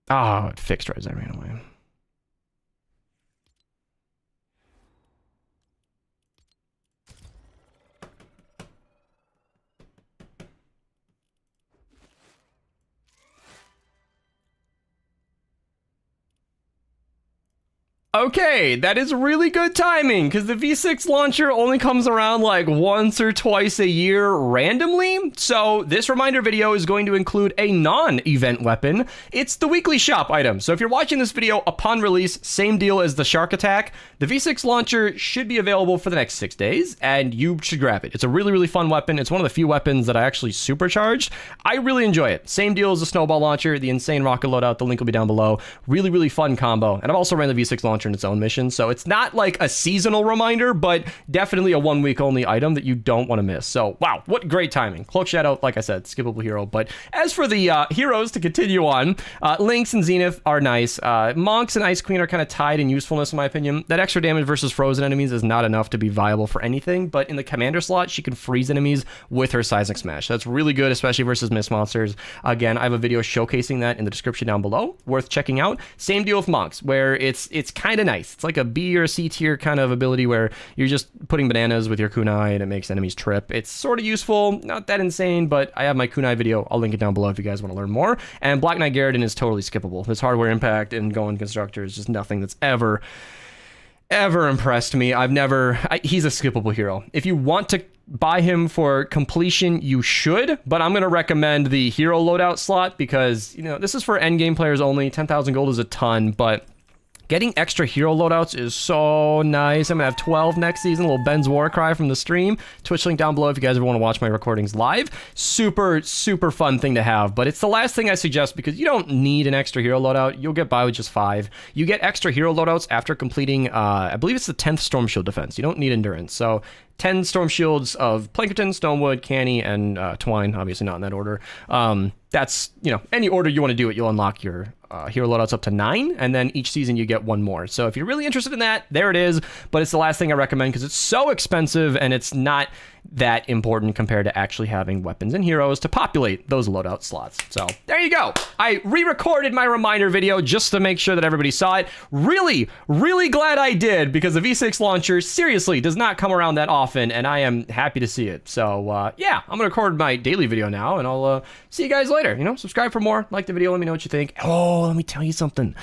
Oh, it fixed right as I ran away. Okay, that is really good timing because the V6 launcher only comes around like once or twice a year randomly. So this reminder video is going to include a non-event weapon. It's the weekly shop item. So if you're watching this video upon release, same deal as the Shark Attack. The V6 launcher should be available for the next 6 days and you should grab it. It's a really, really fun weapon. It's one of the few weapons that I actually supercharged. I really enjoy it. Same deal as the Snowball Launcher, the insane rocket loadout. The link will be down below. Really, really fun combo. And I've also ran the V6 launcher launcher in its own mission. So it's not like a seasonal reminder, but definitely a 1 week only item that you don't want to miss. So wow, what great timing. Cloak Shadow, like I said, skippable hero. But as for the heroes to continue on, Lynx and Zenith are nice. Monks and Ice Queen are kind of tied in usefulness in my opinion. That extra damage versus frozen enemies is not enough to be viable for anything, but in the commander slot, she can freeze enemies with her Seismic Smash. That's really good, especially versus Mist monsters. Again, I have a video showcasing that in the description down below, worth checking out. Same deal with Monks, where it's kind of nice. It's like a B or C tier kind of ability where you're just putting bananas with your kunai and it makes enemies trip. It's sort of useful, not that insane, but I have my kunai video. I'll link it down below if you guys want to learn more. And Black Knight Garridan is totally skippable. His hardware impact and going constructor is just nothing that's ever impressed me. He's a skippable hero. If you want to buy him for completion, you should, but I'm going to recommend the hero loadout slot because, you know, this is for endgame players only. 10,000 gold is a ton, but getting extra hero loadouts is so nice. I'm going to have 12 next season. A little Ben's War Cry from the stream. Twitch link down below if you guys ever want to watch my recordings live. Super, super fun thing to have, but it's the last thing I suggest because you don't need an extra hero loadout. You'll get by with just 5. You get extra hero loadouts after completing, I believe it's the 10th Storm Shield defense. You don't need endurance. So 10 Storm Shields of Plankerton, Stonewood, Canny, and Twine. Obviously not in that order. That's, you know, any order you want to do it, you'll unlock your hero loadouts up to 9, and then each season you get 1 more. So if you're really interested in that, there it is. But it's the last thing I recommend because it's so expensive and it's not that important compared to actually having weapons and heroes to populate those loadout slots. So there you go. I re-recorded my reminder video just to make sure that everybody saw it. Really, really glad I did because the V6 launcher seriously does not come around that often, and I am happy to see it. So yeah, I'm gonna record my daily video now, and I'll see you guys later. You know, subscribe for more, like the video, let me know what you think. Oh, let me tell you something.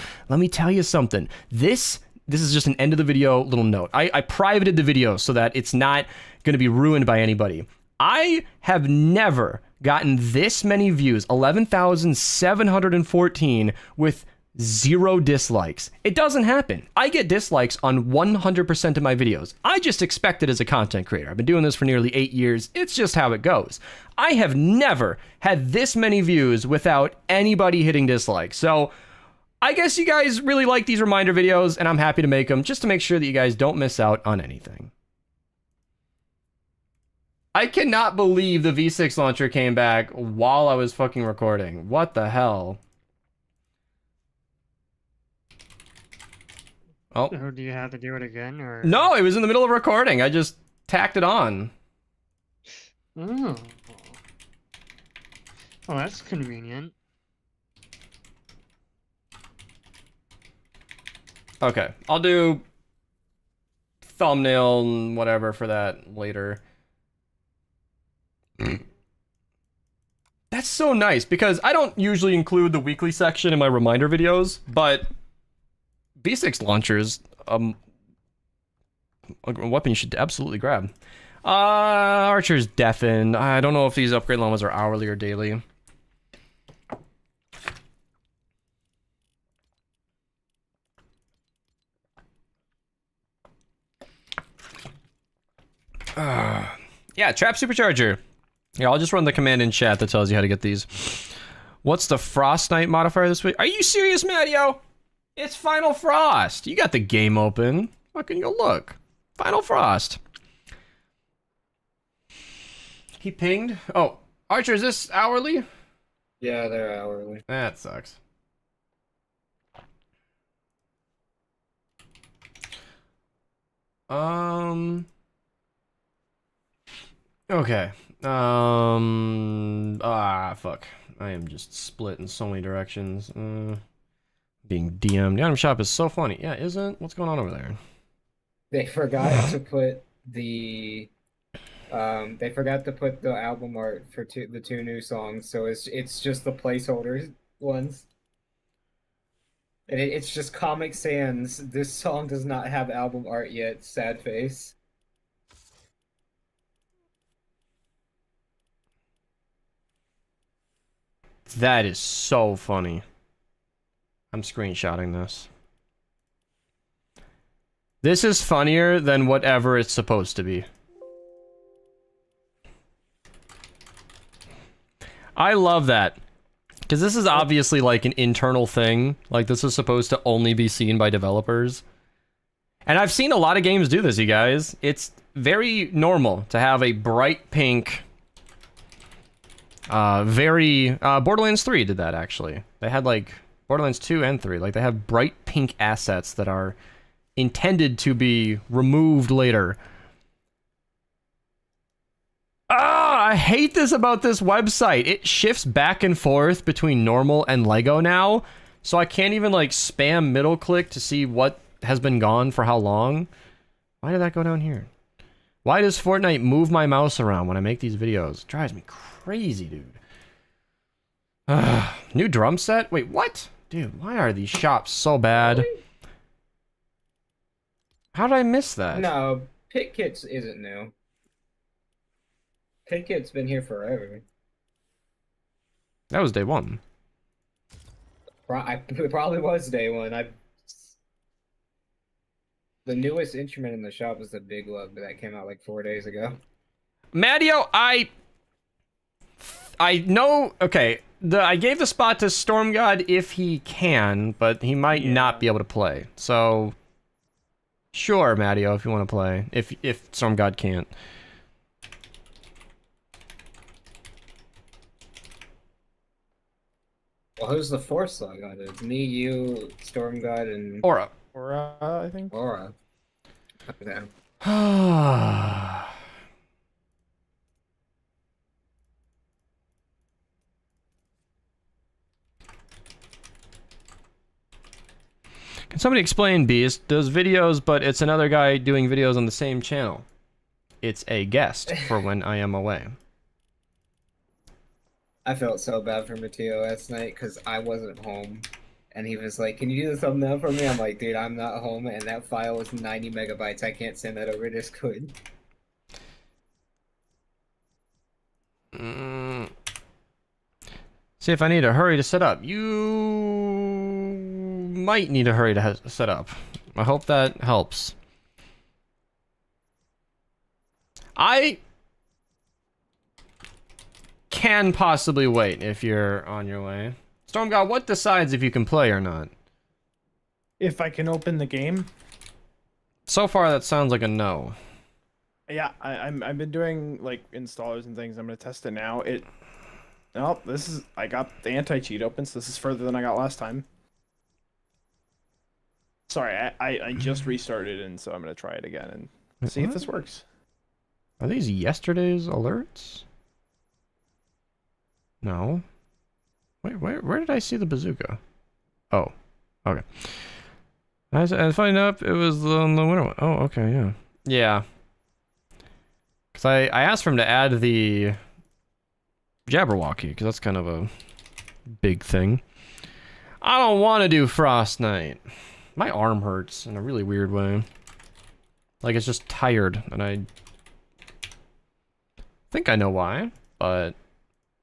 This is just an end of the video little note. I privated the video so that it's not going to be ruined by anybody. I have never gotten this many views, 11,714, with 0 dislikes. It doesn't happen. I get dislikes on 100% of my videos. I just expect it as a content creator. I've been doing this for nearly 8 years. It's just how it goes. I have never had this many views without anybody hitting dislike. So I guess you guys really like these reminder videos, and I'm happy to make them just to make sure that you guys don't miss out on anything. I cannot believe the V6 launcher came back while I was fucking recording. What the hell? Oh. So do you have to do it again, or? No, it was in the middle of recording. I just tacked it on. Oh. Well, that's convenient. Okay, I'll do thumbnail and whatever for that later. That's so nice because I don't usually include the weekly section in my reminder videos, but V6 launchers, a weapon you should absolutely grab. Archer's deafened. I don't know if these upgrade llamas are hourly or daily. Yeah, Trap Supercharger. Yeah, I'll just run the command in chat that tells you how to get these. What's the Frost Knight modifier this week? Are you serious, Mattio? It's Final Frost. You got the game open. Fucking go look. Final Frost. He pinged. Oh, Archer, is this hourly? Yeah, they're hourly. That sucks. Okay. Fuck. I am just split in so many directions. Being DM'd. The item shop is so funny. Yeah, isn't? What's going on over there? They forgot to put the album art for the 2 new songs, so it's just the placeholder ones. And it's just Comic Sans. This song does not have album art yet. Sad face. That is so funny. I'm screenshotting this. This is funnier than whatever it's supposed to be. I love that. Because this is obviously like an internal thing. Like this is supposed to only be seen by developers. And I've seen a lot of games do this, you guys. It's very normal to have a bright pink... Borderlands 3 did that, actually. They had, like, Borderlands 2 and 3. Like, they have bright pink assets that are intended to be removed later. I hate this about this website. It shifts back and forth between normal and Lego now, so I can't even, like, spam middle click to see what has been gone for how long. Why did that go down here? Why does Fortnite move my mouse around when I make these videos? It drives me crazy, dude. New drum set? Wait, what? Dude, why are these shops so bad? How did I miss that? No, Pit Kits isn't new. Pit Kit's been here forever. That was day one. It probably was day one. The newest instrument in the shop is the Big Lug, but that came out like 4 days ago. Matteo, I know. Okay, I gave the spot to Storm God if he can, but he might not be able to play. So, sure, Matteo, if you want to play, if Storm God can't. Well, who's the fourth slug on it? It's me, you, Storm God, and Aura. Or I think. Aura. Okay. Can somebody explain Beast? Does videos, but it's another guy doing videos on the same channel. It's a guest for when I am away. I felt so bad for Matteo last night because I wasn't home. And he was like, can you do the thumbnail for me? I'm like, dude, I'm not home. And that file was 90 megabytes. I can't send that over Discord. See if I need to hurry to set up. You might need to hurry to set up. I hope that helps. I can possibly wait if you're on your way. Stormgod, what decides if you can play or not? If I can open the game. So far, that sounds like a no. Yeah, I've been doing like installers and things. I'm gonna test it now. Oh, I got the anti-cheat open, so this is further than I got last time. Sorry, I just restarted, and so I'm gonna try it again and see if this works. Are these yesterday's alerts? No. Wait, where did I see the bazooka? Oh, okay. I find up it was on the winter one. Oh, okay, yeah. Yeah. Because I asked for him to add the Jabberwocky, because that's kind of a big thing. I don't want to do Frost Knight. My arm hurts in a really weird way. Like, it's just tired, and I think I know why, but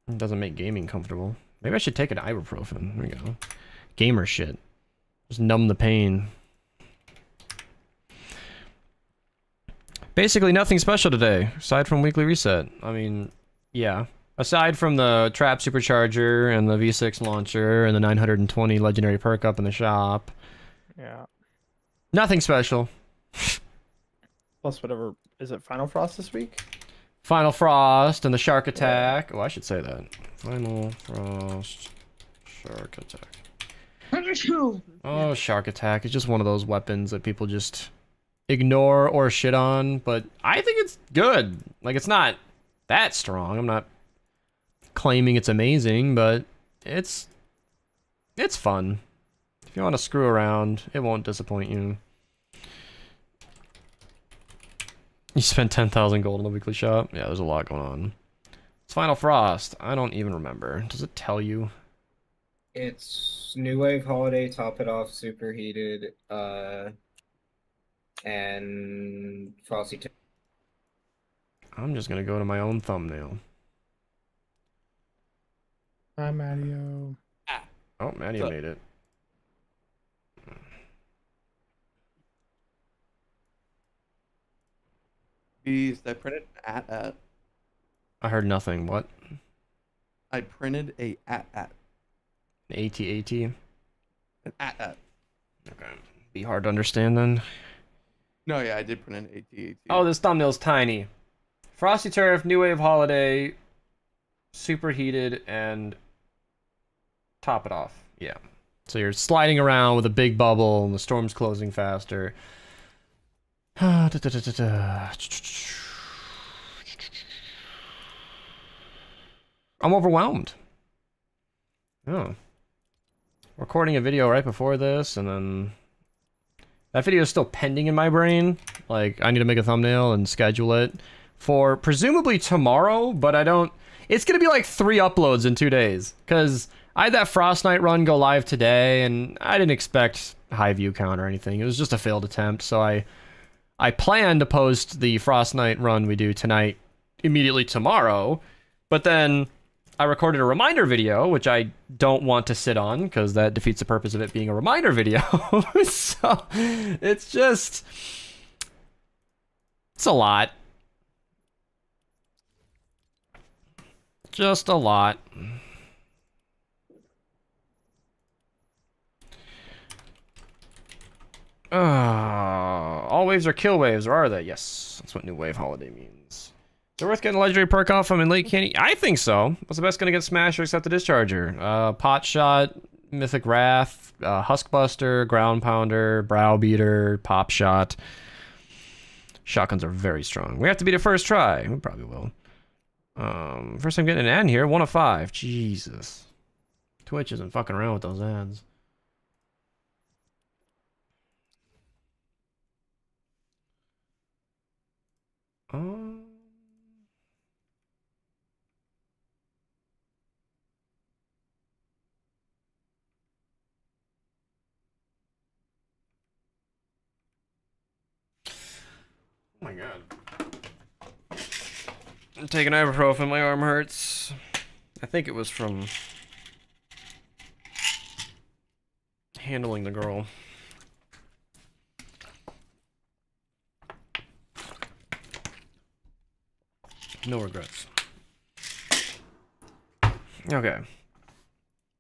it doesn't make gaming comfortable. Maybe I should take an ibuprofen. There we go. Gamer shit. Just numb the pain. Basically nothing special today, aside from weekly reset. I mean, yeah. Aside from the trap supercharger and the V6 launcher and the 920 legendary perk up in the shop. Yeah. Nothing special. Plus whatever. Is it Final Frost this week? Final Frost and the Shark Attack. Oh, I should say that. Final Frost, Shark Attack. Oh, Shark Attack is just one of those weapons that people just ignore or shit on, but I think it's good. Like, it's not that strong. I'm not claiming it's amazing, but it's fun. If you want to screw around, it won't disappoint you. You spent 10,000 gold in the weekly shop? Yeah, there's a lot going on. It's Final Frost. I don't even remember. Does it tell you? It's New Wave Holiday, Top It Off, Superheated, and Frosty. I'm just gonna go to my own thumbnail. Hi, Matteo. Oh, Maddie made it. I printed an at. I heard nothing. What? I printed a at. An AT-AT? An at. Okay. Be hard to understand then. No, yeah, I did print an AT-AT. Oh, this thumbnail's tiny. Frosty Turf, New Wave Holiday, superheated, and top it off. Yeah. So you're sliding around with a big bubble, and the storm's closing faster. I'm overwhelmed. Oh. Recording a video right before this, and then... That video is still pending in my brain. Like, I need to make a thumbnail and schedule it for presumably tomorrow, but I don't... It's gonna be like 3 uploads in 2 days, because I had that Frost Night run go live today, and I didn't expect high view count or anything. It was just a failed attempt, so I plan to post the Frost Night run we do tonight immediately tomorrow, but then I recorded a reminder video, which I don't want to sit on, because that defeats the purpose of it being a reminder video. So, it's just... It's a lot. Just a lot. All waves are kill waves, or are they? Yes, that's what New Wave Holiday means. Is it worth getting a legendary perk off from in Lake Candy? I think so. What's the best gonna get Smasher except the Discharger? Pot Shot, Mythic Wrath, Huskbuster, Ground Pounder, Browbeater, Pop Shot. Shotguns are very strong. We have to beat it first try. We probably will. First time getting an ad here, 1 of 5. Jesus. Twitch isn't fucking around with those ads. Oh my god. I'm taking ibuprofen, my arm hurts. I think it was from handling the girl. No regrets. Okay.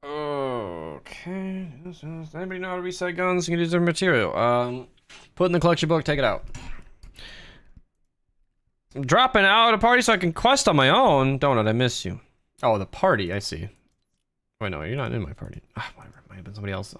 Okay. Does anybody know how to reset guns? You can use their material. Put it in the collection book, take it out. I'm dropping out a party so I can quest on my own. Donut, I miss you. Oh, the party, I see. Wait, no, you're not in my party. Ah, whatever, might have been somebody else.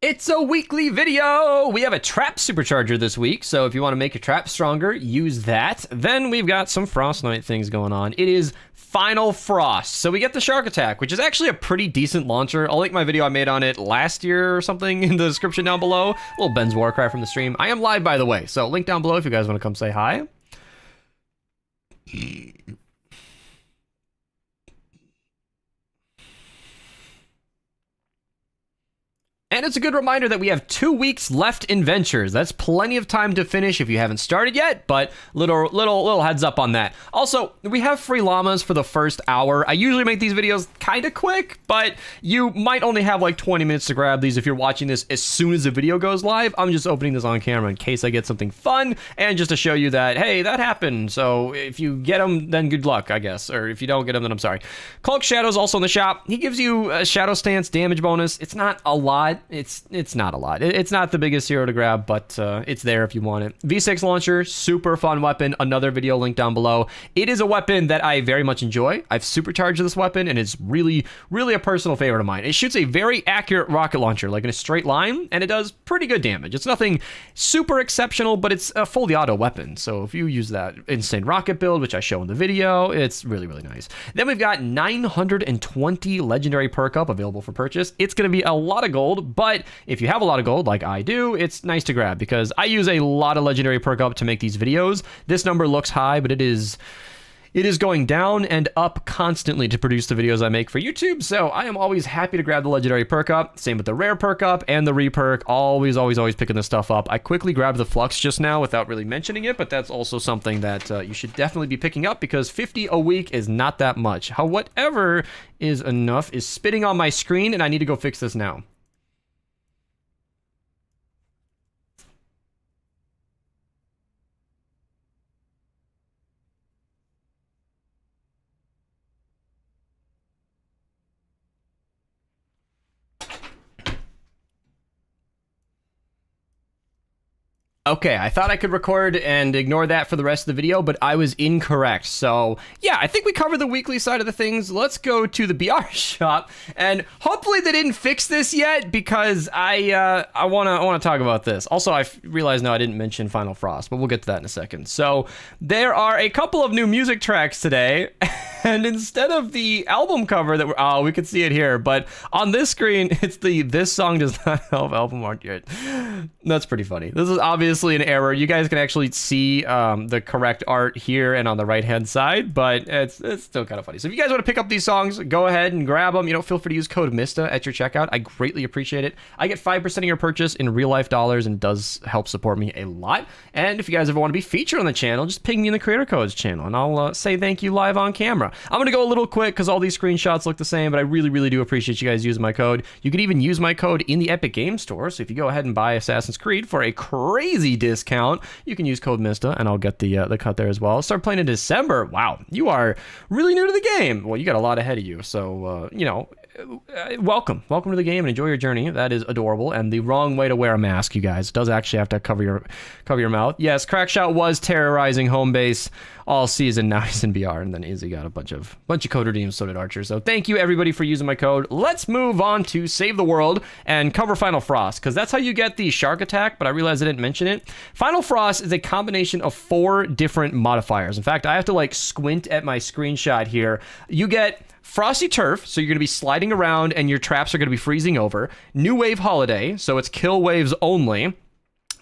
It's a weekly video! We have a trap supercharger this week, so if you want to make your trap stronger, use that. Then we've got some Frost Night things going on. It is Final Frost. So we get the Shark Attack, which is actually a pretty decent launcher. I'll link my video I made on it last year or something in the description down below. A little Ben's Warcry from the stream. I am live, by the way, so link down below if you guys want to come say hi. And it's a good reminder that we have 2 weeks left in Ventures. That's plenty of time to finish if you haven't started yet, but little heads up on that. Also, we have free llamas for the first hour. I usually make these videos kind of quick, but you might only have like 20 minutes to grab these if you're watching this as soon as the video goes live. I'm just opening this on camera in case I get something fun and just to show you that, hey, that happened. So if you get them, then good luck, I guess. Or if you don't get them, then I'm sorry. Cloak Shadow's also in the shop. He gives you a Shadow Stance damage bonus. It's not a lot. It's not a lot. It's not the biggest hero to grab, but it's there if you want it. V6 launcher, super fun weapon. Another video link down below. It is a weapon that I very much enjoy. I've supercharged this weapon, and it's really, really a personal favorite of mine. It shoots a very accurate rocket launcher, like in a straight line, and it does pretty good damage. It's nothing super exceptional, but it's a fully auto weapon. So if you use that insane rocket build, which I show in the video, it's really, really nice. Then we've got 920 legendary perk up available for purchase. It's going to be a lot of gold, but if you have a lot of gold like I do, it's nice to grab because I use a lot of legendary perk up to make these videos. This number looks high, but it is going down and up constantly to produce the videos I make for YouTube, so I am always happy to grab the legendary perk up. Same with the rare perk up and the re-perk. Always picking this stuff up. I quickly grabbed the flux just now without really mentioning it, but that's also something that you should definitely be picking up because 50 a week is not that much. Whatever is enough is spitting on my screen, and I need to go fix this now. Okay, I thought I could record and ignore that for the rest of the video, but I was incorrect. So, yeah, I think we covered the weekly side of the things. Let's go to the BR shop, and hopefully they didn't fix this yet, because I want to talk about this. Also, I realized now I didn't mention Final Frost, but we'll get to that in a second. So, there are a couple of new music tracks today, and instead of the album cover that we could see it here, but on this screen, it's the "This Song Does Not Have Album Art Yet." That's pretty funny. This is obviously an error. You guys can actually see the correct art here and on the right hand side, but it's still kind of funny. So if you guys want to pick up these songs, go ahead and grab them. Feel free to use code Mista at your checkout. I greatly appreciate it. I get 5% of your purchase in real life dollars, and does help support me a lot. And if you guys ever want to be featured on the channel, just ping me in the Creator Codes channel, and I'll say thank you live on camera. I'm gonna go a little quick because all these screenshots look the same, but I really do appreciate you guys using my code. You can even use my code in the Epic Game Store. So if you go ahead and buy Assassin's Creed for a crazy discount, you can use code Mista, and I'll get the cut there as well. Start playing in December. Wow, you are really new to the game. Well, you got a lot ahead of you, so welcome to the game and enjoy your journey. That is adorable, and the wrong way to wear a mask, you guys. It does actually have to cover your mouth. Yes, Crackshot was terrorizing home base all season. Now he's in BR, and then Izzy got a bunch of code redeems, so did Archer. So thank you everybody for using my code. Let's move on to Save the World and cover Final Frost, because that's how you get the shark attack, but I realized I didn't mention it. Final Frost is a combination of 4 different modifiers. In fact, I have to squint at my screenshot here. You get Frosty Turf, so you're going to be sliding around and your traps are going to be freezing over. New Wave Holiday, so it's kill waves only.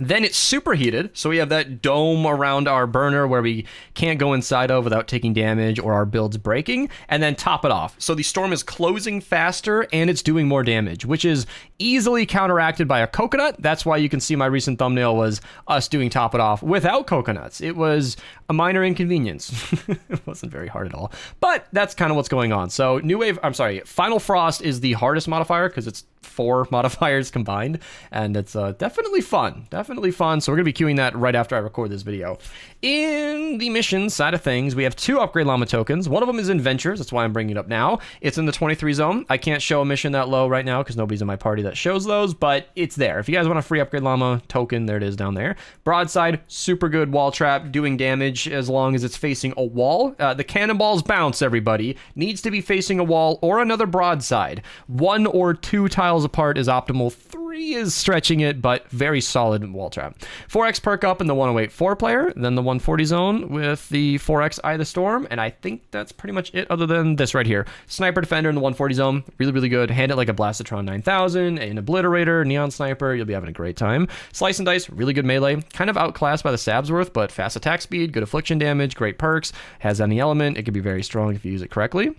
Then it's superheated, so we have that dome around our burner where we can't go inside of without taking damage or our builds breaking, and then top it off. So the storm is closing faster and it's doing more damage, which is easily counteracted by a coconut. That's why you can see my recent thumbnail was us doing top it off without coconuts. It was a minor inconvenience. It wasn't very hard at all, but that's kind of what's going on. So Final Frost is the hardest modifier because it's 4 modifiers combined, and it's definitely fun. So we're gonna be queuing that right after I record this video. In the mission side of things, we have 2 upgrade llama tokens. One of them is in Ventures. That's why I'm bringing it up now. It's in the 23 zone. I can't show a mission that low right now because nobody's in my party that shows those, but it's there. If you guys want a free upgrade llama token, there it is down there. Broadside, super good wall trap, doing damage as long as it's facing a wall. The cannonballs bounce, everybody. Needs to be facing a wall or another broadside. 1 or 2 tiles apart is optimal. 3 is stretching it, but very solid wall trap. 4x perk up in the 108 4-player, then the 140 zone with the 4x Eye of the Storm, and I think that's pretty much it other than this right here. Sniper Defender in the 140 zone, really good. Hand it like a Blastitron 9000, an Obliterator, Neon Sniper, you'll be having a great time. Slice and Dice, really good melee, kind of outclassed by the Sabsworth, but fast attack speed, good affliction damage, great perks, has any element, it can be very strong if you use it correctly.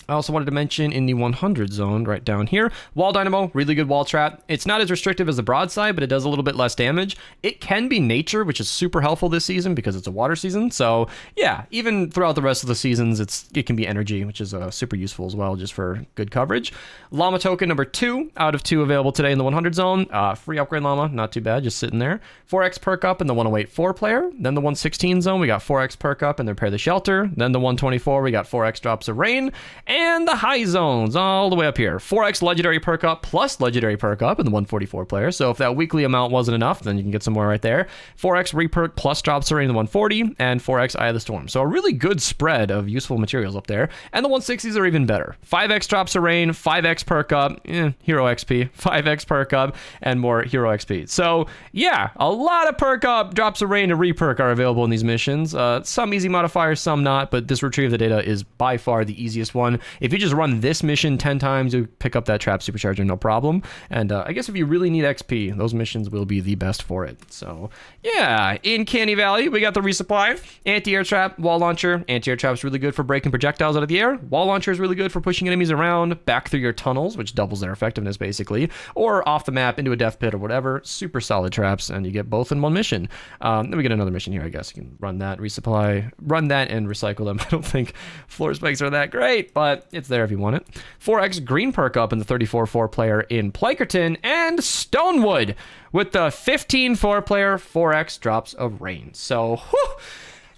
I also wanted to mention in the 100 zone right down here, Wall Dynamo, really good wall trap. It's not as restrictive as the broadside, but it does a little bit less damage. It can be nature, which is super helpful this season because it's a water season. So yeah, even throughout the rest of the seasons, it can be energy, which is super useful as well, just for good coverage. Llama token number 2 out of 2 available today in the 100 zone. Free upgrade llama, not too bad, just sitting there. 4x perk up in the 108 4-player. Then the 116 zone, we got 4x perk up and Repair the Shelter. Then the 124, we got 4x Drops of Rain. And the high zones all the way up here. 4x legendary perk up plus legendary perk up in the 144 player. So if that weekly amount wasn't enough, then you can get some more right there. 4x reperk plus drops of rain in the 140 and 4x Eye of the Storm. So a really good spread of useful materials up there. And the 160s are even better. 5x drops of rain, 5x perk up, hero XP, 5x perk up, and more hero XP. So yeah, a lot of perk up, drops of rain, and reperk are available in these missions. Some easy modifiers, some not, but this retrieve the data is by far the easiest one. If you just run this mission 10 times, you pick up that trap supercharger, no problem. And I guess if you really need XP, those missions will be the best for it. So yeah, in Canny Valley, we got the resupply, anti-air trap, wall launcher. Anti-air trap is really good for breaking projectiles out of the air. Wall launcher is really good for pushing enemies around, back through your tunnels, which doubles their effectiveness basically, or off the map into a death pit or whatever. Super solid traps, and you get both in one mission. Then we get another mission here, I guess. You can run that, resupply, run that, and recycle them. I don't think floor spikes are that great, but it's there if you want it. 4x green perk up in the 34 4-player in Plikerton, and Stonewood with the 15 4-player 4x Drops of Rain. So, whew,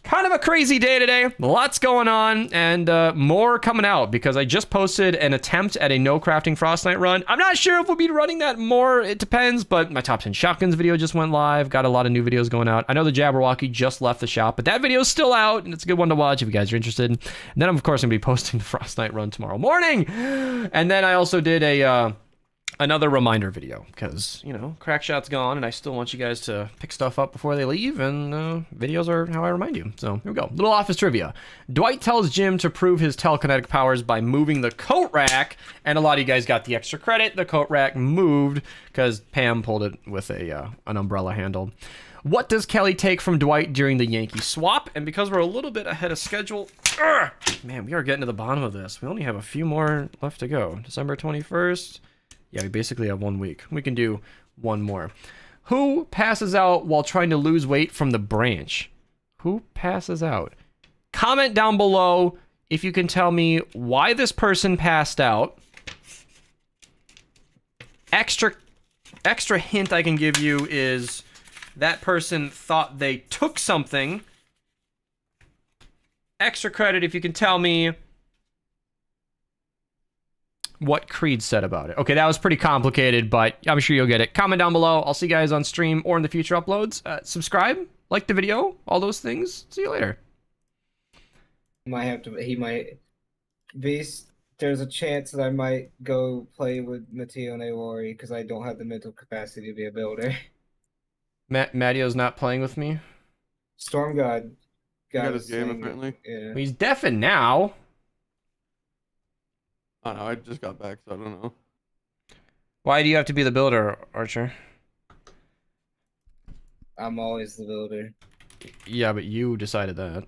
Kind of a crazy day today. Lots going on, and more coming out because I just posted an attempt at a no crafting Frost Knight run. I'm not sure if we'll be running that more. It depends, but my top 10 shotguns video just went live. Got a lot of new videos going out. I know the Jabberwocky just left the shop, but that video is still out, and it's a good one to watch if you guys are interested. And then I'm, of course, going to be posting the Frost Knight run tomorrow morning. And then I also did a... another reminder video because, you know, Crackshot's gone and I still want you guys to pick stuff up before they leave, and videos are how I remind you. So here we go. Little office trivia. Dwight tells Jim to prove his telekinetic powers by moving the coat rack, and a lot of you guys got the extra credit. The coat rack moved because Pam pulled it with an umbrella handle. What does Kelly take from Dwight during the Yankee swap? And because we're a little bit ahead of schedule, man, we are getting to the bottom of this. We only have a few more left to go. December 21st. Yeah, we basically have 1 week. We can do one more. Who passes out while trying to lose weight from the branch? Who passes out? Comment down below if you can tell me why this person passed out. Extra hint I can give you is that person thought they took something. Extra credit if you can tell me what Creed said about it. Okay, that was pretty complicated, but I'm sure you'll get it. Comment down below. I'll see you guys on stream or in the future uploads. Subscribe, like the video, all those things. See you later. He might. Beast, there's a chance that I might go play with Matteo Nawari because I don't have the mental capacity to be a builder. Mattio's not playing with me? Storm God got his game, apparently. Yeah. He's deafened now. I don't know, I just got back, so I don't know. Why do you have to be the builder, Archer? I'm always the builder. Yeah, but you decided that.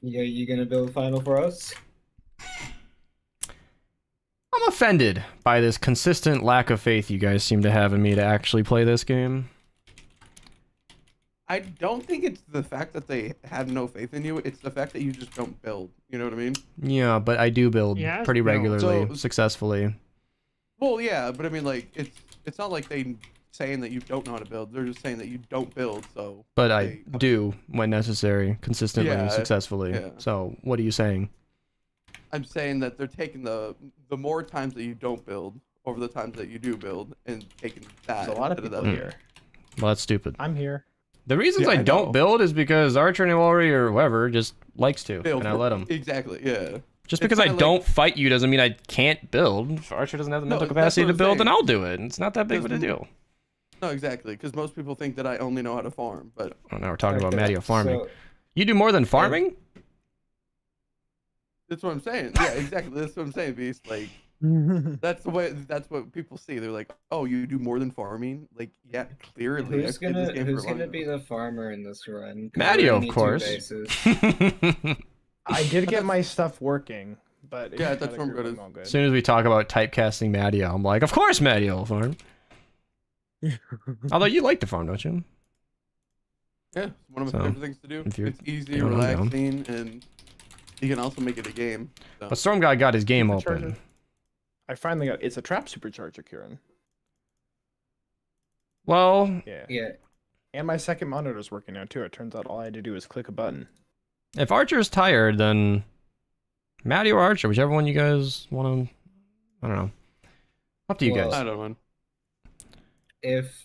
Yeah, you gonna build final for us? I'm offended by this consistent lack of faith you guys seem to have in me to actually play this game. I don't think it's the fact that they have no faith in you. It's the fact that you just don't build. You know what I mean? Yeah, but I do build pretty regularly, So- successfully. Well, yeah, but I mean, like, it's not like they saying that you don't know how to build. They're just saying that you don't build. So. But I do when necessary, consistently, Yeah, successfully. yeah. So what are you saying? I'm saying that they're taking the more times that you don't build over the times that you do build and taking that. There's a lot of instead people that. here. Well, that's stupid. I'm here. The reasons Yeah, I I don't know. build is because Archer Nawari or whoever just likes to, Build and I for- let him. Exactly. Yeah. Just It's because I kinda like- don't fight you doesn't mean I can't build. If Archer doesn't have the No, mental that's capacity what to I'm build, then saying. I'll do it. It's not that big of a Because- deal. No, exactly. Because most people think that I only know how to farm, but Oh, now we're talking about Okay, Mattio farming. so- You do more than farming? that's what I'm saying. Yeah, exactly. That's what I'm saying, Beast. Like, that's the way. That's what people see. They're like, "Oh, you do more than farming." Like, yeah, clearly. Who's I've played this game for who's long gonna be enough. the farmer in this run? 'Cause Mattio, we of need 2 course. bases. I did get my stuff working, but it Yeah, kinda that's from grew good. all good. As soon as we talk about typecasting Mattio, I'm like, of course Mattio will farm. Although you like to farm, don't you? Yeah, it's one of my So, favorite things to do. if you're- It's easy, you don't know, relaxing, and you can also make it a game. So. But Storm God got his game Supercharger. open. I finally got. It's a trap supercharger, Kieran. Well, Yeah. Yeah. And my second monitor's working now too. It turns out all I had to do was click a button. if Archer's tired, then Mattio or Archer, whichever one you guys want to. I don't know. Up to you Well, guys. I don't know. If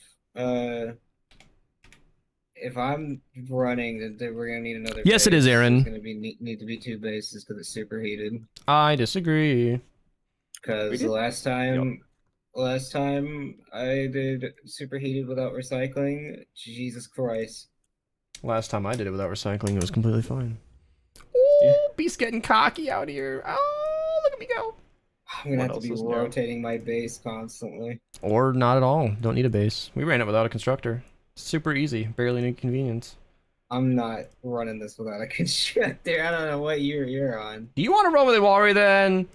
I'm running, then we're gonna need another. Yes, it is, base. Aaron. There's gonna be need to be 2 bases because it's superheated. I disagree. Because did? the last time I did superheated without recycling, Jesus Christ. Last time I did it without recycling, it was completely fine. Yeah. Ooh, Beast getting cocky out here. Oh, look at me go. I'm gonna What have to be else is new? rotating my base constantly. Or not at all. Don't need a base. We ran it without a constructor. Super easy. Barely an inconvenience. I'm not running this without a constructor. I don't know what you're on. Do you want to run with Iwari then?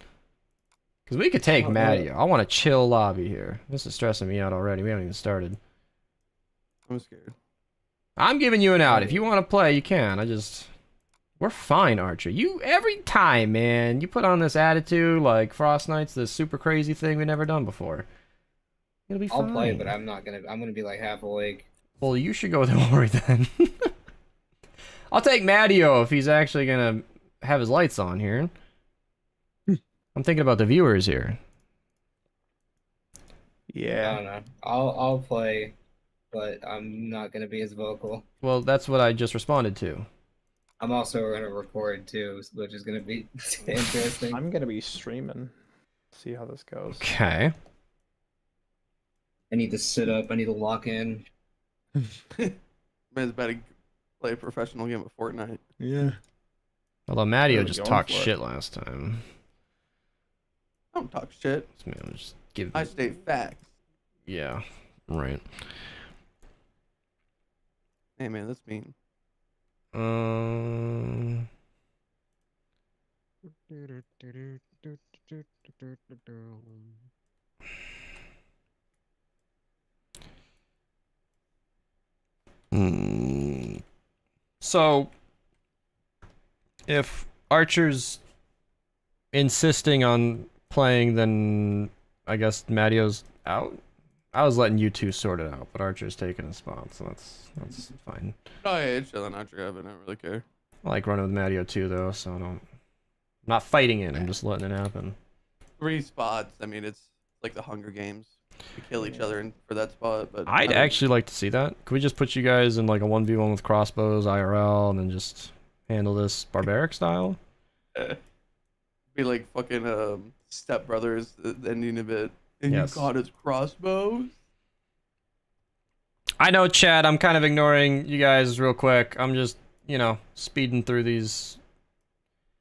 Because we could take Oh, Mattio. I want a chill lobby here. This is stressing me out already. We haven't even started. I'm scared. I'm giving you an out. If you want to play, you can. We're fine, Archer. You, every time, man, you put on this attitude like Frost Knight's this super crazy thing we've never done before. It'll be I'll fine. play, but I'm gonna be like half awake. Well, you should go with Ori then. I'll take Matteo if he's actually gonna have his lights on here. I'm thinking about the viewers here. I Yeah. don't know. I'll play, but I'm not gonna be as vocal. Well, that's what I just responded to. I'm also gonna record too, which is gonna be interesting. I'm gonna be streaming. See how this goes. Okay. I need to sit up. I need to lock in. Man's about to play a professional game of Fortnite. Yeah. Although Matteo Really just going talked for it. shit last time. I don't talk shit. This man was just give. I state facts. Yeah. Right. Hey man, that's mean. So, if Archer's insisting on playing, then I guess Matteo's out. I was letting you two sort it out, but Archer's taking a spot, so that's fine. Oh yeah, it's chilling out your heaven. I don't really care. I like running with Matteo too, though, so I'm not fighting it. I'm just letting it happen. 3 spots. I mean, it's like the Hunger Games. We kill each other for that spot, but I'd actually like to see that. Could we just put you guys in like a 1v1 with crossbows, IRL, and then just handle this barbaric style? be like fucking Step Brothers, the ending of it. And Yes. you got his crossbows. I know, Chad, I'm kind of ignoring you guys real quick. I'm just, you know, speeding through these.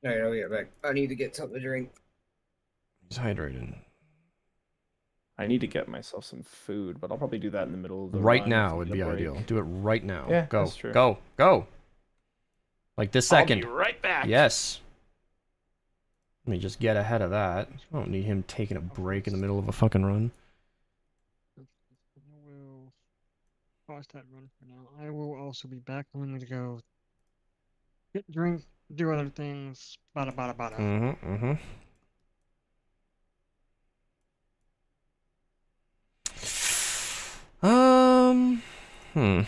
Alright, I'll get back. I need to get something to drink. He's hydrated. I need to get myself some food, but I'll probably do that in the middle of the Right run now if would we be get a break. ideal. Do it right now. Yeah, go, that's true. go, go. Like this second. I'll be right back. Yes. Let me just get ahead of that. I don't need him taking a break in the middle of a fucking run. I will pause that run for now. I will also be back. I'm gonna go get drink, do other things. Bada bada bada. Mm-hmm. Hmm.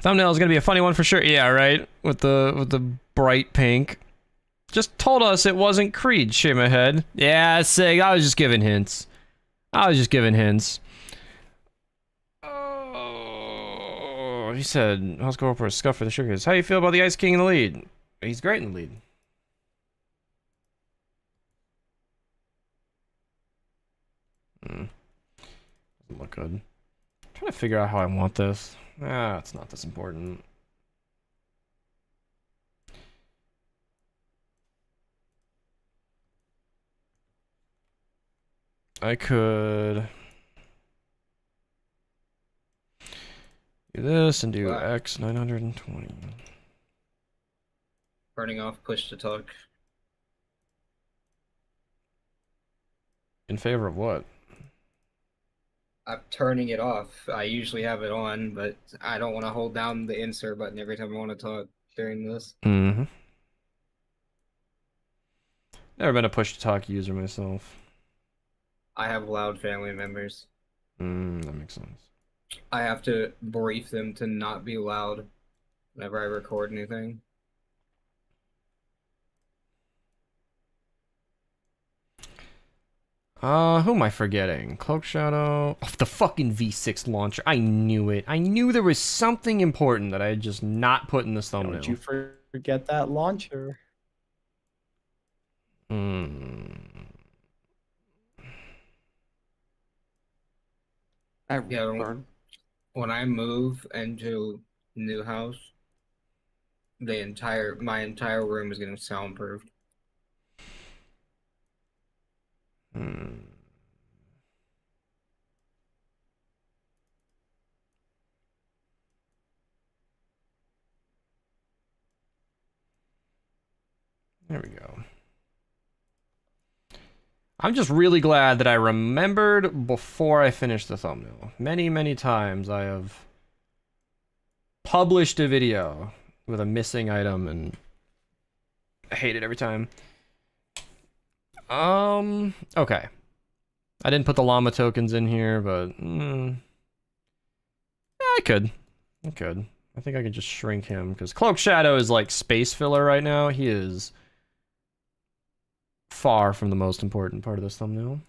Thumbnail is gonna be a funny one for sure. Yeah, right. With the bright pink. Just told us it wasn't Creed. Shake my head. Yeah, sick. I was just giving hints. Oh, he said, "Let's go for a scuff for the sugars." How you feel about the Ice King in the lead? He's great in the lead. Doesn't look good. I'm trying to figure out how I want this. It's not this important. I could do this and do Wow. X 920. Turning off push to talk. In favor of what? I'm turning it off. I usually have it on, but I don't want to hold down the insert button every time I want to talk during this. Mm-hmm. Never been a push to talk user myself. I have loud family members. That makes sense. I have to brief them to not be loud whenever I record anything. Who am I forgetting? Cloak Shadow. Oh, the fucking V6 launcher. I knew it. I knew there was something important that I had just not put in this thumbnail. Don't you forget that launcher. Yeah, when I move into new house, my entire room is getting soundproofed. There we go. I'm just really glad that I remembered before I finished the thumbnail. Many, many times I have published a video with a missing item and I hate it every time. Okay. I didn't put the llama tokens in here, but yeah, I could. I could. I think I could just shrink him because Cloak Shadow is like space filler right now. He is far from the most important part of this thumbnail.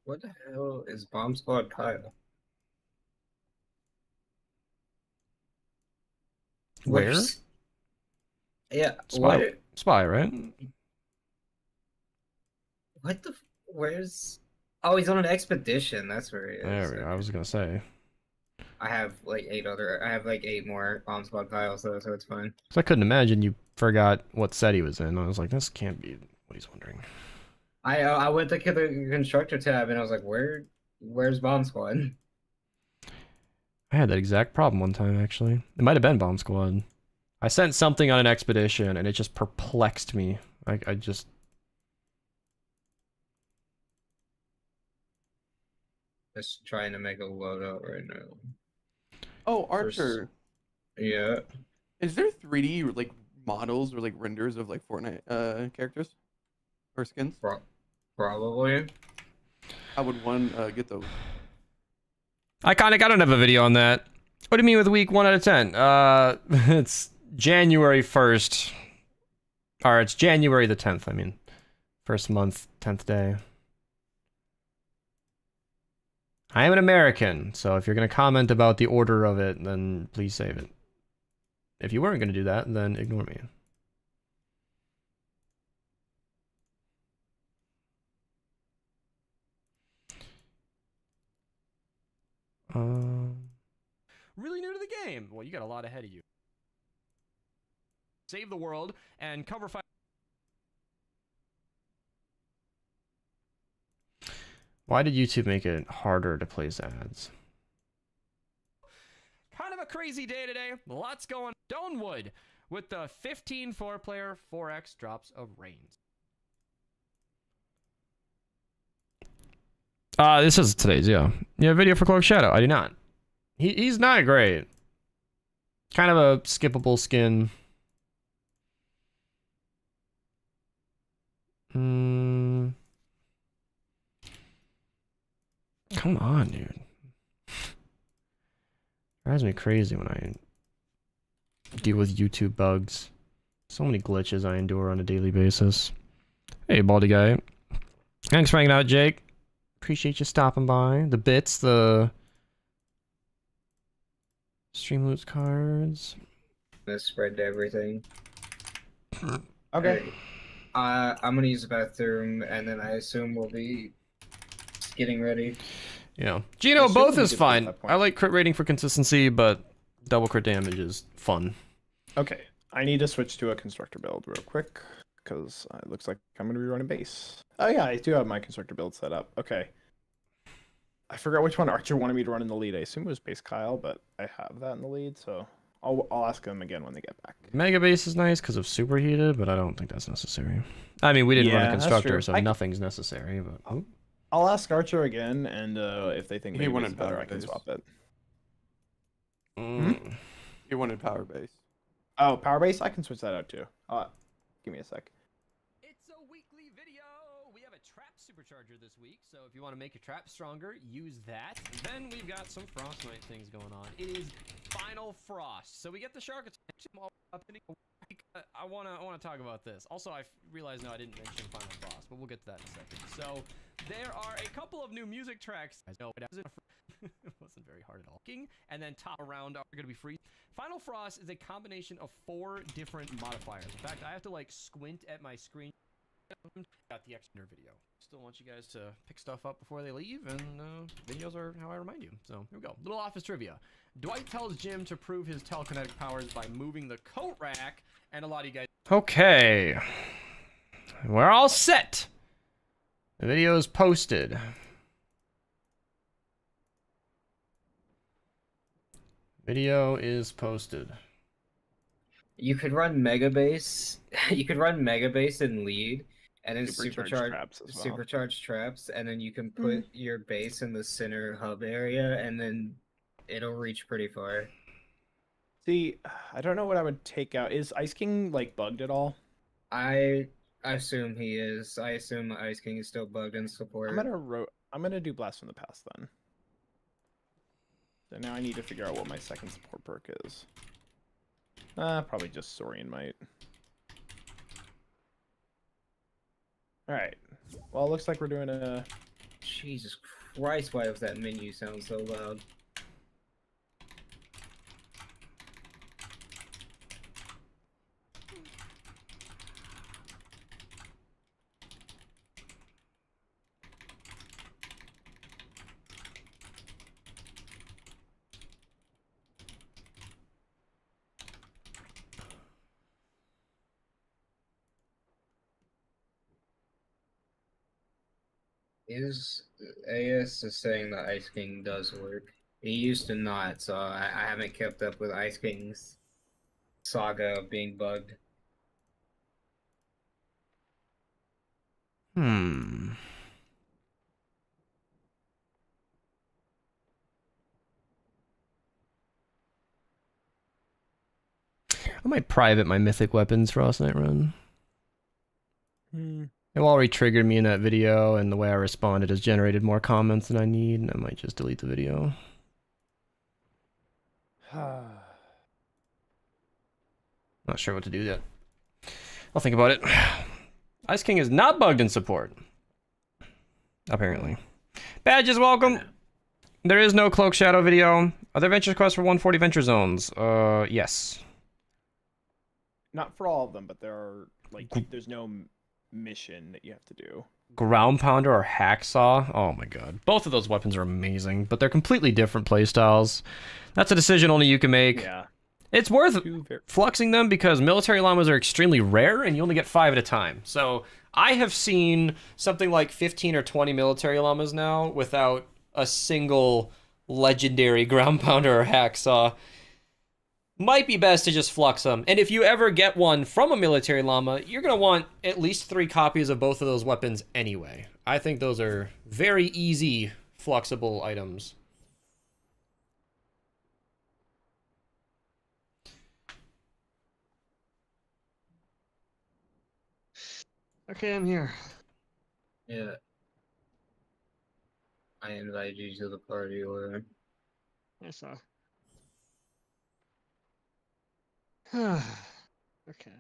What the hell is Bomb Squad Kyle? Where? Where's... Yeah, Spy, what? spy, right? What the? Where's? Oh, he's on an expedition. That's where he is. There we go. I was gonna say. I have like 8 more Bomb Squad Kyle, so it's fine. So I couldn't imagine you forgot what set he was in. I was like, this can't be what he's wondering. I went to the constructor tab and I was like, where's Bomb Squad? I had that exact problem one time, actually. It might have been Bomb Squad. I sent something on an expedition, and it just perplexed me. I just... Just trying to make a loadout right now. Oh, Archer. Yeah. Is there 3D like models or like renders of like Fortnite characters or skins? Probably. I would get those. Iconic, I don't have a video on that. What do you mean with week 1 out of 10? It's January 1st. Or it's January the 10th, I mean. First month, 10th day. I am an American, so if you're going to comment about the order of it, then please save it. If you weren't going to do that, then ignore me. Really new to the game. Well, you got a lot ahead of you. Save the world and cover fire. Why did YouTube make it harder to place ads? Kind of a crazy day today. Lots going. Stonewood with the 15 4-player 4x drops of rains. This is today's, yeah. Yeah, video for Cloak Shadow. I do not. He's not great. Kind of a skippable skin. Come on, dude. Drives me crazy when I deal with YouTube bugs. So many glitches I endure on a daily basis. Hey, baldy guy. Thanks for hanging out, Jake. Appreciate you stopping by. The bits, the stream loot cards. This spread to everything. Okay. I'm gonna use the bathroom, and then I assume we'll be getting ready. Yeah. Gino, both is fine. I like crit rating for consistency, but double crit damage is fun. Okay. I need to switch to a constructor build real quick, because it looks like I'm going to be running base. Oh yeah, I do have my constructor build set up. Okay. I forgot which one Archer wanted me to run in the lead. I assume it was base Kyle, but I have that in the lead, so I'll ask him again when they get back. Mega base is nice because of superheated, but I don't think that's necessary. I mean, we didn't run a constructor, so nothing's necessary, but... I'll ask Archer again, and if they think He maybe wanted it's better, power I can base. swap it. He wanted power base. Oh, power base? I can switch that out too. Give me a sec. It's a weekly video. We have a trap supercharger this week, so if you want to make your trap stronger, use that. Then we've got some Frostmite things going on. It is Final Frost, so we get the shark attack. I want to talk about this. Also, I realized I didn't mention Final Frost, but we'll get to that in a second. So there are a couple of new music tracks. I know it wasn't very hard at all. And then top around are going to be free. Final Frost is a combination of 4 different modifiers. In fact, I have to like squint at my screen. Got the extra video. Still want you guys to pick stuff up before they leave, and videos are how I remind you. So here we go. Little office trivia. Dwight tells Jim to prove his telekinetic powers by moving the coat rack, and a lot of you guys. Okay, we're all set. The video is posted. Video is posted. You could run Mega Base. You could run Mega Base in lead, and then supercharge traps, and then you can put your base in the center hub area, and then it'll reach pretty far. See, I don't know what I would take out. Is Ice King like bugged at all? I assume he is. I assume Ice King is still bugged in support. I'm gonna do Blast from the Past then. So now I need to figure out what my second support perk is. Probably just Saurian Might. Alright. Well, it looks like we're doing a... Jesus Christ, why does that menu sound so loud? AS is saying that Ice King does work. He used to not, so I haven't kept up with Ice King's saga of being bugged. Hmm. I might private my mythic weapons Frost Knight run. It already triggered me in that video, and the way I responded has generated more comments than I need, and I might just delete the video. Not sure what to do yet. I'll think about it. Ice King is not bugged in support. Apparently. Badges, welcome! There is no Cloak Shadow video. Are there venture quests for 140 venture zones? Yes. Not for all of them, but there are, like, there's no mission that you have to do. Ground Pounder or Hacksaw? Oh my god. Both of those weapons are amazing, but they're completely different playstyles. That's a decision only you can make. Yeah. It's worth fluxing them because military llamas are extremely rare and you only get 5 at a time. So I have seen something like 15 or 20 military llamas now without a single legendary Ground Pounder or Hacksaw. Might be best to just flux them. And if you ever get one from a military llama, you're going to want at least 3 copies of both of those weapons anyway. I think those are very easy fluxable items. Okay, I'm here. Yeah. I invite you to the party, or... I saw. Okay.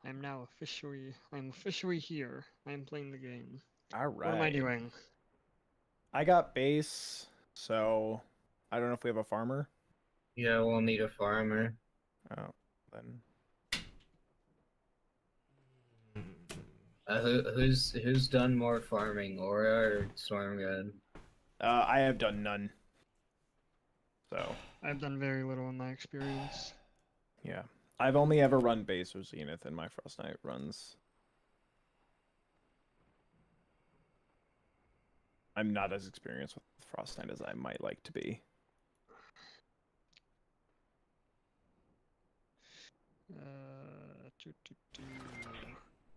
I'm officially here. I'm playing the game. Alright. What am I doing? I got base, so I don't know if we have a farmer. Yeah, we'll need a farmer. Oh, then. Who's done more farming, Aura or Stormgun? I have done none. So. I've done very little in my experience. Yeah. I've only ever run base or Zenith in my Frost Knight runs. I'm not as experienced with Frost Knight as I might like to be.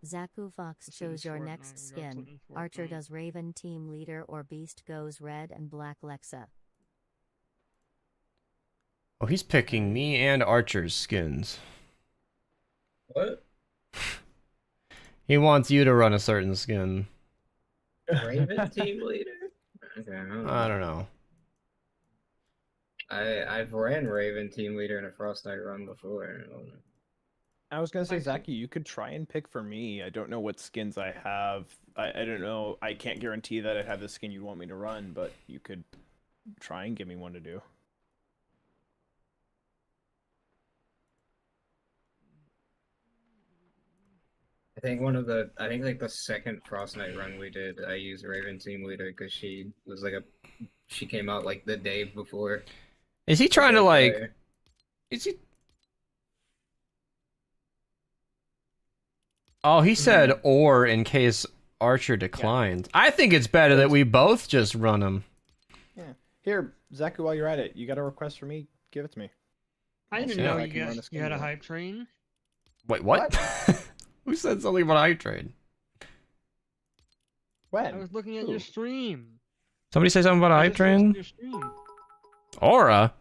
Zaku Fox shows your next skin. Archer does Raven team leader or Beast goes red and black Lexa. Oh, he's picking me and Archer's skins. What? He wants you to run a certain skin. Raven team leader? Okay, I don't know. I've ran Raven team leader in a Frost Knight run before. I was gonna say, Zaki, you could try and pick for me. I don't know what skins I have. I don't know. I can't guarantee that I have the skin you want me to run, but you could try and give me one to do. I think like the second Frost Knight run we did, I used Raven team leader because she came out like the day before. Is he trying to like? Is he? Oh, he said or in case Archer declines. Yeah. I think it's better that we both just run him. Yeah. Here, Zaku, while you're at it, you got a request for me? Give it to me. I didn't know you had a hype train. Wait, what? Who said something about hype train? When? I was looking at your stream. Somebody say something about a hype train? Aura?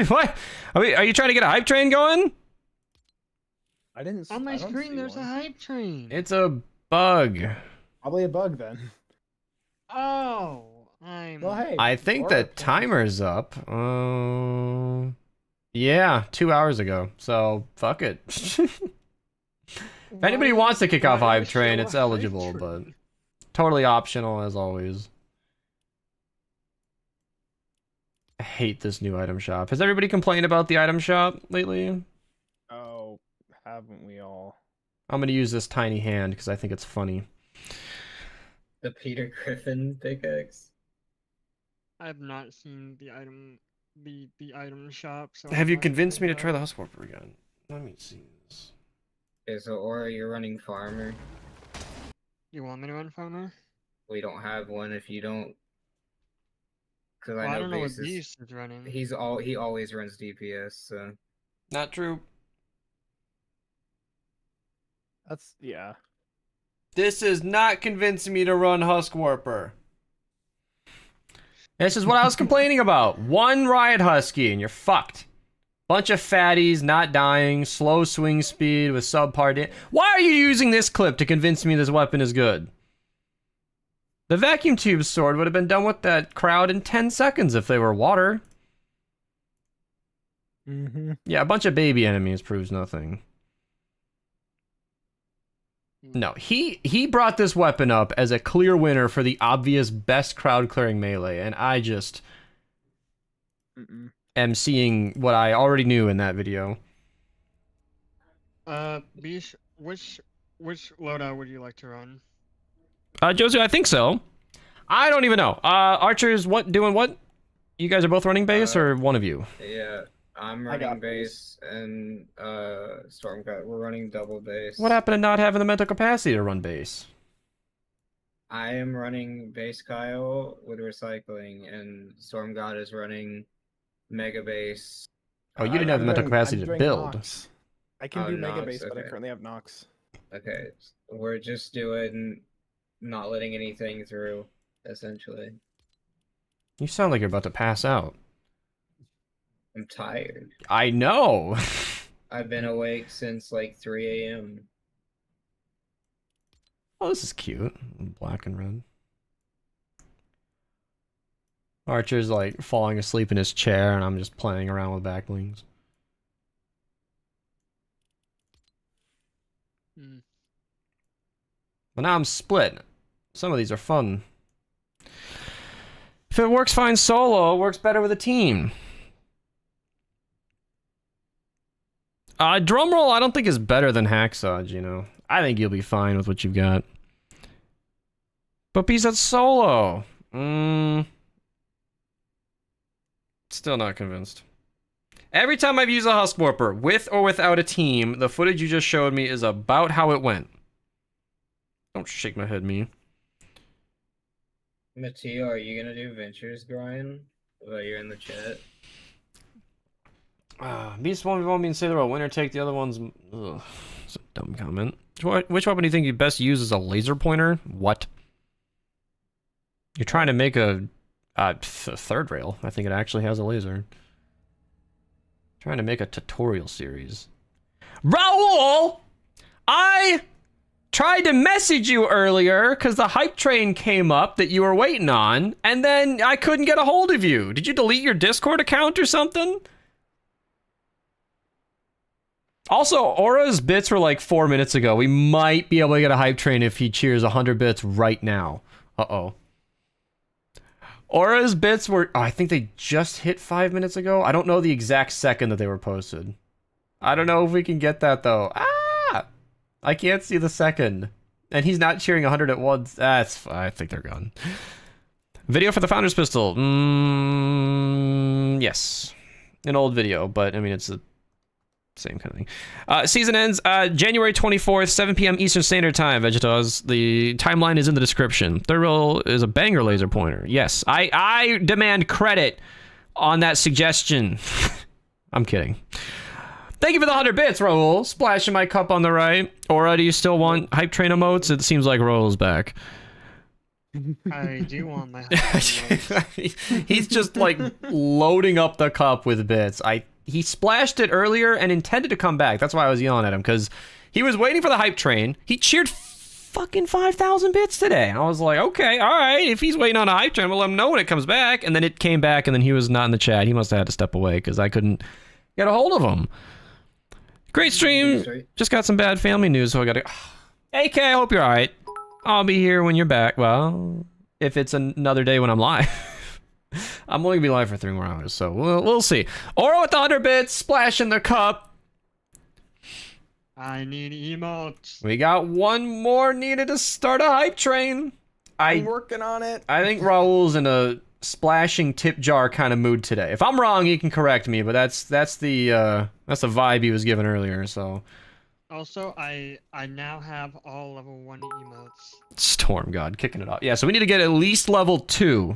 What? Are you trying to get a hype train going? I didn't. On my I don't screen, see there's a one. hype train. It's a bug. Probably a bug then. Oh, I'm. Well, hey. I think Laura the timer's up. Yeah, 2 hours ago. So fuck it. If anybody wants to kick off Why hype train, show it's a hype eligible, but train? totally optional as always. I hate this new item shop. Has everybody complained about the item shop lately? Oh, haven't we all? I'm gonna use this tiny hand because I think it's funny. The Peter Griffin pickaxe. I have not seen the item shop. So Have I'm you not convinced me to gonna- try the Husk Warper again? Let me see this. Okay, so Aura, you're running farmer. You want me to run farmer? We don't have one if you don't. Because Well, I I know don't know what Beast is. Beast is running. He always runs DPS. So Not true. That's yeah. This is not convincing me to run Husk Warper. This is what I was complaining about. One Riot Husky and you're fucked. Bunch of fatties, not dying, slow swing speed with subpar damage. Why are you using this clip to convince me this weapon is good? The vacuum tube sword would have been done with that crowd in 10 seconds if they were water. Mm-hmm. Yeah, a bunch of baby enemies proves nothing. No, he brought this weapon up as a clear winner for the obvious best crowd clearing melee, and I just am seeing what I already knew in that video. Beast, which loadout would you like to run? Josie, I think so. I don't even know. Archers, doing what? You guys are both running base, or one of you? yeah, I'm running base and Stormcat. We're running double base. What happened to not having the mental capacity to run base? I am running base Kyle with recycling, and Stormgod is running mega base. Oh, you didn't have the mental capacity to build. Nox. I can Oh, do mega Nox, base, but I okay. currently have Nox. Okay, we're just doing not letting anything through, essentially. You sound like you're about to pass out. I'm tired. I know. I've been awake since like 3 a.m. Oh, this is cute. Black and red. Archer's like falling asleep in his chair, and I'm just playing around with backblings. But now I'm split. Some of these are fun. If it works fine solo, it works better with a team. Drumroll I don't think is better than Hacksaw, you know. I think you'll be fine with what you've got. But Beast, that's solo. Still not convinced. Every time I've used a Husk Warper, with or without a team, the footage you just showed me is about how it went. Don't shake my head, me. Mateo, are you gonna do Ventures grind while you're in the chat? Beast won't want me to say they're a winner take, the other one's... Ugh, it's a dumb comment. Which weapon do you think you best use as a laser pointer? What? You're trying to make a third rail. I think it actually has a laser. Trying to make a tutorial series. Raul! I tried to message you earlier because the hype train came up that you were waiting on, and then I couldn't get a hold of you. Did you delete your Discord account or something? Also, Aura's bits were like 4 minutes ago. We might be able to get a hype train if he cheers 100 bits right now. Uh-oh. Aura's bits were... Oh, I think they just hit 5 minutes ago. I don't know the exact second that they were posted. I don't know if we can get that, though. Ah! I can't see the second. And he's not cheering 100 at once. That's... I think they're gone. Video for the Founder's Pistol. Yes. An old video, but, I mean, it's the same kind of thing. Season ends January 24th, 7 p.m. Eastern Standard Time, Vegetas. The timeline is in the description. Third roll is a banger laser pointer. Yes, I demand credit on that suggestion. I'm kidding. Thank you for the 100 bits, Raul. Splashing my cup on the right. Aura, do you still want hype train emotes? It seems like Raul's back. I do want my hype. He's just like loading up the cup with bits. He splashed it earlier and intended to come back. That's why I was yelling at him, because he was waiting for the hype train. He cheered fucking 5,000 bits today. I was like, okay, all right. If he's waiting on a hype train, we'll let him know when it comes back. And then it came back, and then he was not in the chat. He must have had to step away because I couldn't get a hold of him. Great stream. Just got some bad family news, so I gotta. AK, I hope you're all right. I'll be here when you're back. Well, if it's another day when I'm live. I'm only gonna be live for 3 more hours, so we'll see. Oro with the 100 bits, splash in the cup. I need emotes. We got one more needed to start a hype train. I'm working on it. I think Raul's in a splashing tip jar kind of mood today. If I'm wrong, he can correct me, but that's the vibe he was given earlier. So. Also, I now have all level 1 emotes. Storm God kicking it off. Yeah, so we need to get at least level 2.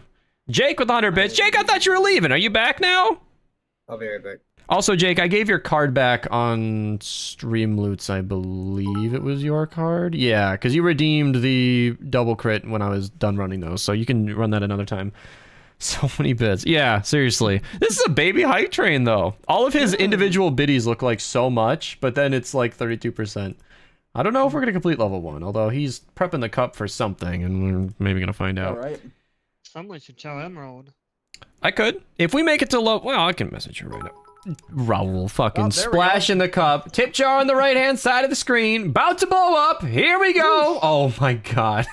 Jake with 100 bits. Jake, I thought you were leaving. Are you back now? I'll be right back. Also, Jake, I gave your card back on Stream Loots. I believe it was your card. Yeah, because you redeemed the double crit when I was done running those, so you can run that another time. So many bits. Yeah, seriously. This is a baby hype train, though. All of his individual biddies look like so much, but then it's like 32%. I don't know if we're going to complete level 1, although he's prepping the cup for something, and we're maybe going to find out. All right. Someone should tell Emerald. I could. If we make it to low... Well, I can message her right now. Raul fucking splash in the cup. Tip jar on the right-hand side of the screen. About to blow up. Here we go. Oh, my God.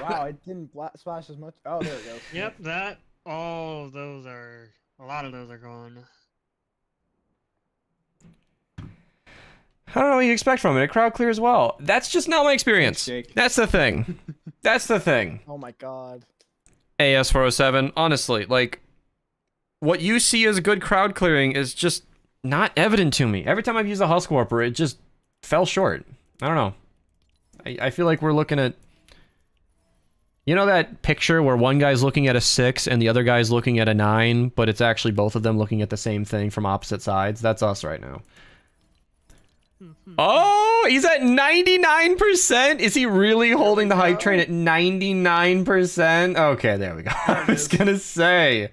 Wow, it didn't splash as much. Oh, there it goes. Yep, that... All of those are... A lot of those are gone. I don't know what you expect from it. It crowd clears well. That's just not my experience. Thanks, Jake. That's the thing. That's the thing. Oh my god. AS407, honestly, like, what you see as good crowd clearing is just not evident to me. Every time I've used a Husk Warper, it just fell short. I don't know. I feel like we're looking at... You know that picture where one guy's looking at a 6 and the other guy's looking at a 9, but it's actually both of them looking at the same thing from opposite sides? That's us right now. Oh, he's at 99%? Is he really holding the hype train at 99%? Okay, there we go. I was gonna say.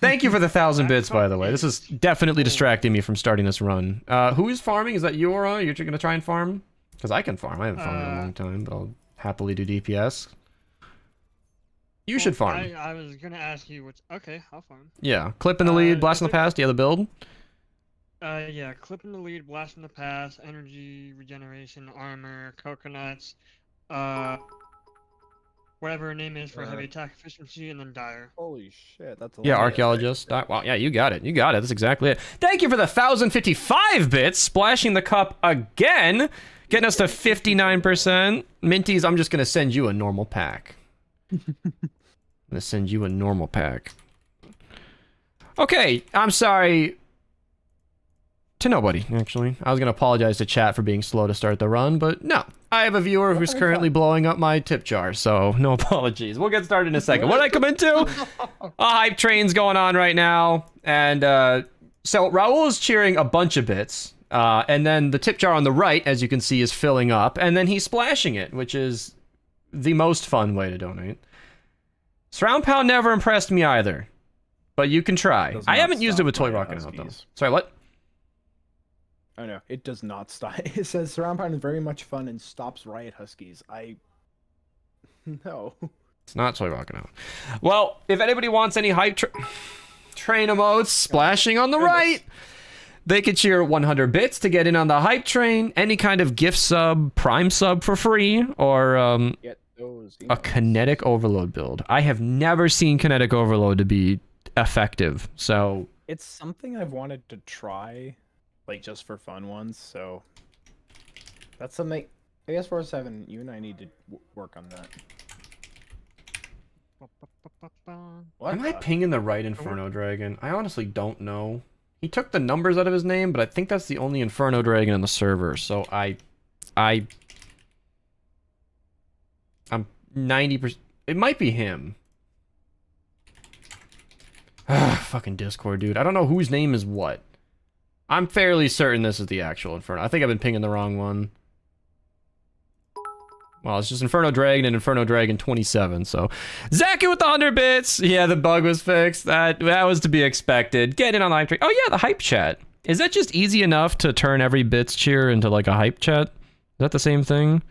Thank you for the 1,000 bits, by the way. This is definitely distracting me from starting this run. Who is farming? Is that you, Aura? You're gonna try and farm? Because I can farm. I haven't farmed in a long time, but I'll happily do DPS. You should farm. I was gonna ask you which... Okay, I'll farm. Yeah, clip in the lead, blast in the past. Do you have the build? Yeah, clip in the lead, blast in the pass, energy, regeneration, armor, coconuts, whatever her name is for heavy attack efficiency, and then dire. Holy shit, that's a Yeah, lot. archaeologist. Wow, yeah, you got it. You got it. That's exactly it. Thank you for the 1,055 bits, splashing the cup again, getting us to 59%. Minties, I'm just gonna send you a normal pack. I'm gonna send you a normal pack. Okay, I'm sorry. To nobody, actually. I was going to apologize to chat for being slow to start the run, but no. I have a viewer who's currently blowing up my tip jar, so no apologies. We'll get started in a second. What did I come into? A hype train's going on right now, and so Raul is cheering a bunch of bits, and then the tip jar on the right, as you can see, is filling up, and then he's splashing it, which is the most fun way to donate. Surround Pound never impressed me either, but you can try. I haven't used it with Toy Rockin' Out, though. Sorry, what? Oh no, it does not stop. It says surround pound is very much fun and stops riot huskies. No. It's not Toy Rockin' Out. Well, if anybody wants any hype train emotes splashing on the right, they could cheer 100 bits to get in on the hype train, any kind of gift sub, prime sub for free, or Get those a kinetic overload build. I have never seen kinetic overload to be effective, so... It's something I've wanted to try, like just for fun once, so... That's something... AS47, you and I need to work on that. What? Am I pinging the right Inferno Dragon? I honestly don't know. He took the numbers out of his name, but I think that's the only Inferno Dragon in the server, so I'm 90%... It might be him. Fucking Discord, dude. I don't know whose name is what. I'm fairly certain this is the actual Inferno. I think I've been pinging the wrong one. Well, it's just Inferno Dragon and Inferno Dragon 27, so. Zaku with the 100 bits! Yeah, the bug was fixed. That was to be expected. Get in on the hype train. Oh yeah, the hype chat. Is that just easy enough to turn every bits cheer into like a hype chat? Is that the same thing?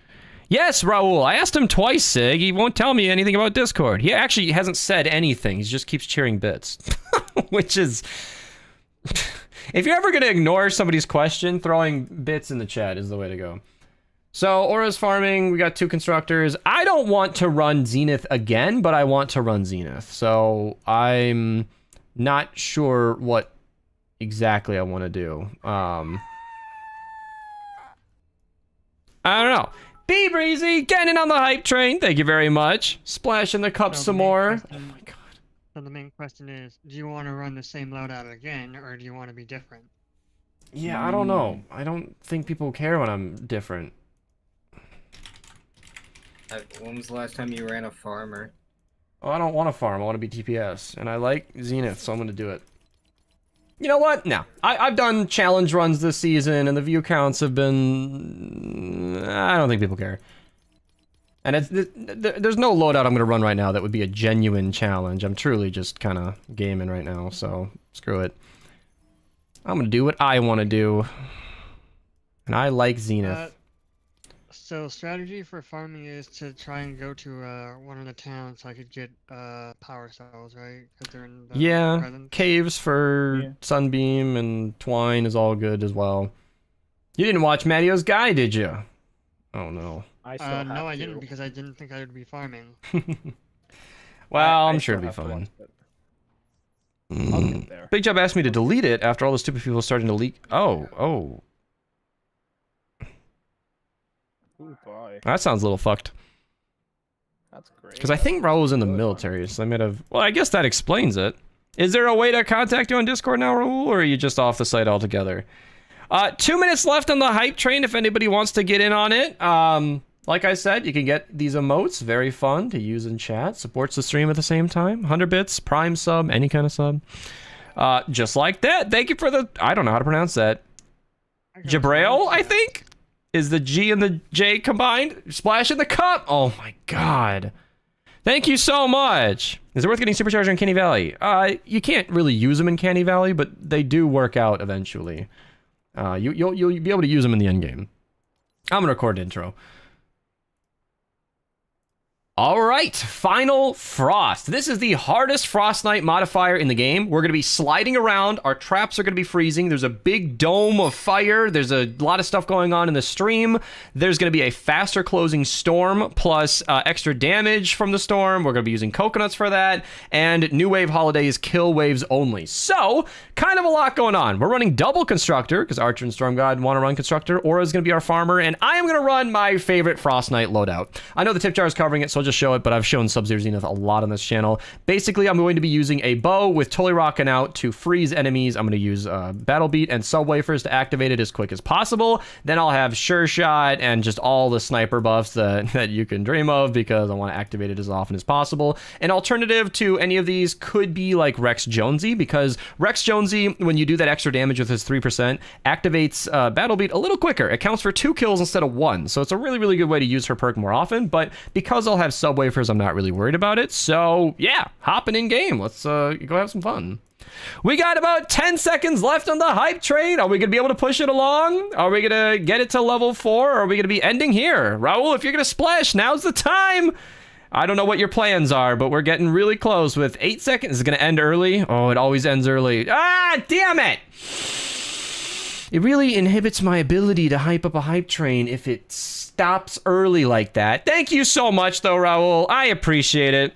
Yes, Raul. I asked him twice, Sig. He won't tell me anything about Discord. He actually hasn't said anything. He just keeps cheering bits. Which is... If you're ever going to ignore somebody's question, throwing bits in the chat is the way to go. So, Aura's farming. We got 2 constructors. I don't want to run Zenith again, but I want to run Zenith. So, I'm not sure what exactly I want to do. I don't know. Be Breezy, getting in on the hype train. Thank you very much. Splash in the cup some more. Oh my god. So the main question is, do you want to run the same loadout again, or do you want to be different? Yeah, I don't know. I don't think people care when I'm different. When was the last time you ran a farmer? Oh, I don't want to farm. I want to be TPS. And I like Zenith, so I'm going to do it. You know what? No. I've done challenge runs this season, and the view counts have been... I don't think people care. And there's no loadout I'm going to run right now that would be a genuine challenge. I'm truly just kind of gaming right now, so screw it. I'm going to do what I want to do. And I like Zenith. So strategy for farming is to try and go to one of the towns so I could get power cells, right? Because they're in the presence. Caves for Sunbeam and Twine is all good as well. You didn't watch Mattio's guide, did you? Oh no. No, I didn't, because I didn't think I would be farming. Well, I'm sure it'll be fine. I'll get there. Big Job asked me to delete it after all the stupid people starting to leak. Oh. Ooh, boy. That sounds a little fucked. That's great. Because I think Raul was in the military, so I might have... Well, I guess that explains it. Is there a way to contact you on Discord now, Raul, or are you just off the site altogether? 2 minutes left on the hype train if anybody wants to get in on it. Like I said, you can get these emotes. Very fun to use in chat. Supports the stream at the same time. 100 bits, prime sub, any kind of sub. Just like that. Thank you for the... I don't know how to pronounce that. Jabrail, I think? Is the G and the J combined? Splash in the cup! Oh my god. Thank you so much. Is it worth getting Supercharger in Canny Valley? You can't really use them in Canny Valley, but they do work out eventually. You'll be able to use them in the endgame. I'm gonna record an intro. Alright, Final Frost. This is the hardest Frost Knight modifier in the game. We're going to be sliding around. Our traps are going to be freezing. There's a big dome of fire. There's a lot of stuff going on in the stream. There's going to be a faster closing storm, plus extra damage from the storm. We're going to be using coconuts for that. And New Wave Holidays kill waves only. So, kind of a lot going on. We're running double Constructor, because Archer and Storm God want to run Constructor. Aura's going to be our farmer. And I am going to run my favorite Frost Knight loadout. I know the tip jar is covering it, so I'll just show it, but I've shown Sub-Zero Zenith a lot on this channel. Basically, I'm going to be using a bow with Totally Rockin' Out to freeze enemies. I'm going to use Battle Beat and Sub Wafers to activate it as quick as possible. Then I'll have Sure Shot and just all the sniper buffs that you can dream of, because I want to activate it as often as possible. An alternative to any of these could be like Rex Jonesy, because Rex Jonesy, when you do that extra damage with his 3%, activates Battle Beat a little quicker. It counts for 2 kills instead of 1, so it's a really, really good way to use her perk more often, but because I'll have Sub Wafers, I'm not really worried about it. So yeah, hopping in game. Let's go have some fun. We got about 10 seconds left on the hype train. Are we gonna be able to push it along? Are we gonna get it to level 4? Or are we gonna be ending here? Raul, if you're gonna splash, now's the time. I don't know what your plans are, but we're getting really close with 8 seconds. Is it gonna end early? Oh, it always ends early. Ah, damn it! It really inhibits my ability to hype up a hype train if it stops early like that. Thank you so much, though, Raul. I appreciate it.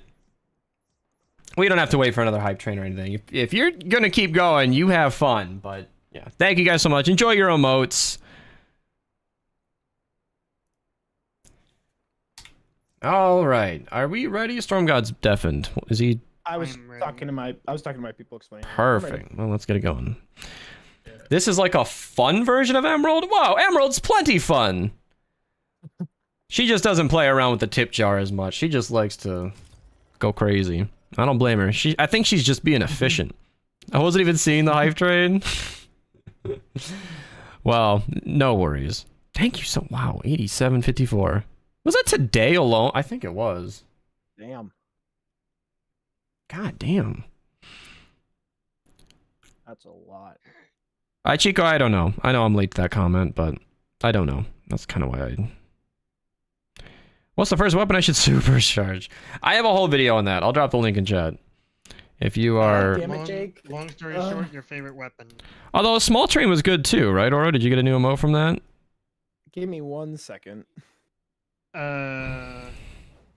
We don't have to wait for another hype train or anything. If you're gonna keep going, you have fun. But yeah, thank you guys so much. Enjoy your emotes. All right, are we ready? Storm God's deafened. Is he? I was talking to my people explaining. Perfect. Well, let's get it going. This is like a fun version of Emerald? Wow, Emerald's plenty fun. She just doesn't play around with the tip jar as much. She just likes to go crazy. I don't blame her. I think she's just being efficient. I wasn't even seeing the hype train. Well, no worries. Thank you so... Wow, 87.54. Was that today alone? I think it was. Damn. God damn. That's a lot. Chico, I don't know. I know I'm late to that comment, but I don't know. That's kind of why I... What's the first weapon I should supercharge? I have a whole video on that. I'll drop the link in chat. If you are... Damn it, Jake. Long story short, your favorite weapon. Although a small train was good too, right, Oro? Did you get a new emote from that? Give me 1 second. Are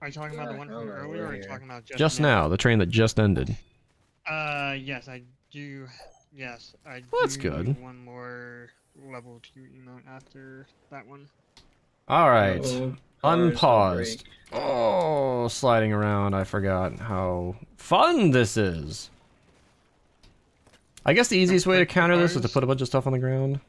you talking about the one from earlier, or are you talking about Just now, the train that just ended. Yes, I do. Yes, I Well, that's do good. need one more level 2 emote after that one. Alright. Oh, cars Unpaused. break. Oh, sliding around. I forgot how fun this is. I guess the easiest way to counter this is to put a bunch of stuff on the ground.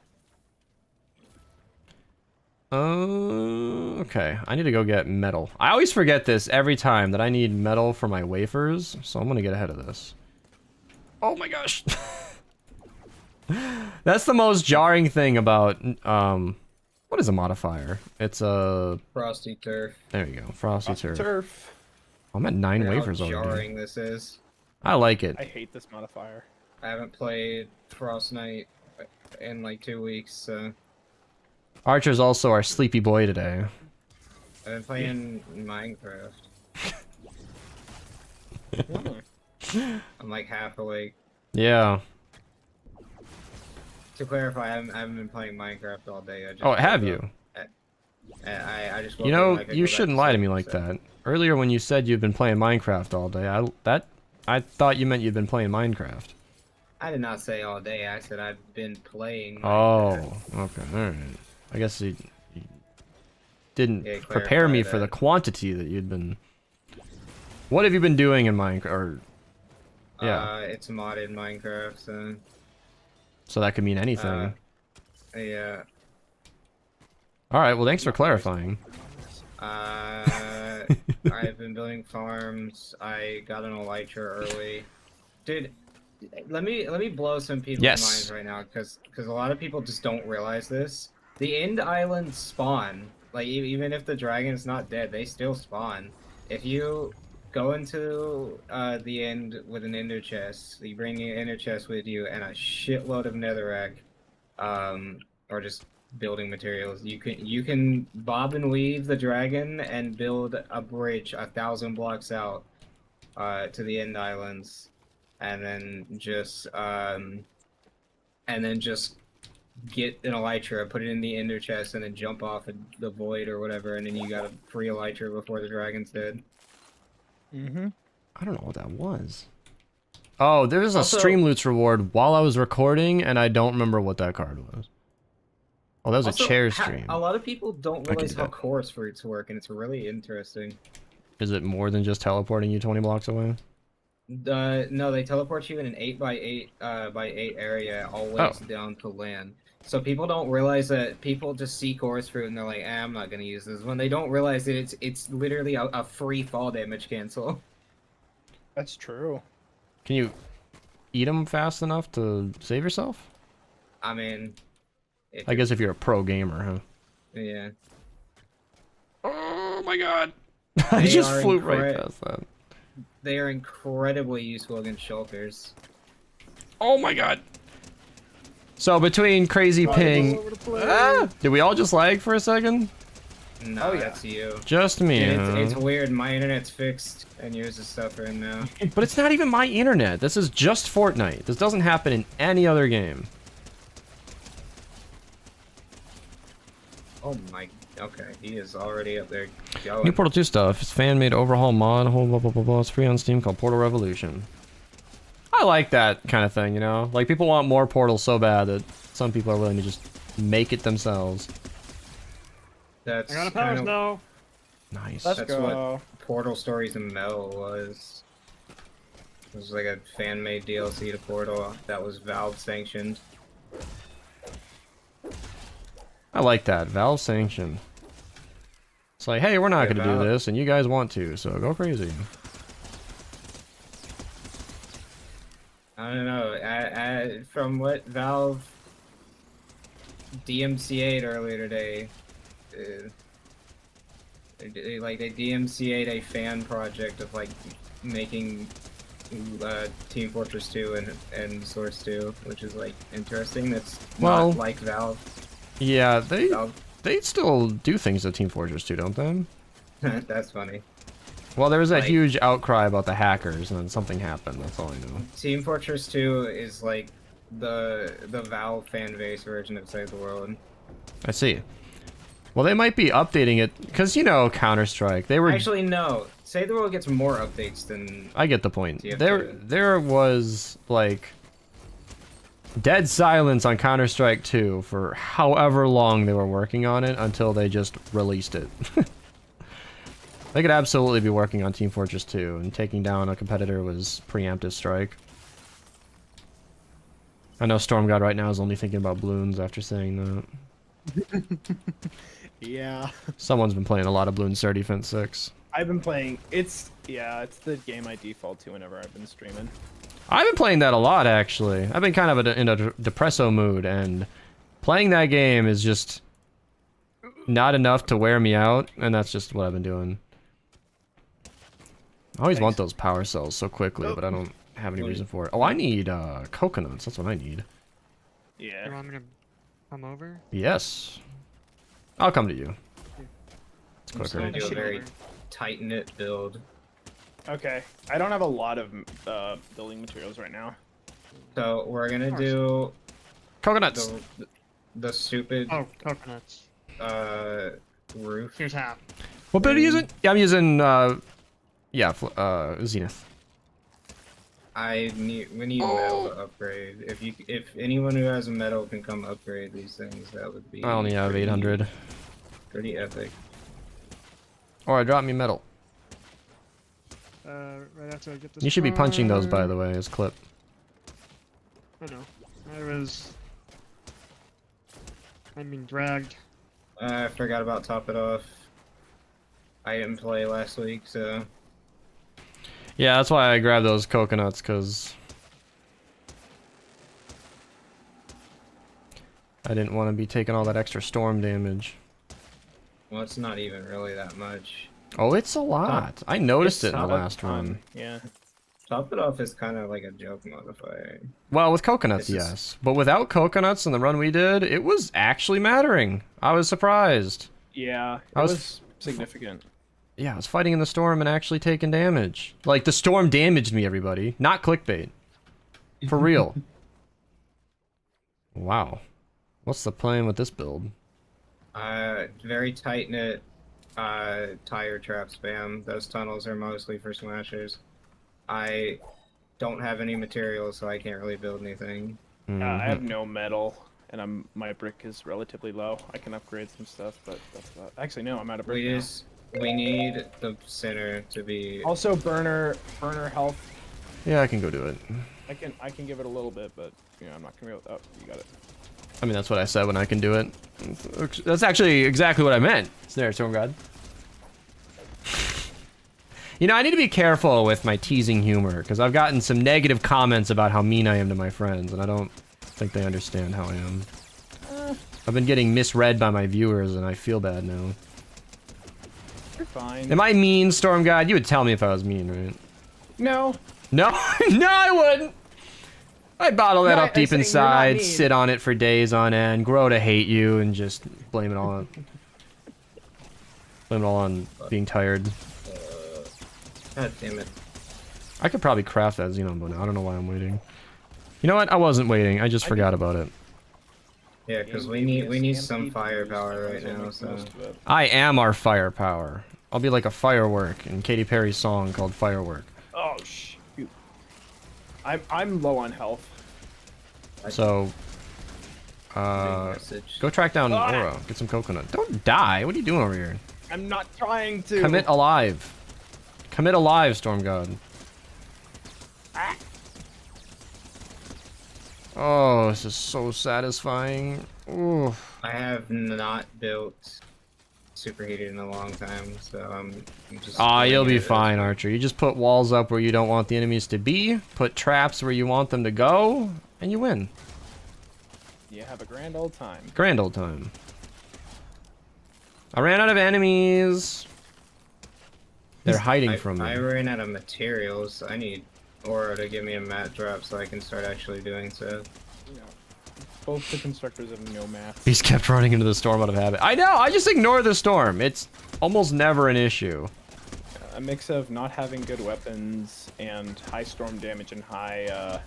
Okay. I need to go get metal. I always forget this every time that I need metal for my wafers, so I'm gonna get ahead of this. Oh my gosh. That's the most jarring thing about, what is a modifier? It's a... Frosty turf. There you go. Frosty turf. Turf. I'm at 9 How wafers already. jarring this is. I like it. I hate this modifier. I haven't played Frost Knight in like 2 weeks, so... Archer's also our sleepy boy today. I've been playing Minecraft. I'm like half awake. Yeah. To clarify, I haven't been playing Minecraft all day. I just Oh, have you? I just. You know, you shouldn't lie to me like that. Earlier when you said you'd been playing Minecraft all day, I thought you meant you'd been playing Minecraft. I did not say all day. I said I've been playing. Oh, okay, alright. I guess you didn't prepare me for the quantity that you'd been... What have you been doing in Minecraft? Or... Yeah. It's modded Minecraft, so... So that could mean anything. Yeah. Alright, well thanks for clarifying. I've been building farms. I got an elytra early. Dude, let me blow some people's minds right now, because a lot of people just don't realize this. The end islands spawn. Like, even if the dragon's not dead, they still spawn. If you go into the end with an ender chest, you bring your ender chest with you and a shitload of netherrack, or just building materials, you can bob and weave the dragon and build a bridge 1,000 blocks out to the end islands, and then just get an elytra, put it in the ender chest, and then jump off the void or whatever, and then you got a free elytra before the dragon's dead. Mm-hmm. I don't know what that was. Oh, there was a stream loots reward while I was recording, and I don't remember what that card was. Oh, that was a chair stream. A lot of people don't realize how chorus fruits work, and it's really interesting. Is it more than just teleporting you 20 blocks away? No, they teleport you in an 8x8 by 8 area, always down to land. So people don't realize that. People just see chorus fruit and they're like, I'm not gonna use this. When they don't realize that it's literally a free fall damage cancel. That's true. Can you eat them fast enough to save yourself? I mean... I guess if you're a pro gamer, huh? Yeah. Oh my god! I just flew right past that. They are incredibly useful against shulkers. Oh my god! So between crazy ping... Did we all just lag for a second? No, that's you. Just me, Dude, huh? it's weird. My internet's fixed, and yours is suffering now. But it's not even my internet. This is just Fortnite. This doesn't happen in any other game. Oh my... Okay, he is already up there going. New Portal 2 stuff. It's fan-made overhaul mod. Whole blah blah blah blah. It's free on Steam called Portal Revolution. I like that kind of thing, you know? Like, people want more Portals so bad that some people are willing to just make it themselves. That's I got a power now. Nice. Let's That's go. what Portal Stories and Mel was. It was like a fan-made DLC to Portal that was Valve sanctioned. I like that. Valve sanction. It's like, hey, we're not going to do this, and you guys want to, so go crazy. I don't know. From what Valve DMCA'd earlier today, They DMCA'd a fan project of like making Team Fortress 2 and Source 2, which is like interesting. That's not like Valve. Yeah, they still do things to Team Fortress 2, don't they? That's funny. Well, there was that huge outcry about the hackers, and then something happened. That's all I know. Team Fortress 2 is like the Valve fan base version of Save the World. I see. Well, they might be updating it because you know Counter-Strike. They were Actually no. Save the World gets more updates than. I get the point. TF2. There was like dead silence on Counter-Strike 2 for however long they were working on it until they just released it. They could absolutely be working on Team Fortress 2, and taking down a competitor was preemptive strike. I know Stormgod right now is only thinking about balloons after saying that. Yeah. Someone's been playing a lot of Bloons Air Defense 6. I've been playing. It's the game I default to whenever I've been streaming. I've been playing that a lot, actually. I've been kind of in a depresso mood, and playing that game is just not enough to wear me out, and that's just what I've been doing. I always want those power cells so quickly, but I don't have any reason for it. Oh, I need coconuts. That's what I need. Yeah. You want me to come over? Yes. I'll come to you. It's I'm just gonna quicker. do a very tight-knit build. Okay. I don't have a lot of building materials right now. So we're gonna do Coconuts. the stupid coconuts. Roof. Here's half. What build are you using? Yeah, I'm using Zenith. We need metal to upgrade. If anyone who has a metal can come upgrade these things, that would be. I only have 800. Pretty epic. Alright, drop me metal. Right after I get this. You should be punching those, by the way, as clip. I know. I'm being dragged. I forgot about Top It Off. I didn't play last week, so. Yeah, that's why I grabbed those coconuts, because I didn't want to be taking all that extra storm damage. Well, it's not even really that much. Oh, it's a lot. I noticed it in the not last run. Yeah. Top It Off is kind of like a joke modifier. Well, with coconuts, This is- yes. But without coconuts in the run we did, it was actually mattering. I was surprised. Yeah. It I was- was significant. Yeah, I was fighting in the storm and actually taking damage. Like, the storm damaged me, everybody. Not clickbait. For real. Wow. What's the plan with this build? Very tight knit. Tire trap spam. Those tunnels are mostly for smashers. I don't have any materials, so I can't really build anything. I have no metal, and my brick is relatively low. I can upgrade some stuff, but that's about. Actually, no, I'm out of brick now. We need the center to be. Also, burner health. Yeah, I can go do it. I can give it a little bit, but you know I'm not gonna be able. Oh, you got it. I mean, that's what I said when I can do it. That's actually exactly what I meant. There, Stormgod. You know, I need to be careful with my teasing humor, because I've gotten some negative comments about how mean I am to my friends, and I don't think they understand how I am. I've been getting misread by my viewers, and I feel bad now. You're fine. Am I mean, Stormgod? You would tell me if I was mean, right? No. No, no, I wouldn't. I'd bottle that No, up deep I'm saying you're not inside, mean. sit on it for days on end, grow to hate you, and just blame it all on being tired. God damn it. I could probably craft that Xenon bow now. I don't know why I'm waiting. You know what? I wasn't waiting. I just forgot about it. Yeah, because we need some firepower right now. So I am our firepower. I'll be like a firework in Katy Perry's song called Firework. Oh shoot. I'm low on health. So, go track down Aura. Get some coconut. Don't die. What are you doing over here? I'm not trying to. Commit alive. Commit alive, Stormgod. Ah. Oh, this is so satisfying. Ooh. I have not built superheated in a long time, so I'm just. Ah, you'll be doing it. fine, Archer. You just put walls up where you don't want the enemies to be, put traps where you want them to go, and you win. You have a grand old time. Grand old time. I ran out of enemies. They're hiding from I me. ran out of materials. I need Aura to give me a mat drop so I can start actually doing so. Yeah. Both the constructors have no mats. He's kept running into the storm out of habit. I know, I just ignore the storm. It's almost never an issue. A mix of not having good weapons and high storm damage and high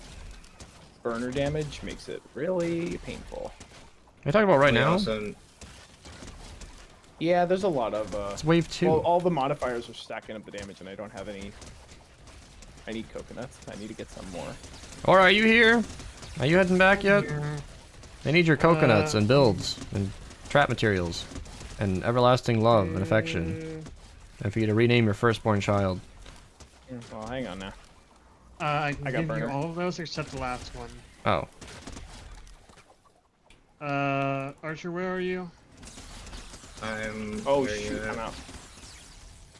burner damage makes it really painful. Are you talking about right We now? also- Yeah, there's a lot of It's wave 2. well, all the modifiers are stacking up the damage, and I don't have any. I need coconuts. I need to get some more. Or are you here? Are you heading back yet? They need your coconuts and builds and trap materials and everlasting love and affection. And for you to rename your firstborn child. Well, hang on now. I can I got give you burner. all of those except the last one. Oh. Archer, where are you? I'm. Oh where you shoot, at? I'm out.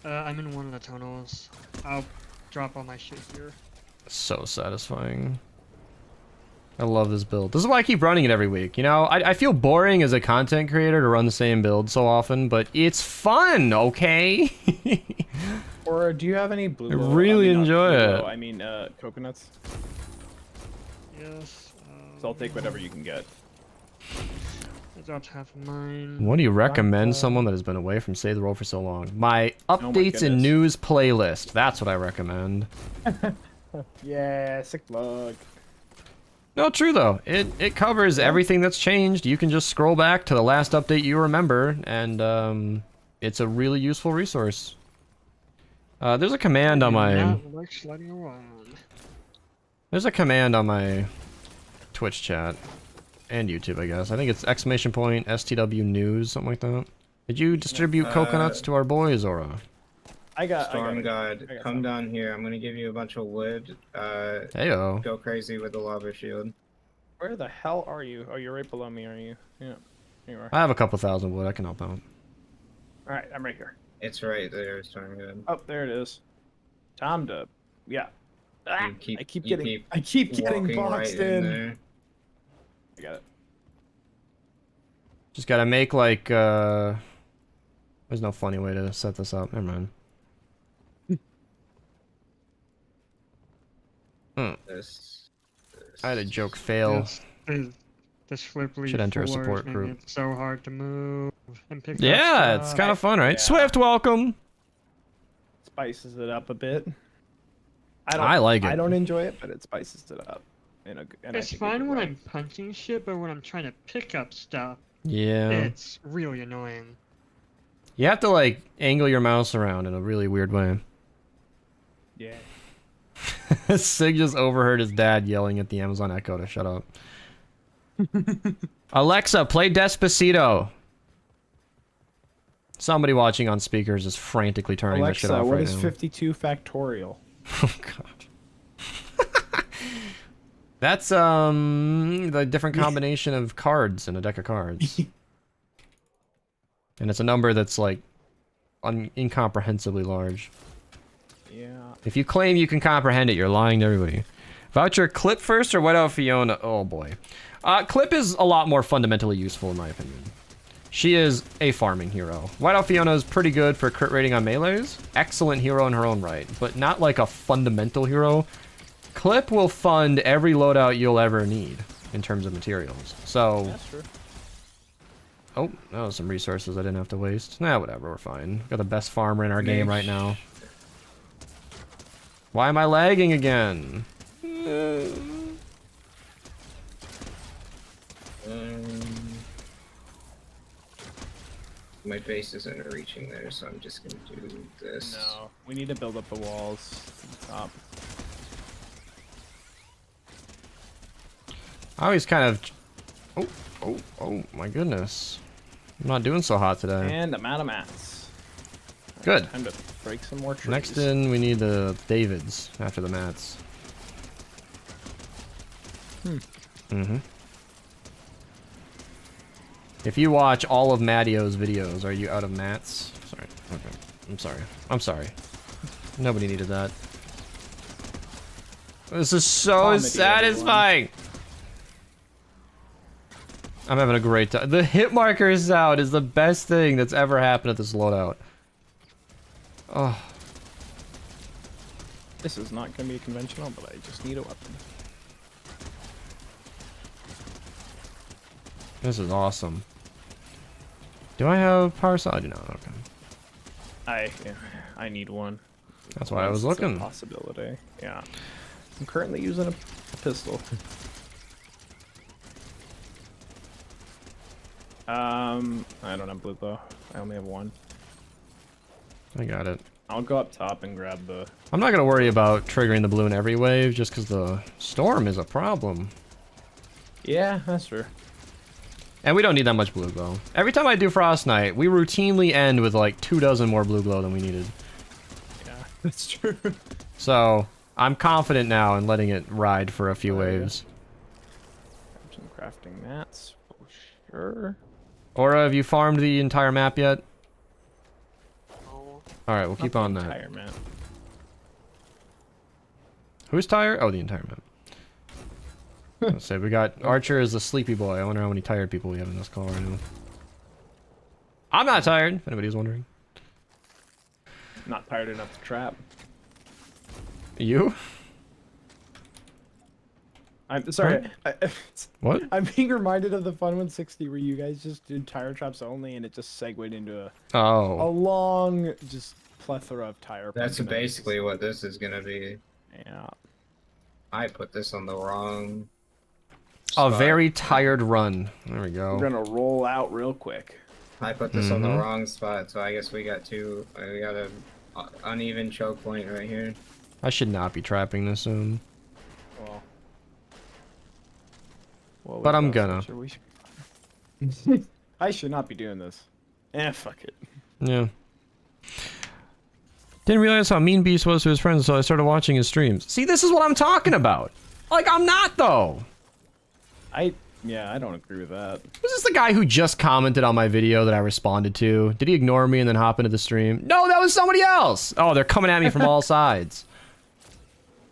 I'm in one of the tunnels. I'll drop all my shit here. So satisfying. I love this build. This is why I keep running it every week. You know, I feel boring as a content creator to run the same build so often, but it's fun, okay? Or do you have any blue? I really not enjoy blue, it. I mean, coconuts. Yes. So I'll take whatever you can get. I dropped half of mine. What do you recommend someone that has been away from Save the World for so long? My updates and goodness. news playlist. That's what I recommend. Yeah, sick plug. No, true though. It covers everything that's changed. You can just scroll back to the last update you remember, and it's a really useful resource. There's a command on my Not like sliding around. there's a command on my Twitch chat and YouTube, I guess. I think it's !STW news, something like that. Did you distribute coconuts to our boys, or? I got. Storm I God, got come some. down here. I'm gonna give you a bunch of wood. Heyo. Go crazy with the lava shield. Where the hell are you? Oh, you're right below me, are you? Yeah. Here you are. I have a couple thousand wood. I can help out. All right, I'm right here. It's right there, Storm God. Oh, there it is. Time to. Yeah. Ah, keep- I keep you getting. keep I keep getting Walking boxed right in. there. I got it. Just gotta make like there's no funny way to set this up. Never mind. This. I had a joke fail. This flip Should enter a forward support making group. it so hard to move and pick up Yeah, it's stuff. kind of fun, right? Yeah. Swift, welcome. Spices it up a bit. I like it. I don't enjoy it, but it spices it up. In a, and I It's think fine it when will. I'm punching shit, but when I'm trying to pick up stuff, Yeah. it's really annoying. You have to like angle your mouse around in a really weird way. Yeah. Sig just overheard his dad yelling at the Amazon Echo to shut up. Alexa, play Despacito. Somebody watching on speakers is frantically turning that shit Alexa, off what right is now. 52 factorial? Oh god. That's the different combination of cards in a deck of cards. And it's a number that's like incomprehensibly large. Yeah. If you claim you can comprehend it, you're lying to everybody. Voucher, Clip first or Whiteout Fiona? Oh boy. Clip is a lot more fundamentally useful in my opinion. She is a farming hero. Whiteout Fiona is pretty good for crit rating on melees. Excellent hero in her own right, but not like a fundamental hero. Clip will fund every loadout you'll ever need in terms of materials. So, That's true. oh, that was some resources I didn't have to waste. Nah, whatever, we're fine. Got the best farmer in our game right now. Why am I lagging again? My base isn't reaching there, so I'm just gonna do this. No, we need to build up the walls to the top. I always kind of... Oh, my goodness. I'm not doing so hot today. And I'm out of mats. Good. Time to break some more trees. Next in, we need the Davids after the mats. Mm-hmm. If you watch all of Mattio's videos, are you out of mats? Sorry. Okay. I'm sorry. I'm sorry. Nobody needed that. This is so Comedy, satisfying. I'm having a great time. The hit marker sound is the best thing that's ever happened at this loadout. Oh. This is not going to be conventional, but I just need a weapon. This is awesome. Do I have power cell? I do not. Okay. I need one. That's why I was It's a looking. possibility. Yeah. I'm currently using a pistol. I don't have blue glow. I only have one. I got it. I'll go up top and grab the... I'm not gonna worry about triggering the blue in every wave, just because the storm is a problem. Yeah, that's true. And we don't need that much blue glow. Every time I do Frost Night, we routinely end with like 24 more blue glow than we needed. Yeah, that's true. So, I'm confident now in letting it ride for a few waves. Some crafting mats, for sure. Or have you farmed the entire map yet? Oh, Alright, we'll keep on that. Entire map. Who's tired? Oh, the entire map. Let's say we got Archer as the sleepy boy. I wonder how many tired people we have in this call right now. I'm not tired, if anybody's wondering. Not tired enough to trap. You? I'm sorry. What? I'm being reminded of the Fun 160 where you guys just did tire traps only, and it just segued into a Oh. long, just plethora of tire. That's placements. basically what this is gonna be. Yeah. I put this on the wrong. A spot. very tired run. There we We're go. gonna roll out real quick. I put this on the Mhm. wrong spot, so I guess we got two. We got a uneven choke point right here. I should not be trapping this soon. Well, But I'm we gonna. should be fine. I should not be doing this. Eh, fuck it. Yeah. Didn't realize how mean Beast was to his friends until I started watching his streams. See, this is what I'm talking about. Like, I'm not, though. Yeah, I don't agree with that. Was this the guy who just commented on my video that I responded to? Did he ignore me and then hop into the stream? No, that was somebody else. Oh, they're coming at me from all sides.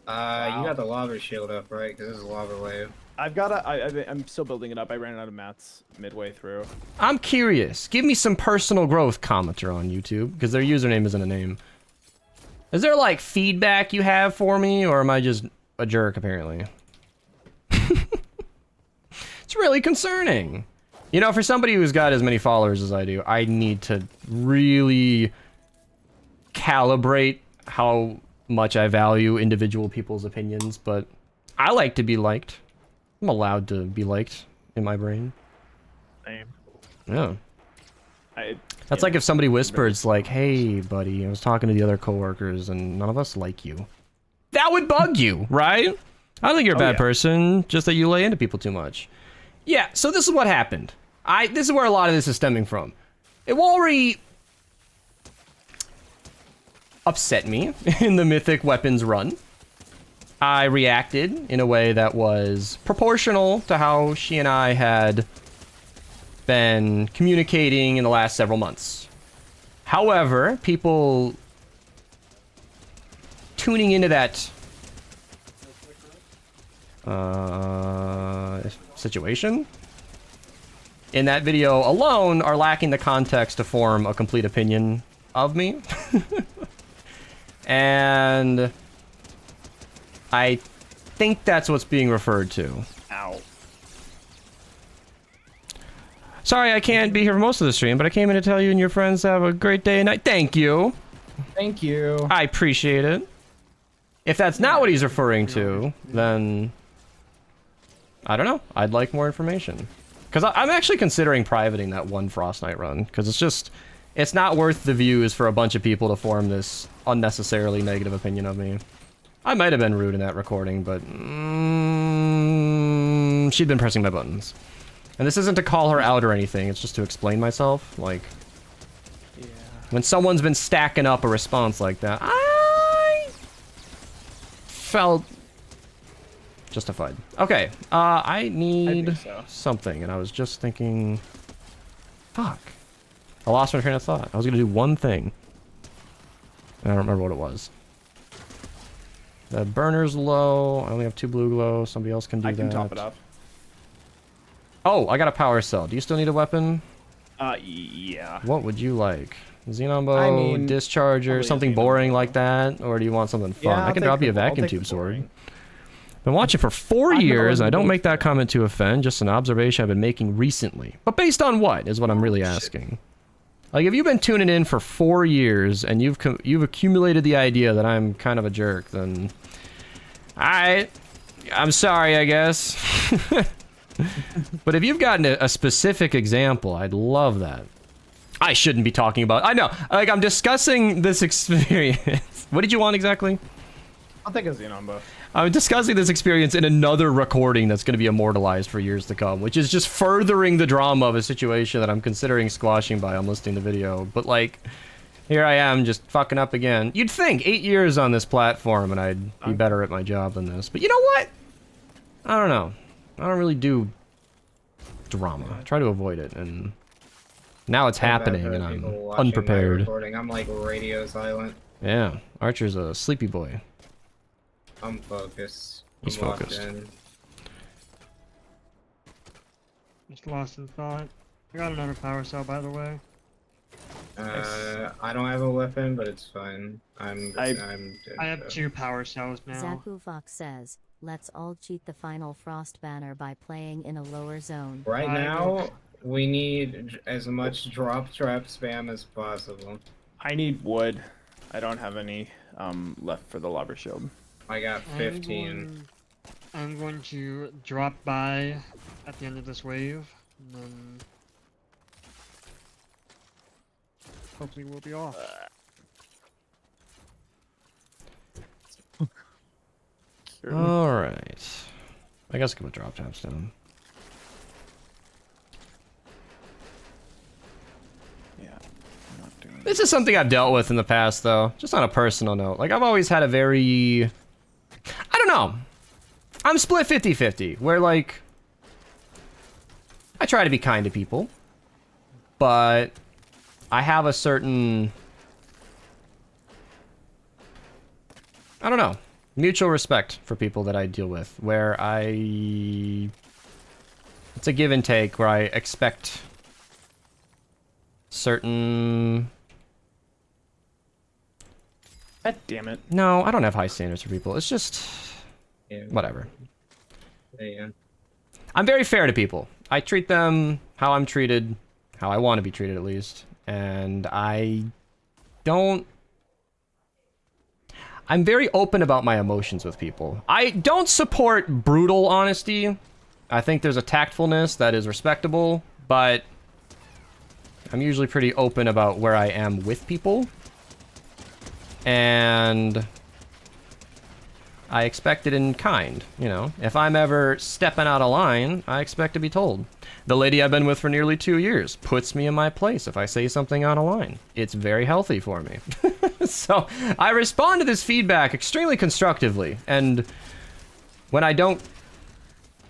You got the lava shield up, right? Because this is a lava wave. I've got I'm still building it up. I ran out of mats midway through. I'm curious. Give me some personal growth commenter on YouTube, because their username isn't a name. Is there, like, feedback you have for me, or am I just a jerk, apparently? It's really concerning. You know, for somebody who's got as many followers as I do, I need to really calibrate how much I value individual people's opinions, but I like to be liked. I'm allowed to be liked in my brain. Same. Yeah. That's like if somebody whispers, like, hey, buddy, I was talking to the other coworkers and none of us like you. That would bug you, right? I don't think you're a bad person, just that you lay into people too much. Yeah, so this is what happened. This is where a lot of this is stemming from. Iwalri upset me in the Mythic Weapons run. I reacted in a way that was proportional to how she and I had been communicating in the last several months. However, people tuning into that situation in that video alone are lacking the context to form a complete opinion of me. And I think that's what's being referred to. Ow. Sorry I can't be here for most of the stream, but I came in to tell you and your friends to have a great day and night. Thank you. Thank you. I appreciate it. If that's not what he's referring to, then I don't know. I'd like more information. Because I'm actually considering privating that one Frost Night run, because it's not worth the views for a bunch of people to form this unnecessarily negative opinion of me. I might have been rude in that recording, but she'd been pressing my buttons. And this isn't to call her out or anything, it's just to explain myself. Like, when someone's been stacking up a response like that, I felt justified. Okay, I need something, and I was just thinking, fuck. I lost my train of thought. I was gonna do one thing. And I don't remember what it was. The burner's low. I only have 2 blue glow. Somebody else can do that. I can top it up. Oh, I got a power cell. Do you still need a weapon? Yeah. What would you like? Xenon bow, I mean, discharger, probably a something Xenon boring bow. like that, or do you want something fun? Yeah, I I'll can take drop you a the- I'll vacuum take the tube sword. boring. Been watching for 4 I'm gonna years, and I let don't you make that go. comment to offend, just an observation I've been making recently. But based on what, is what I'm really asking. Like, if you've been tuning in for 4 years, and you've accumulated the idea that I'm kind of a jerk, then... I'm sorry, I guess. But if you've gotten a specific example, I'd love that. I shouldn't be talking about... I know, like, I'm discussing this experience. What did you want exactly? I'll take a Xenon bow. I'm discussing this experience in another recording that's going to be immortalized for years to come, which is just furthering the drama of a situation that I'm considering squashing by unlisting the video. But, like, here I am just fucking up again. You'd think 8 years on this platform and I'd be better at my job than this. But you know what? I don't know. I don't really do drama. I try to avoid it, and now it's happening, and I'm unprepared. Recording. I'm like radio silent. Yeah, Archer's a sleepy boy. I'm focused. He's I'm locked focused. in. Just lost in thought. I got another power cell, by the way. I don't have a weapon, but it's fine. I have 2 power cells now. Zaku Fox says, let's all cheat the final Frost banner by playing in a lower zone. Right now, we need as much drop trap spam as possible. I need wood. I don't have any left for the lava shield. I got 15. I'm going to drop by at the end of this wave, and then hopefully we'll be off. Alright. I guess I can put drop taps down. Yeah, I'm not doing This is something I've dealt with in the past, though. Just on a personal note. Like, I've always had a very... I don't know. I'm split 50-50, where, like... I try to be kind to people. But... I have a certain... I don't know. Mutual respect for people that I deal with, where I... It's a give and take, where I expect... certain... God damn it. No, I don't have high standards for people. It's just... Yeah. whatever. Yeah. I'm very fair to people. I treat them how I'm treated, how I want to be treated at least. And I don't... I'm very open about my emotions with people. I don't support brutal honesty. I think there's a tactfulness that is respectable, but I'm usually pretty open about where I am with people. And I expect it in kind, you know. If I'm ever stepping out of line, I expect to be told. The lady I've been with for nearly 2 years puts me in my place if I say something out of line. It's very healthy for me. So I respond to this feedback extremely constructively, and when I don't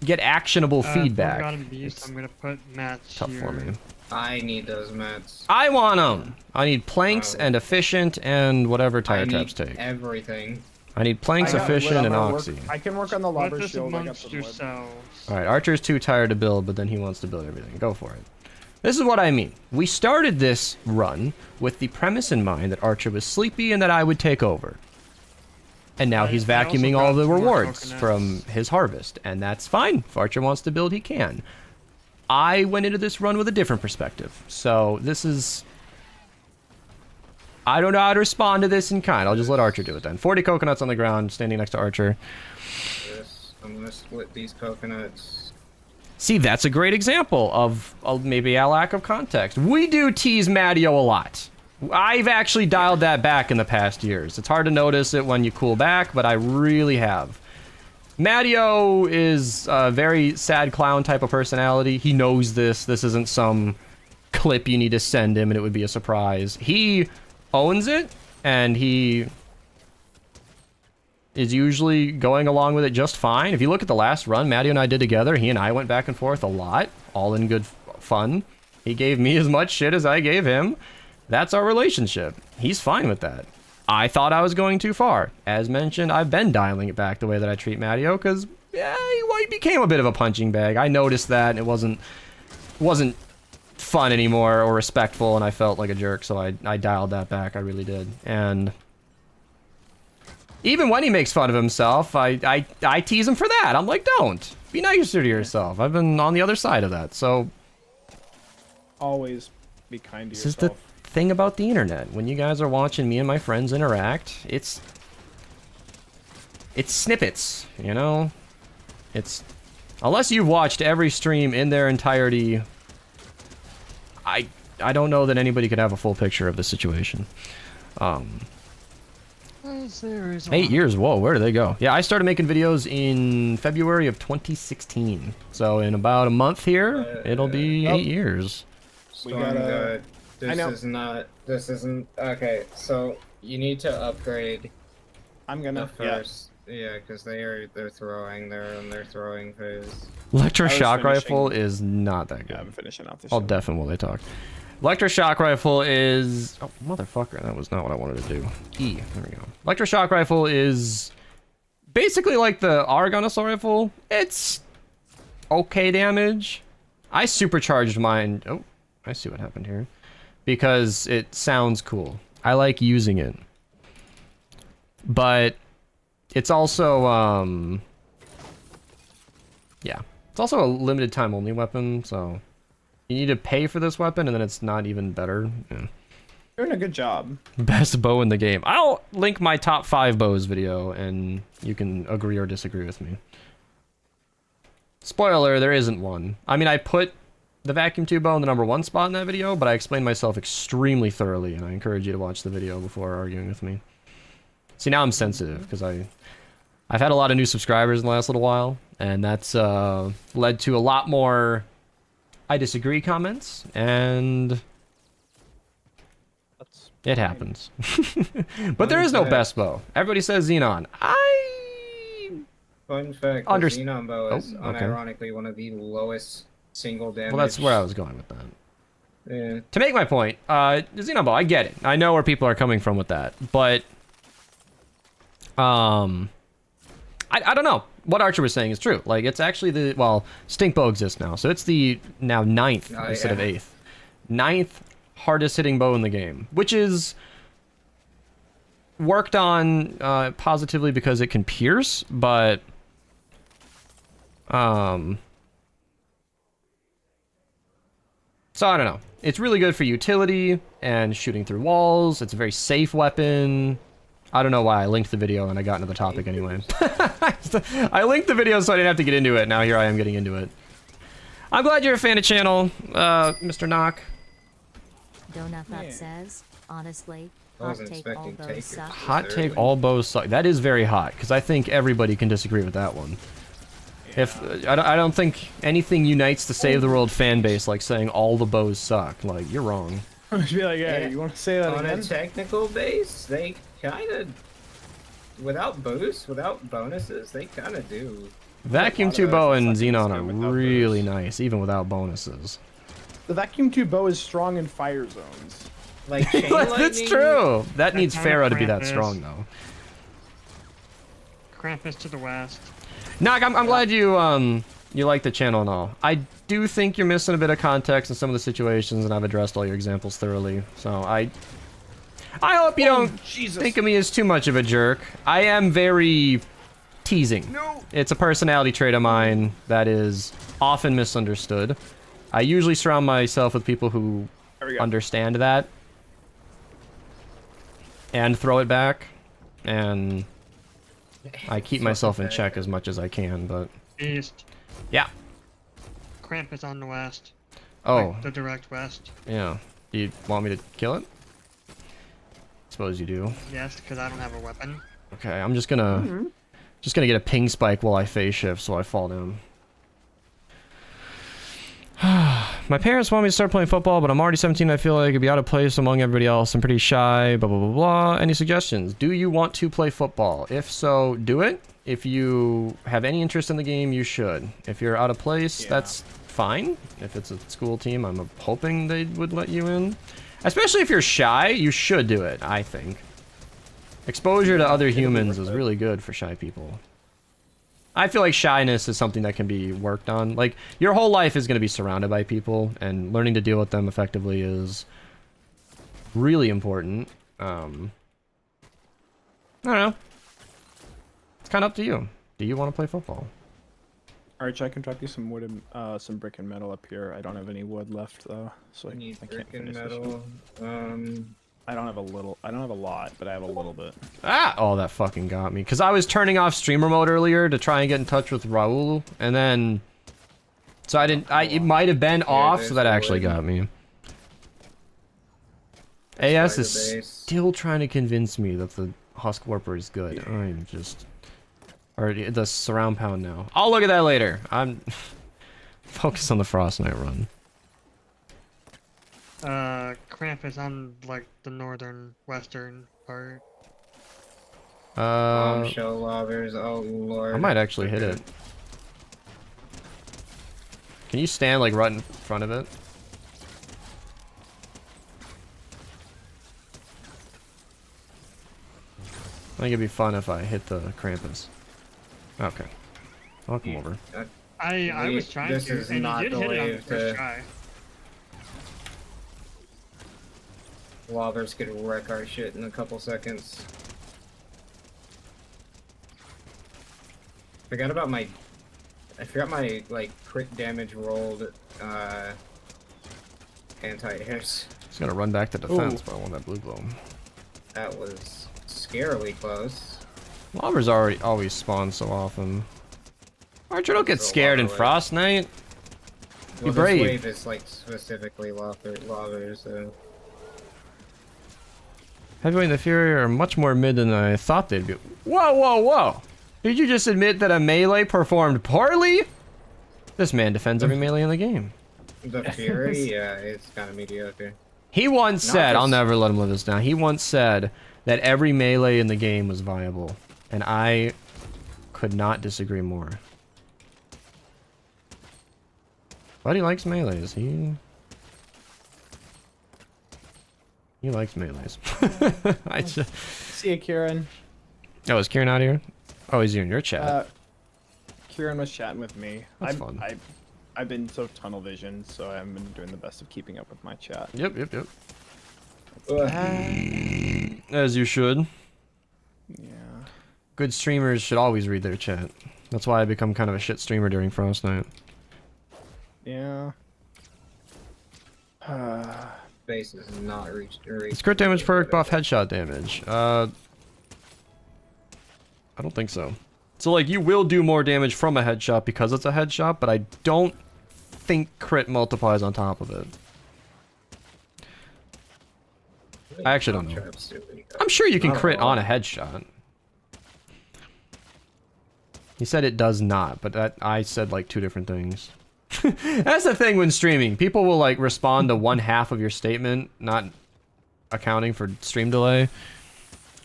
get actionable feedback, it's I'm gonna put mats tough here. for me. I need those mats. I want them. I need planks and efficient and whatever tire traps take. Everything. I need planks, I got efficient, wood. and I'm gonna oxy. I can work on the Put lava this shield. I got amongst some wood. yourselves. Alright, Archer's too tired to build, but then he wants to build everything. Go for it. This is what I mean. We started this run with the premise in mind that Archer was sleepy and that I would take over. And now he's I also vacuuming all got the some more rewards coconuts. from his harvest, and that's fine. If Archer wants to build, he can. I went into this run with a different perspective. So this is... I don't know how to respond to this in kind. I'll just let Archer do it then. 40 coconuts on the ground, standing next to Archer. I'm gonna split these coconuts. See, that's a great example of maybe a lack of context. We do tease Matteo a lot. I've actually dialed that back in the past years. It's hard to notice it when you cool back, but I really have. Matteo is a very sad clown type of personality. He knows this. This isn't some clip you need to send him and it would be a surprise. He owns it, and he is usually going along with it just fine. If you look at the last run Matteo and I did together, he and I went back and forth a lot, all in good fun. He gave me as much shit as I gave him. That's our relationship. He's fine with that. I thought I was going too far. As mentioned, I've been dialing it back the way that I treat Matteo, because yeah, he became a bit of a punching bag. I noticed that, and it wasn't fun anymore or respectful, and I felt like a jerk, so I dialed that back. I really did. And even when he makes fun of himself, I tease him for that. I'm like, don't. Be nicer to yourself. I've been on the other side of that, so... Always be kind to This yourself. is the thing about the internet. When you guys are watching me and my friends interact, it's snippets, you know? It's... Unless you've watched every stream in their entirety, I don't know that anybody could have a full picture of the situation. 8 years, whoa, where did they go? Yeah, I started making videos in February of 2016. So in about a month here, it'll be 8 years. We gotta... This isn't... Okay, so you need to upgrade I'm gonna... first. Yeah, because they're throwing. They're in their throwing phase. Electroshock rifle is not that good. Yeah, I'm finishing out this I'll shit. deafen while they talk. Electroshock rifle is... Oh, motherfucker, that was not what I wanted to do. E, there we go. Electroshock rifle is basically like the Aragon assault rifle. It's okay damage. I supercharged mine. Oh, I see what happened here. Because it sounds cool. I like using it. But it's also, yeah. It's also a limited time only weapon, so... You need to pay for this weapon, and then it's not even better. Yeah. Doing a good job. Best bow in the game. I'll link my top 5 bows video, and you can agree or disagree with me. Spoiler, there isn't one. I mean, I put the vacuum tube bow in the #1 spot in that video, but I explained myself extremely thoroughly, and I encourage you to watch the video before arguing with me. See, now I'm sensitive, because I've had a lot of new subscribers in the last little while, and that's led to a lot more I disagree comments, and it happens. But there is no best bow. Everybody says Xenon. Fun fact, the Xenon bow is unironically one of the lowest single damage. Well, that's where I was going with that. Yeah. To make my point, the Xenon bow, I get it. I know where people are coming from with that, but I don't know. What Archer was saying is true. Like, it's actually the... Well, Stink Bow exists now, so it's the now 9th instead of 8th. 9th hardest hitting bow in the game, which is worked on positively because it can pierce, but... So, I don't know. It's really good for utility and shooting through walls. It's a very safe weapon. I don't know why I linked the video and I got into the topic anyway. I linked the video so I didn't have to get into it. Now here I am getting into it. I'm glad you're a fan of channel, Mr. Knock. Donut says, honestly, hot take all bows suck. Hot take all bows suck. That is very hot, because I think everybody can disagree with that one. If I don't think anything unites the Save the World fan base like saying all the bows suck. Like, you're wrong. I should be like, hey, you want to say that on again? a technical base, they kind of, without boosts, without bonuses, they kind of do. Vacuum tube bow and Xenon are really nice, even without bonuses. The vacuum tube bow is strong in fire zones. Like chain lightning, that's true. That needs Pharaoh to be that strong, though. Krampus to the west. Knock, I'm glad you you like the channel and all. I do think you're missing a bit of context in some of the situations, and I've addressed all your examples thoroughly. So I hope you don't think of me as too much of a jerk. I am very teasing. No. It's a personality trait of mine that is often misunderstood. I usually surround myself with people who understand that and throw it back, and I keep myself in check as much as I can, but... East. Yeah. Krampus on the west. Oh. Like the direct west. Yeah. Do you want me to kill it? Suppose you do. Yes, because I don't have a weapon. Okay, I'm just gonna get a ping spike while I phase shift so I fall down. My parents want me to start playing football, but I'm already 17. I feel like I could be out of place among everybody else. I'm pretty shy, blah, blah, blah, blah. Any suggestions? Do you want to play football? If so, do it. If you have any interest in the game, you should. If you're out of place, that's fine. If it's a school team, I'm hoping they would let you in. Especially if you're shy, you should do it, I think. Exposure to other humans is really good for shy people. I feel like shyness is something that can be worked on. Like, your whole life is going to be surrounded by people, and learning to deal with them effectively is really important. I don't know. It's kind of up to you. Do you want to play football? Arch, I can drop you some wood and some brick and metal up here. I don't have any wood left though, so I Need can't brick and finish this metal. one. I don't have a lot, but I have a little bit. Ah! Oh, that fucking got me. Because I was turning off streamer mode earlier to try and get in touch with Raul, and then... So I didn't... it might have been off, so that actually got me. AS is still trying to convince me that the Husk Warper is good. I'm just... Or the surround pound now. I'll look at that later. I'm... Focus on the Frost Knight run. Cramp is on like the northern western part. Bombshell lobbers, oh lord. I might actually hit it. Can you stand like right in front of it? I think it'd be fun if I hit the Krampus. Okay. I'll come over. I was trying this to, is and not you did the hit it on way the first to- try. Lobbers could wreck our shit in a couple seconds. I forgot my like crit damage rolled anti-airs. Just gonna run back to defense, but I want that blue glow. That was scarily close. Lobbers always spawn so often. Archer, don't get So scared in lava wave. Frost Knight. Be Well, brave. this wave is like specifically lobbers, so... Heavyweight and the Fury are much more mid than I thought they'd be. Whoa, whoa, whoa! Did you just admit that a melee performed poorly? This man defends every melee in the game. The Fury, yeah, it's kind of mediocre. He once Not said, I'll this- never let him live this down. He once said that every melee in the game was viable. And I could not disagree more. But he likes melees. He likes melees. I just... See ya, Kieran. Oh, is Kieran out here? Oh, he's here in your chat. Kieran was chatting with me. That's fun. I've been so tunnel vision, so I haven't been doing the best of keeping up with my chat. Yep. As you should. Yeah. Good streamers should always read their chat. That's why I become kind of a shit streamer during Frost Night. Yeah. Base is not reached. Is crit damage perk buff headshot damage? I don't think so. So like you will do more damage from a headshot because it's a headshot, but I don't think crit multiplies on top of it. I actually don't know. I'm sure you can crit on a headshot. He said it does not, but I said like two different things. That's the thing when streaming. People will like respond to one half of your statement, not accounting for stream delay.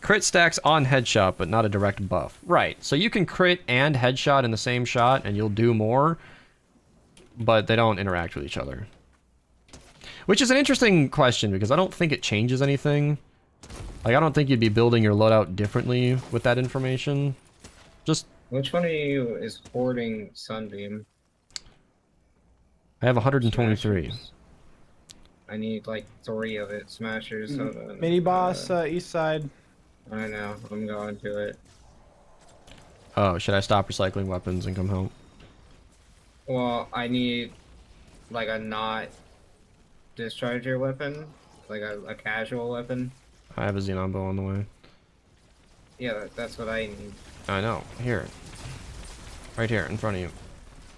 Crit stacks on headshot, but not a direct buff. Right, so you can crit and headshot in the same shot and you'll do more, but they don't interact with each other. Which is an interesting question because I don't think it changes anything. Like, I don't think you'd be building your loadout differently with that information. Just... Which one of you is hoarding Sunbeam? I have 123. Smashers. I need like 3 of it. Smashers. Hold on. Mini boss, east side. I know. I'm going to it. Oh, should I stop recycling weapons and come home? Well, I need like a not discharger weapon, like a casual weapon. I have a xenon bow on the way. Yeah, that's what I need. I know. Here. Right here, in front of you.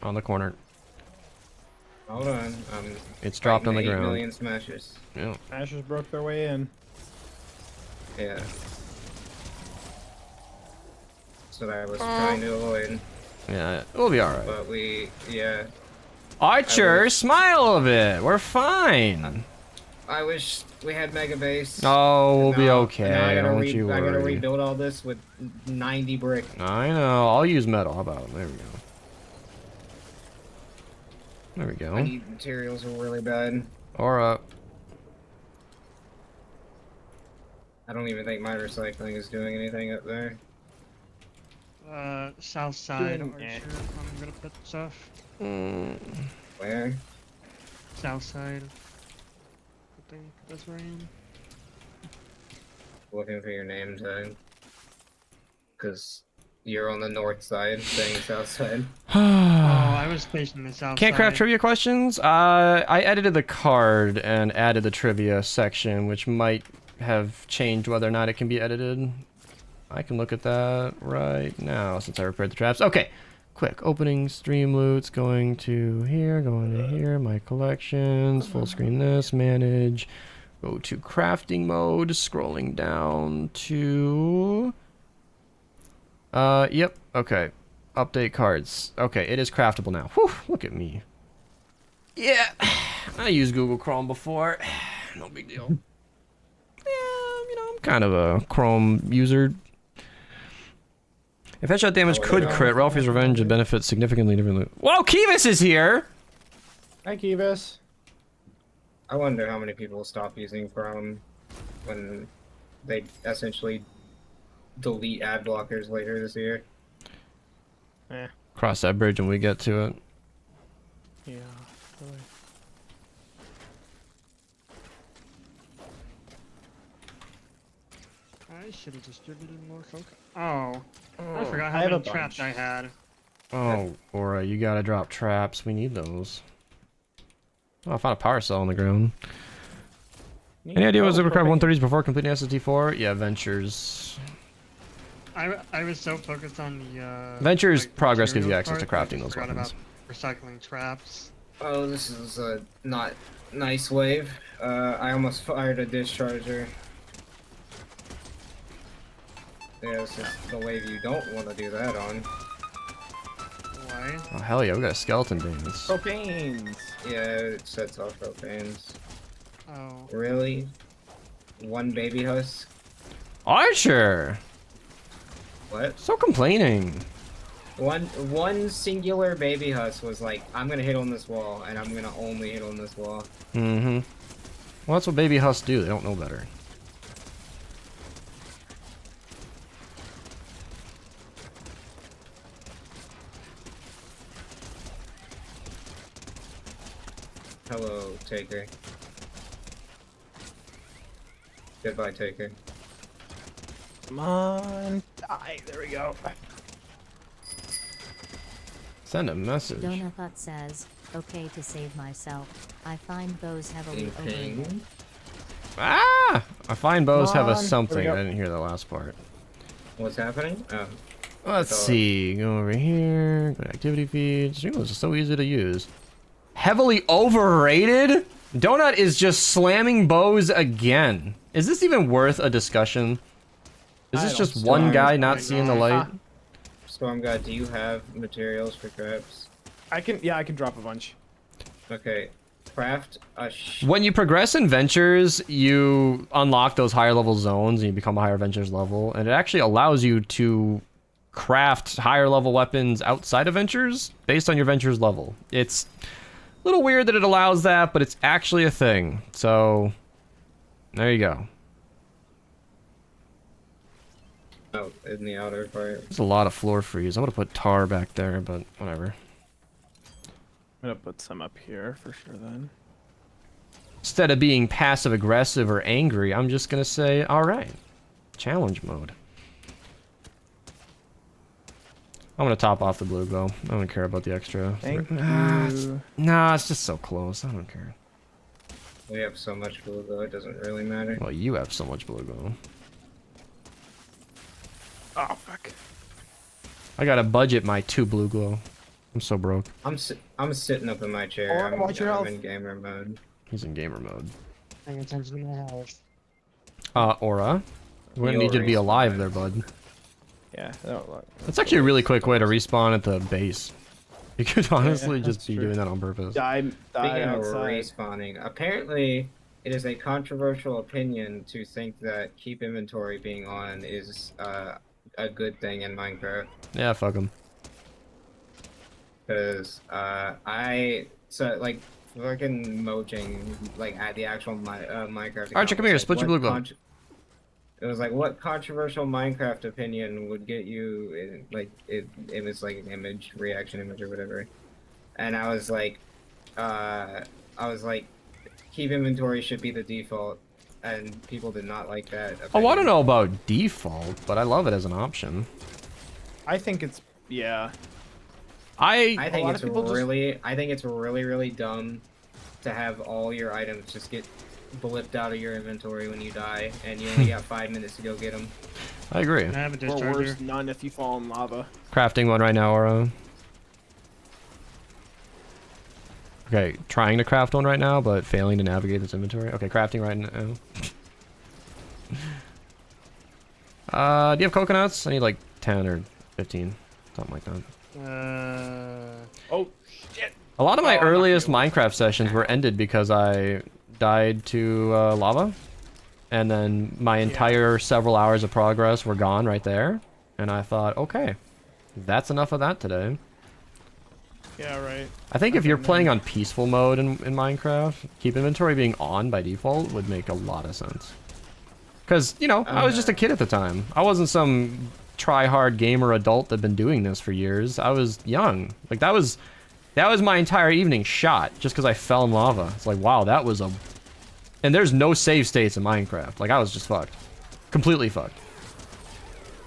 On the corner. Hold on. It's dropped on the 8 ground. million smashers. Yeah. Smashers broke their way in. Yeah. That's what I was trying to avoid. Yeah, we'll be alright. But yeah. Archer, smile a bit. We're fine. I wish we had Mega Base. Oh, we'll be Now- okay. now I gotta Don't you I gotta worry. rebuild all this with 90 brick. I know. I'll use metal. How about it? There we go. There we I go. need materials really bad. Or I don't even think my recycling is doing anything up there. south side Doing archer. I'm gonna put stuff. Where? South side. I think that's where I am. Looking for your name tag. Because you're on the north side, saying south side. Oh, I was facing the south Can't craft side. trivia questions? I edited the card and added the trivia section, which might have changed whether or not it can be edited. I can look at that right now since I repaired the traps. Okay, quick. Opening stream loots, going to here, going to here, my collections, full screen this, manage, go to crafting mode, scrolling down to... yep, okay. Update cards. Okay, it is craftable now. Whew, look at me. Yeah, I used Google Chrome before. No big deal. Yeah, you know, I'm kind of a Chrome user. If headshot damage could crit, Ralphie's Revenge would benefit significantly differently. Whoa, Kivas is here! Hi, Kivas. I wonder how many people stop using Chrome when they essentially delete ad blockers later this year. Cross that bridge when we get to it. Yeah. Really. I should have distributed more coke. Oh, I forgot I how have many a traps bunch. I had. Oh, Aura, you gotta drop traps. We need those. Oh, I found a power cell on the ground. Any idea what was required 130s before completing SST4? Yeah, Ventures. I was so focused on the Ventures like, progress gives you materials access to part, crafting I those forgot weapons. about recycling traps. Oh, this is a not nice wave. I almost fired a discharger. Yeah, this is the wave you don't want to do that on. Why? Oh, hell yeah, we got a skeleton dance. Propanes. Yeah, it sets off propanes. Oh. Really? One baby husk? Archer! What? So complaining. One singular baby husk was like, I'm gonna hit on this wall, and I'm gonna only hit on this wall. Mm-hmm. Well, that's what baby husks do. They don't know better. Hello, Taker. Goodbye, Taker. Come on. Die. There we go. Send a message. Donut says, okay to save myself. I find bows heavily Ping. overrated. Ah! I find bows have a Come on. something. There we I go. didn't hear the last part. What's happening? Oh. Let's That's all. see. Go over here. Go to activity feeds. Streamlabs is so easy to use. Heavily overrated? Donut is just slamming bows again. Is this even worth a discussion? Is I this don't just know. one guy Why not seeing the light? Storm God, do you have materials for traps? I can drop a bunch. Okay. Craft a When you progress in Ventures, you unlock those higher level zones and you become a higher Ventures level. And it actually allows you to craft higher level weapons outside of Ventures based on your Ventures level. It's a little weird that it allows that, but it's actually a thing. So, there you go. Oh, in the outer part. There's a lot of floor freeze. I'm gonna put tar back there, but whatever. I'm gonna put some up here for sure then. Instead of being passive aggressive or angry, I'm just gonna say, alright. Challenge mode. I'm gonna top off the blue glow. I don't care about the extra. Thank It's, you. nah, it's just so close. I don't care. We have so much blue though, it doesn't really matter. Well, you have so much blue glow. Oh fuck. I gotta budget my 2 blue glow. I'm so broke. I'm sitting up in my chair. Oh, watch your I'm health. in gamer mode. He's in gamer mode. Paying attention to my house. Aura. We're gonna need you to be alive there, bud. Yeah. No, look. That's actually a really quick way to respawn at the base. You could honestly just that's be true. doing that on purpose. Die Speaking of outside. respawning, apparently it is a controversial opinion to think that keep inventory being on is a good thing in Minecraft. Yeah, fuck him. Because like fucking mojing like at the actual Minecraft. Archer, come here, split your blue glow. It was like, what controversial Minecraft opinion would get you it was like an image, reaction image or whatever. And I was like, keep inventory should be the default, and people did not like that opinion. Oh, I don't know about default, but I love it as an option. I think it's yeah. I think it's really, really dumb to have all your items just get blipped out of your inventory when you die, and you only got 5 minutes to go get them. I agree. I have a Or discharger. worse, none if you fall in lava. Crafting one right now, Oro. Okay, trying to craft one right now, but failing to navigate this inventory. Okay, crafting right now. Do you have coconuts? I need like 10 or 15, something like that. Oh shit! A lot of my earliest Minecraft sessions were ended because I died to lava, and then my entire several hours of progress were gone right there. And I thought, okay, that's enough of that today. Yeah, right. I think if you're playing on peaceful mode in Minecraft, keep inventory being on by default would make a lot of sense. Because, you know, I was just a kid at the time. I wasn't some try-hard gamer adult that'd been doing this for years. I was young. Like, that was my entire evening shot just because I fell in lava. It's like, wow, that was a... And there's no save states in Minecraft. Like, I was just fucked. Completely fucked.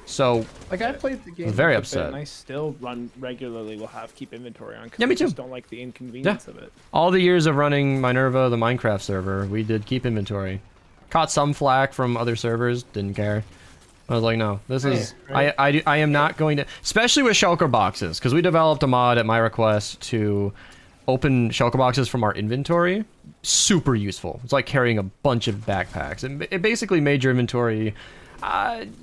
So... Like, I played the game very a bit, upset. and I still run regularly will have keep inventory on because Yeah, me I just too. don't like the inconvenience of it. All the years of running Minerva, the Minecraft server, we did keep inventory. Caught some flack from other servers, didn't care. I was like, no, this is... right. I am not going to... Especially with shulker boxes, because we developed a mod at my request to open shulker boxes from our inventory. Super useful. It's like carrying a bunch of backpacks. It basically made your inventory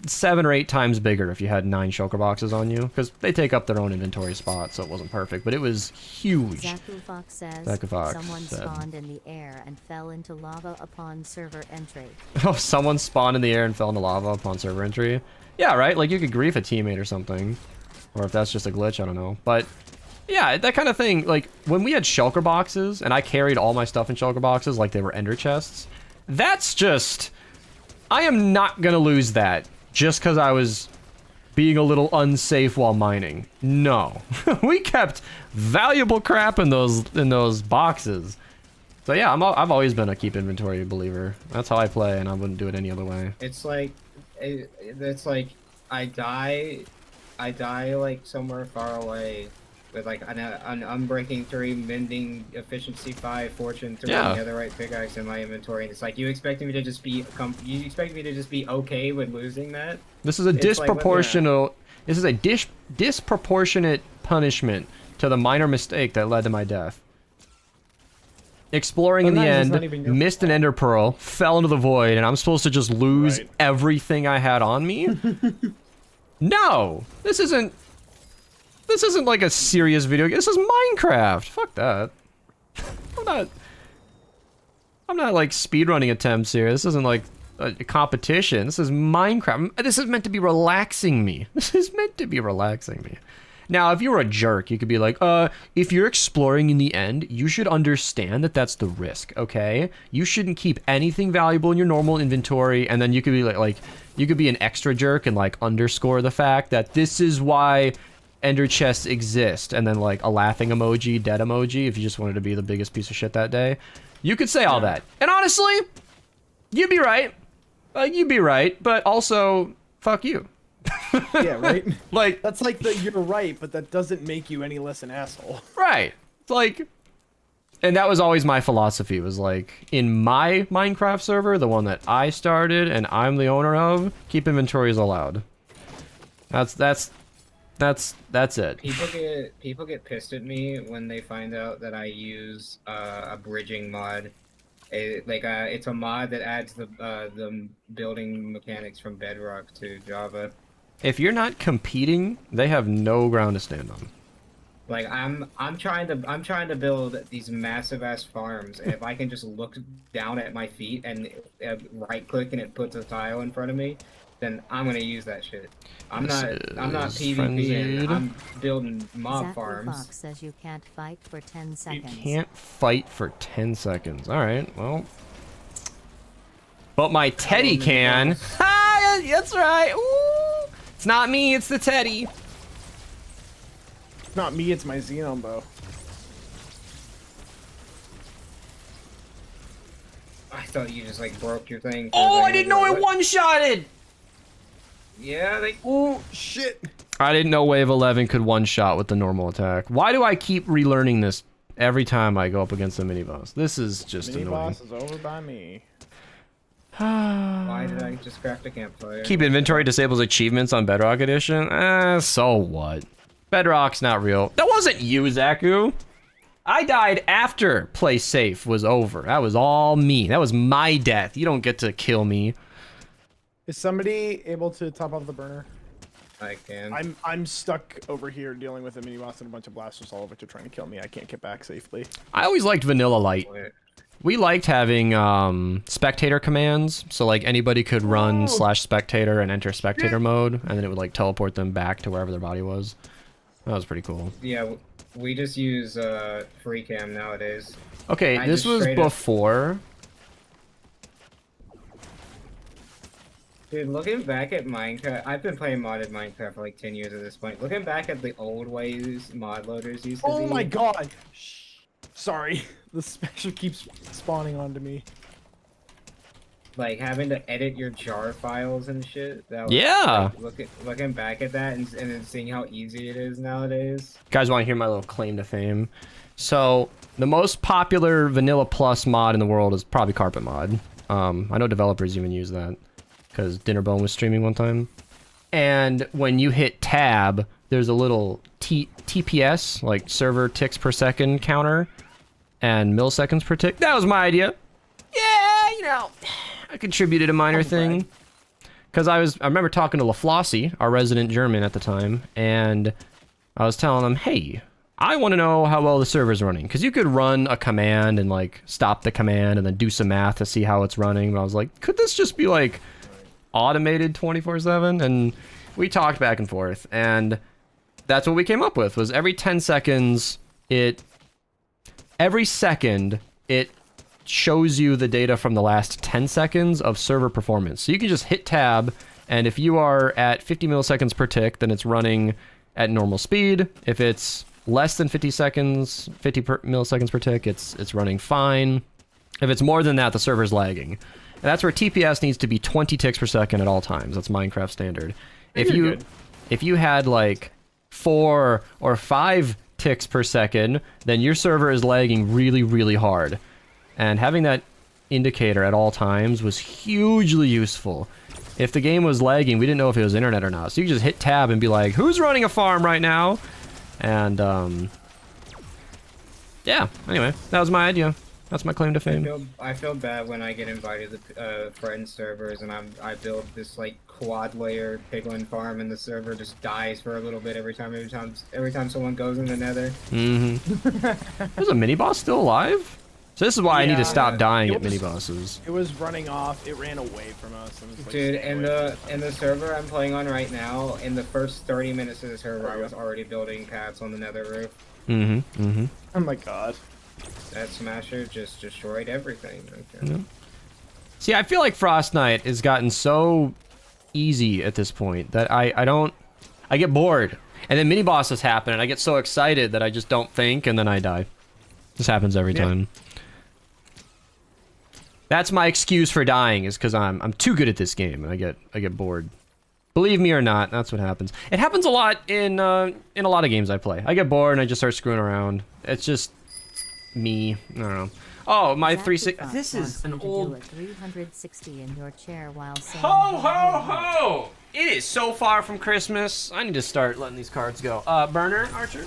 7 or 8 times bigger if you had 9 shulker boxes on you, because they take up their own inventory spot, so it wasn't perfect, but it was huge. Zaku Fox says Zaku Fox someone said. spawned in the air and fell into lava upon server entry. Oh, someone spawned in the air and fell into lava upon server entry. Yeah, right? Like, you could grief a teammate or something. Or if that's just a glitch, I don't know. But, yeah, that kind of thing. Like, when we had shulker boxes, and I carried all my stuff in shulker boxes like they were ender chests, that's just... I am not gonna lose that just because I was being a little unsafe while mining. No. We kept valuable crap in those boxes. So yeah, I've always been a keep inventory believer. That's how I play, and I wouldn't do it any other way. It's like I die like somewhere far away with like an unbreaking 3, mending efficiency 5, fortune 3, Yeah. netherite pickaxe in my inventory, and it's like you expecting me to just be okay with losing that? This is a disproportional. This is a disproportionate punishment to the minor mistake that led to my death. Exploring in the Sometimes it's not even end, your missed an ender pearl, fell into the void, and I'm supposed to just lose everything I had on me? No! This isn't like a serious video game. This is Minecraft! Fuck that. I'm not like speedrunning attempts here. This isn't like a competition. This is Minecraft. This is meant to be relaxing me. This is meant to be relaxing me. Now, if you were a jerk, you could be like, if you're exploring in the end, you should understand that that's the risk, okay? You shouldn't keep anything valuable in your normal inventory, and then you could be like you could be an extra jerk and like underscore the fact that this is why ender chests exist, and then like a laughing emoji, dead emoji, if you just wanted to be the biggest piece of shit that day. You could say all that. And honestly, you'd be right. You'd be right, but also, fuck you. Yeah, right? Like, that's like you're right, but that doesn't make you any less an asshole. Right. It's like, and that was always my philosophy, was like, in my Minecraft server, the one that I started and I'm the owner of, keep inventories allowed. That's it. People get pissed at me when they find out that I use a bridging mod. It's a mod that adds the building mechanics from Bedrock to Java. If you're not competing, they have no ground to stand on. Like I'm trying to build these massive ass farms, and if I can just look down at my feet and right click and it puts a tile in front of me, then I'm gonna use that shit. I'm not PvPing. I'm building mob Zaku farms. Fox says you can't fight for 10 You seconds. can't fight for 10 seconds. Alright, well. But my Teddy can. Ha! it. That's right. Ooh. It's not me. It's the teddy. It's not me, it's my Xenon bow. I thought you just like broke your thing. Oh, I didn't know it one-shotted. Yeah, they. Oh shit! I didn't know Wave 11 could one-shot with the normal attack. Why do I keep relearning this every time I go up against a mini-boss? This is just Mini annoying. boss is over by me. Why did I just craft a campfire? Keep inventory disables achievements on Bedrock Edition? So what? Bedrock's not real. That wasn't you, Zaku. I died after Play Safe was over. That was all me. That was my death. You don't get to kill me. Is somebody able to top off the burner? I can. I'm stuck over here dealing with a mini boss and a bunch of blasters all over to trying to kill me. I can't get back safely. I always liked Vanilla Light. Wait. We liked having spectator commands, so like anybody could run /spectator and enter spectator mode, and then it would like teleport them back to wherever their body was. That was pretty cool. Yeah, we just use free cam nowadays. Okay, I this just was straight up- before. Dude, looking back at Minecraft, I've been playing modded Minecraft for like 10 years at this point. Looking back at the old ways mod loaders used to be. Oh my god! Sorry, the special keeps spawning onto me. Like having to edit your jar files and shit. That was, Yeah. Like, looking back at that and then seeing how easy it is nowadays. Guys want to hear my little claim to fame? So, the most popular Vanilla Plus mod in the world is probably Carpet Mod. I know developers even use that, because Dinnerbone was streaming one time. And when you hit tab, there's a little TPS, like server ticks per second counter, and milliseconds per tick. That was my idea. Yeah, you know, I contributed a minor thing. Because I remember talking to LaFlossie, our resident German at the time, and I was telling him, hey, I want to know how well the server's running. Because you could run a command and, like, stop the command and then do some math to see how it's running. But I was like, could this just be, like, automated 24/7? And we talked back and forth. And that's what we came up with, was every 10 seconds, every second, it shows you the data from the last 10 seconds of server performance. So you can just hit tab, and if you are at 50 milliseconds per tick, then it's running at normal speed. If it's less than 50 milliseconds per tick, it's running fine. If it's more than that, the server's lagging. And that's where TPS needs to be 20 ticks per second at all times. That's Minecraft standard. If you had like 4 or 5 ticks per second, then your server is lagging really, really hard. And having that indicator at all times was hugely useful. If the game was lagging, we didn't know if it was internet or not. So you could just hit tab and be like, who's running a farm right now? And, yeah, anyway, that was my idea. That's my claim to fame. I feel bad when I get invited to friend servers and I build this like quad layer piglin farm and the server just dies for a little bit every time someone goes in the nether. Mm-hmm. Is a mini boss still alive? So this is why I need to stop dying at mini bosses. It was running off. It ran away from us. And was like, Dude, in the server I'm playing on right now, in the first 30 minutes of the server, I was already building paths on the nether roof. Mm-hmm. Mm-hmm. Oh my god. That smasher just destroyed everything. Okay. Yeah. See, I feel like Frost Knight has gotten so easy at this point that I get bored. And then mini bosses happen and I get so excited that I just don't think and then I die. This happens every time. That's my excuse for dying, is because I'm too good at this game and I get bored. Believe me or not, that's what happens. It happens a lot in a lot of games I play. I get bored and I just start screwing around. It's just me. I don't know. Oh, my 360. This is an old 360 in your chair while saying ho ho ho. It is so far from Christmas. I need to start letting these cards go. Burner, Archer.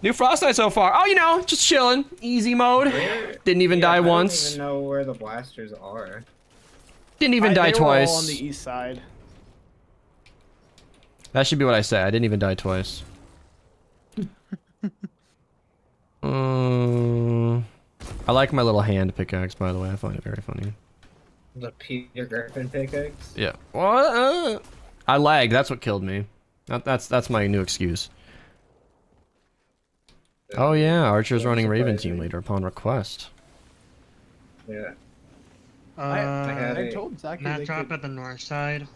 New Frost Knight so far. Oh, you know, just chilling. Easy mode. Didn't even die once. I don't even know where the blasters are. Didn't even die they were twice. all on the east side. That should be what I say. I didn't even die twice. I like my little hand pickaxe, by the way. I find it very funny. The Peter Griffin pickaxe? Yeah. What? I lagged. That's what killed me. That's my new excuse. Oh yeah, Archer's running Raven Team Leader upon request. Yeah. I told Zach Map they drop could... at the north side.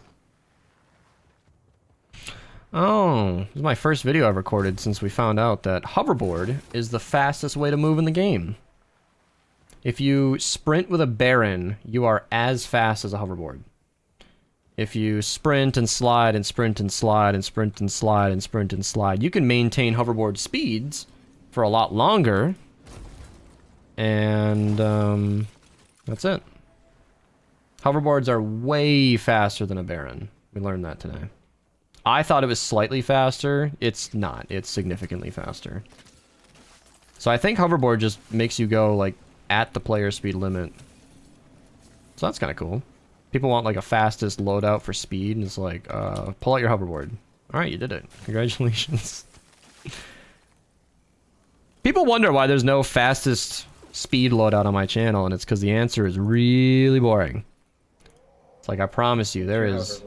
Oh, this is my first video I've recorded since we found out that hoverboard is the fastest way to move in the game. If you sprint with a Baron, you are as fast as a hoverboard. If you sprint and slide and sprint and slide and sprint and slide and sprint and slide, you can maintain hoverboard speeds for a lot longer. And that's it. Hoverboards are way faster than a Baron. We learned that today. I thought it was slightly faster. It's not. It's significantly faster. So I think hoverboard just makes you go like at the player speed limit. So that's kind of cool. People want like a fastest loadout for speed, and it's like, pull out your hoverboard. All right, you did it. Congratulations. People wonder why there's no fastest speed loadout on my channel, and it's because the answer is really boring. It's like, I promise you, there is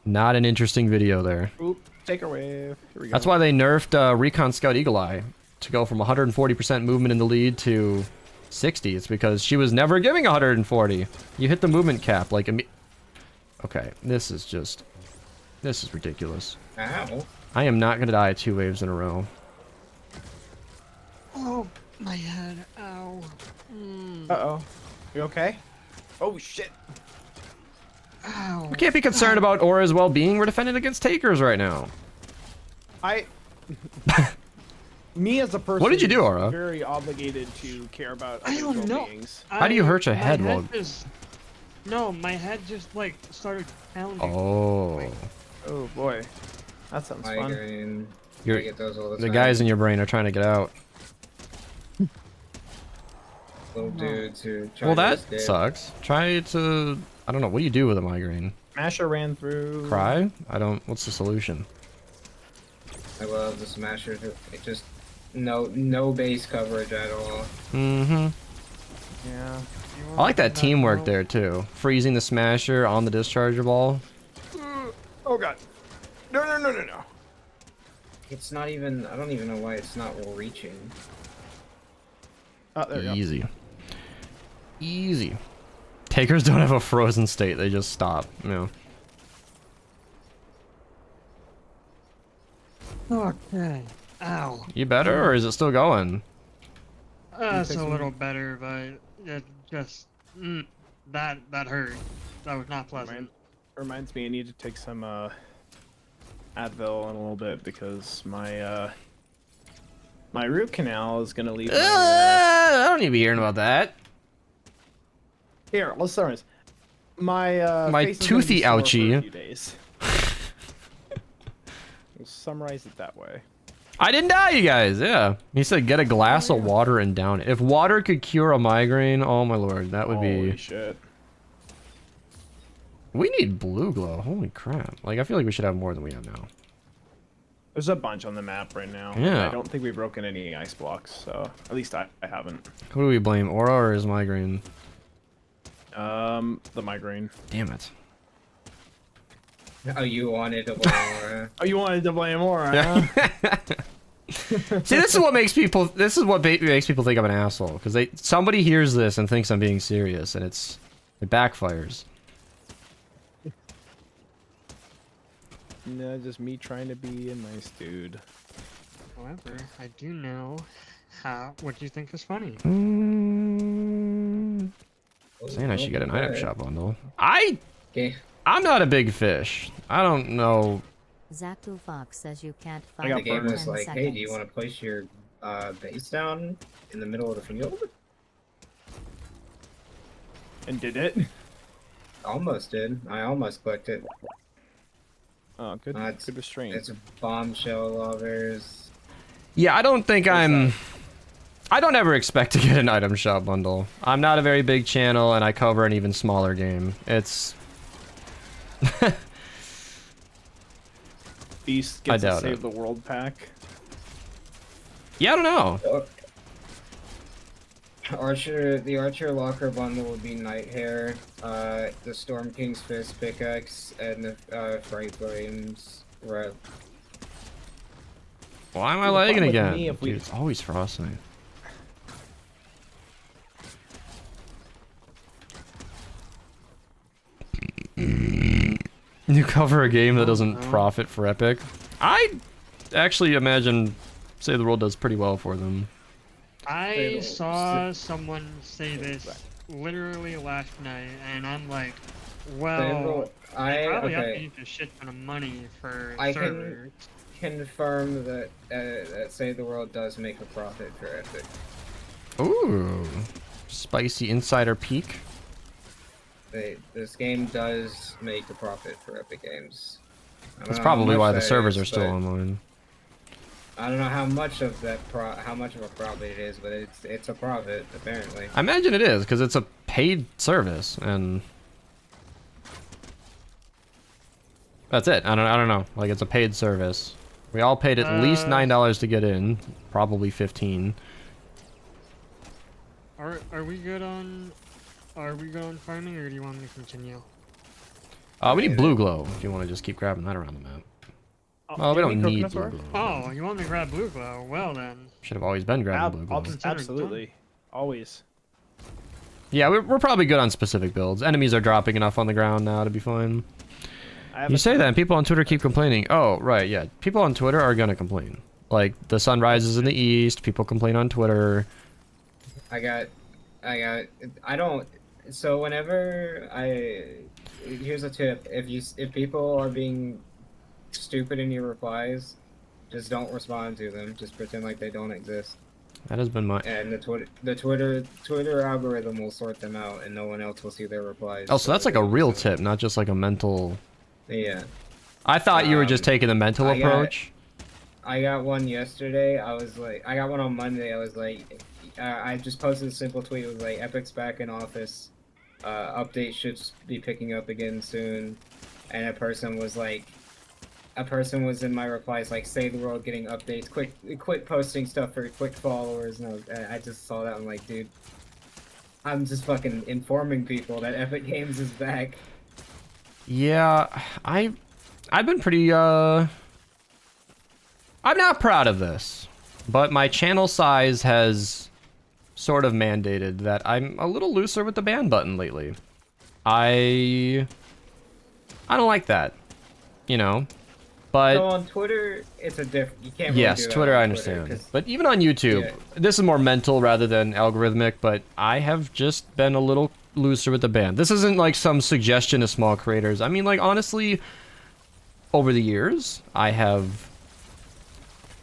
not an interesting video there. Oop, take her wave. Here we go. That's why they nerfed Recon Scout Eagle Eye to go from 140% movement in the lead to 60. It's because she was never giving 140. You hit the movement cap like okay, this is ridiculous. Ow. I am not gonna die 2 waves in a row. Oh, my head. Ow. Uh-oh. You okay? Oh, shit. Ow. We can't be concerned about Aura's well-being. We're defending against takers right now. Me as a person, What did you do, Aura? is very obligated to care about I other don't know. beings. How do you hurt your head while... No, my head just like started pounding. Oh. Oh boy, that sounds fun. Migraine. You're, I get those all the the time. guys in your brain are trying to get out. Little dudes who try Well, to that escape. sucks. Try to... I don't know. What do you do with a migraine? Masher ran through. Cry? I don't... What's the solution? I love the Smasher. It just no base coverage at all. Mm-hmm. Yeah. I like that teamwork there, too. Freezing the Smasher on the discharger ball. Oh god. No. It's not even. I don't even know why it's not reaching. Oh, there we go. Easy. Easy. Takers don't have a frozen state. They just stop. You know. Okay. Ow. You better, or is it still going? It's a little better, but it just that hurt. That was not pleasant. Reminds me, I need to take some Advil in a little bit because my my root canal is gonna leave. I don't need to be hearing about that. Here, let's start this. My My face is gonna be toothy sore for ouchie. a few days. We'll summarize it that way. I didn't die, you guys. Yeah. He said get a glass of water and down it. If water could cure a migraine, oh my lord, that would Holy be... shit. We need blue glow. Holy crap. Like, I feel like we should have more than we have now. There's a bunch on the map right now. Yeah. I don't think we've broken any ice blocks, so at least I haven't. Who do we blame? Aura or his migraine? The migraine. Damn it. Oh, you wanted to blame Aura. Oh, you wanted to blame Aura, huh? See, this is what makes people. This is what makes people think I'm an asshole. Because somebody hears this and thinks I'm being serious, and it backfires. No, just me trying to be a nice dude. However, I do know what you think is funny. Saying I should get an item shop bundle. Okay. I'm not a big fish. I don't know. Zaku Fox says you can't I find got The game burned. was like, hey, do you want to place your base down in the middle of the field? And did it? Almost did. I almost clicked it. Oh, good. It's- Good restraint. It's bombshell lovers. Yeah, I don't think I'm... I don't ever expect to get an item shop bundle. I'm not a very big channel, and I cover an even smaller game. It's... Beast I gets a doubt Save it. the World pack. Yeah, I don't know. The Archer Locker bundle would be Nighthair, the Storm King's Fist pickaxe, and the Fright Flames rep. Why am I The lagging problem with again? me, if we- Dude, it's always frosting. You cover a game that doesn't no. profit for Epic. I actually imagine Save the World does pretty well for them. I saw someone say this literally last night, and I'm like, well, they probably have to use a shit ton of money for servers. Confirm that that Save the World does make a profit for Epic. Ooh, spicy insider peek. This game does make a profit for Epic Games. That's probably why the servers are still online. I don't know how much of that how much of a profit it is, but it's a profit apparently. I imagine it is because it's a paid service, and that's it. I don't know. Like, it's a paid service. We all paid at least $9 to get in, probably 15. Are we good on farming, or do you want me to continue? We need blue glow if you want to just keep grabbing that around the map. Oh, we don't need blue glow. Oh, you want me to grab blue glow? Well then. Should have always been grabbing blue glow. Absolutely. Always. Yeah, we're probably good on specific builds. Enemies are dropping enough on the ground now to be fine. You say that and people on Twitter keep complaining. Oh, right, yeah. People on Twitter are gonna complain. Like, the sun rises in the east, people complain on Twitter. So whenever here's a tip: if people are being stupid in your replies, just don't respond to them. Just pretend like they don't exist. That has been my. And the Twitter algorithm will sort them out, and no one else will see their replies. Oh, so that's like a real tip, not just like a mental. Yeah. I thought you were just taking the mental approach. I got one yesterday. I got one on Monday. I was like, I just posted a simple tweet. It was like, Epic's back in office. Update should be picking up again soon. And a person was in my replies like, Save the World getting updates. Quit posting stuff for quick followers. And I just saw that. I'm like, dude, I'm just fucking informing people that Epic Games is back. Yeah, I've been pretty, I'm not proud of this, but my channel size has sort of mandated that I'm a little looser with the ban button lately. I don't like that, you know, but... So on Twitter, it's a different... You can't really yes, do that Twitter, on I understand. Twitter, but even on YouTube, this is more mental rather than algorithmic, but I have just been a little looser with the ban. This isn't like some suggestion to small creators. I mean, like, honestly, over the years, I have,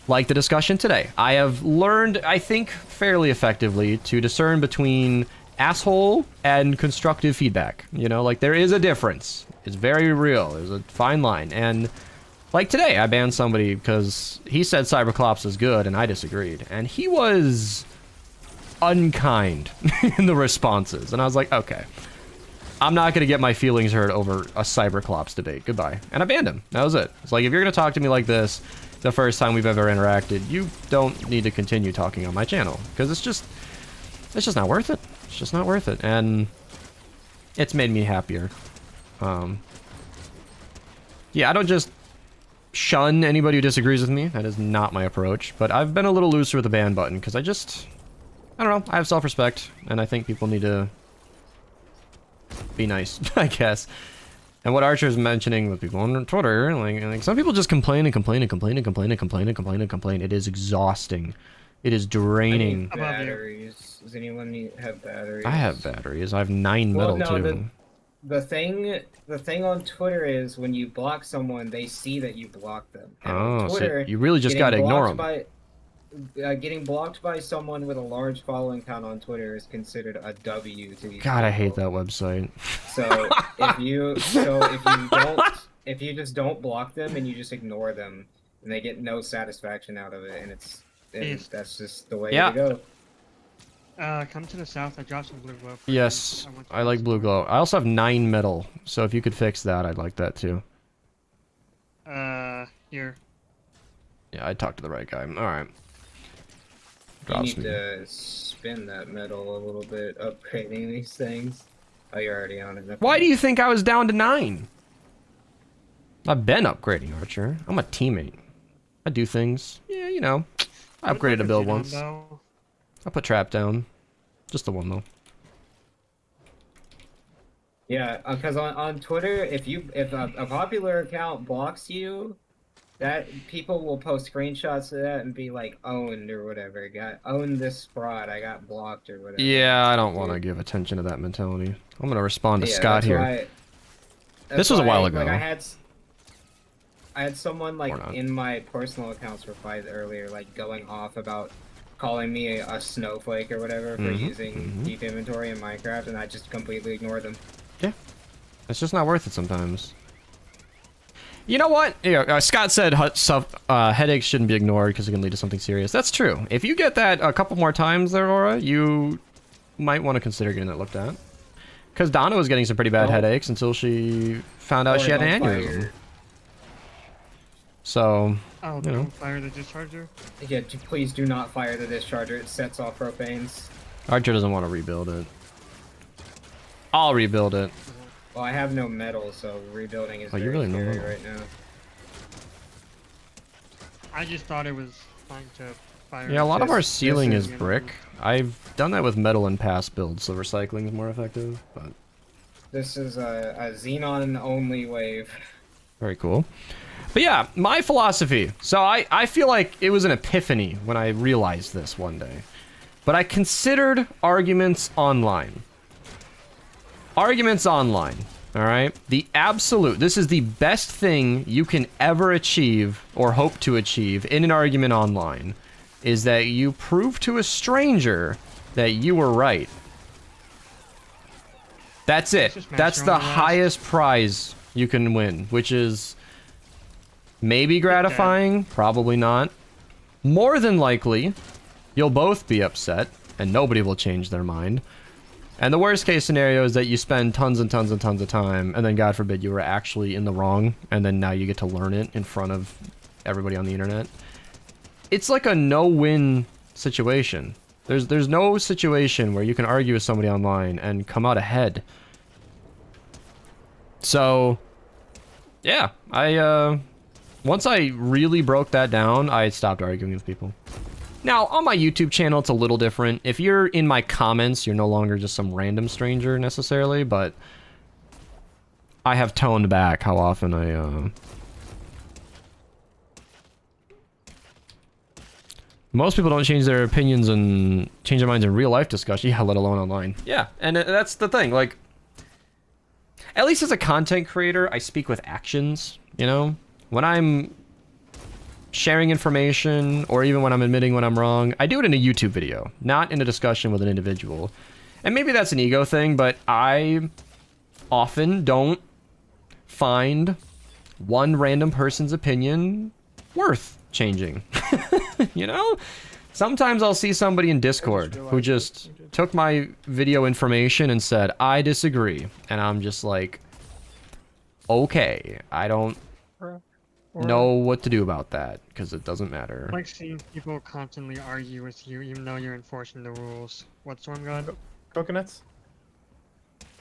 like the discussion today, I have learned, I think, fairly effectively to discern between asshole and constructive feedback. You know, like, there is a difference. It's very real. There's a fine line. And like today, I banned somebody because he said Cyberclops is good, and I disagreed. And he was unkind in the responses. And I was like, okay, I'm not going to get my feelings hurt over a Cyberclops debate. Goodbye. And I banned him. That was it. It's like, if you're going to talk to me like this the first time we've ever interacted, you don't need to continue talking on my channel. Because it's just not worth it. It's just not worth it. And it's made me happier. Yeah, I don't just shun anybody who disagrees with me. That is not my approach. But I've been a little looser with the ban button because I don't know. I have self-respect, and I think people need to be nice, I guess. And what Archer is mentioning with people on Twitter, like some people just complain and complain and complain and complain and complain and complain and complain. It is exhausting. It is draining. Batteries. Does anyone have batteries? I have batteries. I have 9 metal too. The thing on Twitter is when you block someone, they see that you block them. And on Twitter, so you really just gotta ignore them. Getting blocked by someone with a large following count on Twitter is considered a W to these God, people. I hate that website. So if you just don't block them and you just ignore them, then they get no satisfaction out of it, and that's just the way to go. Come to the south. I dropped some blue glow. Yes, I like blue glow. I also have 9 metal, so if you could fix that, I'd like that too. Here. Yeah, I talked to the right guy. All right. You need to spin that metal a little bit, upgrading these things. Oh, you're already on it. Why do you think I was down to 9? I've been upgrading, Archer. I'm a teammate. I do things. Yeah, you know. I upgraded a build once. I put trap down. Just the one, though. Yeah, because on Twitter, if a popular account blocks you, that people will post screenshots of that and be like owned or whatever. Got owned this fraud. I got blocked or whatever. Yeah, I don't want to give attention to that mentality. I'm gonna respond to Yeah, Scott that's here. why- This was a while ago. Like I had someone like in my personal accounts reply earlier, like going off about calling me a snowflake or whatever for using deep inventory in Minecraft, and I just completely ignored them. Yeah, it's just not worth it sometimes. You know what? Yeah, Scott said headaches shouldn't be ignored because it can lead to something serious. That's true. If you get that a couple more times there, Aura, you might want to consider getting that looked at. Because Donna was getting some pretty bad headaches until she found out she had an aneurysm. So, Oh, you know. don't fire the discharger? Yeah, please do not fire the discharger. It sets off propanes. Archer doesn't want to rebuild it. I'll rebuild it. Well, I have no metal, so rebuilding is Oh, you very really know scary metal. right now. I just thought it was fine to fire. Yeah, a lot of our ceiling this is is- brick. I've done that with metal in past builds, so recycling is more effective, but This is a Xenon-only wave. very cool. But yeah, my philosophy. So I feel like it was an epiphany when I realized this one day. But I considered arguments online. Arguments online, all right? The absolute, this is the best thing you can ever achieve or hope to achieve in an argument online, is that you prove to a stranger that you were right. That's it. That's the highest prize you can win, which is maybe gratifying, probably not. More than likely, you'll both be upset, and nobody will change their mind. And the worst case scenario is that you spend tons and tons and tons of time, and then God forbid you were actually in the wrong, and then now you get to learn it in front of everybody on the internet. It's like a no-win situation. There's no situation where you can argue with somebody online and come out ahead. So, yeah, once I really broke that down, I stopped arguing with people. Now, on my YouTube channel, it's a little different. If you're in my comments, you're no longer just some random stranger, necessarily, but I have toned back how often I, Most people don't change their opinions and change their minds in real-life discussion, yeah, let alone online. Yeah, and that's the thing, like, at least as a content creator, I speak with actions, you know? When I'm sharing information, or even when I'm admitting when I'm wrong, I do it in a YouTube video, not in a discussion with an individual. And maybe that's an ego thing, but I often don't find one random person's opinion worth changing. You know? Sometimes I'll see somebody in Discord who just took my video information and said, I disagree. And I'm just like, okay, I don't know what to do about that, because it doesn't matter. I like seeing people constantly argue with you, even though you're enforcing the rules. What, Storm God? Coconuts?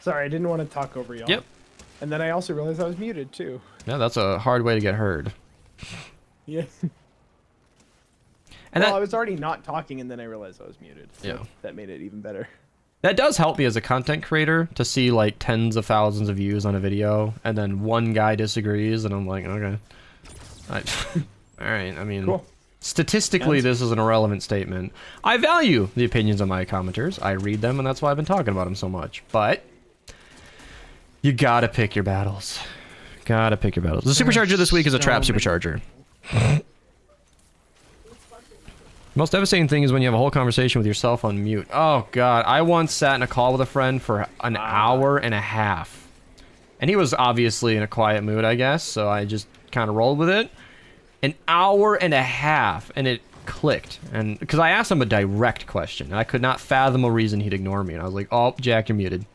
Sorry, I didn't want to talk over y'all. Yep. And then I also realized I was muted, too. Yeah, that's a hard way to get heard. Yeah. And well, I was already not talking, and then I realized I was muted. So yeah. That made it even better. That does help me as a content creator to see like tens of thousands of views on a video, and then one guy disagrees, and I'm like, okay. All right, I mean, cool. Statistically, this is an irrelevant statement. I value the opinions of my commenters. I read them, and that's why I've been talking about them so much. But you gotta pick your battles. Gotta pick your battles. The supercharger this week is a trap supercharger. Most devastating thing is when you have a whole conversation with yourself on mute. Oh, God. I once sat in a call with a friend for an hour and a half. And he was obviously in a quiet mood, I guess, so I just kind of rolled with it. An hour and a half, and it clicked. And because I asked him a direct question, and I could not fathom a reason he'd ignore me. And I was like, oh, Jack, you're muted.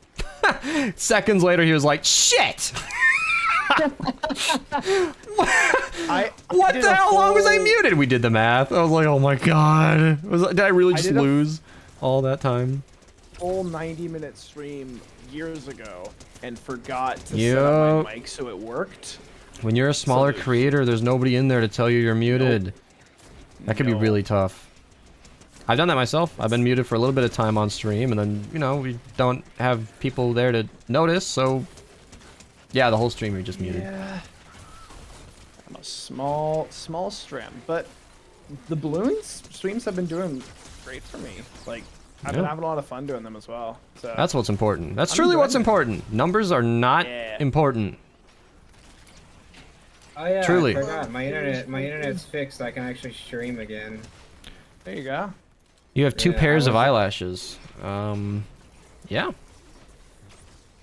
Seconds later, he was like, shit! What the hell? How long was I muted? We did the math. I was like, oh my god. Did I really just lose all that time? Full 90-minute stream years ago and forgot to set up my mic so it worked. When you're a smaller creator, there's nobody in there to tell you you're muted. That could be really tough. I've done that myself. I've been muted for a little bit of time on stream, and then, you know, we don't have people there to notice, so... Yeah, the whole stream you're just muted. Yeah. I'm a small stream, but the balloons streams have been doing great for me. Like, I've been having a lot of fun doing them as well. So That's what's important. That's truly what's important. Numbers are not important. Oh yeah, Truly. I forgot. My internet's fixed. I can actually stream again. There you go. You have 2 Yeah, pairs of I eyelashes. Yeah.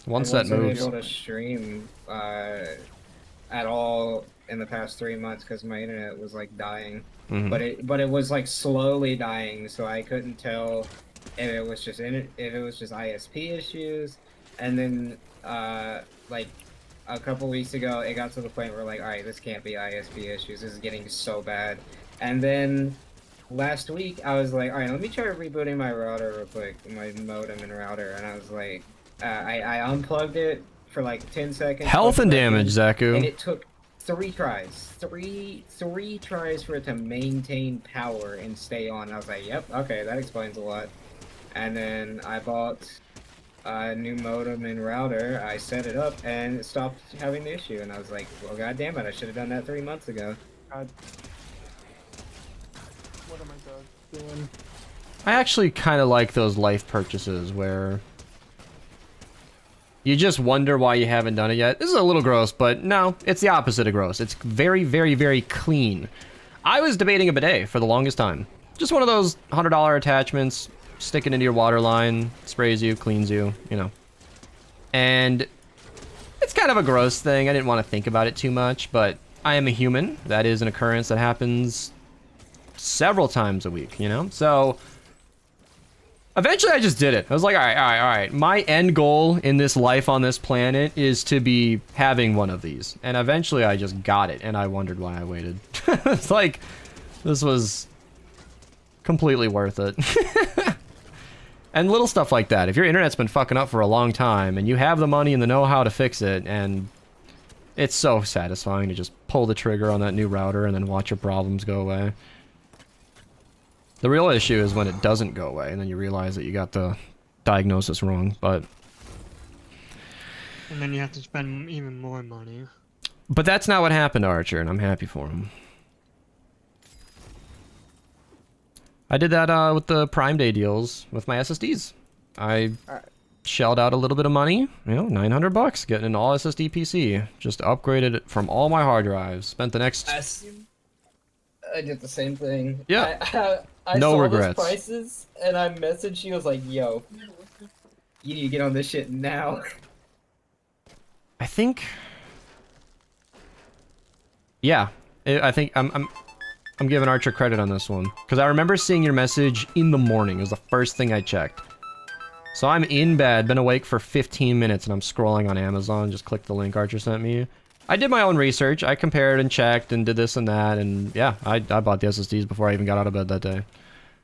Once that I wasn't moves. able to stream at all in the past 3 months because my internet was like dying. Mhm. But it was like slowly dying, so I couldn't tell if it was just ISP issues. And then like a couple weeks ago, it got to the point where like, all right, this can't be ISP issues. This is getting so bad. And then last week, I was like, all right, let me try rebooting my router real quick, my modem and router. And I was like, I unplugged it for like 10 seconds. Health and damage, Zaku. And it took 3 tries. Three tries for it to maintain power and stay on. I was like, yep, okay, that explains a lot. And then I bought a new modem and router. I set it up and it stopped having the issue. And I was like, well, god damn it, I should have done that 3 months ago. God. What am I doing? I actually kind of like those life purchases where you just wonder why you haven't done it yet. This is a little gross, but no, it's the opposite of gross. It's very, very, very clean. I was debating a bidet for the longest time. Just one of those $100 attachments, stick it into your water line, sprays you, cleans you, you know. And it's kind of a gross thing. I didn't want to think about it too much, but I am a human. That is an occurrence that happens several times a week, you know? So eventually I just did it. I was like, all right. My end goal in this life on this planet is to be having one of these. And eventually I just got it, and I wondered why I waited. It's like, this was completely worth it. And little stuff like that. If your internet's been fucking up for a long time, and you have the money and the know-how to fix it, and it's so satisfying to just pull the trigger on that new router and then watch your problems go away. The real issue is when it doesn't go away, and then you realize that you got the diagnosis wrong, but... And then you have to spend even more money. But that's not what happened to Archer, and I'm happy for him. I did that with the Prime Day deals with my SSDs. I shelled out a little bit of money, you know, $900, getting an all SSD PC. Just upgraded it from all my hard drives. Spent the next... I did the same thing. Yeah. I No saw regrets. those prices, and I messaged you. I was like, "Yo, you need to get on this shit now." I think... Yeah. I think I'm giving Archer credit on this one. Because I remember seeing your message in the morning. It was the first thing I checked. So I'm in bed, been awake for 15 minutes, and I'm scrolling on Amazon. Just clicked the link Archer sent me. I did my own research. I compared and checked and did this and that. And yeah, I bought the SSDs before I even got out of bed that day.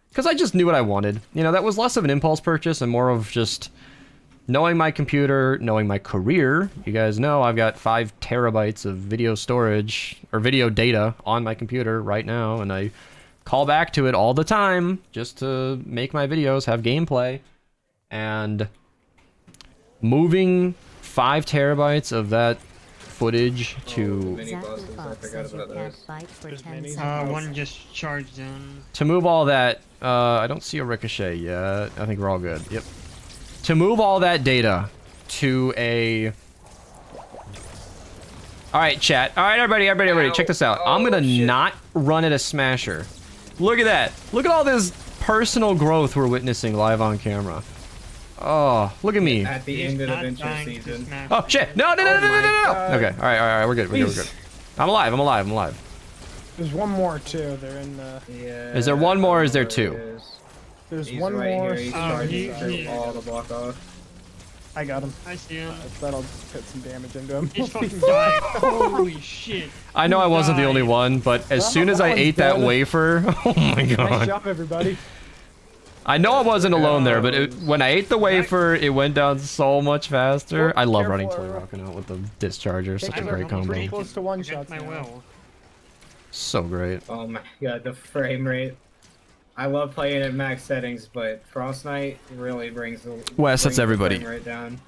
Because I just knew what I wanted. You know, that was less of an impulse purchase and more of just knowing my computer, knowing my career. You guys know I've got 5 terabytes of video storage or video data on my computer right now. And I call back to it all the time just to make my videos have gameplay. And moving 5 terabytes of that footage to One just charged in. to move all that I don't see a ricochet yet. I think we're all good. Yep. To move all that data to a... Alright, chat. Alright, everybody, check this out. I'm gonna not run at a smasher. Look at that. Look at all this personal growth we're witnessing live on camera. Oh, look at me. At the end of the venture season. Oh, shit. No. Okay, alright, we're good. I'm alive. There's one more too. They're in the. Yeah. Is there one more or is there 2? There's He's one right more. Here. He's charging all the block off. I got him. I see him. That'll put some damage into him. He's fucking dying. Holy shit. I know I wasn't the only one, but as soon as I ate that wafer, oh my god. Nice job, everybody. I know I wasn't alone there, but when I ate the wafer, it went down so much faster. I love running Toy Rockin' out with the discharger. Such a great combo. Pretty close to one shot. My will. So great. Oh my god, the frame rate. I love playing at max settings, but Frost Knight really brings the Wes, that's brings the everybody. frame rate down.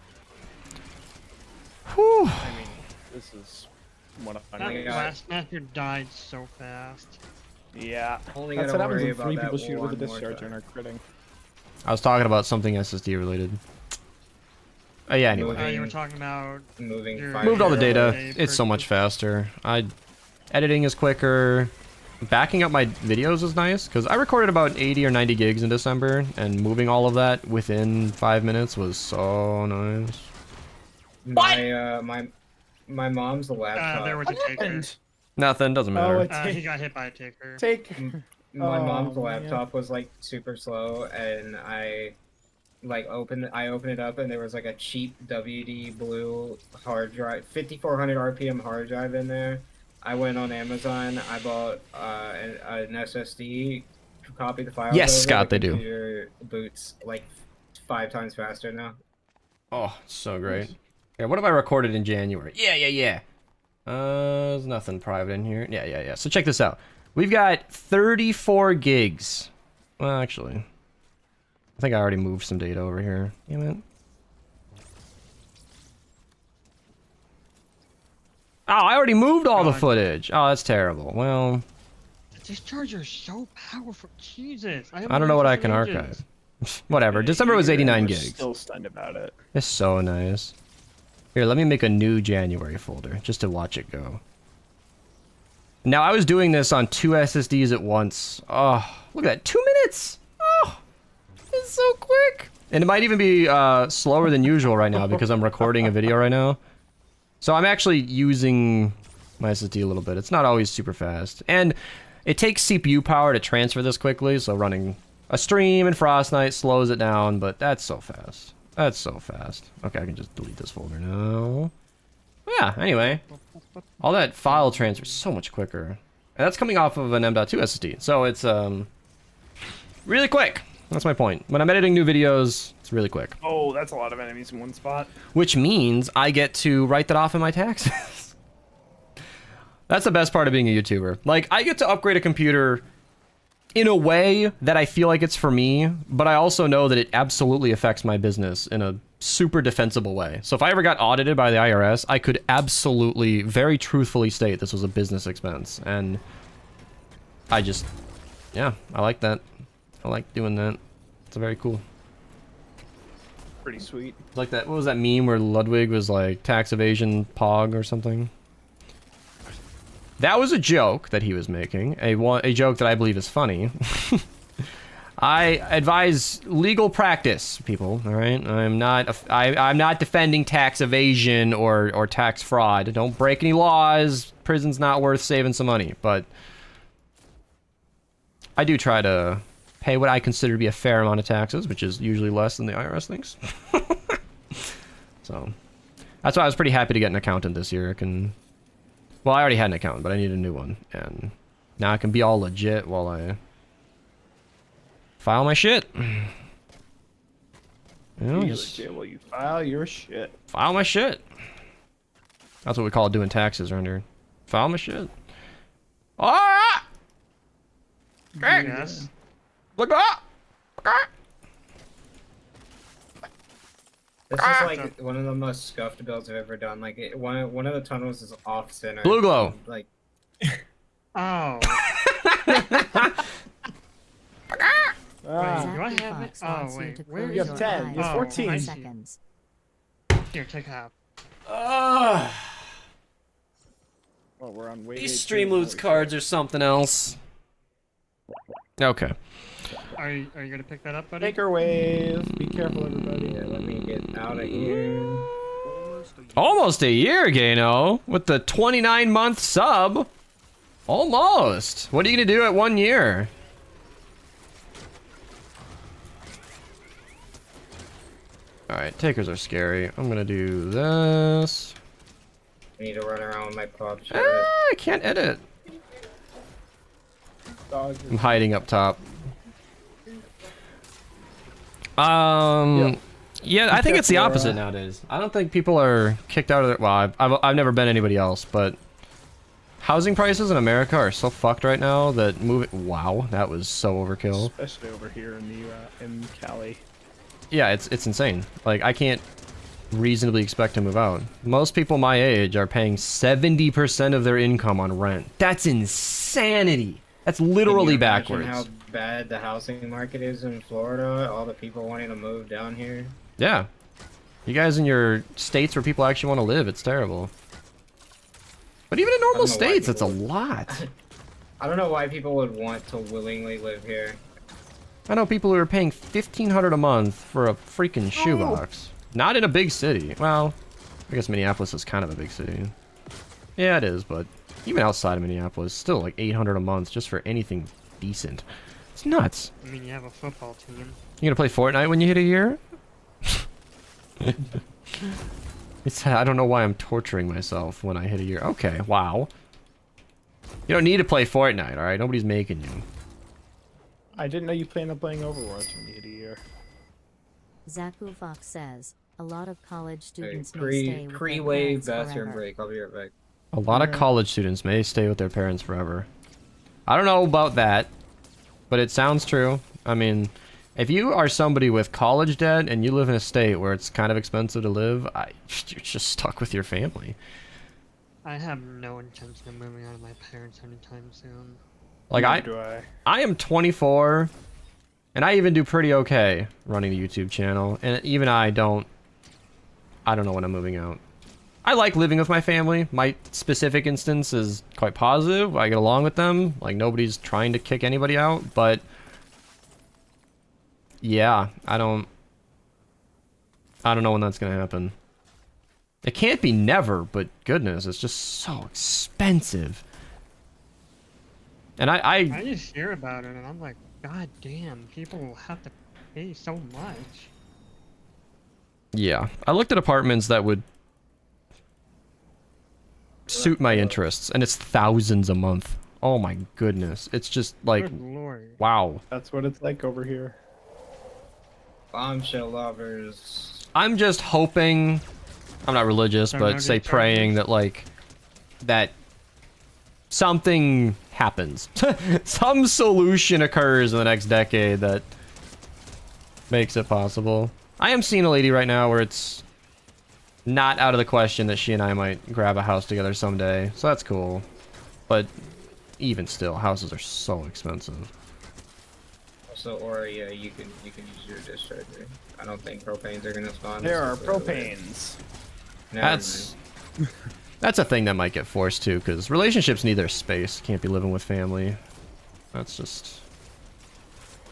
Whew. I mean, this is what I'm That Yeah. Last master died so fast. Yeah. Only That's gotta what happens worry when about 3 that people shoot with a one more discharge time. and are critting. I was talking about something SSD related. Oh yeah, anyway. You were talking about Moving Your- five Moved all the Yeah. data. It's so much faster. Editing is quicker. Backing up my videos is nice because I recorded about 80 or 90 gigs in December, and moving all of that within 5 minutes was so nice. My mom's laptop. there was a taker. Nothing, doesn't matter. He got hit by a taker. My mom's Oh, laptop was like super slow, and I opened it up, and there was like a cheap WD blue hard drive, 5400 RPM hard drive in there. I went on Amazon. I bought an SSD to copy the files. Yes, over. Scott, The they do. computer boots like 5 times faster now. Oh, so great. Yeah, what have I recorded in January? Yeah. There's nothing private in here. Yeah. So check this out. We've got 34 gigs. Well, actually, I think I already moved some data over here. Damn it. Oh, I already moved all the footage. Oh, that's terrible. Well, The discharger is so powerful. Jesus. I don't know what I can archive. Whatever. December was 89 We're gigs. Still stunned about it. It's so nice. Here, let me make a new January folder just to watch it go. Now, I was doing this on 2 SSDs at once. Oh, look at that. 2 minutes. Oh, it's so quick. And it might even be slower than usual right now because I'm recording a video right now. So I'm actually using my SSD a little bit. It's not always super fast. And it takes CPU power to transfer this quickly, so running a stream in Frost Knight slows it down, but that's so fast. That's so fast. Okay, I can just delete this folder now. Yeah, anyway. All that file transfer is so much quicker. And that's coming off of an M.2 SSD, so it's really quick. That's my point. When I'm editing new videos, it's really quick. Oh, that's a lot of enemies in one spot. Which means I get to write that off in my taxes. That's the best part of being a YouTuber. Like, I get to upgrade a computer in a way that I feel like it's for me, but I also know that it absolutely affects my business in a super defensible way. So if I ever got audited by the IRS, I could absolutely, very truthfully state this was a business expense. And I just, yeah, I like that. I like doing that. It's very cool. Pretty sweet. Like that, what was that meme where Ludwig was like tax evasion pog or something? That was a joke that he was making, a joke that I believe is funny. I advise legal practice, people. All right, I'm not defending tax evasion or tax fraud. Don't break any laws. Prison's not worth saving some money, but I do try to pay what I consider to be a fair amount of taxes, which is usually less than the IRS thinks. So that's why I was pretty happy to get an accountant this year. Well, I already had an accountant, but I need a new one, and now I can be all legit while I file my shit. You know, just Well, you file your shit. file my shit. That's what we call doing taxes around here. File my shit. Ah! Yes. Look up! This is like one of the most scuffed builds I've ever done. Like one of the tunnels is off center. Blue glow. Like Oh. Ah, Do I Zapty have it? Fox Oh, wants you wait, to where close You have your 10. eyes You have for 14. 10 seconds. Here, take half. well, we're on way. These Streamloots cards are something else. Okay. Are you gonna pick that up, buddy? Take her wave. Be careful, everybody. yeah, let me get out of here. Almost a year, Gano, with the 29-month sub. Almost. What are you gonna do at 1 year? Alright, takers are scary. I'm gonna do this. I need to run around with my pop shit. I can't edit. Dog I'm hiding up top. Yeah, I think it's the opposite nowadays. I don't think people are kicked out of their. Well, I've never been anybody else, but Housing prices in America are so fucked right now that wow, that was so overkill. Especially over here in the in Cali. Yeah, it's insane. Like, I can't reasonably expect to move out. Most people my age are paying 70% of their income on rent. That's insanity. That's literally Can you imagine backwards. how bad the housing market is in Florida? All the people wanting to move down here. Yeah. You guys in your states where people actually want to live, it's terrible. But even in normal states, it's a lot. I don't know why people would want to willingly live here. I know people who are paying $1,500 a month for a freaking shoebox. Not in a big city. Well, I guess Minneapolis is kind of a big city. Yeah, it is, but even outside of Minneapolis, still like $800 a month just for anything decent. It's nuts. I mean, you have a football team. You gonna play Fortnite when you hit a year? I don't know why I'm torturing myself when I hit a year. Okay, wow. You don't need to play Fortnite, alright? Nobody's making you. I didn't know you planned on playing Overwatch when you hit a year. Zaku Fox says, a lot of college students may Pre stay with their pre-wave parents bathroom forever. break. I'll be right back. A lot of college students may stay with their parents forever. I don't know about that, but it sounds true. I mean, if you are somebody with college debt and you live in a state where it's kind of expensive to live, you're just stuck with your family. I have no intention of moving out of my parents anytime soon. Like, I am 24, and I even do pretty okay running a YouTube channel, and even I don't know when I'm moving out. I like living with my family. My specific instance is quite positive. I get along with them. Like, nobody's trying to kick anybody out, but yeah, I don't know when that's gonna happen. It can't be never, but goodness, it's just so expensive. And I just hear about it and I'm like, God damn, people have to pay so much. Yeah, I looked at apartments that would suit my interests, and it's thousands a month. Oh my goodness, it's just like, Good Lord. wow. That's what it's like over here. Bombshell lovers. I'm just hoping, I'm not religious, So but no say good praying charges? that like, that something happens. Some solution occurs in the next decade that makes it possible. I am seeing a lady right now where it's not out of the question that she and I might grab a house together someday, so that's cool. But even still, houses are so expensive. Also, or yeah, you can use your discharger. I don't think propanes are gonna spawn. There are propanes. That's a thing that might get forced too, because relationships need their space. Can't be living with family. That's just...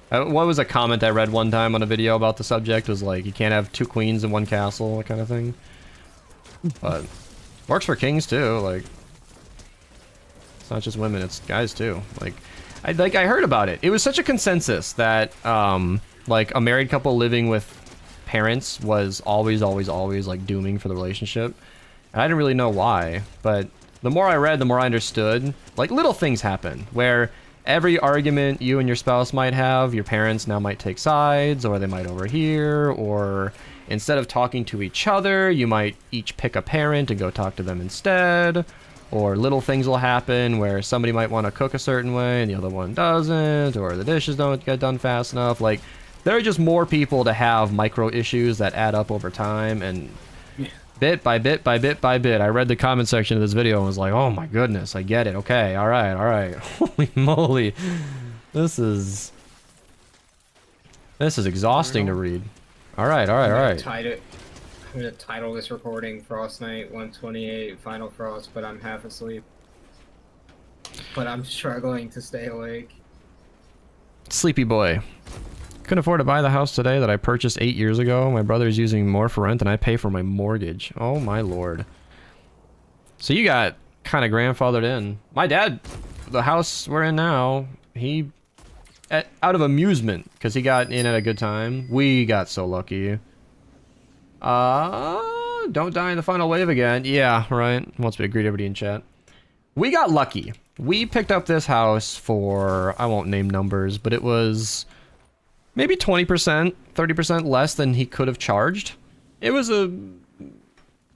what was a comment I read one time on a video about the subject? Was like, you can't have two queens in one castle, that kind of thing. But works for kings too. Like, it's not just women, it's guys too. Like I heard about it. It was such a consensus that like a married couple living with parents was always like dooming for the relationship. And I didn't really know why, but the more I read, the more I understood. Like, little things happen where every argument you and your spouse might have, your parents now might take sides, or they might overhear, or instead of talking to each other, you might each pick a parent and go talk to them instead. Or little things will happen where somebody might want to cook a certain way and the other one doesn't, or the dishes don't get done fast enough. Like, there are just more people to have micro issues that add up over time, and bit by bit by bit by bit, I read the comment section of this video and was like, oh my goodness, I get it. Okay, all right. Holy moly. This is exhausting to read. All right. I'm gonna title this recording Frost Night 128 Final Frost, but I'm half asleep. But I'm struggling to stay awake. Sleepy boy. Couldn't afford to buy the house today that I purchased 8 years ago. My brother's using more for rent than I pay for my mortgage. Oh my lord. So you got kind of grandfathered in. My dad, the house we're in now, he, out of amusement, because he got in at a good time. We got so lucky. Don't die in the final wave again. Yeah, right. Wants me to greet everybody in chat. We got lucky. We picked up this house for, I won't name numbers, but it was maybe 20%, 30% less than he could have charged. It was a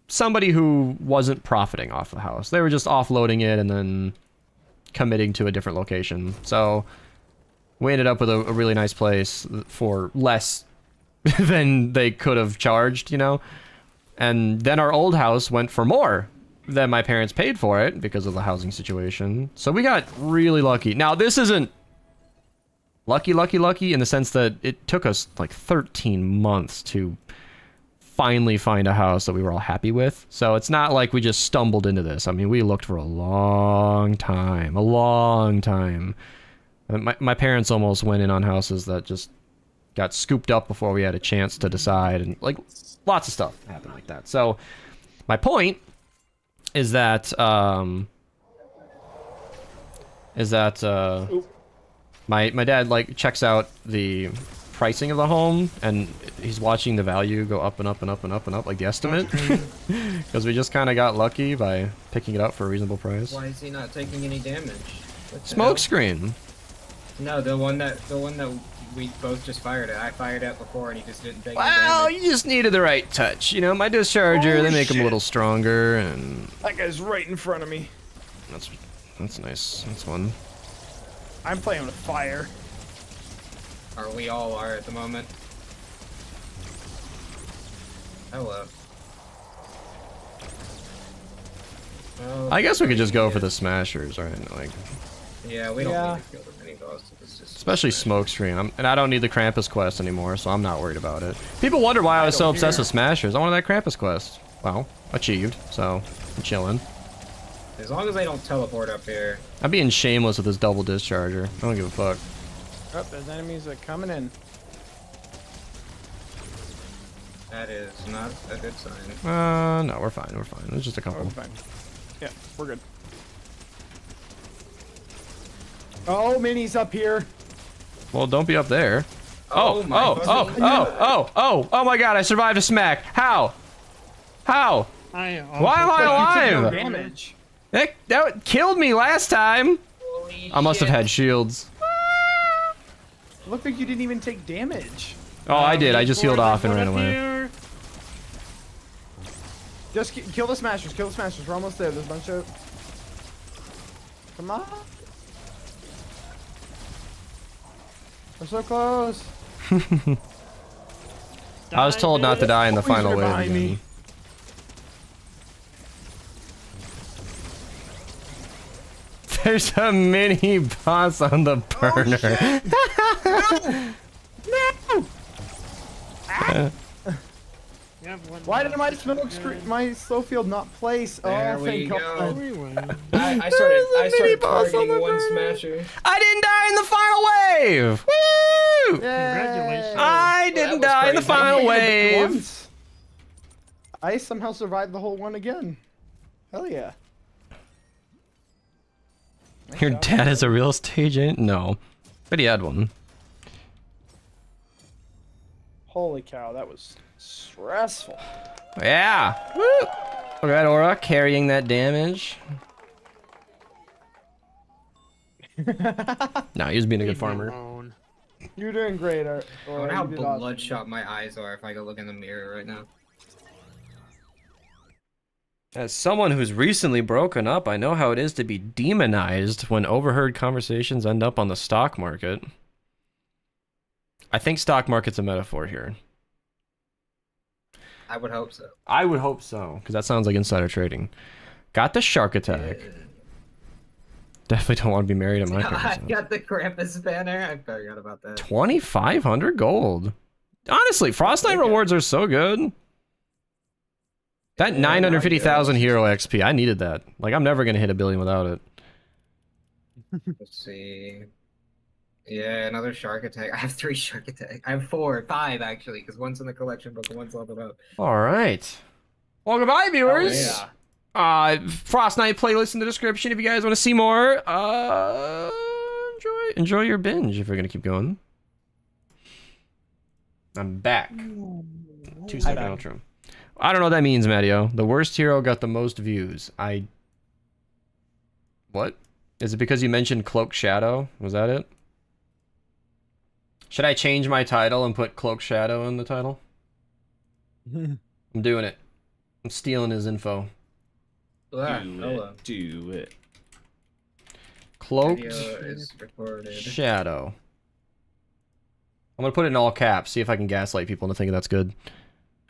somebody who wasn't profiting off the house. They were just offloading it and then committing to a different location. So we ended up with a really nice place for less than they could have charged, you know? And then our old house went for more than my parents paid for it because of the housing situation. So we got really lucky. Now, this isn't lucky in the sense that it took us like 13 months to finally find a house that we were all happy with. So it's not like we just stumbled into this. I mean, we looked for a long time. My parents almost went in on houses that just got scooped up before we had a chance to decide, and like lots of stuff happened like that. So my point is that my dad like checks out the pricing of the home, and he's watching the value go up and up and up and up and up, like the estimate, because we just kind of got lucky by picking it up for a reasonable price. Why is he not taking any damage? Smoke screen. No, the one that we both just fired at. I fired at before, and he just didn't take any Well, damage. you just needed the right touch. You know, my discharger, they make them a little stronger, and That guy's right in front of me. that's nice. That's one. I'm playing with fire. Or we all are at the moment. Hello. Oh, I guess we could just go for the smashers, right? Like, yeah, we don't need to kill the mini boss. It's just especially smokescreen. And I don't need the Krampus quest anymore, so I'm not worried about it. People wonder why I was so obsessed with smashers. I wanted that Krampus quest. Well, achieved. So I'm chilling. as long as they don't teleport up here. I'm being shameless with this double discharger. I don't give a fuck. Oh, there's enemies that are coming in. That is not a good sign. No, we're fine. We're fine. There's just a couple. We're fine. Yeah, we're good. Oh, Minnie's up here. Well, don't be up there. Oh my my god, I survived a smack. How? How? Why am I alive? No damage. That killed me last time. Holy I must have shit. had shields. It looked like you didn't even take damage. Oh, I did. I just healed off and ran away. Just kill the smashers. Kill the smashers. We're almost there. There's a bunch of... Come on. We're so close. I was told not to die in the Always final wave remind me. again. There's a mini boss on the burner. No! Why did my slow field not place? There Oh, we thank go. God. I started targeting one smasher. I didn't die in the final wave. Woo! Congratulations. I didn't was die in the crazy. final I wave. once. I somehow survived the whole one again. Hell yeah. Your dad is a real estate agent? No, but he had one. Holy cow, that was stressful. Yeah. Woo! Alright, Aura, carrying that damage. No, he was being a good farmer. You're doing great, I wonder how you did awesome. bloodshot my eyes are if I go look in the mirror right now. As someone who's recently broken up, I know how it is to be demonized when overheard conversations end up on the stock market. I think stock market's a metaphor here. I would hope so. I would hope so, because that sounds like insider trading. Got the shark attack. Definitely don't want to be married at my I parents' got the Krampus banner. I forgot about that. 2,500 gold. Honestly, Frost Knight rewards are so good. That 950,000 hero XP, I needed that. Like, I'm never going to hit 1 billion without it. Let's see. Yeah, another shark attack. I have 3 shark attack. I have 4, 5 actually, because one's in the collection book and one's leveled up. All right. Well, goodbye, viewers. Oh, yeah. Frost Knight playlist in the description if you guys want to see more. Enjoy your binge if you're going to keep going. I'm back. 2-second outro. I don't know what that means, Matteo. The worst hero got the most views. What? Is it because you mentioned Cloak Shadow? Was that it? Should I change my title and put Cloak Shadow in the title? I'm doing it. I'm stealing his info. Do it. Cloaked Video is recorded. shadow. I'm gonna put it in all caps, see if I can gaslight people into thinking that's good.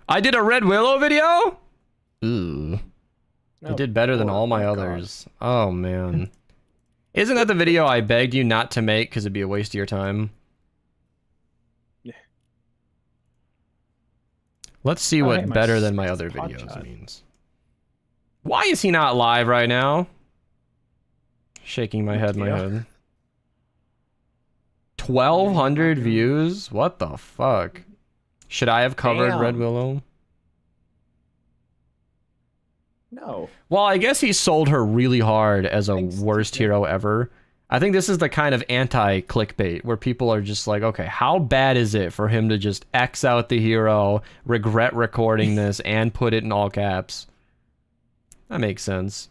I did a Red Willow video? Ooh. I did better than all my others. Oh, man. Isn't that the video I begged you not to make because it'd be a waste of your time? Yeah. Let's see what better than my other videos means. Why is he not live right now? Shaking my head, 1,200 views? What the fuck? Should I have covered Red Willow? No. Well, I guess he sold her really hard as a worst hero ever. I think this is the kind of anti-clickbait where people are just like, okay, how bad is it for him to just X out the hero, regret recording this, and put it in all caps? That makes sense.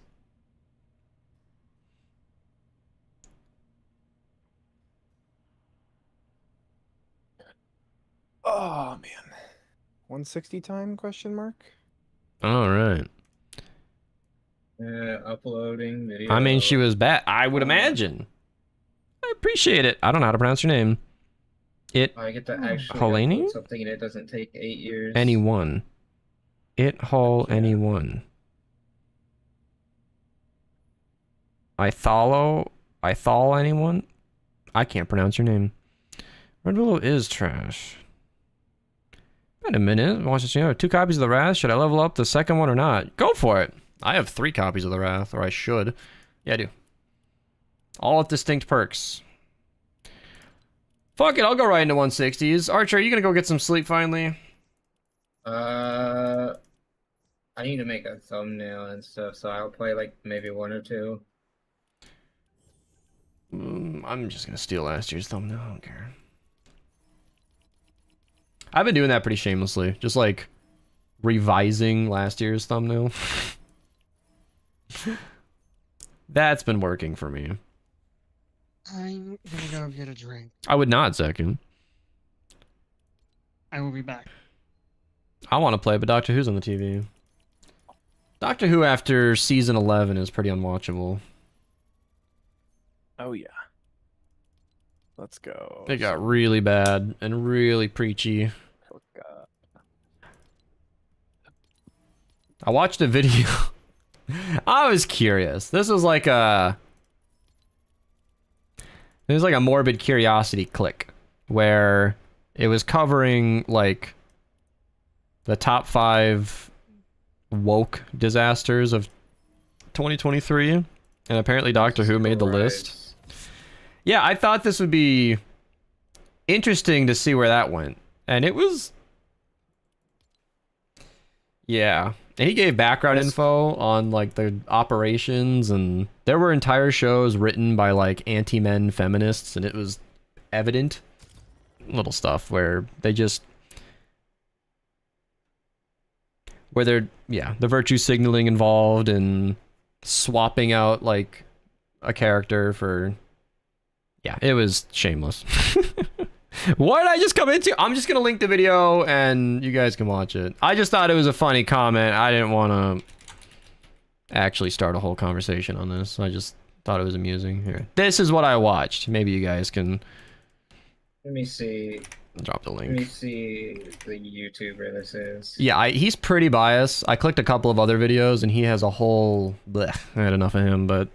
Oh, man. 160 time, question mark? All right. Uploading video. I mean, she was bad. I would imagine. I appreciate it. I don't know how to pronounce your name. I get to actually Helene? upload something and it doesn't take 8 years. Anyone. Anyone. I thol anyone? I can't pronounce your name. Red Willow is trash. Wait a minute. Watch this. 2 copies of the Wrath. Should I level up the second one or not? Go for it. I have 3 copies of the Wrath, or I should. Yeah, I do. All with distinct perks. Fuck it, I'll go right into 160s. Archer, are you gonna go get some sleep finally? I need to make a thumbnail and stuff, so I'll play like maybe 1 or 2. I'm just gonna steal last year's thumbnail. I don't care. I've been doing that pretty shamelessly, just like revising last year's thumbnail. That's been working for me. I'm gonna go get a drink. I would not second. I will be back. I want to play, but Doctor Who's on the TV. Doctor Who after season 11 is pretty unwatchable. Oh, yeah. Let's go. It got really bad and really preachy. I watched a video. I was curious. This was like a... It was like a morbid curiosity click where it was covering like the top 5 woke disasters of 2023, and apparently Doctor Who made the list. Yeah, I thought this would be interesting to see where that went, and it was... Yeah. And he gave background info on like the operations, and there were entire shows written by like anti-men feminists, and it was evident little stuff where they just the virtue signaling involved and swapping out like a character for it was shameless. What did I just come into? I'm just gonna link the video and you guys can watch it. I just thought it was a funny comment. I didn't want to actually start a whole conversation on this. I just thought it was amusing. Here, this is what I watched. Maybe you guys can. Let me see. Drop the link. Let me see the YouTuber this is. Yeah, he's pretty biased. I clicked a couple of other videos and he has a whole. Blech, I had enough of him, but.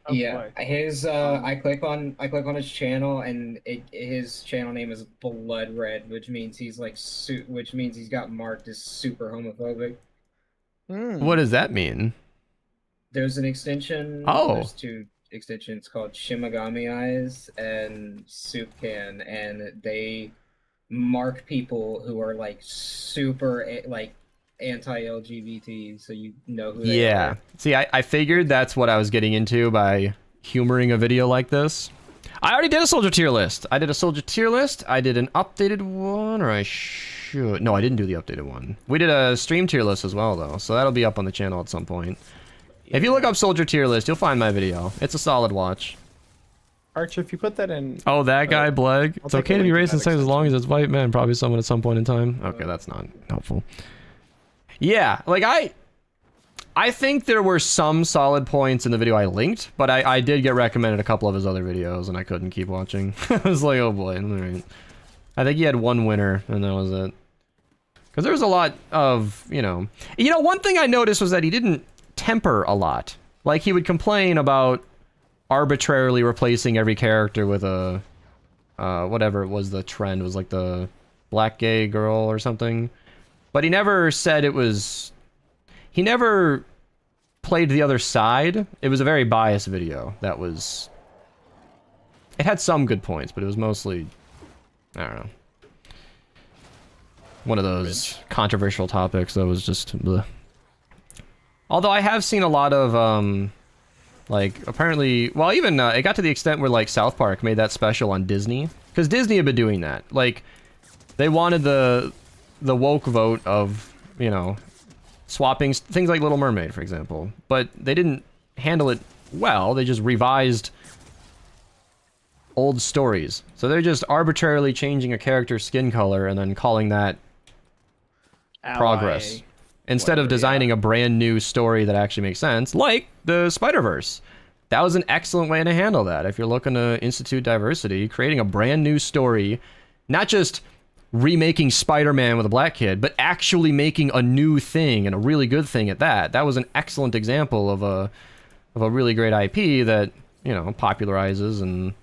Yeah, his I click on his channel and his channel name is Blood Red, which means he's like which means he's got marked as super homophobic. What does that mean? There's an extension. Oh. There's 2 extensions called Shimagami Eyes and Soup Can, and they mark people who are like super like anti-LGBT, so you know who they are. See, I figured that's what I was getting into by humoring a video like this. I already did a soldier tier list. I did an updated one, or I should... No, I didn't do the updated one. We did a stream tier list as well, though, so that'll be up on the channel at some point. If you look up soldier tier list, you'll find my video. It's a solid watch. Archer, if you put that in... Oh, that guy, Bleg. It's okay to be racist and sex as long as it's white men. Probably someone at some point in time. Okay, that's not helpful. Yeah, like I think there were some solid points in the video I linked, but I did get recommended a couple of his other videos, and I couldn't keep watching. I was like, oh boy, all right. I think he had one winner, and that was it. Because there was a lot of, you know... one thing I noticed was that he didn't temper a lot. Like, he would complain about arbitrarily replacing every character with a... whatever it was the trend, was like the black gay girl or something. But he never said it was... He never played the other side. It was a very biased video. That was... It had some good points, but it was mostly... I don't know. One of those controversial topics that was just... Bleh. Although I have seen a lot of, like, apparently... Well, even, it got to the extent where, like, South Park made that special on Disney. Because Disney had been doing that. Like, they wanted the woke vote of, you know... swapping things like Little Mermaid, for example, but they didn't handle it well. They just revised old stories. So they're just arbitrarily changing a character's skin color and then calling that progress. Instead of designing a brand new story that actually makes sense, like the Spider-Verse. That was an excellent way to handle that. If you're looking to institute diversity, creating a brand new story, not just remaking Spider-Man with a black kid, but actually making a new thing, and a really good thing at that. That was an excellent example of a really great IP that, you know, popularizes and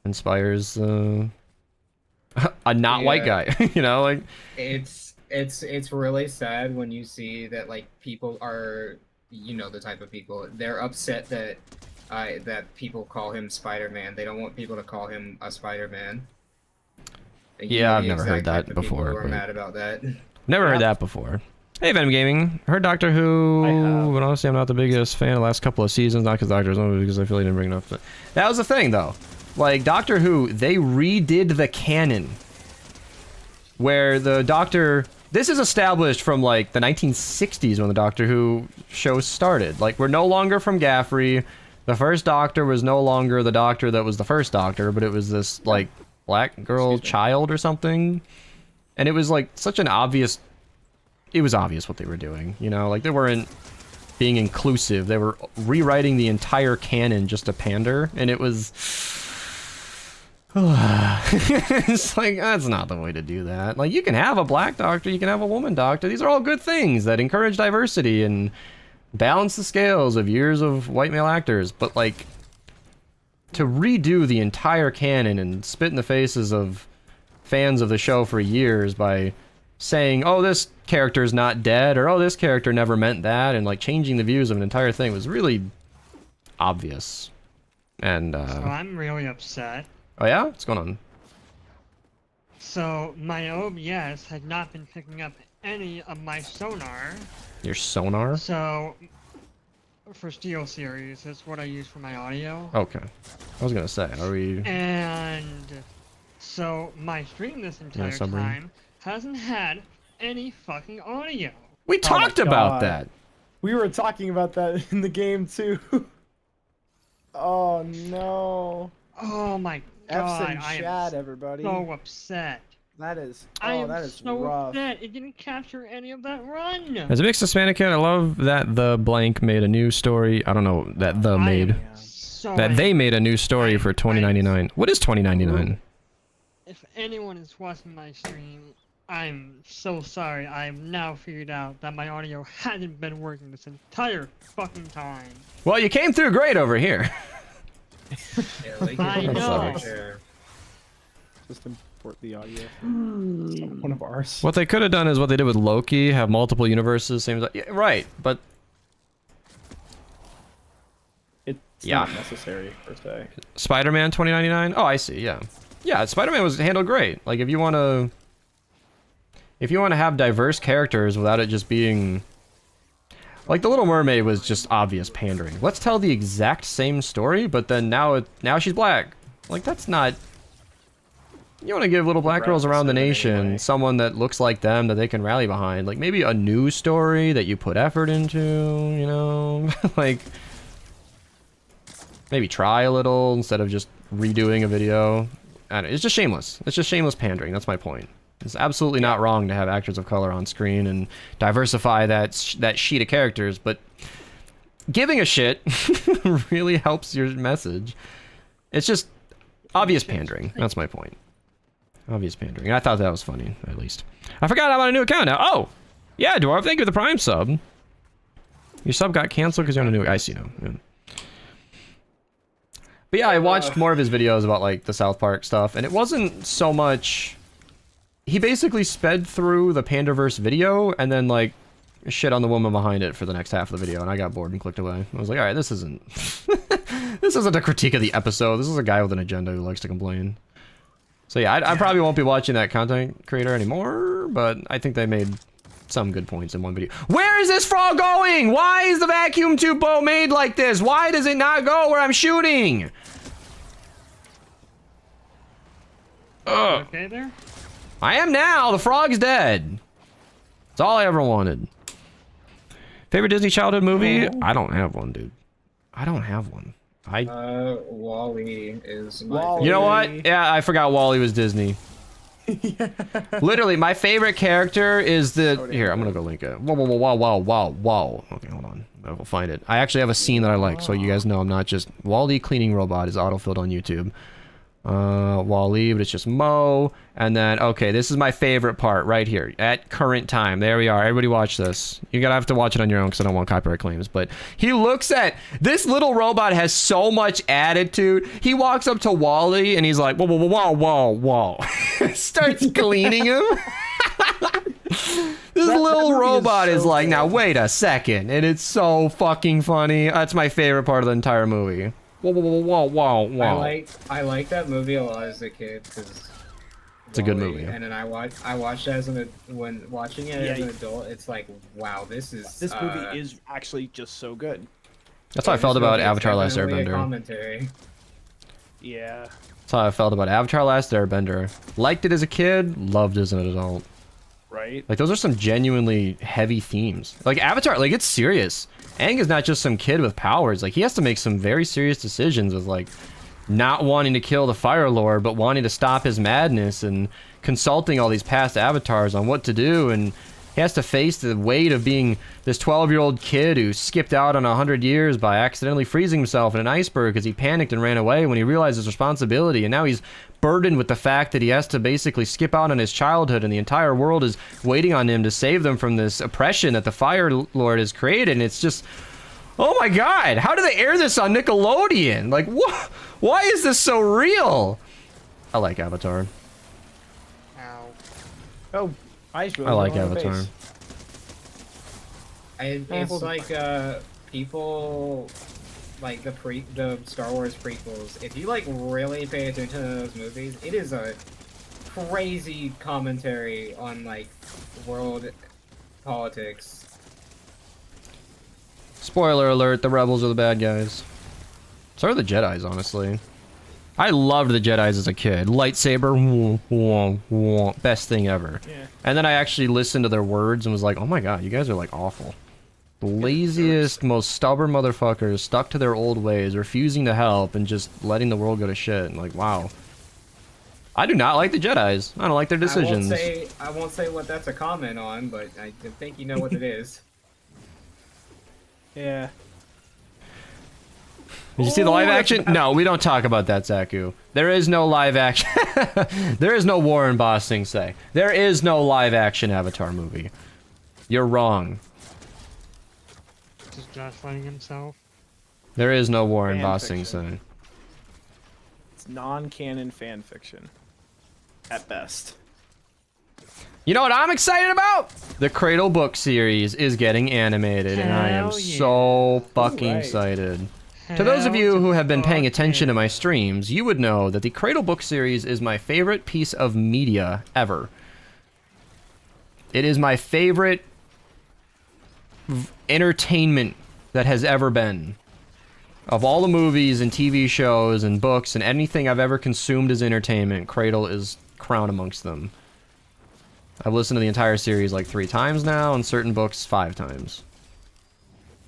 inspires a not white guy. You know, like it's really sad when you see that, like, people are, you know, the type of people, they're upset that that people call him Spider-Man. They don't want people to call him a Spider-Man. Yeah, I've never heard that before. We're mad about that. Never heard that before. Hey, Venom Gaming. Heard Doctor Who, but honestly, I'm not the biggest fan of the last couple of seasons. Not because Doctor's on, because I feel he didn't bring enough. That was the thing, though. Like, Doctor Who, they redid the canon. Where the Doctor... This is established from, like, the 1960s when the Doctor Who show started. Like, we're no longer from Gaffrey. The first Doctor was no longer the Doctor that was the first Doctor, but it was this, like... black girl child or something, and it was like such an obvious, it was obvious what they were doing, you know, like they weren't being inclusive, they were rewriting the entire canon just to pander, and it was it's like, that's not the way to do that. Like, you can have a black Doctor, you can have a woman Doctor, these are all good things that encourage diversity and balance the scales of years of white male actors, but like, to redo the entire canon and spit in the faces of fans of the show for years by saying, oh, this character's not dead, or oh, this character never meant that, and like changing the views of an entire thing was really obvious. And, So I'm really upset. Oh yeah? What's going on? So my OBS had not been picking up any of my sonar. Your sonar? So... for Steel Series, that's what I use for my audio. Okay. I was gonna say, are we... And so my stream this entire time hasn't had any fucking audio. We talked about that. We were talking about that in the game too. Oh no. Oh my god. F's in chat, everybody. So upset. That is, that is so rough. Upset. It didn't capture any of that run. As a mixed Hispanic kid, I love that the blank made a new story. I don't know that the made. So that they made a new story for $20.99. What is $20.99? If anyone is watching my stream, I'm so sorry. I've now figured out that my audio hasn't been working this entire fucking time. Well, you came through great over here. I know. Just import the audio from one of ours. What they could have done is what they did with Loki, have multiple universes, same as... Yeah, right, but... It's not necessary, per se. Spider-Man $20.99? Oh, I see, yeah. Yeah, Spider-Man was handled great. Like, if you want to... If you want to have diverse characters without it just being... Like, The Little Mermaid was just obvious pandering. Let's tell the exact same story, but then now she's black. Like, that's not... You want to give little black girls around the nation someone that looks like them that they can rally behind. Like, maybe a new story that you put effort into, you know? Like, maybe try a little instead of just redoing a video. I don't know, it's just shameless. It's just shameless pandering. That's my point. It's absolutely not wrong to have actors of color on screen and diversify that sheet of characters, but giving a shit really helps your message. It's just obvious pandering. That's my point. Obvious pandering. And I thought that was funny, at least. I forgot I'm on a new account now. Oh! Yeah, Dwarf, thank you for the Prime sub. Your sub got canceled because you're on a new... I see now. Yeah. But yeah, I watched more of his videos about, like, the South Park stuff, and it wasn't so much... He basically sped through the Pandaverse video, and then, like, shit on the woman behind it for the next half of the video, and I got bored and clicked away. I was like, alright, this isn't... this isn't a critique of the episode. This is a guy with an agenda who likes to complain. So yeah, I probably won't be watching that content creator anymore, but I think they made some good points in one video. Where is this frog going? Why is the vacuum tube boat made like this? Why does it not go where I'm shooting? Ugh. Okay there? I am now. The frog's dead. That's all I ever wanted. Favorite Disney childhood movie? I don't have one, dude. I don't have one. Wall-E is my You know what? Yeah, I forgot Wall-E was Disney. Literally, my favorite character is the... Here, I'm gonna go link it. Wow. Okay, hold on. I will find it. I actually have a scene that I like, so you guys know I'm not just... Wall-E cleaning robot is autofilled on YouTube. Wall-E, but it's just Mo. And then, okay, this is my favorite part right here. At current time. There we are. Everybody watch this. You're gonna have to watch it on your own because I don't want copyright claims. But he looks at... This little robot has so much attitude. He walks up to Wall-E and he's like, whoa. Starts cleaning him. This little robot is like, now wait a second. And it's so fucking funny. That's my favorite part of the entire movie. Whoa. I like that movie a lot as a kid because it's a good movie. And then I watched it when watching it as an adult. It's like, wow, this movie is actually just so good. That's how I felt about Avatar: Last Airbender. Commentary. Yeah. That's how I felt about Avatar: Last Airbender. Liked it as a kid, loved it as an adult. Right. Like those are some genuinely heavy themes. Like Avatar, like it's serious. Aang is not just some kid with powers. Like he has to make some very serious decisions with like not wanting to kill the Fire Lord, but wanting to stop his madness and consulting all these past avatars on what to do. And he has to face the weight of being this 12-year-old kid who skipped out on 100 years by accidentally freezing himself in an iceberg because he panicked and ran away when he realized his responsibility. And now he's burdened with the fact that he has to basically skip out on his childhood and the entire world is waiting on him to save them from this oppression that the Fire Lord has created. And it's just, oh my god, how do they air this on Nickelodeon? Like, what? Why is this so real? I like Avatar. Oh, I like Avatar. It's like people like the Star Wars prequels. If you like really pay attention to those movies, it is a crazy commentary on like world politics. Spoiler alert, the rebels are the bad guys. So are the Jedis, honestly. I loved the Jedis as a kid. Lightsaber, best thing ever. Yeah. And then I actually listened to their words and was like, oh my god, you guys are like awful. The laziest, most stubborn motherfuckers stuck to their old ways, refusing to help and just letting the world go to shit. And like, wow. I do not like the Jedis. I don't like their decisions. I won't say what that's a comment on, but I think you know what it is. Yeah. Did you see the live action? No, we don't talk about that, Zaku. There is no live action. There is no Warren Boss thing say. There is no live action Avatar movie. You're wrong. Just justifying himself. There is no Warren Boss thing say. It's non-canon fan fiction. At best. You know what I'm excited about? The Cradle book series is getting animated, and I am so fucking excited. To those of you who have been paying attention to my streams, you would know that the Cradle book series is my favorite piece of media ever. It is my favorite entertainment that has ever been. Of all the movies and TV shows and books and anything I've ever consumed as entertainment, Cradle is crowned amongst them. I've listened to the entire series like 3 times now, and certain books 5 times.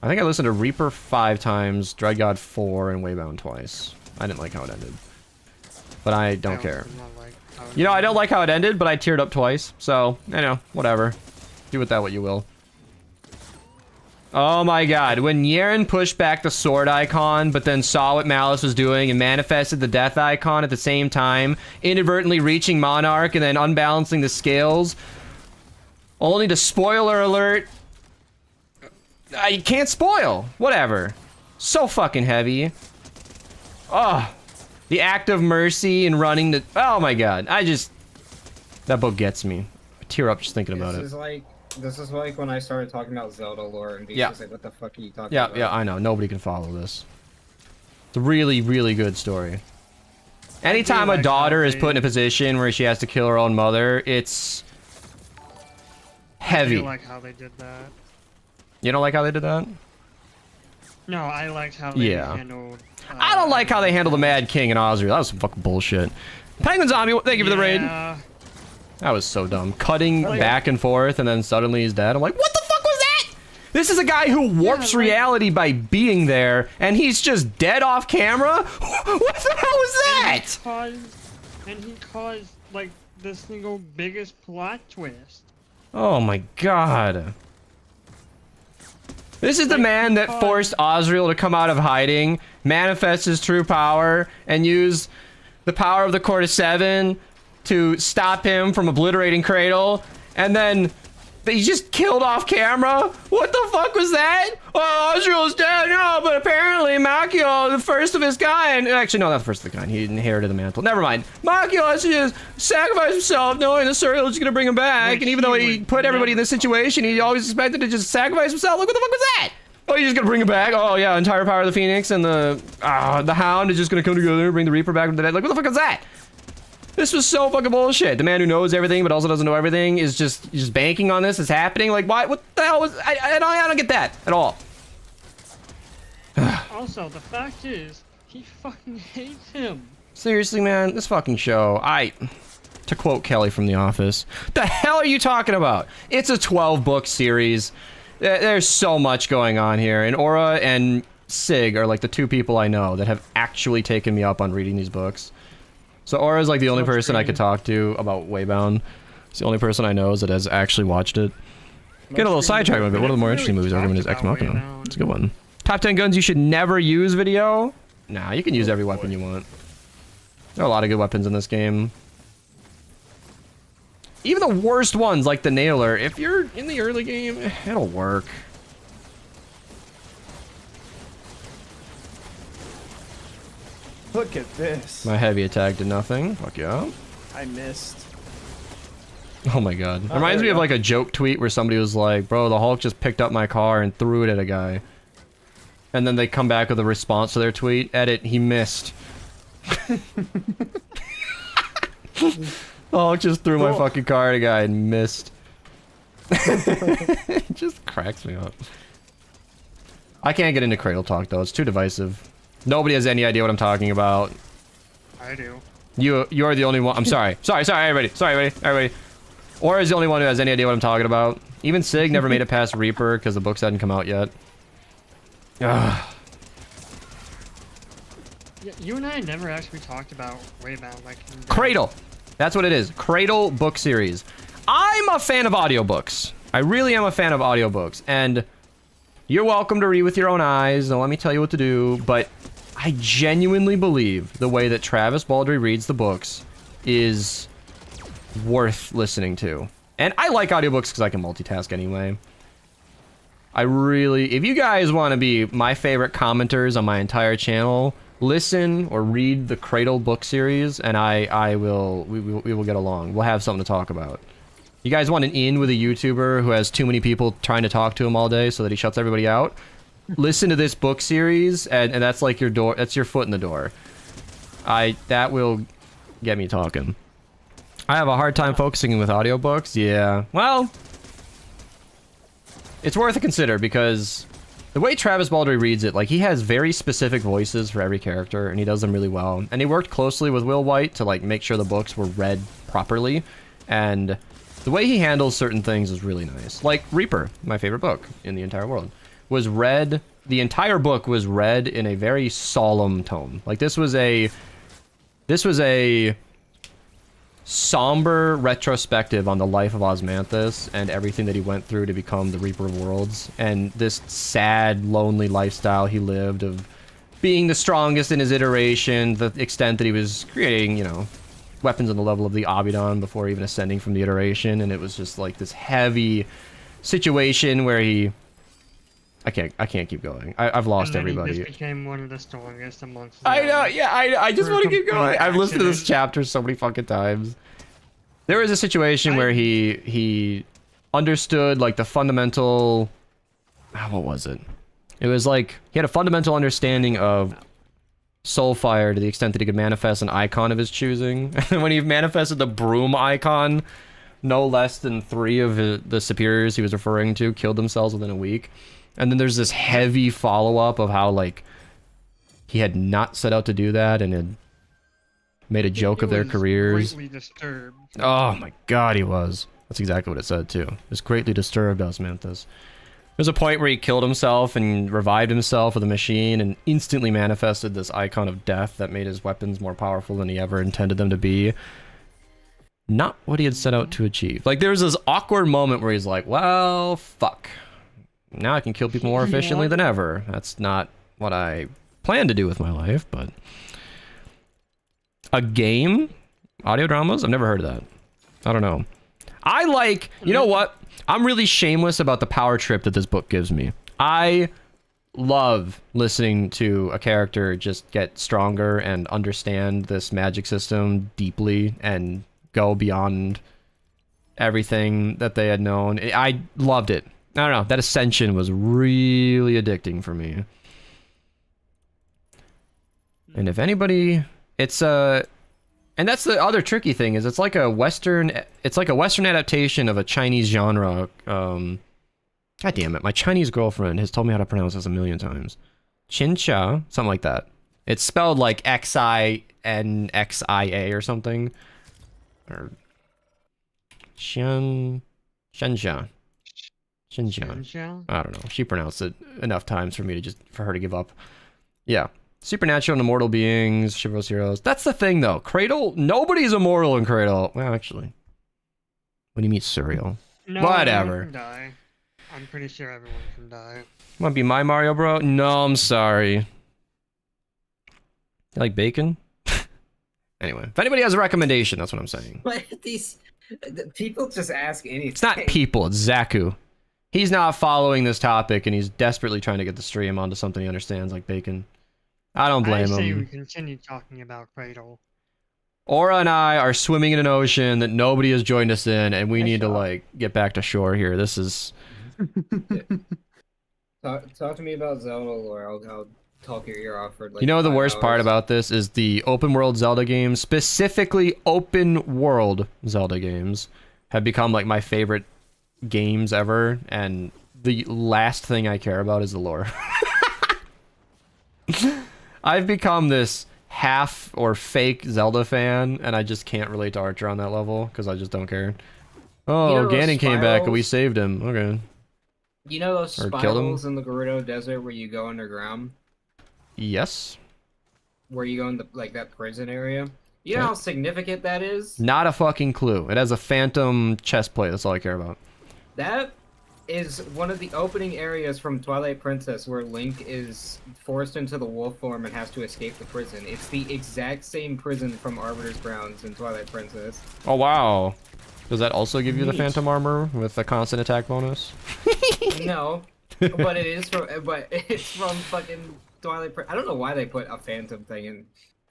I think I listened to Reaper 5 times, Dread God 4, and Waybound twice. I didn't like how it ended. but I don't care. did not like how it You know, I don't ended. like how it ended, but I teared up twice. So, you know, whatever. Do with that what you will. Oh my god, when Yaren pushed back the sword icon, but then saw what Malice was doing and manifested the death icon at the same time, inadvertently reaching Monarch and then unbalancing the scales, only to, spoiler alert, you can't spoil. Whatever. So fucking heavy. Oh, the act of mercy and running the... Oh my god, that book gets me. I tear up just thinking about it. This is like when I started talking about Zelda lore and Yeah. was like, what the fuck are you talking Yeah, about? yeah, I know. Nobody can follow this. It's a really, really good story. Anytime a like daughter how is they- put in a position where she has to kill her own mother, it's I heavy. do like how they did that. You don't like how they did that? No, I liked how they Yeah. handled. I don't like how they handled the Mad King and Osriel. That was some fucking bullshit. Penguin Zombie, thank you for the raid. Yeah. That was so dumb. Cutting yeah. back and forth and then suddenly he's dead. I'm like, what the fuck was that? This is a guy who warps like- reality by being there, and he's just dead off camera? What the hell was that? And he caused like the single biggest plot twist. Oh my god. This is the man that forced Osriel to come out of hiding, manifest his true power, and use the power of the Court of Seven to stop him from obliterating Cradle, and then he just killed off camera? What the fuck was that? Oh, Osriel's dead, no, but apparently Makio, the first of his kind. Actually, no, not the first of the kind. He inherited the mantle. Never mind. Makio has to just sacrifice himself knowing that Suriel is going to bring him back, Which and even though he he would put everybody in this never situation, he always expected to just sacrifice himself. Like, what the fuck was that? Oh, he's just gonna bring him back? Oh, yeah, entire power of the Phoenix and the Hound is just gonna come together and bring the Reaper back from the dead. Like, what the fuck is that? This was so fucking bullshit. The man who knows everything but also doesn't know everything is just banking on this. It's happening. Like, why? What the hell was... I don't get that at all. Also, the fact is, he fucking hates him. Seriously, man, this fucking show. To quote Kelly from The Office, the hell are you talking about? It's a 12-book series. There's so much going on here. And Aura and Sig are like the two people I know that have actually taken me up on reading these books. So Aura's like the only person I could talk to about Waybound. It's the only person I know that has actually watched it. Get a little sidetracked a bit. One of the more interesting movies argument is Ex Machina. It's a good one. Top 10 guns you should never use video? Nah, you can use every weapon you want. There are a lot of good weapons in this game. Even the worst ones, like the Nailer, if you're in the early game, it'll work. Look at this. My heavy attack did nothing. Fuck yeah. I missed. Oh my god. Oh, Reminds there me we of go. like a joke tweet where somebody was like, bro, the Hulk just picked up my car and threw it at a guy. And then they come back with a response to their tweet. Edit, he missed. The Hulk just threw my Cool. fucking car at a guy and missed. It just cracks me up. I can't get into Cradle Talk though, it's too divisive. Nobody has any idea what I'm talking about. I do. You're the only one. I'm sorry. Sorry, everybody. Aura is the only one who has any idea what I'm talking about. Even Sig never made it past Reaper because the books hadn't come out yet. Ugh. Yeah, you and I never actually talked about Waybound like in depth. Cradle. That's what it is. Cradle book series. I'm a fan of audiobooks. I really am a fan of audiobooks. And you're welcome to read with your own eyes. Don't let me tell you what to do. But I genuinely believe the way that Travis Baldry reads the books is worth listening to. And I like audiobooks because I can multitask anyway. If you guys want to be my favorite commenters on my entire channel, listen or read the Cradle book series, and we will get along. We'll have something to talk about. You guys want an in with a YouTuber who has too many people trying to talk to him all day so that he shuts everybody out? Listen to this book series, and that's like your door. That's your foot in the door. That will get me talking. I have a hard time focusing with audiobooks. Yeah. Well, it's worth a consider because the way Travis Baldry reads it, like he has very specific voices for every character, and he does them really well. And he worked closely with Will White to like make sure the books were read properly, and the way he handles certain things is really nice. Like Reaper, my favorite book in the entire world, was read. The entire book was read in a very solemn tone. Like this was a This was a somber retrospective on the life of Osmanthus and everything that he went through to become the Reaper of Worlds, and this sad, lonely lifestyle he lived of being the strongest in his iteration, the extent that he was creating, you know, weapons on the level of the Abaddon before even ascending from the iteration, and it was just like this heavy situation where he... I can't keep going. I've lost and then everybody. He just became one of the strongest amongst I them. know, yeah, I just For want to keep going. complete I've listened to this accident. chapter so many fucking times. There was a situation where he understood like the fundamental... what was it? It was like he had a fundamental understanding of Soulfire to the extent that he could manifest an icon of his choosing. And when he manifested the broom icon, no less than 3 of the superiors he was referring to killed themselves within a week. And then there's this heavy follow-up of how, like, he had not set out to do that and had made a joke of their was careers. Greatly disturbed. Oh my god, he was. That's exactly what it said, too. It was greatly disturbed, Osmanthus. There's a point where he killed himself and revived himself with a machine and instantly manifested this icon of death that made his weapons more powerful than he ever intended them to be. Not what he had set out to achieve. Like, there was this awkward moment where he's like, well, fuck. Now I can kill people more efficiently than ever. That's not what I plan to do with my life, but... A game? Audio dramas? I've never heard of that. I don't know. I like... You know what? I'm really shameless about the power trip that this book gives me. I love listening to a character just get stronger and understand this magic system deeply and go beyond everything that they had known. I loved it. I don't know. That ascension was really addicting for me. And if anybody, it's and that's the other tricky thing is it's like a Western adaptation of a Chinese genre. God damn it, my Chinese girlfriend has told me how to pronounce this a million times. Xinxia, something like that. It's spelled like Xinxia or something. Or Shenzhen. I don't know. She pronounced it enough times for her to give up. Yeah. Supernatural and immortal beings, chivalrous heroes. That's the thing, though. Cradle, nobody's immortal in Cradle. Well, actually, when you meet Surreal. No, Whatever. Everyone can die. I'm pretty sure everyone can die. Want to be my Mario bro? No, I'm sorry. You like bacon? Anyway, if anybody has a recommendation, that's what I'm saying. What these people just ask anything? It's not people, it's Zaku. He's not following this topic, and he's desperately trying to get the stream onto something he understands, like bacon. I don't blame I say him. we continue talking about Cradle. Aura and I are swimming in an ocean that nobody has joined us in, and we need to, like, get back to shore here. This is... Talk to me about Zelda lore. I'll talk your ear off for like. You know the 5 worst part hours. about this is the open world Zelda games, specifically open world Zelda games, have become like my favorite games ever, and the last thing I care about is the lore. I've become this half or fake Zelda fan, and I just can't relate to Archer on that level because I just don't care. Oh, You know those Ganon came back and we spirals? saved him. Okay. You know those Or killed him? spirals in the Gerudo Desert where you go underground, Yes. where you go in the like that prison area. You know Okay. how significant that is? Not a fucking clue. It has a phantom chest plate. That's all I care about. That is one of the opening areas from Twilight Princess where Link is forced into the wolf form and has to escape the prison. It's the exact same prison from Arbiter's Grounds in Twilight Princess. Oh, wow. Does that also give you the Neat. phantom armor with a constant attack bonus? No, but it's from fucking Twilight Princess. I don't know why they put a phantom thing in.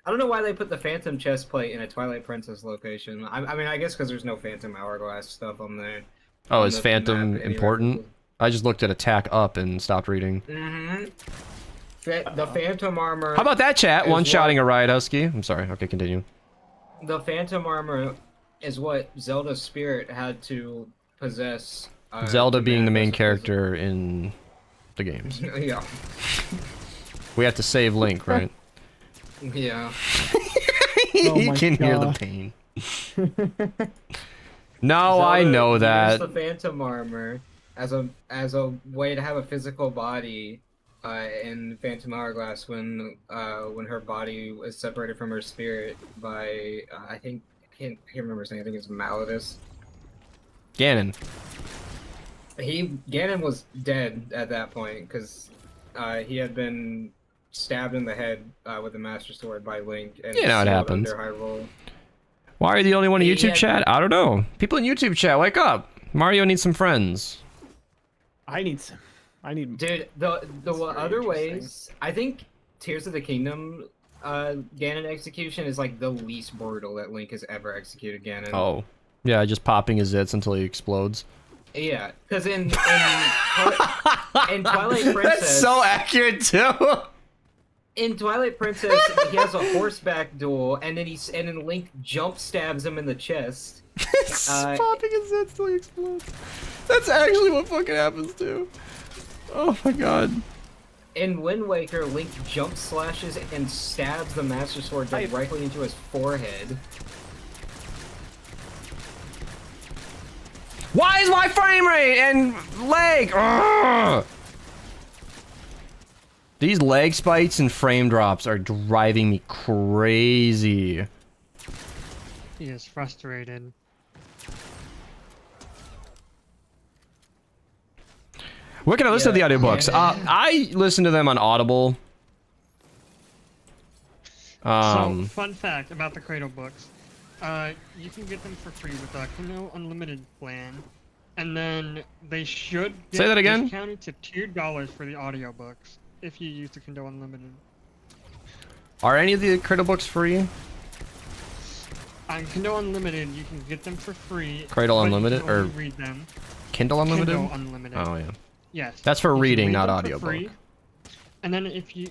I don't know why they put the phantom chest plate in a Twilight Princess location. I mean, I guess because there's no phantom hourglass stuff on there. Oh, on is the phantom map anywhere. important? I just looked at attack up and stopped reading. Mm-hmm. The phantom armor. How about that, chat? is One-shotting what- a riot husky. I'm sorry. Okay, continue. The phantom armor is what Zelda's spirit had to possess. Zelda to being the main manifest a character in the games. prison. Yeah. We have to save Link, right? Yeah. Oh You my can hear the God. pain. No, I Zelda know used that. the phantom armor as a way to have a physical body in Phantom Hourglass when her body was separated from her spirit by I can't remember his name. I think it's Malladus. Ganon. Ganon was dead at that point because he had been stabbed in the head with the Master Sword by Link. And You know it sealed happens. under Hyrule. Why are you the only one in He YouTube had- chat? I don't know. People in YouTube chat, wake up. Mario needs some friends. I need some. Dude, the That's very other interesting. ways, I think Tears of the Kingdom Ganon execution is like the least brutal that Link has ever executed Ganon. Oh. Yeah, just popping his zits until he explodes. Yeah, because in Twilight Princess, That's so accurate too. in Twilight Princess, he has a horseback duel, and then Link jump stabs him in the chest. Popping his zits till he explodes. That's actually what fucking happens too. Oh my god. In Wind Waker, Link jump slashes and stabs the Master Sword directly into his forehead. Why is my frame rate and leg? Ugh! These leg spikes and frame drops are driving me crazy. He is frustrated. Where can I listen to the audiobooks? I listen to them on Audible. So, fun fact about the Cradle books. You can get them for free with the Kindle Unlimited plan. And then they should get Say that again? discounted to $2 for the audiobooks if you use the Kindle Unlimited. Are any of the Cradle books free? On Kindle Unlimited, you can get them for free. Cradle but you Unlimited can only or read them. Kindle Unlimited? Kindle Unlimited. Oh yeah. Yes. That's for You can reading, read not them for audiobook. free. And then if you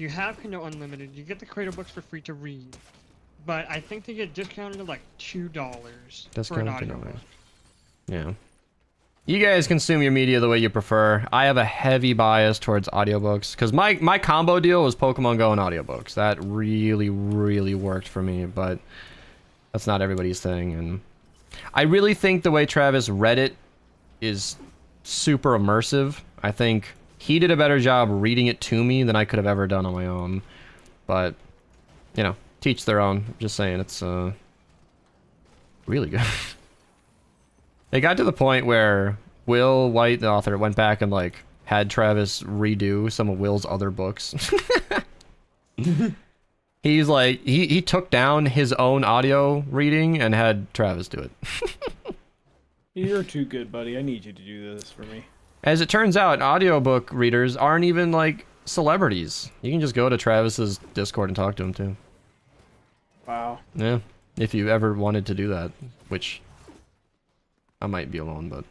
have Kindle Unlimited, you get the Cradle books for free to read. But I think they get discounted to like $2 for an Discounted audiobook. Yeah. You guys consume your media the way you prefer. I have a heavy bias towards audiobooks because my combo deal was Pokemon Go and audiobooks. That really, really worked for me, but that's not everybody's thing. And I really think the way Travis read it is super immersive. I think he did a better job reading it to me than I could have ever done on my own. But, you know, teach their own. Just saying, it's really good. It got to the point where Will White, the author, went back and like had Travis redo some of Will's other books. He's like, he took down his own audio reading and had Travis do it. You're too good, buddy. I need you to do this for me. As it turns out, audiobook readers aren't even like celebrities. You can just go to Travis's Discord and talk to him too. Wow. Yeah, if you ever wanted to do that, which I might be alone, but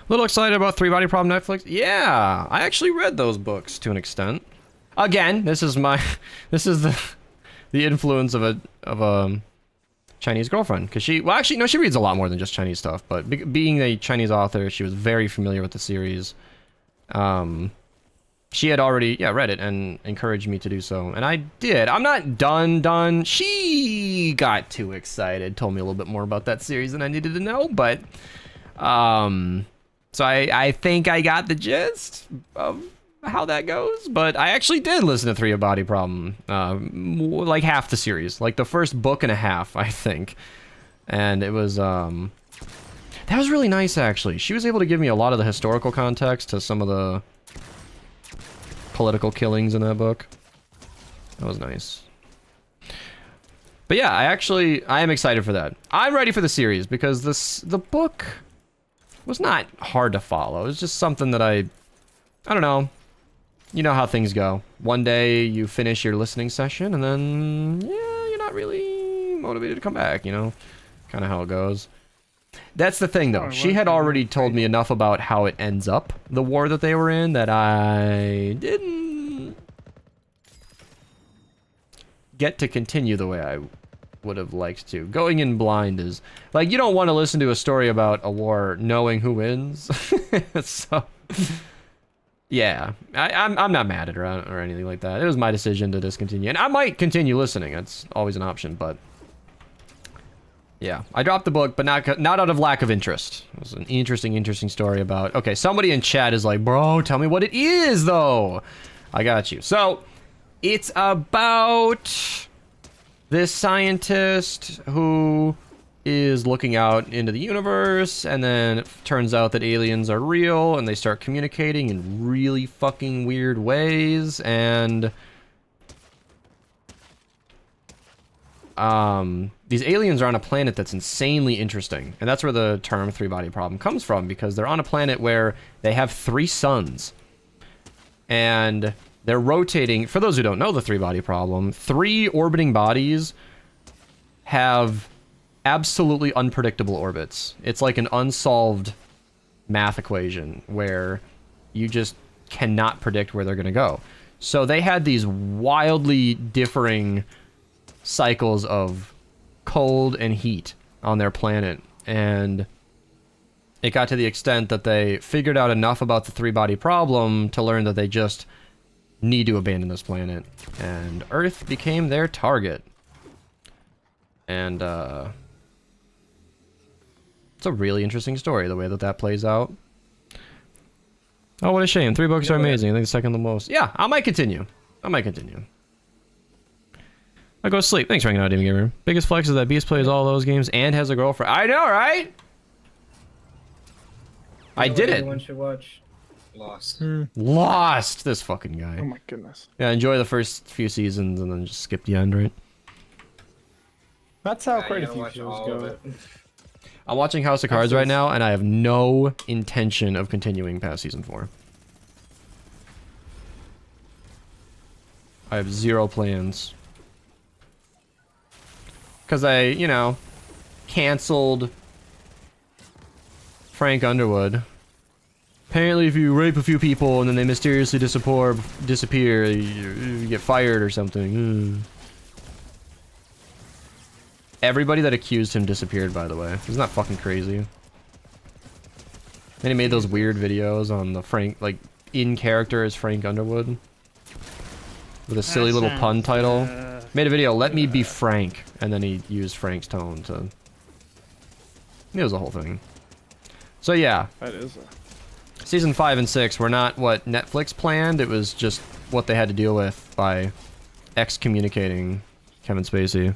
little excited about Three Body Problem Netflix. Yeah, I actually read those books to an extent. Again, this is the influence of a Chinese girlfriend, because she reads a lot more than just Chinese stuff, but being a Chinese author, she was very familiar with the series. She had already read it and encouraged me to do so, and I did. I'm not done. She got too excited, told me a little bit more about that series than I needed to know, but so I think I got the gist of how that goes, but I actually did listen to Three Body Problem, like half the series, like the first book and a half, I think, and it was that was really nice actually. She was able to give me a lot of the historical context to some of the political killings in that book. That was nice. But yeah, I am excited for that. I'm ready for the series because the book was not hard to follow. It was just something that I don't know. You know how things go. One day you finish your listening session and then you're not really motivated to come back, you know? Kind of how it goes. That's the thing though. She had already told me enough about how it ends up, the war that they were in, that I didn't get to continue the way I would have liked to. Going in blind is like, you don't want to listen to a story about a war knowing who wins. So yeah, I'm not mad at her or anything like that. It was my decision to discontinue, and I might continue listening. It's always an option, but Yeah, I dropped the book, but not out of lack of interest. It was an interesting story about... Okay, somebody in chat is like, bro, tell me what it is, though. I got you. So, it's about this scientist who is looking out into the universe, and then it turns out that aliens are real, and they start communicating in really fucking weird ways, and... these aliens are on a planet that's insanely interesting, and that's where the term three-body problem comes from, because they're on a planet where they have 3 suns, and they're rotating. For those who don't know the three-body problem, 3 orbiting bodies have absolutely unpredictable orbits. It's like an unsolved math equation where you just cannot predict where they're going to go. So they had these wildly differing cycles of cold and heat on their planet, and it got to the extent that they figured out enough about the three-body problem to learn that they just need to abandon this planet, and Earth became their target. And it's a really interesting story, the way that plays out. Oh, what a shame. 3 books are amazing. I think the second the most. Yeah, I might continue. I'll go sleep. Thanks for hanging out, Demon Gamer. Biggest flex is that Beast plays all those games and has a girlfriend. I know, right? I did it. Everyone should watch Lost. Lost. This fucking guy. Oh my goodness. Yeah, enjoy the first few seasons and then just skip the end, right? That's how You quite a gotta few watch shows all of go. it. I'm watching House of Cards right now, and I have no intention of continuing past season 4. I have 0 plans. Because I, you know, canceled Frank Underwood. Apparently if you rape a few people and then they mysteriously disappear, you get fired or something. Everybody that accused him disappeared, by the way. Isn't that fucking crazy? Then he made those weird videos on the Frank, like, in character as Frank Underwood. With a silly little pun title. Made a video, let me be Frank. And then he used Frank's tone to... It was a whole thing. So yeah. That is Season 5 and 6 were not what Netflix planned. It was just what they had to deal with by excommunicating Kevin Spacey.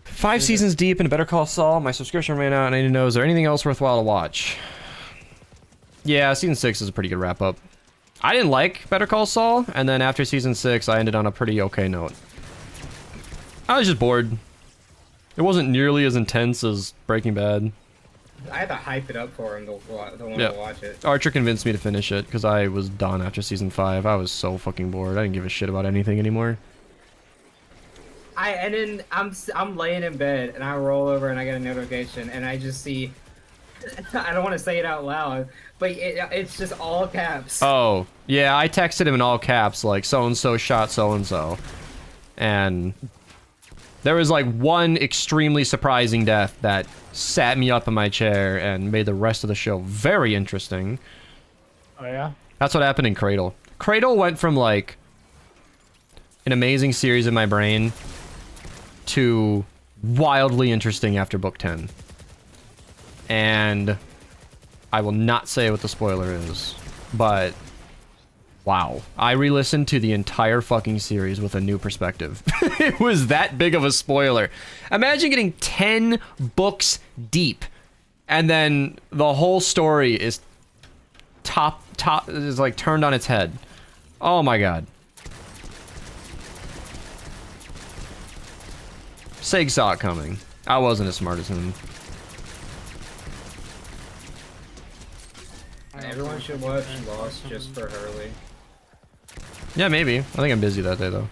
5 seasons deep in Better Call Saul. My subscription ran out and I need to know, is there anything else worthwhile to watch? Yeah, season 6 is a pretty good wrap-up. I didn't like Better Call Saul, and then after season 6, I ended on a pretty okay note. I was just bored. It wasn't nearly as intense as Breaking Bad. I had to hype it up for him to want to watch it. Archer convinced me to finish it, because I was done after season 5. I was so fucking bored. I didn't give a shit about anything anymore. And then I'm laying in bed, and I roll over, and I get a notification, and I just see... I don't want to say it out loud, but it's just all caps. Oh, yeah, I texted him in all caps, like, so-and-so shot so-and-so. And there was, like, one extremely surprising death that sat me up in my chair and made the rest of the show very interesting. Oh, yeah? That's what happened in Cradle. Cradle went from, like, an amazing series in my brain to wildly interesting after book 10. And I will not say what the spoiler is, but wow. I re-listened to the entire fucking series with a new perspective. It was that big of a spoiler. Imagine getting 10 books deep, and then the whole story is is like turned on its head. Oh my god. Seg saw it coming. I wasn't as smart as him. Everyone should watch Lost just for Hurley. Yeah, maybe. I think I'm busy that day, though.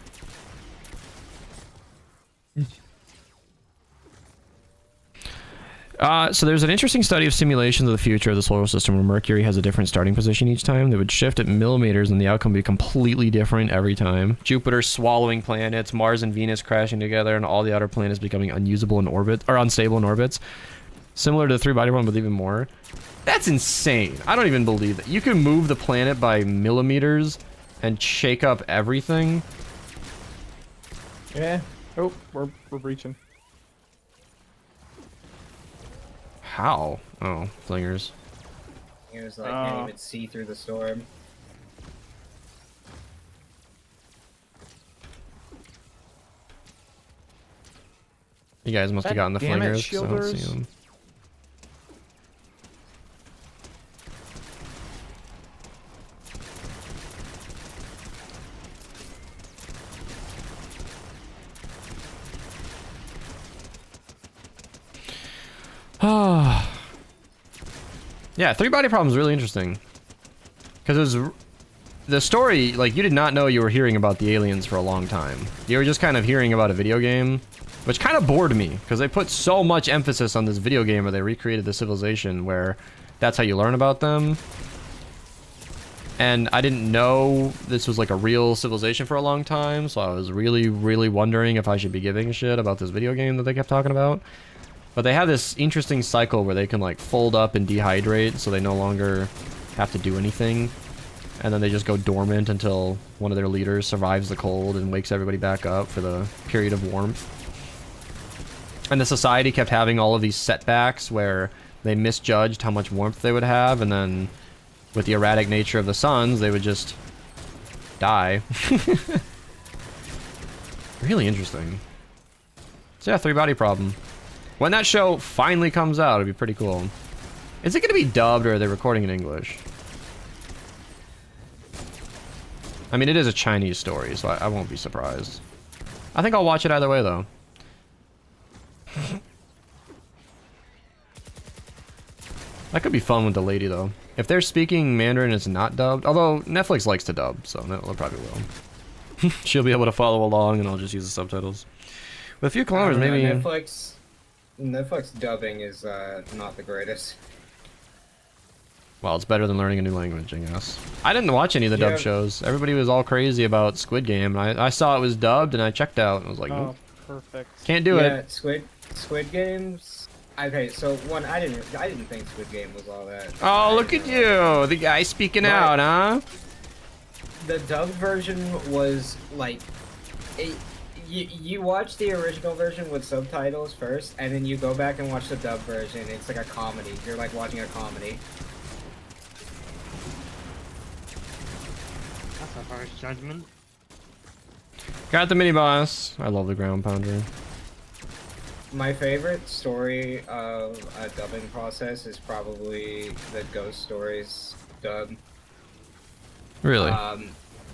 So there's an interesting study of simulations of the future of the solar system where Mercury has a different starting position each time. They would shift at millimeters and the outcome would be completely different every time. Jupiter swallowing planets, Mars and Venus crashing together, and all the outer planets becoming unusable in orbit, or unstable in orbits. Similar to the three-body one, but even more. That's insane. I don't even believe that. You can move the planet by millimeters and shake up everything. Yeah. Oh, we're breaching. How? Oh, flingers. He was like, can't even see through the storm. You guys must have gotten the God damn it, flingers. 'Cause I don't see shielders. them. Yeah, three body problem is really interesting. Because it was the story, like, you did not know you were hearing about the aliens for a long time. You were just kind of hearing about a video game, which kind of bored me because they put so much emphasis on this video game where they recreated the civilization where that's how you learn about them. And I didn't know this was like a real civilization for a long time, so I was really, really wondering if I should be giving a shit about this video game that they kept talking about. But they have this interesting cycle where they can like fold up and dehydrate so they no longer have to do anything. And then they just go dormant until one of their leaders survives the cold and wakes everybody back up for the period of warmth. And the society kept having all of these setbacks where they misjudged how much warmth they would have, and then with the erratic nature of the suns, they would just die. Really interesting. So yeah, three body problem. When that show finally comes out, it'd be pretty cool. Is it going to be dubbed or are they recording in English? I mean, it is a Chinese story, so I won't be surprised. I think I'll watch it either way, though. That could be fun with the lady, though. If they're speaking Mandarin, it's not dubbed. Although, Netflix likes to dub, so they probably will. She'll be able to follow along, and I'll just use the subtitles. With a few kilometers, maybe... Netflix dubbing is not the greatest. Well, it's better than learning a new language, I guess. I didn't watch any of the dub shows. Everybody was all crazy about Squid Game. I saw it was dubbed, and I checked out, and I was like, nope. Perfect. Can't do it. Squid Games. Okay, so one, I didn't think Squid Game was all that. Oh, look at you, the guy speaking out, huh? The dubbed version was like, you watch the original version with subtitles first, and then you go back and watch the dubbed version. It's like a comedy. You're like watching a comedy. That's a harsh judgment. Got the mini boss. I love the ground pounder. My favorite story of a dubbing process is probably the Ghost Stories dub. Really?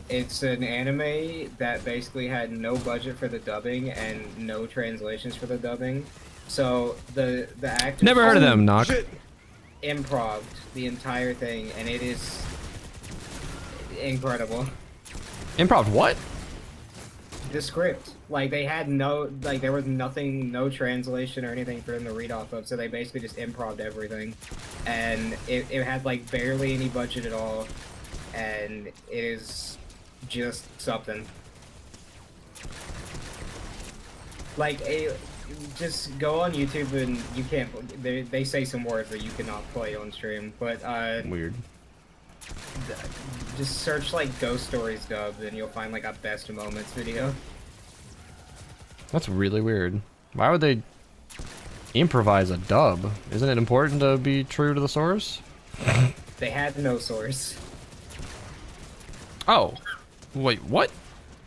It's an anime that basically had no budget for the dubbing and no translations for the dubbing. So the actors Never heard of them, Knock. Improv'd the entire thing, and it is incredible. Improv what? The script. Like, they had no, like, there was nothing, no translation or anything for them to read off of, so they basically just improv'd everything. And it had, like, barely any budget at all, and it is just something. Like, just go on YouTube and you can't, they say some words that you cannot play on stream, but, Weird. just search, like, Ghost Stories dubbed, and you'll find, like, a best moments video. That's really weird. Why would they improvise a dub? Isn't it important to be true to the source? They had no source. Oh. Wait, what?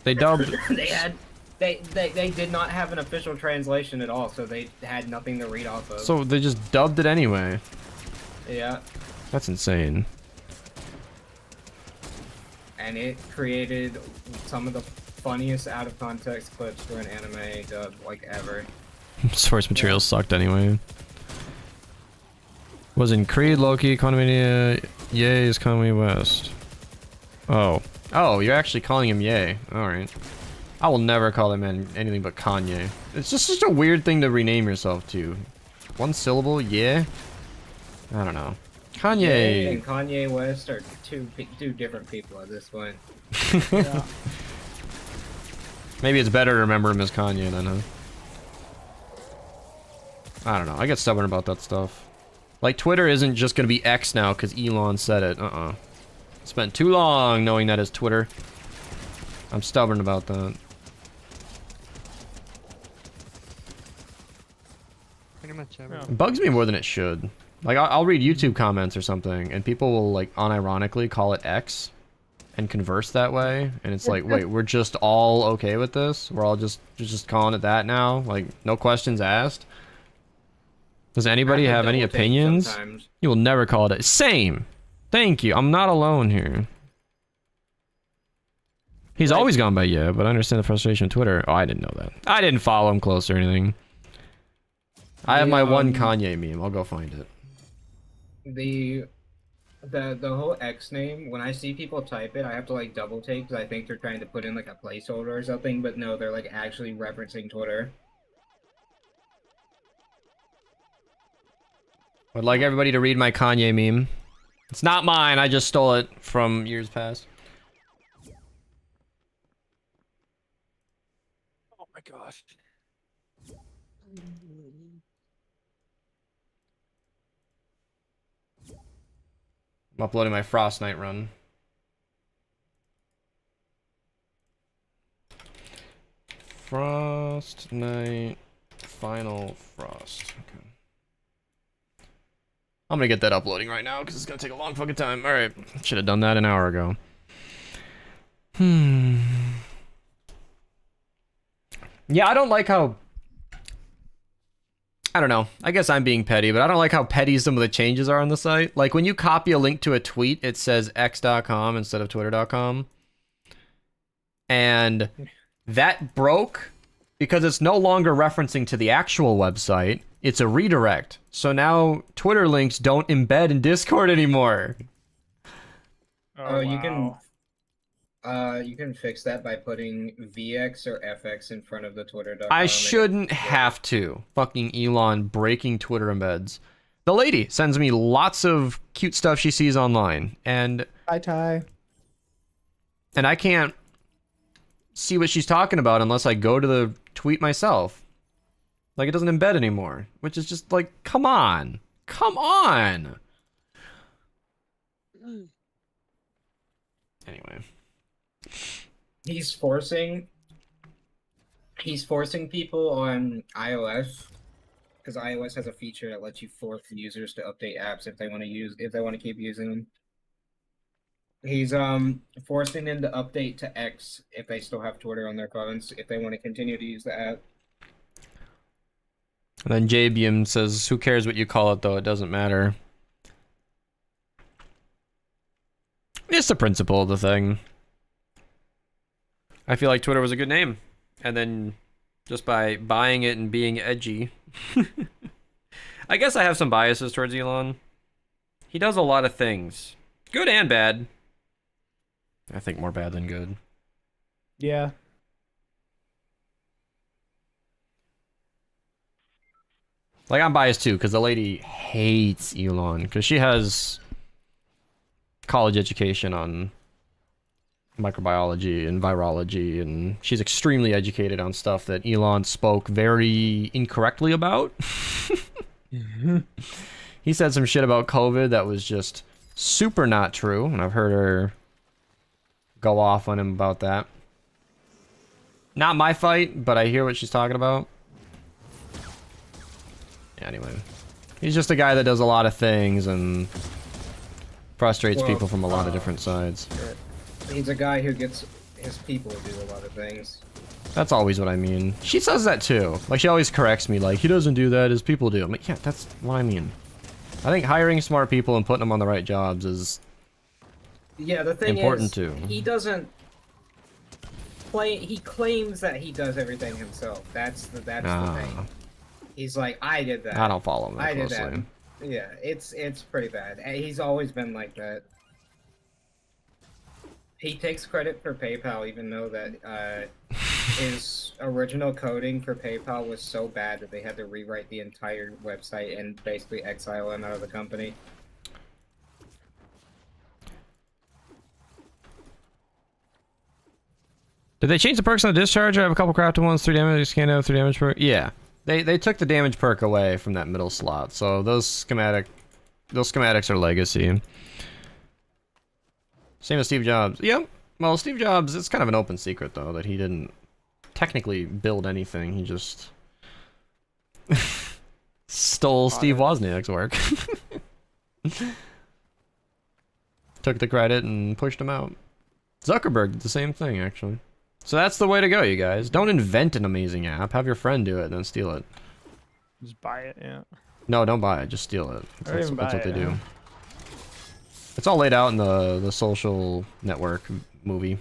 They dubbed... They did not have an official translation at all, so they had nothing to read off of. So they just dubbed it anyway. Yeah. That's insane. And it created some of the funniest out-of-context clips for an anime dub, like, ever. Source material sucked anyway. Was in Creed, Loki, Quantumania, Ye is Conway West. Oh. Oh, you're actually calling him Ye. Alright. I will never call that man anything but Kanye. It's just such a weird thing to rename yourself to. One syllable, Ye? I don't know. Kanye. Ye and Kanye West are two different people at this point. Yeah. Maybe it's better to remember him as Kanye then, huh? I don't know. I get stubborn about that stuff. Like, Twitter isn't just gonna be X now because Elon said it. Spent too long knowing that is Twitter. I'm stubborn about that. whichever. Yeah. It bugs me more than it should. Like, I'll read YouTube comments or something, and people will, like, unironically call it X and converse that way, and it's like, wait, we're just all okay with this? We're all just calling it that now? Like, no questions asked? Does anybody have any opinions? Sometimes. You will never call it a... Same! Thank you, I'm not alone here. He's always gone by yeah, but I understand the frustration of Twitter. Oh, I didn't know that. I didn't follow him close or anything. I have my one Kanye meme. I'll go find it. The whole X name, when I see people type it, I have to like double take because I think they're trying to put in like a placeholder or something, but no, they're like actually referencing Twitter. I'd like everybody to read my Kanye meme. It's not mine, I just stole it from years past. Oh my gosh. I'm uploading my Frost Night run. Frost Night Final Frost. Okay. I'm gonna get that uploading right now because it's gonna take a long fucking time. Alright. Should have done that an hour ago. Yeah, I don't like how... I don't know. I guess I'm being petty, but I don't like how petty some of the changes are on the site. Like, when you copy a link to a tweet, it says x.com instead of twitter.com. And that broke because it's no longer referencing to the actual website. It's a redirect. So now Twitter links don't embed in Discord anymore. Oh, you can fix that by putting VX or FX in front of the Twitter.com. I shouldn't have to. Fucking Elon breaking Twitter embeds. The lady sends me lots of cute stuff she sees online, and Hi, Ty. and I can't see what she's talking about unless I go to the tweet myself. Like, it doesn't embed anymore, which is just like, come on. Come on. Anyway. He's forcing people on iOS because iOS has a feature that lets you force users to update apps if they want to keep using them. He's forcing them to update to X if they still have Twitter on their phones if they want to continue to use the app. And then JBM says, who cares what you call it though, it doesn't matter. It's the principle of the thing. I feel like Twitter was a good name. And then just by buying it and being edgy. I guess I have some biases towards Elon. He does a lot of things. Good and bad. I think more bad than good. Yeah. Like, I'm biased too, because the lady hates Elon. Because she has college education on microbiology and virology, and she's extremely educated on stuff that Elon spoke very incorrectly about. He said some shit about COVID that was just super not true, and I've heard her go off on him about that. Not my fight, but I hear what she's talking about. Yeah, anyway. He's just a guy that does a lot of things and frustrates people from a lot of different sides. He's a guy who gets his people to do a lot of things. That's always what I mean. She says that too. Like, she always corrects me, like, he doesn't do that, his people do. I'm like, yeah, that's what I mean. I think hiring smart people and putting them on the right jobs is the thing important is, too. He doesn't play. He claims that he does everything himself. That's the thing. He's like, I did that. I don't follow him that I did closely. that. Yeah, it's pretty bad. He's always been like that. He takes credit for PayPal, even though that his original coding for PayPal was so bad that they had to rewrite the entire website and basically exile him out of the company. Did they change the perks on the discharge? I have a couple crafted ones, 3 damage, scan out, 3 damage perk. Yeah. They took the damage perk away from that middle slot, so those schematics are legacy. Same as Steve Jobs. Yep. Well, Steve Jobs, it's kind of an open secret though that he didn't technically build anything. He just Stole Steve Wozniak's work. Took the credit and pushed him out. Zuckerberg did the same thing, actually. So that's the way to go, you guys. Don't invent an amazing app. Have your friend do it, and then steal it. Just buy it, yeah. No, don't buy it. Just steal it. That's what they do. Yeah. It's all laid out in the social network movie.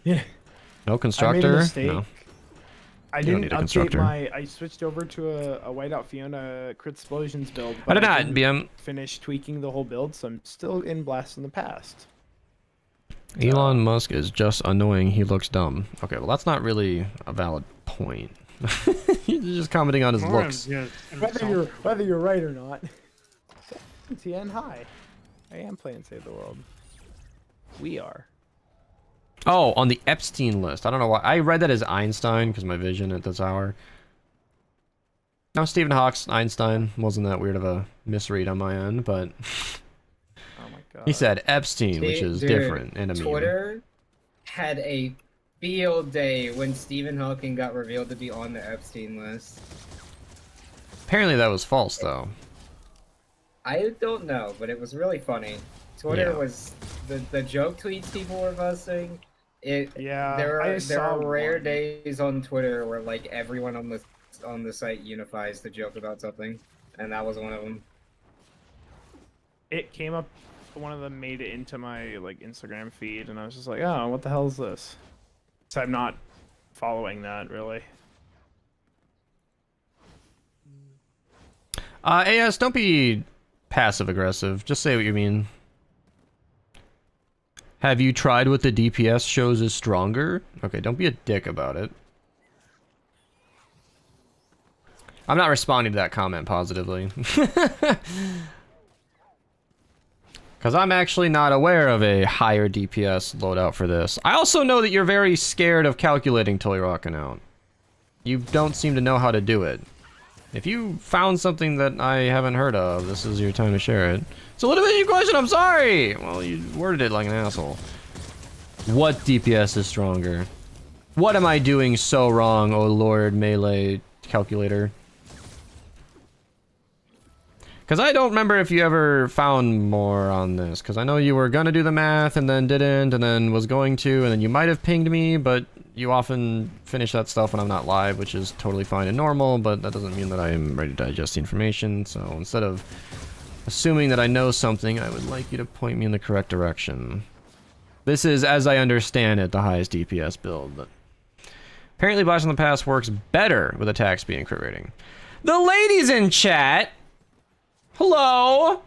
Yeah. No constructor? I made a mistake. No. I You don't didn't need a update constructor. I switched over to a Whiteout Fiona Crit Explosions build. I did not, didn't BM. finish tweaking the whole build, so I'm still in Blast in the Past. Elon Musk is just annoying. He looks dumb. Okay, well, that's not really a valid point. You're just commenting on his looks. Whether you're right or not. TN, hi. I am playing Save the World. We are. Oh, on the Epstein list. I don't know why. I read that as Einstein because my vision at this hour. No, Stephen Hawking's Einstein. Wasn't that weird of a misread on my end, but Oh my god. he said Epstein, which is Dude, different and a meme. Twitter had a field day when Stephen Hawking got revealed to be on the Epstein list. Apparently that was false, though. I don't know, but it was really funny. Twitter Yeah. was the joke tweets people were busting. Yeah, There I are saw rare one. days on Twitter where like everyone on the site unifies to joke about something, and that was one of them. It came up, one of them made it into my like Instagram feed, and I was just like, oh, what the hell is this? So I'm not following that really. AS, don't be passive aggressive. Just say what you mean. Have you tried what the DPS shows is stronger? Okay, don't be a dick about it. I'm not responding to that comment positively. Because I'm actually not aware of a higher DPS loadout for this. I also know that you're very scared of calculating till you're rocking out. You don't seem to know how to do it. If you found something that I haven't heard of, this is your time to share it. It's a little bit of your question, I'm sorry! Well, you worded it like an asshole. What DPS is stronger? What am I doing so wrong, oh lord, melee calculator? Because I don't remember if you ever found more on this. Because I know you were going to do the math and then didn't, and then was going to, and then you might have pinged me, but you often finish that stuff when I'm not live, which is totally fine and normal, but that doesn't mean that I am ready to digest the information. So instead of assuming that I know something, I would like you to point me in the correct direction. This is, as I understand it, the highest DPS build. But apparently Blast in the Past works better with attack speed and crit rating. The ladies in chat! Hello?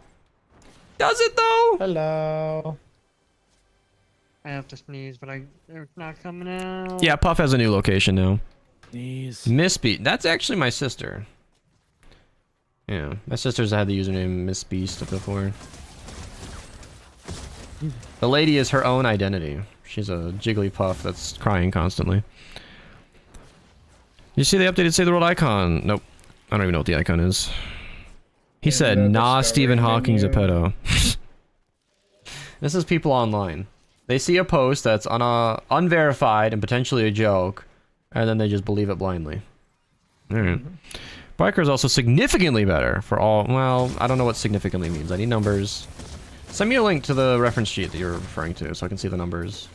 Does it though? Hello. I have to sneeze, but it's not coming out. Yeah, Puff has a new location now. Sneeze. Missbeast. That's actually my sister. Yeah, my sister's had the username Missbeast before. The lady is her own identity. She's a Jigglypuff that's crying constantly. You see the updated Save the World icon? Nope. I don't even know what the icon is. He said, nah, Stephen Hawking's a pedo. This is people online. They see a post that's unverified and potentially a joke, and then they just believe it blindly. Alright. Biker is also significantly better for all... Well, I don't know what significantly means. I need numbers. Send me a link to the reference sheet that you're referring to so I can see the numbers.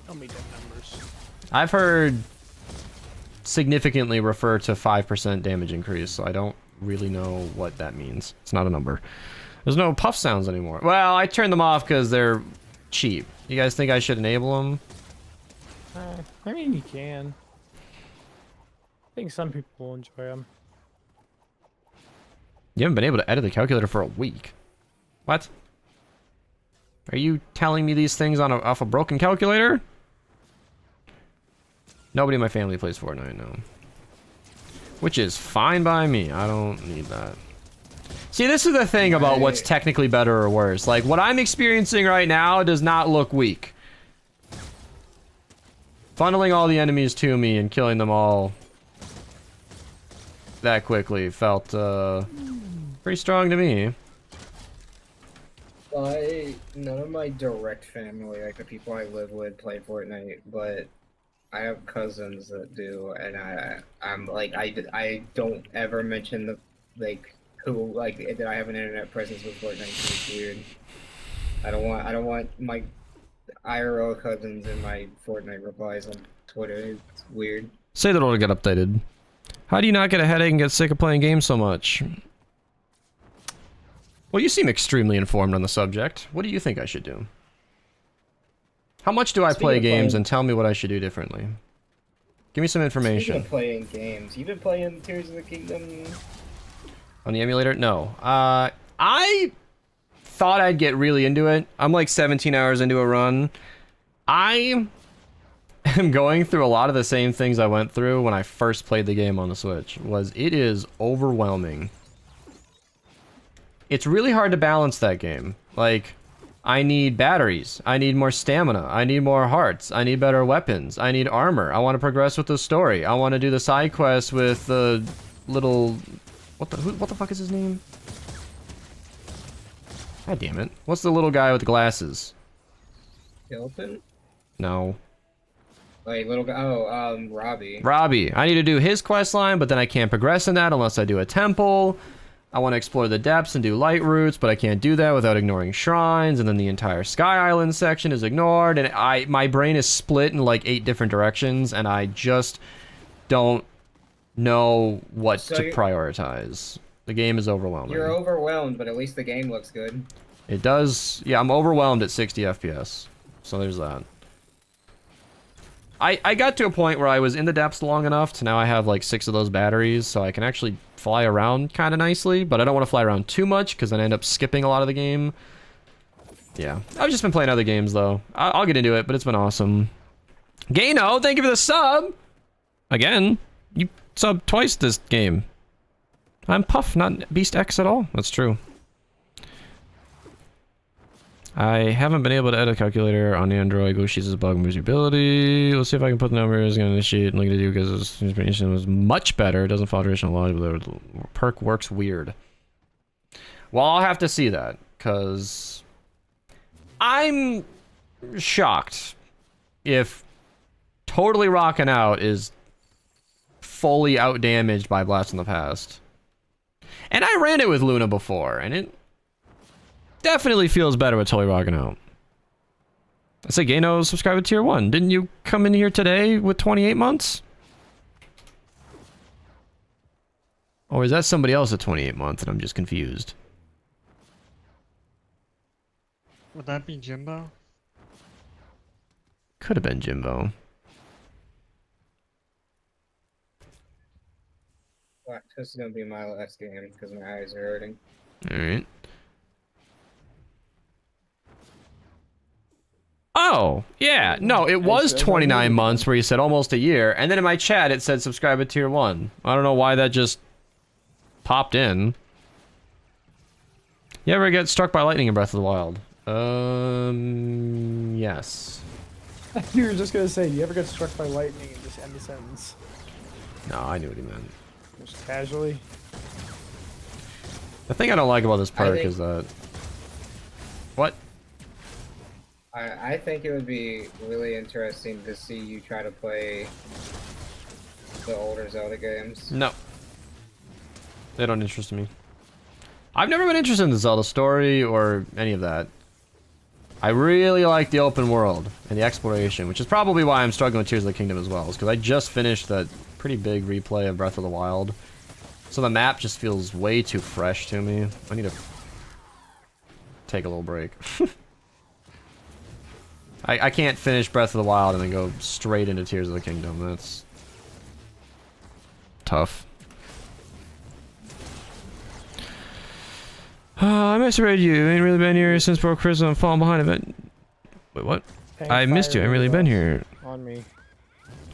Tell me them numbers. I've heard significantly refer to 5% damage increase, so I don't really know what that means. It's not a number. There's no puff sounds anymore. Well, I turned them off because they're cheap. You guys think I should enable them? I mean, you can. I think some people will enjoy them. You haven't been able to edit the calculator for a week. What? Are you telling me these things on off a broken calculator? Nobody in my family plays Fortnite, no. Which is fine by me. I don't need that. See, this is the thing about what's technically better or worse. Like, what I'm experiencing right now does not look weak. Funneling all the enemies to me and killing them all that quickly felt pretty strong to me. None of my direct family, like the people I live with, play Fortnite, but I have cousins that do, and I'm like I don't ever mention the like who like that I have an internet presence with Fortnite. 'Cause it's weird. I don't want my IRL cousins in my Fortnite replies on Twitter. It's weird. Say that it'll get updated. How do you not get a headache and get sick of playing games so much? Well, you seem extremely informed on the subject. What do you think I should do? How much do I play games, and tell me what I should do differently? Give me some information. Speaking of playing games, you've been playing Tears of the Kingdom on the emulator? No. I thought I'd get really into it. I'm like 17 hours into a run. I am going through a lot of the same things I went through when I first played the game on the Switch. It is overwhelming. It's really hard to balance that game. Like, I need batteries. I need more stamina. I need more hearts. I need better weapons. I need armor. I want to progress with the story. I want to do the side quest with the little... What the fuck is his name? God damn it. What's the little guy with the glasses? Skeleton? No. Like little guy. Oh, Robbie. Robbie. I need to do his quest line, but then I can't progress in that unless I do a temple. I want to explore the depths and do light routes, but I can't do that without ignoring shrines, and then the entire Sky Island section is ignored, and my brain is split in like 8 different directions, and I just don't know what to prioritize. The game is overwhelming. You're overwhelmed, but at least the game looks good. It does. Yeah, I'm overwhelmed at 60 FPS. So there's that. I got to a point where I was in the depths long enough to now I have like 6 of those batteries, so I can actually fly around kind of nicely, but I don't want to fly around too much because then I end up skipping a lot of the game. Yeah, I've just been playing other games though. I'll get into it, but it's been awesome. Gano, thank you for the sub! Again, you subbed twice this game. I'm Puff, not Beast X at all. That's true. I haven't been able to edit a calculator on Android. Glitches is a bug moves ability. Let's see if I can put the numbers. Gonna initiate and look at it because this information was much better. It doesn't follow traditional laws, but the perk works weird. Well, I'll have to see that because I'm shocked if totally rocking out is fully out damaged by Blast from the Past. And I ran it with Luna before, and it definitely feels better with totally rocking out. I say Gano subscribe to tier 1. Didn't you come in here today with 28 months? Or is that somebody else at 28 months and I'm just confused? Would that be Jimbo? Could have been Jimbo. This is gonna be my last game because my eyes are hurting. Alright. Oh, yeah. No, it was 29 months where you said almost a year. And then in my chat, it said subscribe at tier 1. I don't know why that just popped in. You ever get struck by lightning in Breath of the Wild? Yes. You were just gonna say, you ever get struck by lightning and just end the sentence? No, I knew what he meant. Just casually. The thing I don't like about this perk is that... What? I think it would be really interesting to see you try to play the older Zelda games. No. They don't interest me. I've never been interested in the Zelda story or any of that. I really like the open world and the exploration, which is probably why I'm struggling with Tears of the Kingdom as well, is because I just finished that pretty big replay of Breath of the Wild. So the map just feels way too fresh to me. I need to take a little break. I can't finish Breath of the Wild and then go straight into Tears of the Kingdom. That's tough. I misread you. Ain't really been here since before Christmas. I'm falling behind event. Wait, what? I missed you. I ain't really been here. On me.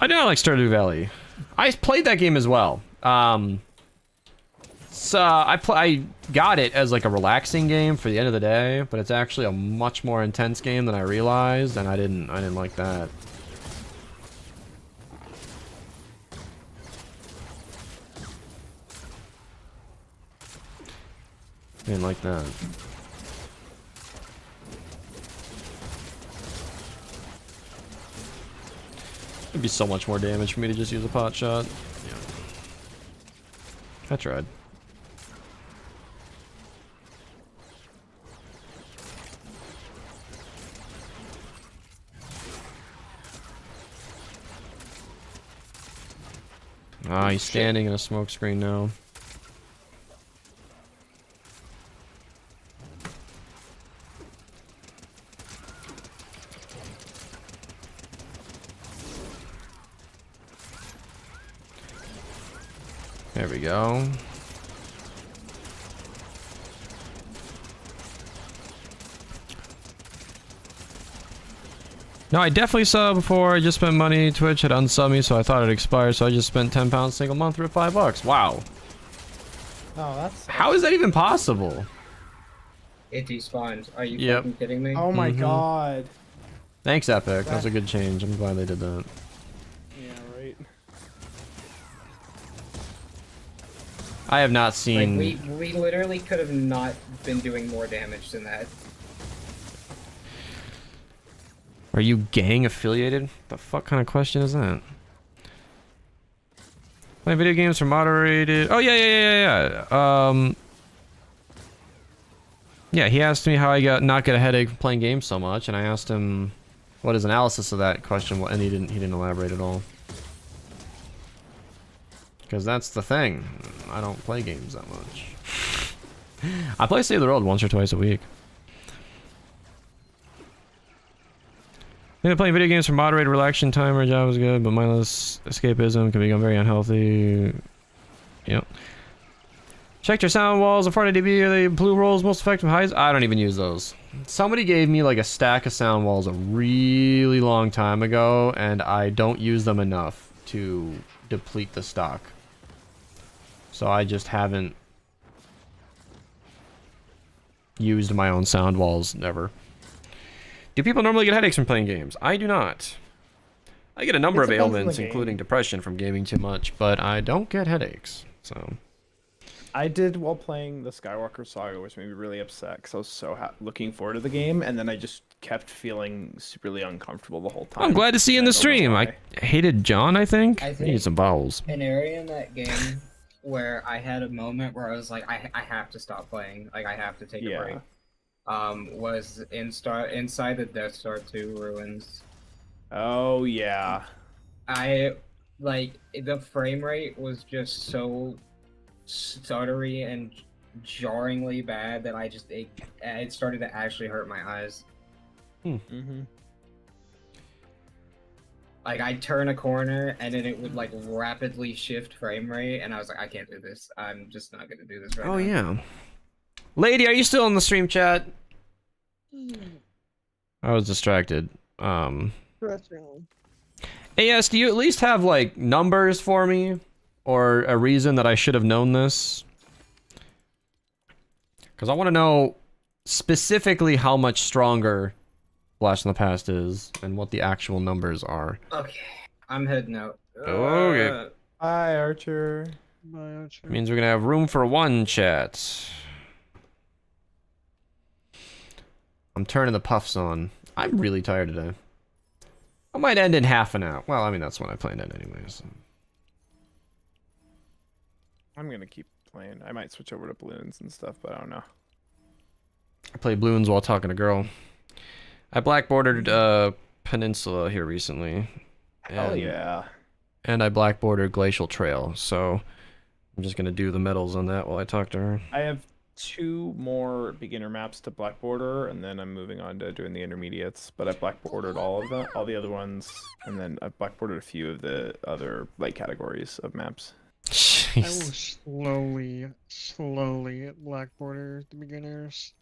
I do not like Stardew Valley. I played that game as well. So I got it as like a relaxing game for the end of the day, but it's actually a much more intense game than I realized, and I didn't like that. I didn't like that. It'd be so much more damage for me to just use a pot shot. Yeah. I tried. Ah, he's standing in a smoke screen now. There we go. No, I definitely saw it before. I just spent money. Twitch had unsubbed me, so I thought it expired. So I just spent £10 single month for $5. Wow. Oh, that's. How is that even possible? It despawned. Are you Yep. fucking kidding me? Oh my god. Thanks, Epic. That was a good change. I'm glad they did that. Yeah, right. I have not seen. Like, we literally could have not been doing more damage than that. Are you gang affiliated? The fuck kind of question is that? Play video games for moderated. Oh yeah. Yeah, he asked me how I not get a headache playing games so much, and I asked him what his analysis of that question was, and he didn't elaborate at all. Because that's the thing. I don't play games that much. I play Save the World once or twice a week. I think playing video games for moderated relaxation time or job is good, but mindless escapism can become very unhealthy. Yep. Checked your sound walls. The 400 dB are the blue rolls most effective highs? I don't even use those. Somebody gave me like a stack of sound walls a really long time ago, and I don't use them enough to deplete the stock. So I just haven't used my own sound walls ever. Do people normally get headaches from playing games? I do not. I get a number of ailments, including depression from gaming too much, but I don't get headaches, so... I did while playing the Skywalker Saga, which made me really upset because I was so looking forward to the game, and then I just kept feeling really uncomfortable the whole time. I'm glad to see you in the stream. I hated John, I think. I need some bowels. An area in that game where I had a moment where I was like, I have to stop playing. Like, I have to take a break. Was inside the Death Star 2 ruins. Oh, yeah. The frame rate was just so stuttery and jarringly bad that it started to actually hurt my eyes. Like, I'd turn a corner and then it would like rapidly shift frame rate, and I was like, I can't do this. I'm just not gonna do this right now. Oh yeah. Lady, are you still in the stream chat? I was distracted. AS, do you at least have like numbers for me? Or a reason that I should have known this? Because I want to know specifically how much stronger Blast in the Past is and what the actual numbers are. Okay, I'm heading out. Okay. Bye, Archer. Bye, Archer. Means we're gonna have room for one chat. I'm turning the puffs on. I'm really tired today. I might end in half an hour. Well, I mean, that's when I planned it anyways. I'm gonna keep playing. I might switch over to balloons and stuff, but I don't know. I played balloons while talking to girl. I black bordered Peninsula here recently. Hell yeah. And I black bordered Glacial Trail, so I'm just gonna do the medals on that while I talk to her. I have 2 more beginner maps to black border, and then I'm moving on to doing the intermediates. But I black bordered all of them, all the other ones, and then I black bordered a few of the other light categories of maps. I will slowly black border the beginners.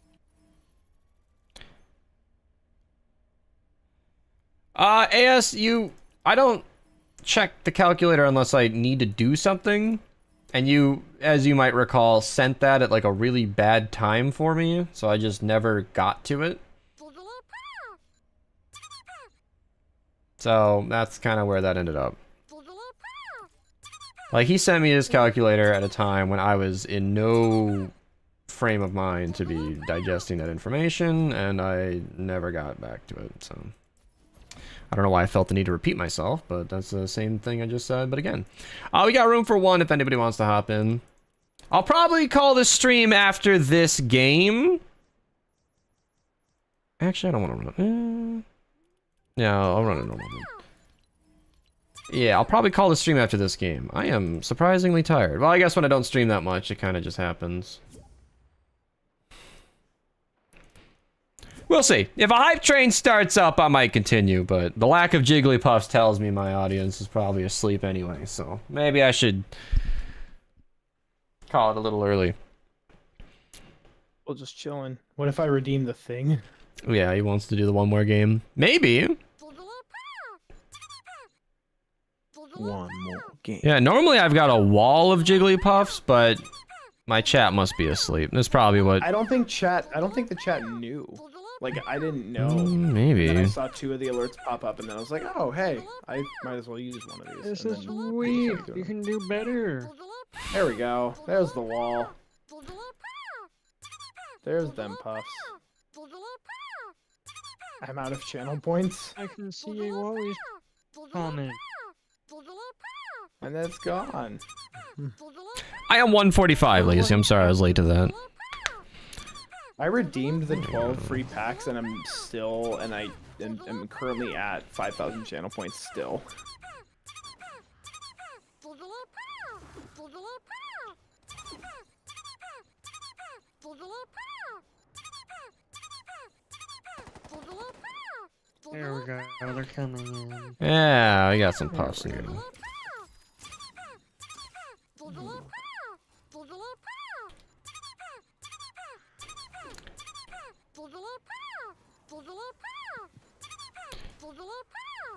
AS, I don't check the calculator unless I need to do something. And you, as you might recall, sent that at like a really bad time for me, so I just never got to it. So that's kind of where that ended up. Like, he sent me his calculator at a time when I was in no frame of mind to be digesting that information, and I never got back to it, so... I don't know why I felt the need to repeat myself, but that's the same thing I just said, but again. We got room for one if anybody wants to hop in. I'll probably call this stream after this game. Actually, I don't want to run it. Yeah, I'll run it normal. Yeah, I'll probably call the stream after this game. I am surprisingly tired. Well, I guess when I don't stream that much, it kind of just happens. We'll see. If a hype train starts up, I might continue, but the lack of Jigglypuffs tells me my audience is probably asleep anyway, so maybe I should call it a little early. We'll just chilling. What if I redeem the thing? Yeah, he wants to do the one more game. Maybe. One more game. Yeah, normally I've got a wall of Jigglypuffs, but my chat must be asleep. That's probably what... I don't think the chat knew. Like, I didn't know. Maybe. And then I saw 2 of the alerts pop up, and then I was like, oh, hey, I might as well use one of these. This is sweet. You can do better. There we go. There's the wall. There's them puffs. I'm out of channel points. I can see a Wally's comment. And that's gone. I am 145, Lacey. I'm sorry I was late to that. I redeemed the 12 free packs, and I'm still, and I am currently at 5,000 channel points still. There we go. They're coming in. Yeah, I got some puffs here.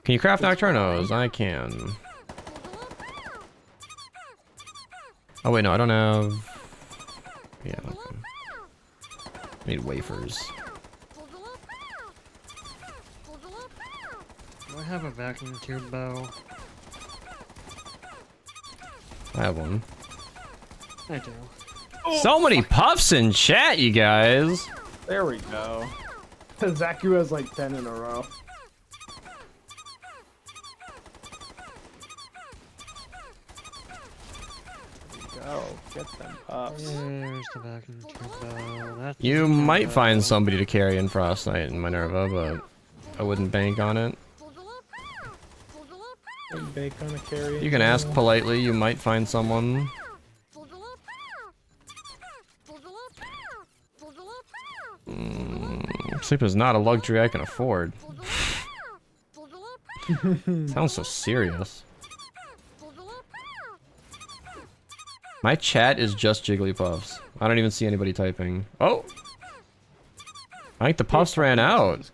Can you craft Nocturnos? I can. Oh wait, no, I don't have... Yeah, okay. I need wafers. Do I have a vacuum tube bow? I have one. I do. So many puffs in chat, you guys! There we go. Zaku has like 10 in a row. Go, get them puffs. There's the vacuum tube bow. That's You might find somebody to carry in Frostnight and Minerva, but I wouldn't bank on it. Bake on a carry. You can ask politely, you might find someone. Sleep is not a luxury I can afford. Sounds so serious. My chat is just Jigglypuffs. I don't even see anybody typing. Oh! I think the puffs ran out.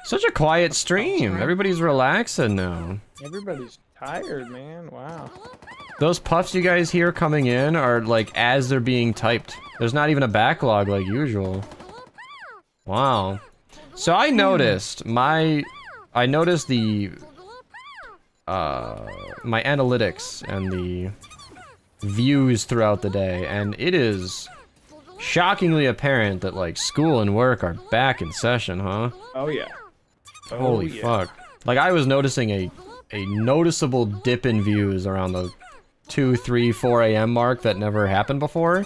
Such a quiet stream. Everybody's relaxing now. Everybody's tired, man. Wow. Those puffs you guys hear coming in are like as they're being typed. There's not even a backlog like usual. Wow. So I noticed my analytics and the views throughout the day, and it is shockingly apparent that like school and work are back in session, huh? Oh yeah. Holy fuck. Like I was noticing a noticeable dip in views around the 2, 3, 4 a.m. mark that never happened before.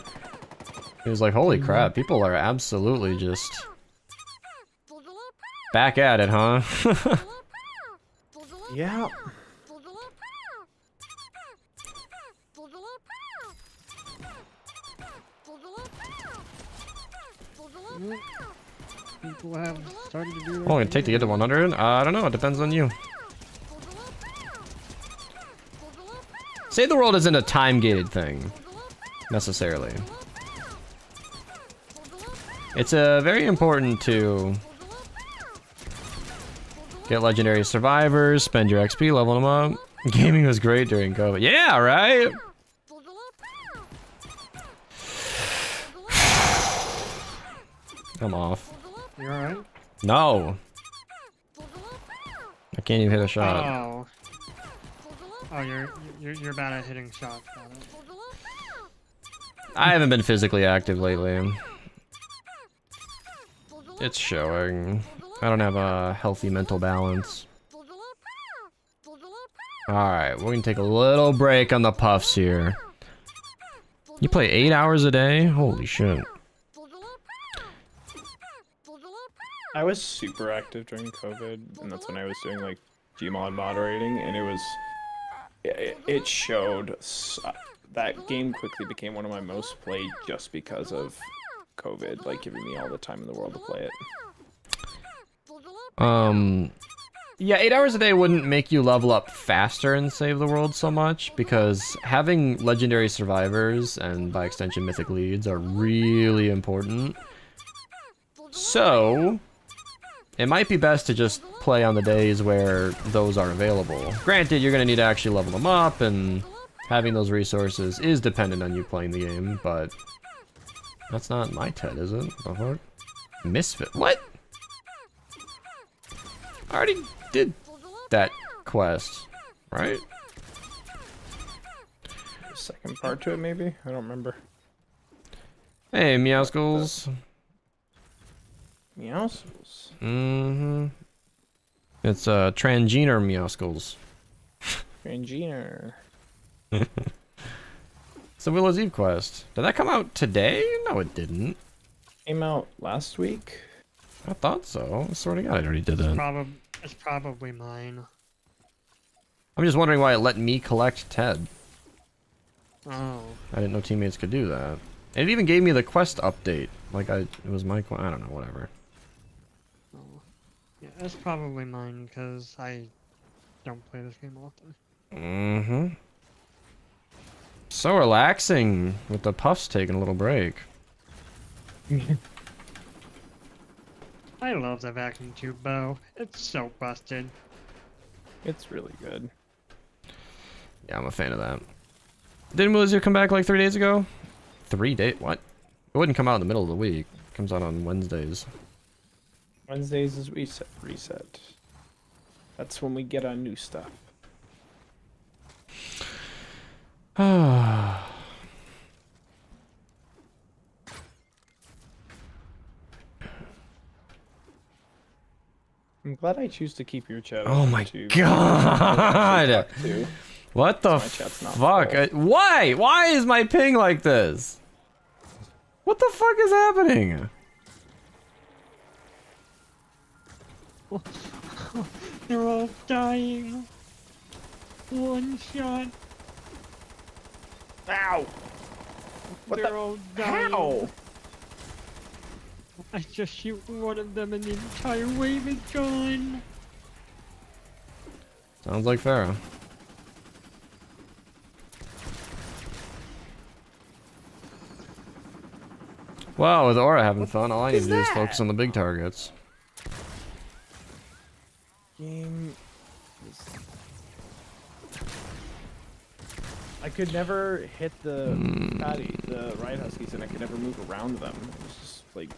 It was like, holy crap, people are absolutely just back at it, huh? Yeah. People have started to do Oh, gonna take to get to 100? I don't know, it depends on you. Save the World isn't a time-gated thing, necessarily. It's very important to get legendary survivors, spend your XP, level them up. Gaming was great during COVID. Yeah, right? I'm off. You alright? No. I can't even hit a shot. Oh. Oh, you're bad at hitting shots. Got it. I haven't been physically active lately. It's showing. I don't have a healthy mental balance. Alright, we're gonna take a little break on the puffs here. You play 8 hours a day? Holy shit. I was super active during COVID, and that's when I was doing like Gmod moderating, and it showed that game quickly became one of my most played just because of COVID, like giving me all the time in the world to play it. Yeah, 8 hours a day wouldn't make you level up faster and save the world so much, because having legendary survivors, and by extension mythic leads, are really important. So, it might be best to just play on the days where those are available. Granted, you're gonna need to actually level them up, and having those resources is dependent on you playing the game, but that's not my TED, is it? The fuck? Misfit? What? I already did that quest, right? Second part to it, maybe? I don't remember. Hey, Meowskulls. Meowskulls? Mm-hmm. It's Transgener Meowskulls. Transgener. It's the Willow's Eve quest. Did that come out today? No, it didn't. Came out last week. I thought so. I swear to God, I already did that. It's probably mine. I'm just wondering why it let me collect Ted. Oh. I didn't know teammates could do that. And it even gave me the quest update. Like it was my quest. I don't know, whatever. Oh. Yeah, it's probably mine because I don't play this game often. Mm-hmm. So relaxing with the puffs taking a little break. I love the vacuum tube bow. It's so busted. It's really good. Yeah, I'm a fan of that. Didn't Willizer come back like 3 days ago? 3 days? What? It wouldn't come out in the middle of the week. It comes out on Wednesdays. Wednesdays is reset. That's when we get on new stuff. Ah. I'm glad I choose to keep your chat. Oh my too. God! What the So my chat's not fuck? full. Why? Why is my ping like this? What the fuck is happening? They're all dying. One shot. Ow! What They're the? all dying. How? I just shoot one of them and the entire wave is gone. Sounds like Pharaoh. Wow, with Aura having fun, all I need to do is focus on the big targets. Game. I could never hit the riot huskies, and I could never move around them. It was just like,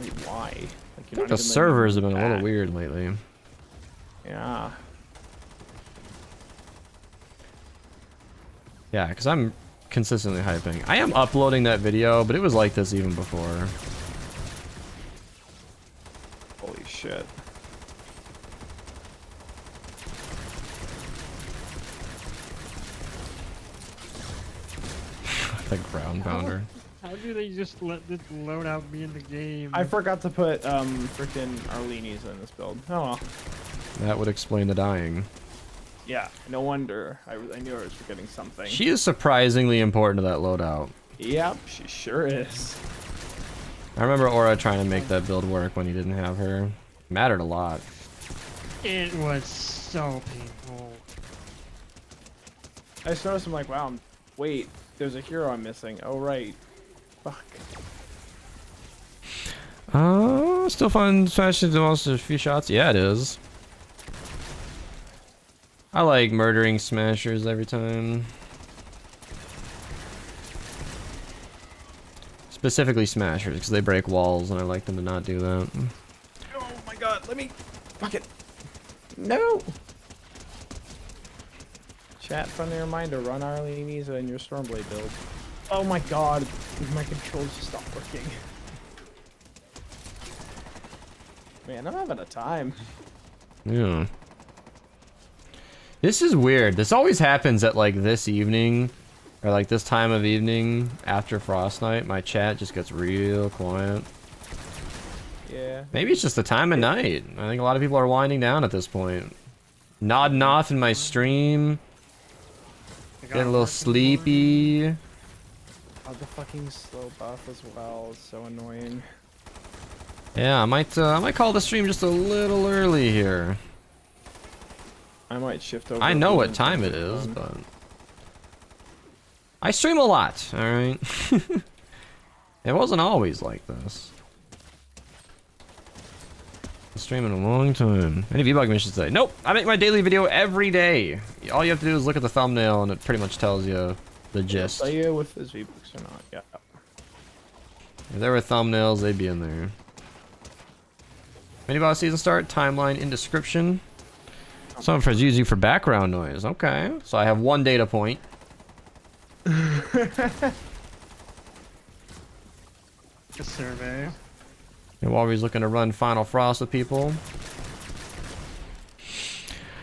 wait, why? Like, I think the servers have been a little weird lately. Yeah. Yeah, because I'm consistently hyping. I am uploading that video, but it was like this even before. Holy shit. The ground pounder. How do they just let this loadout be in the game? I forgot to put frickin' Arleni's in this build. Oh well. That would explain the dying. Yeah, no wonder. I knew I was forgetting something. She is surprisingly important to that loadout. Yep, she sure is. I remember Aura trying to make that build work when he didn't have her. It mattered a lot. It was so painful. I just noticed, I'm like, wow, wait, there's a hero I'm missing. Oh, right. Fuck. Still fun smashing the most a few shots? Yeah, it is. I like murdering smashers every time. Specifically smashers, because they break walls, and I like them to not do that. Oh my god, let me... Fuck it. No! Chat, friendly reminder, run Arleni's in your Stormblade build. Oh my god, my controls just stopped working. Man, I'm having a time. Yeah. This is weird. This always happens at like this evening, or like this time of evening after Frost Night. My chat just gets real quiet. Yeah. Maybe it's just the time of night. I think a lot of people are winding down at this point. Nodding off in my stream. Getting a little sleepy. Oh, the fucking slow buff as well is so annoying. Yeah, I might call the stream just a little early here. I might shift over. I know what time it is, but I stream a lot, alright? It wasn't always like this. I've streamed in a long time. Any debug missions today? Nope! I make my daily video every day. All you have to do is look at the thumbnail and it pretty much tells you the gist. Tell you if his V-Books or not, yeah. If there were thumbnails, they'd be in there. Mini boss season start, timeline in description. Some for using for background noise. Okay, so I have one data point. A survey. And while he's looking to run Final Frost with people.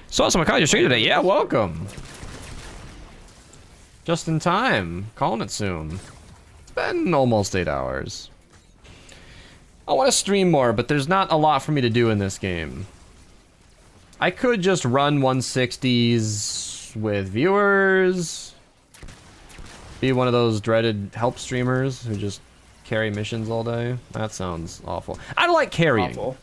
So awesome, I caught your stream today. Yeah, welcome. Just in time. Calling it soon. It's been almost 8 hours. I want to stream more, but there's not a lot for me to do in this game. I could just run 160s with viewers. Be one of those dreaded help streamers who just carry missions all day. That sounds awful. I don't like carrying. Awful.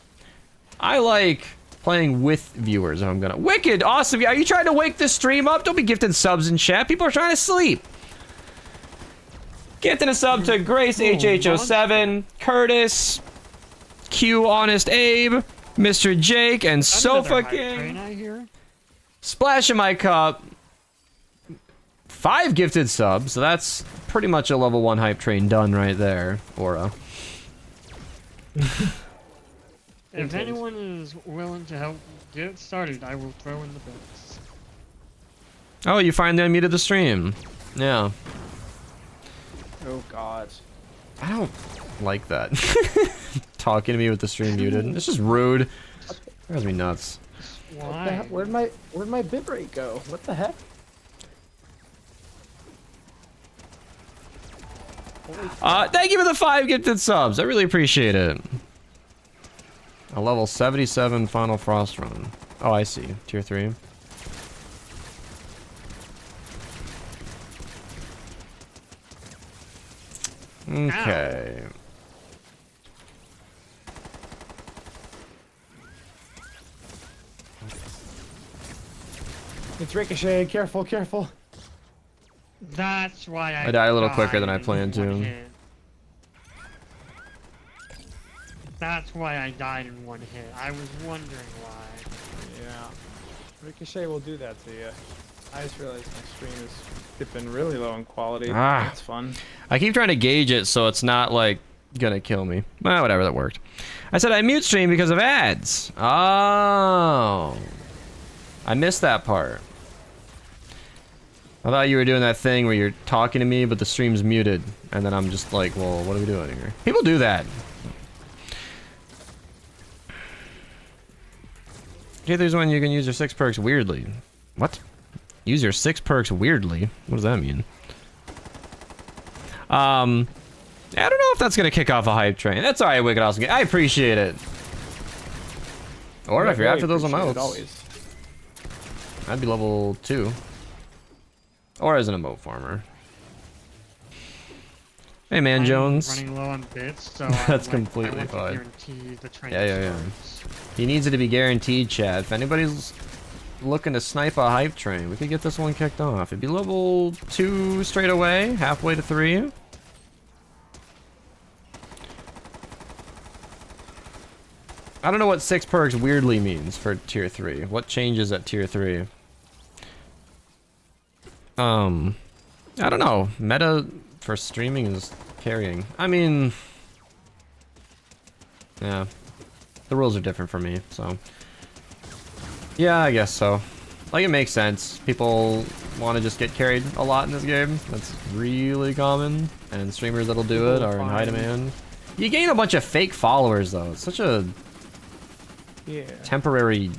I like playing with viewers if I'm gonna. Wicked! Awesome! Are you trying to wake the stream up? Don't be gifting subs in chat. People are trying to sleep. Gifting a sub to Grace HH07, Curtis, Q Honest Abe, Mr. Jake, and Sofa King. Splash in my cup. 5 gifted subs, so that's pretty much a level 1 hype train done right there, Aura. If anyone is willing to help get started, I will throw in the bits. Oh, you finally unmuted the stream. Yeah. Oh god. I don't like that. Talking to me with the stream muted. It's just rude. It drives me nuts. Why? Where'd my bitrate go? What the heck? Thank you for the 5 gifted subs. I really appreciate it. A level 77 Final Frost run. Oh, I see. Tier 3. Okay. It's Ricochet. Careful, careful. That's why I died a little quicker than I in planned one to. hit. That's why I died in one hit. I was wondering why. Yeah. Ricochet will do that to you. I just realized my stream is dipping really low in quality. That's fun. I keep trying to gauge it so it's not like gonna kill me. Well, whatever, that worked. I said I mute stream because of ads. Oh. I missed that part. I thought you were doing that thing where you're talking to me, but the stream's muted. And then I'm just like, well, what are we doing here? People do that. Okay, there's one you can use your 6 perks weirdly. What? Use your 6 perks weirdly? What does that mean? I don't know if that's gonna kick off a hype train. That's alright, Wicked Awesome. I appreciate it. Or if you're after those emotes. Always. I'd be level 2. Or as an emote farmer. Hey man, Jones. Running low on bits, so That's I completely want to fine. guarantee the train Yeah. He needs it to be guaranteed, chat. If anybody's looking to snipe a hype train, we could get this one kicked off. It'd be level 2 straight away, halfway to 3. I don't know what 6 perks weirdly means for tier 3. What changes at tier 3? I don't know. Meta for streaming is carrying. I mean, yeah, the rules are different for me, so yeah, I guess so. Like, it makes sense. People want to just get carried a lot in this game. That's really common, and streamers that'll do it are in high demand. You gain a bunch of fake followers though. It's such a Yeah. temporary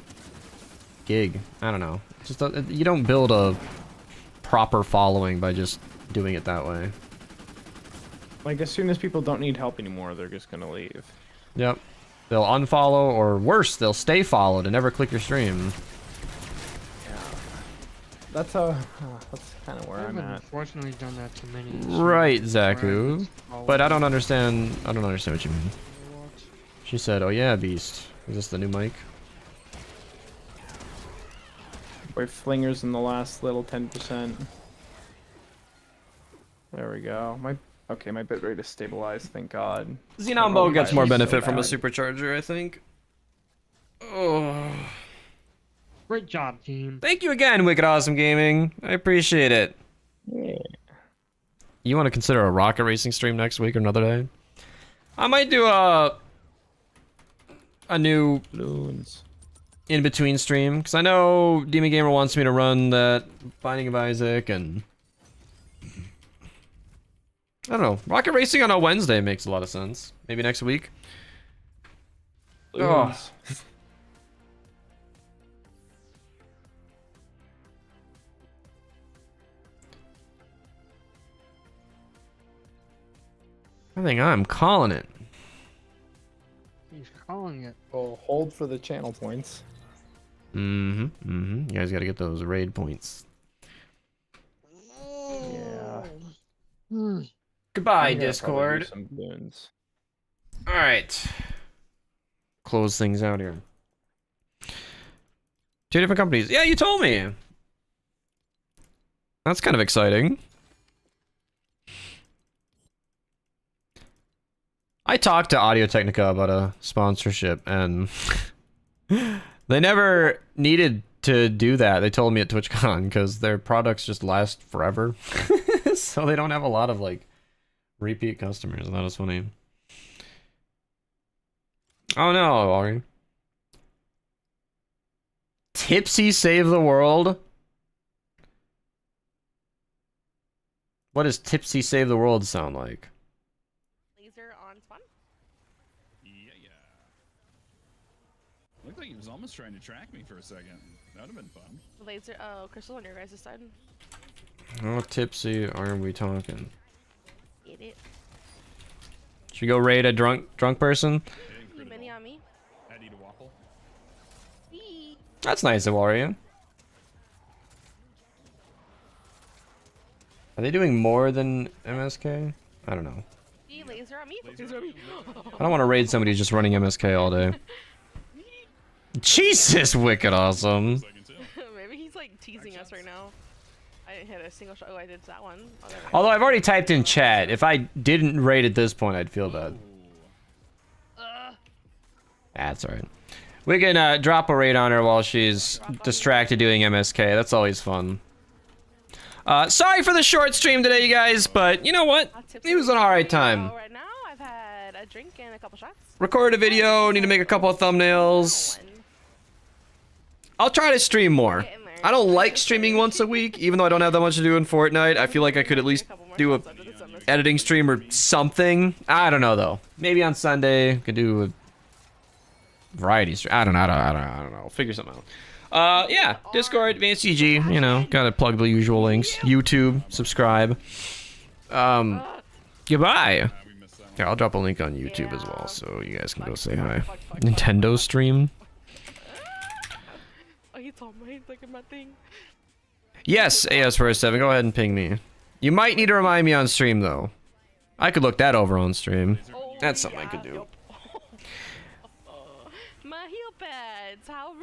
gig. I don't know. Just you don't build a proper following by just doing it that way. Like, as soon as people don't need help anymore, they're just gonna leave. Yep. They'll unfollow, or worse, they'll stay followed and never click your stream. Yeah. That's kind of where I've I'm at. unfortunately done that to many. Right, streamers where Zaku. it's But I always don't understand. I don't understand what you mean. what? She said, "Oh yeah, Beast. Is this the new mic?" We're flingers in the last little 10%. There we go. My bitrate is stabilized, thank God. Xenombo gets more He's so benefit from a bad. supercharger, I think. Oh. Great job, team. Thank you again, Wicked Awesome Gaming. I appreciate it. Yeah. You want to consider a rocket racing stream next week or another day? I might do a new Balloons. in-between stream, because I know Demon Gamer wants me to run that Binding of Isaac, and I don't know. Rocket racing on a Wednesday makes a lot of sense. Maybe next week. Balloons. I think I'm calling it. He's calling it. Well, hold for the channel points. You guys gotta get those raid points. Yeah. Goodbye, I'm gonna probably do Discord. some balloons. Alright. Close things out here. 2 different companies. Yeah, you told me. That's kind of exciting. I talked to Audio Technica about a sponsorship, and they never needed to do that. They told me at TwitchCon, because their products just last forever. So they don't have a lot of, like, repeat customers. That was funny. Oh no, Laurie. Tipsy Save the World? What does Tipsy Save the World sound like? Laser on spawn. Yeah. Looked like he was almost trying to track me for a second. That would have been fun. Laser. Oh, Crystal on your guys' side. How tipsy are we talking? Get it. Should we go raid a drunk person? You mini on me. I'd eat a waffle. Wee. That's nice of Wario. Are they doing more than MSK? I don't know. Wee, laser on me. Laser on me. I don't want to raid somebody who's just running MSK all day. Jesus, Wicked Awesome. Maybe he's like teasing us right now. I didn't hit a single shot. Oh, I did that one. Oh, there we go. Although I've already typed in chat. If I didn't raid at this point, I'd feel bad. That's alright. We can drop a raid on her while she's distracted doing MSK. That's always fun. Sorry for the short stream today, you guys, but you know what? It was an alright time. Right now, I've had a drink and a couple shots. Recorded a video, need to make a couple of thumbnails. I'll try to stream more. I don't like streaming once a week, even though I don't have that much to do in Fortnite. I feel like I could at least do a editing stream or something. I don't know though. Maybe on Sunday could do a variety stream. I don't know. Figure something out. Yeah, Discord, Advanced CG, you know, gotta plug the usual links. YouTube, subscribe. Goodbye. Yeah, I'll drop a link on YouTube as well, so you guys can go say hi. Nintendo stream. Oh, he told me. He's looking at my thing. Yes, AS47, go ahead and ping me. You might need to remind me on stream, though. I could look that over on stream. That's something I could do. My heel pads. How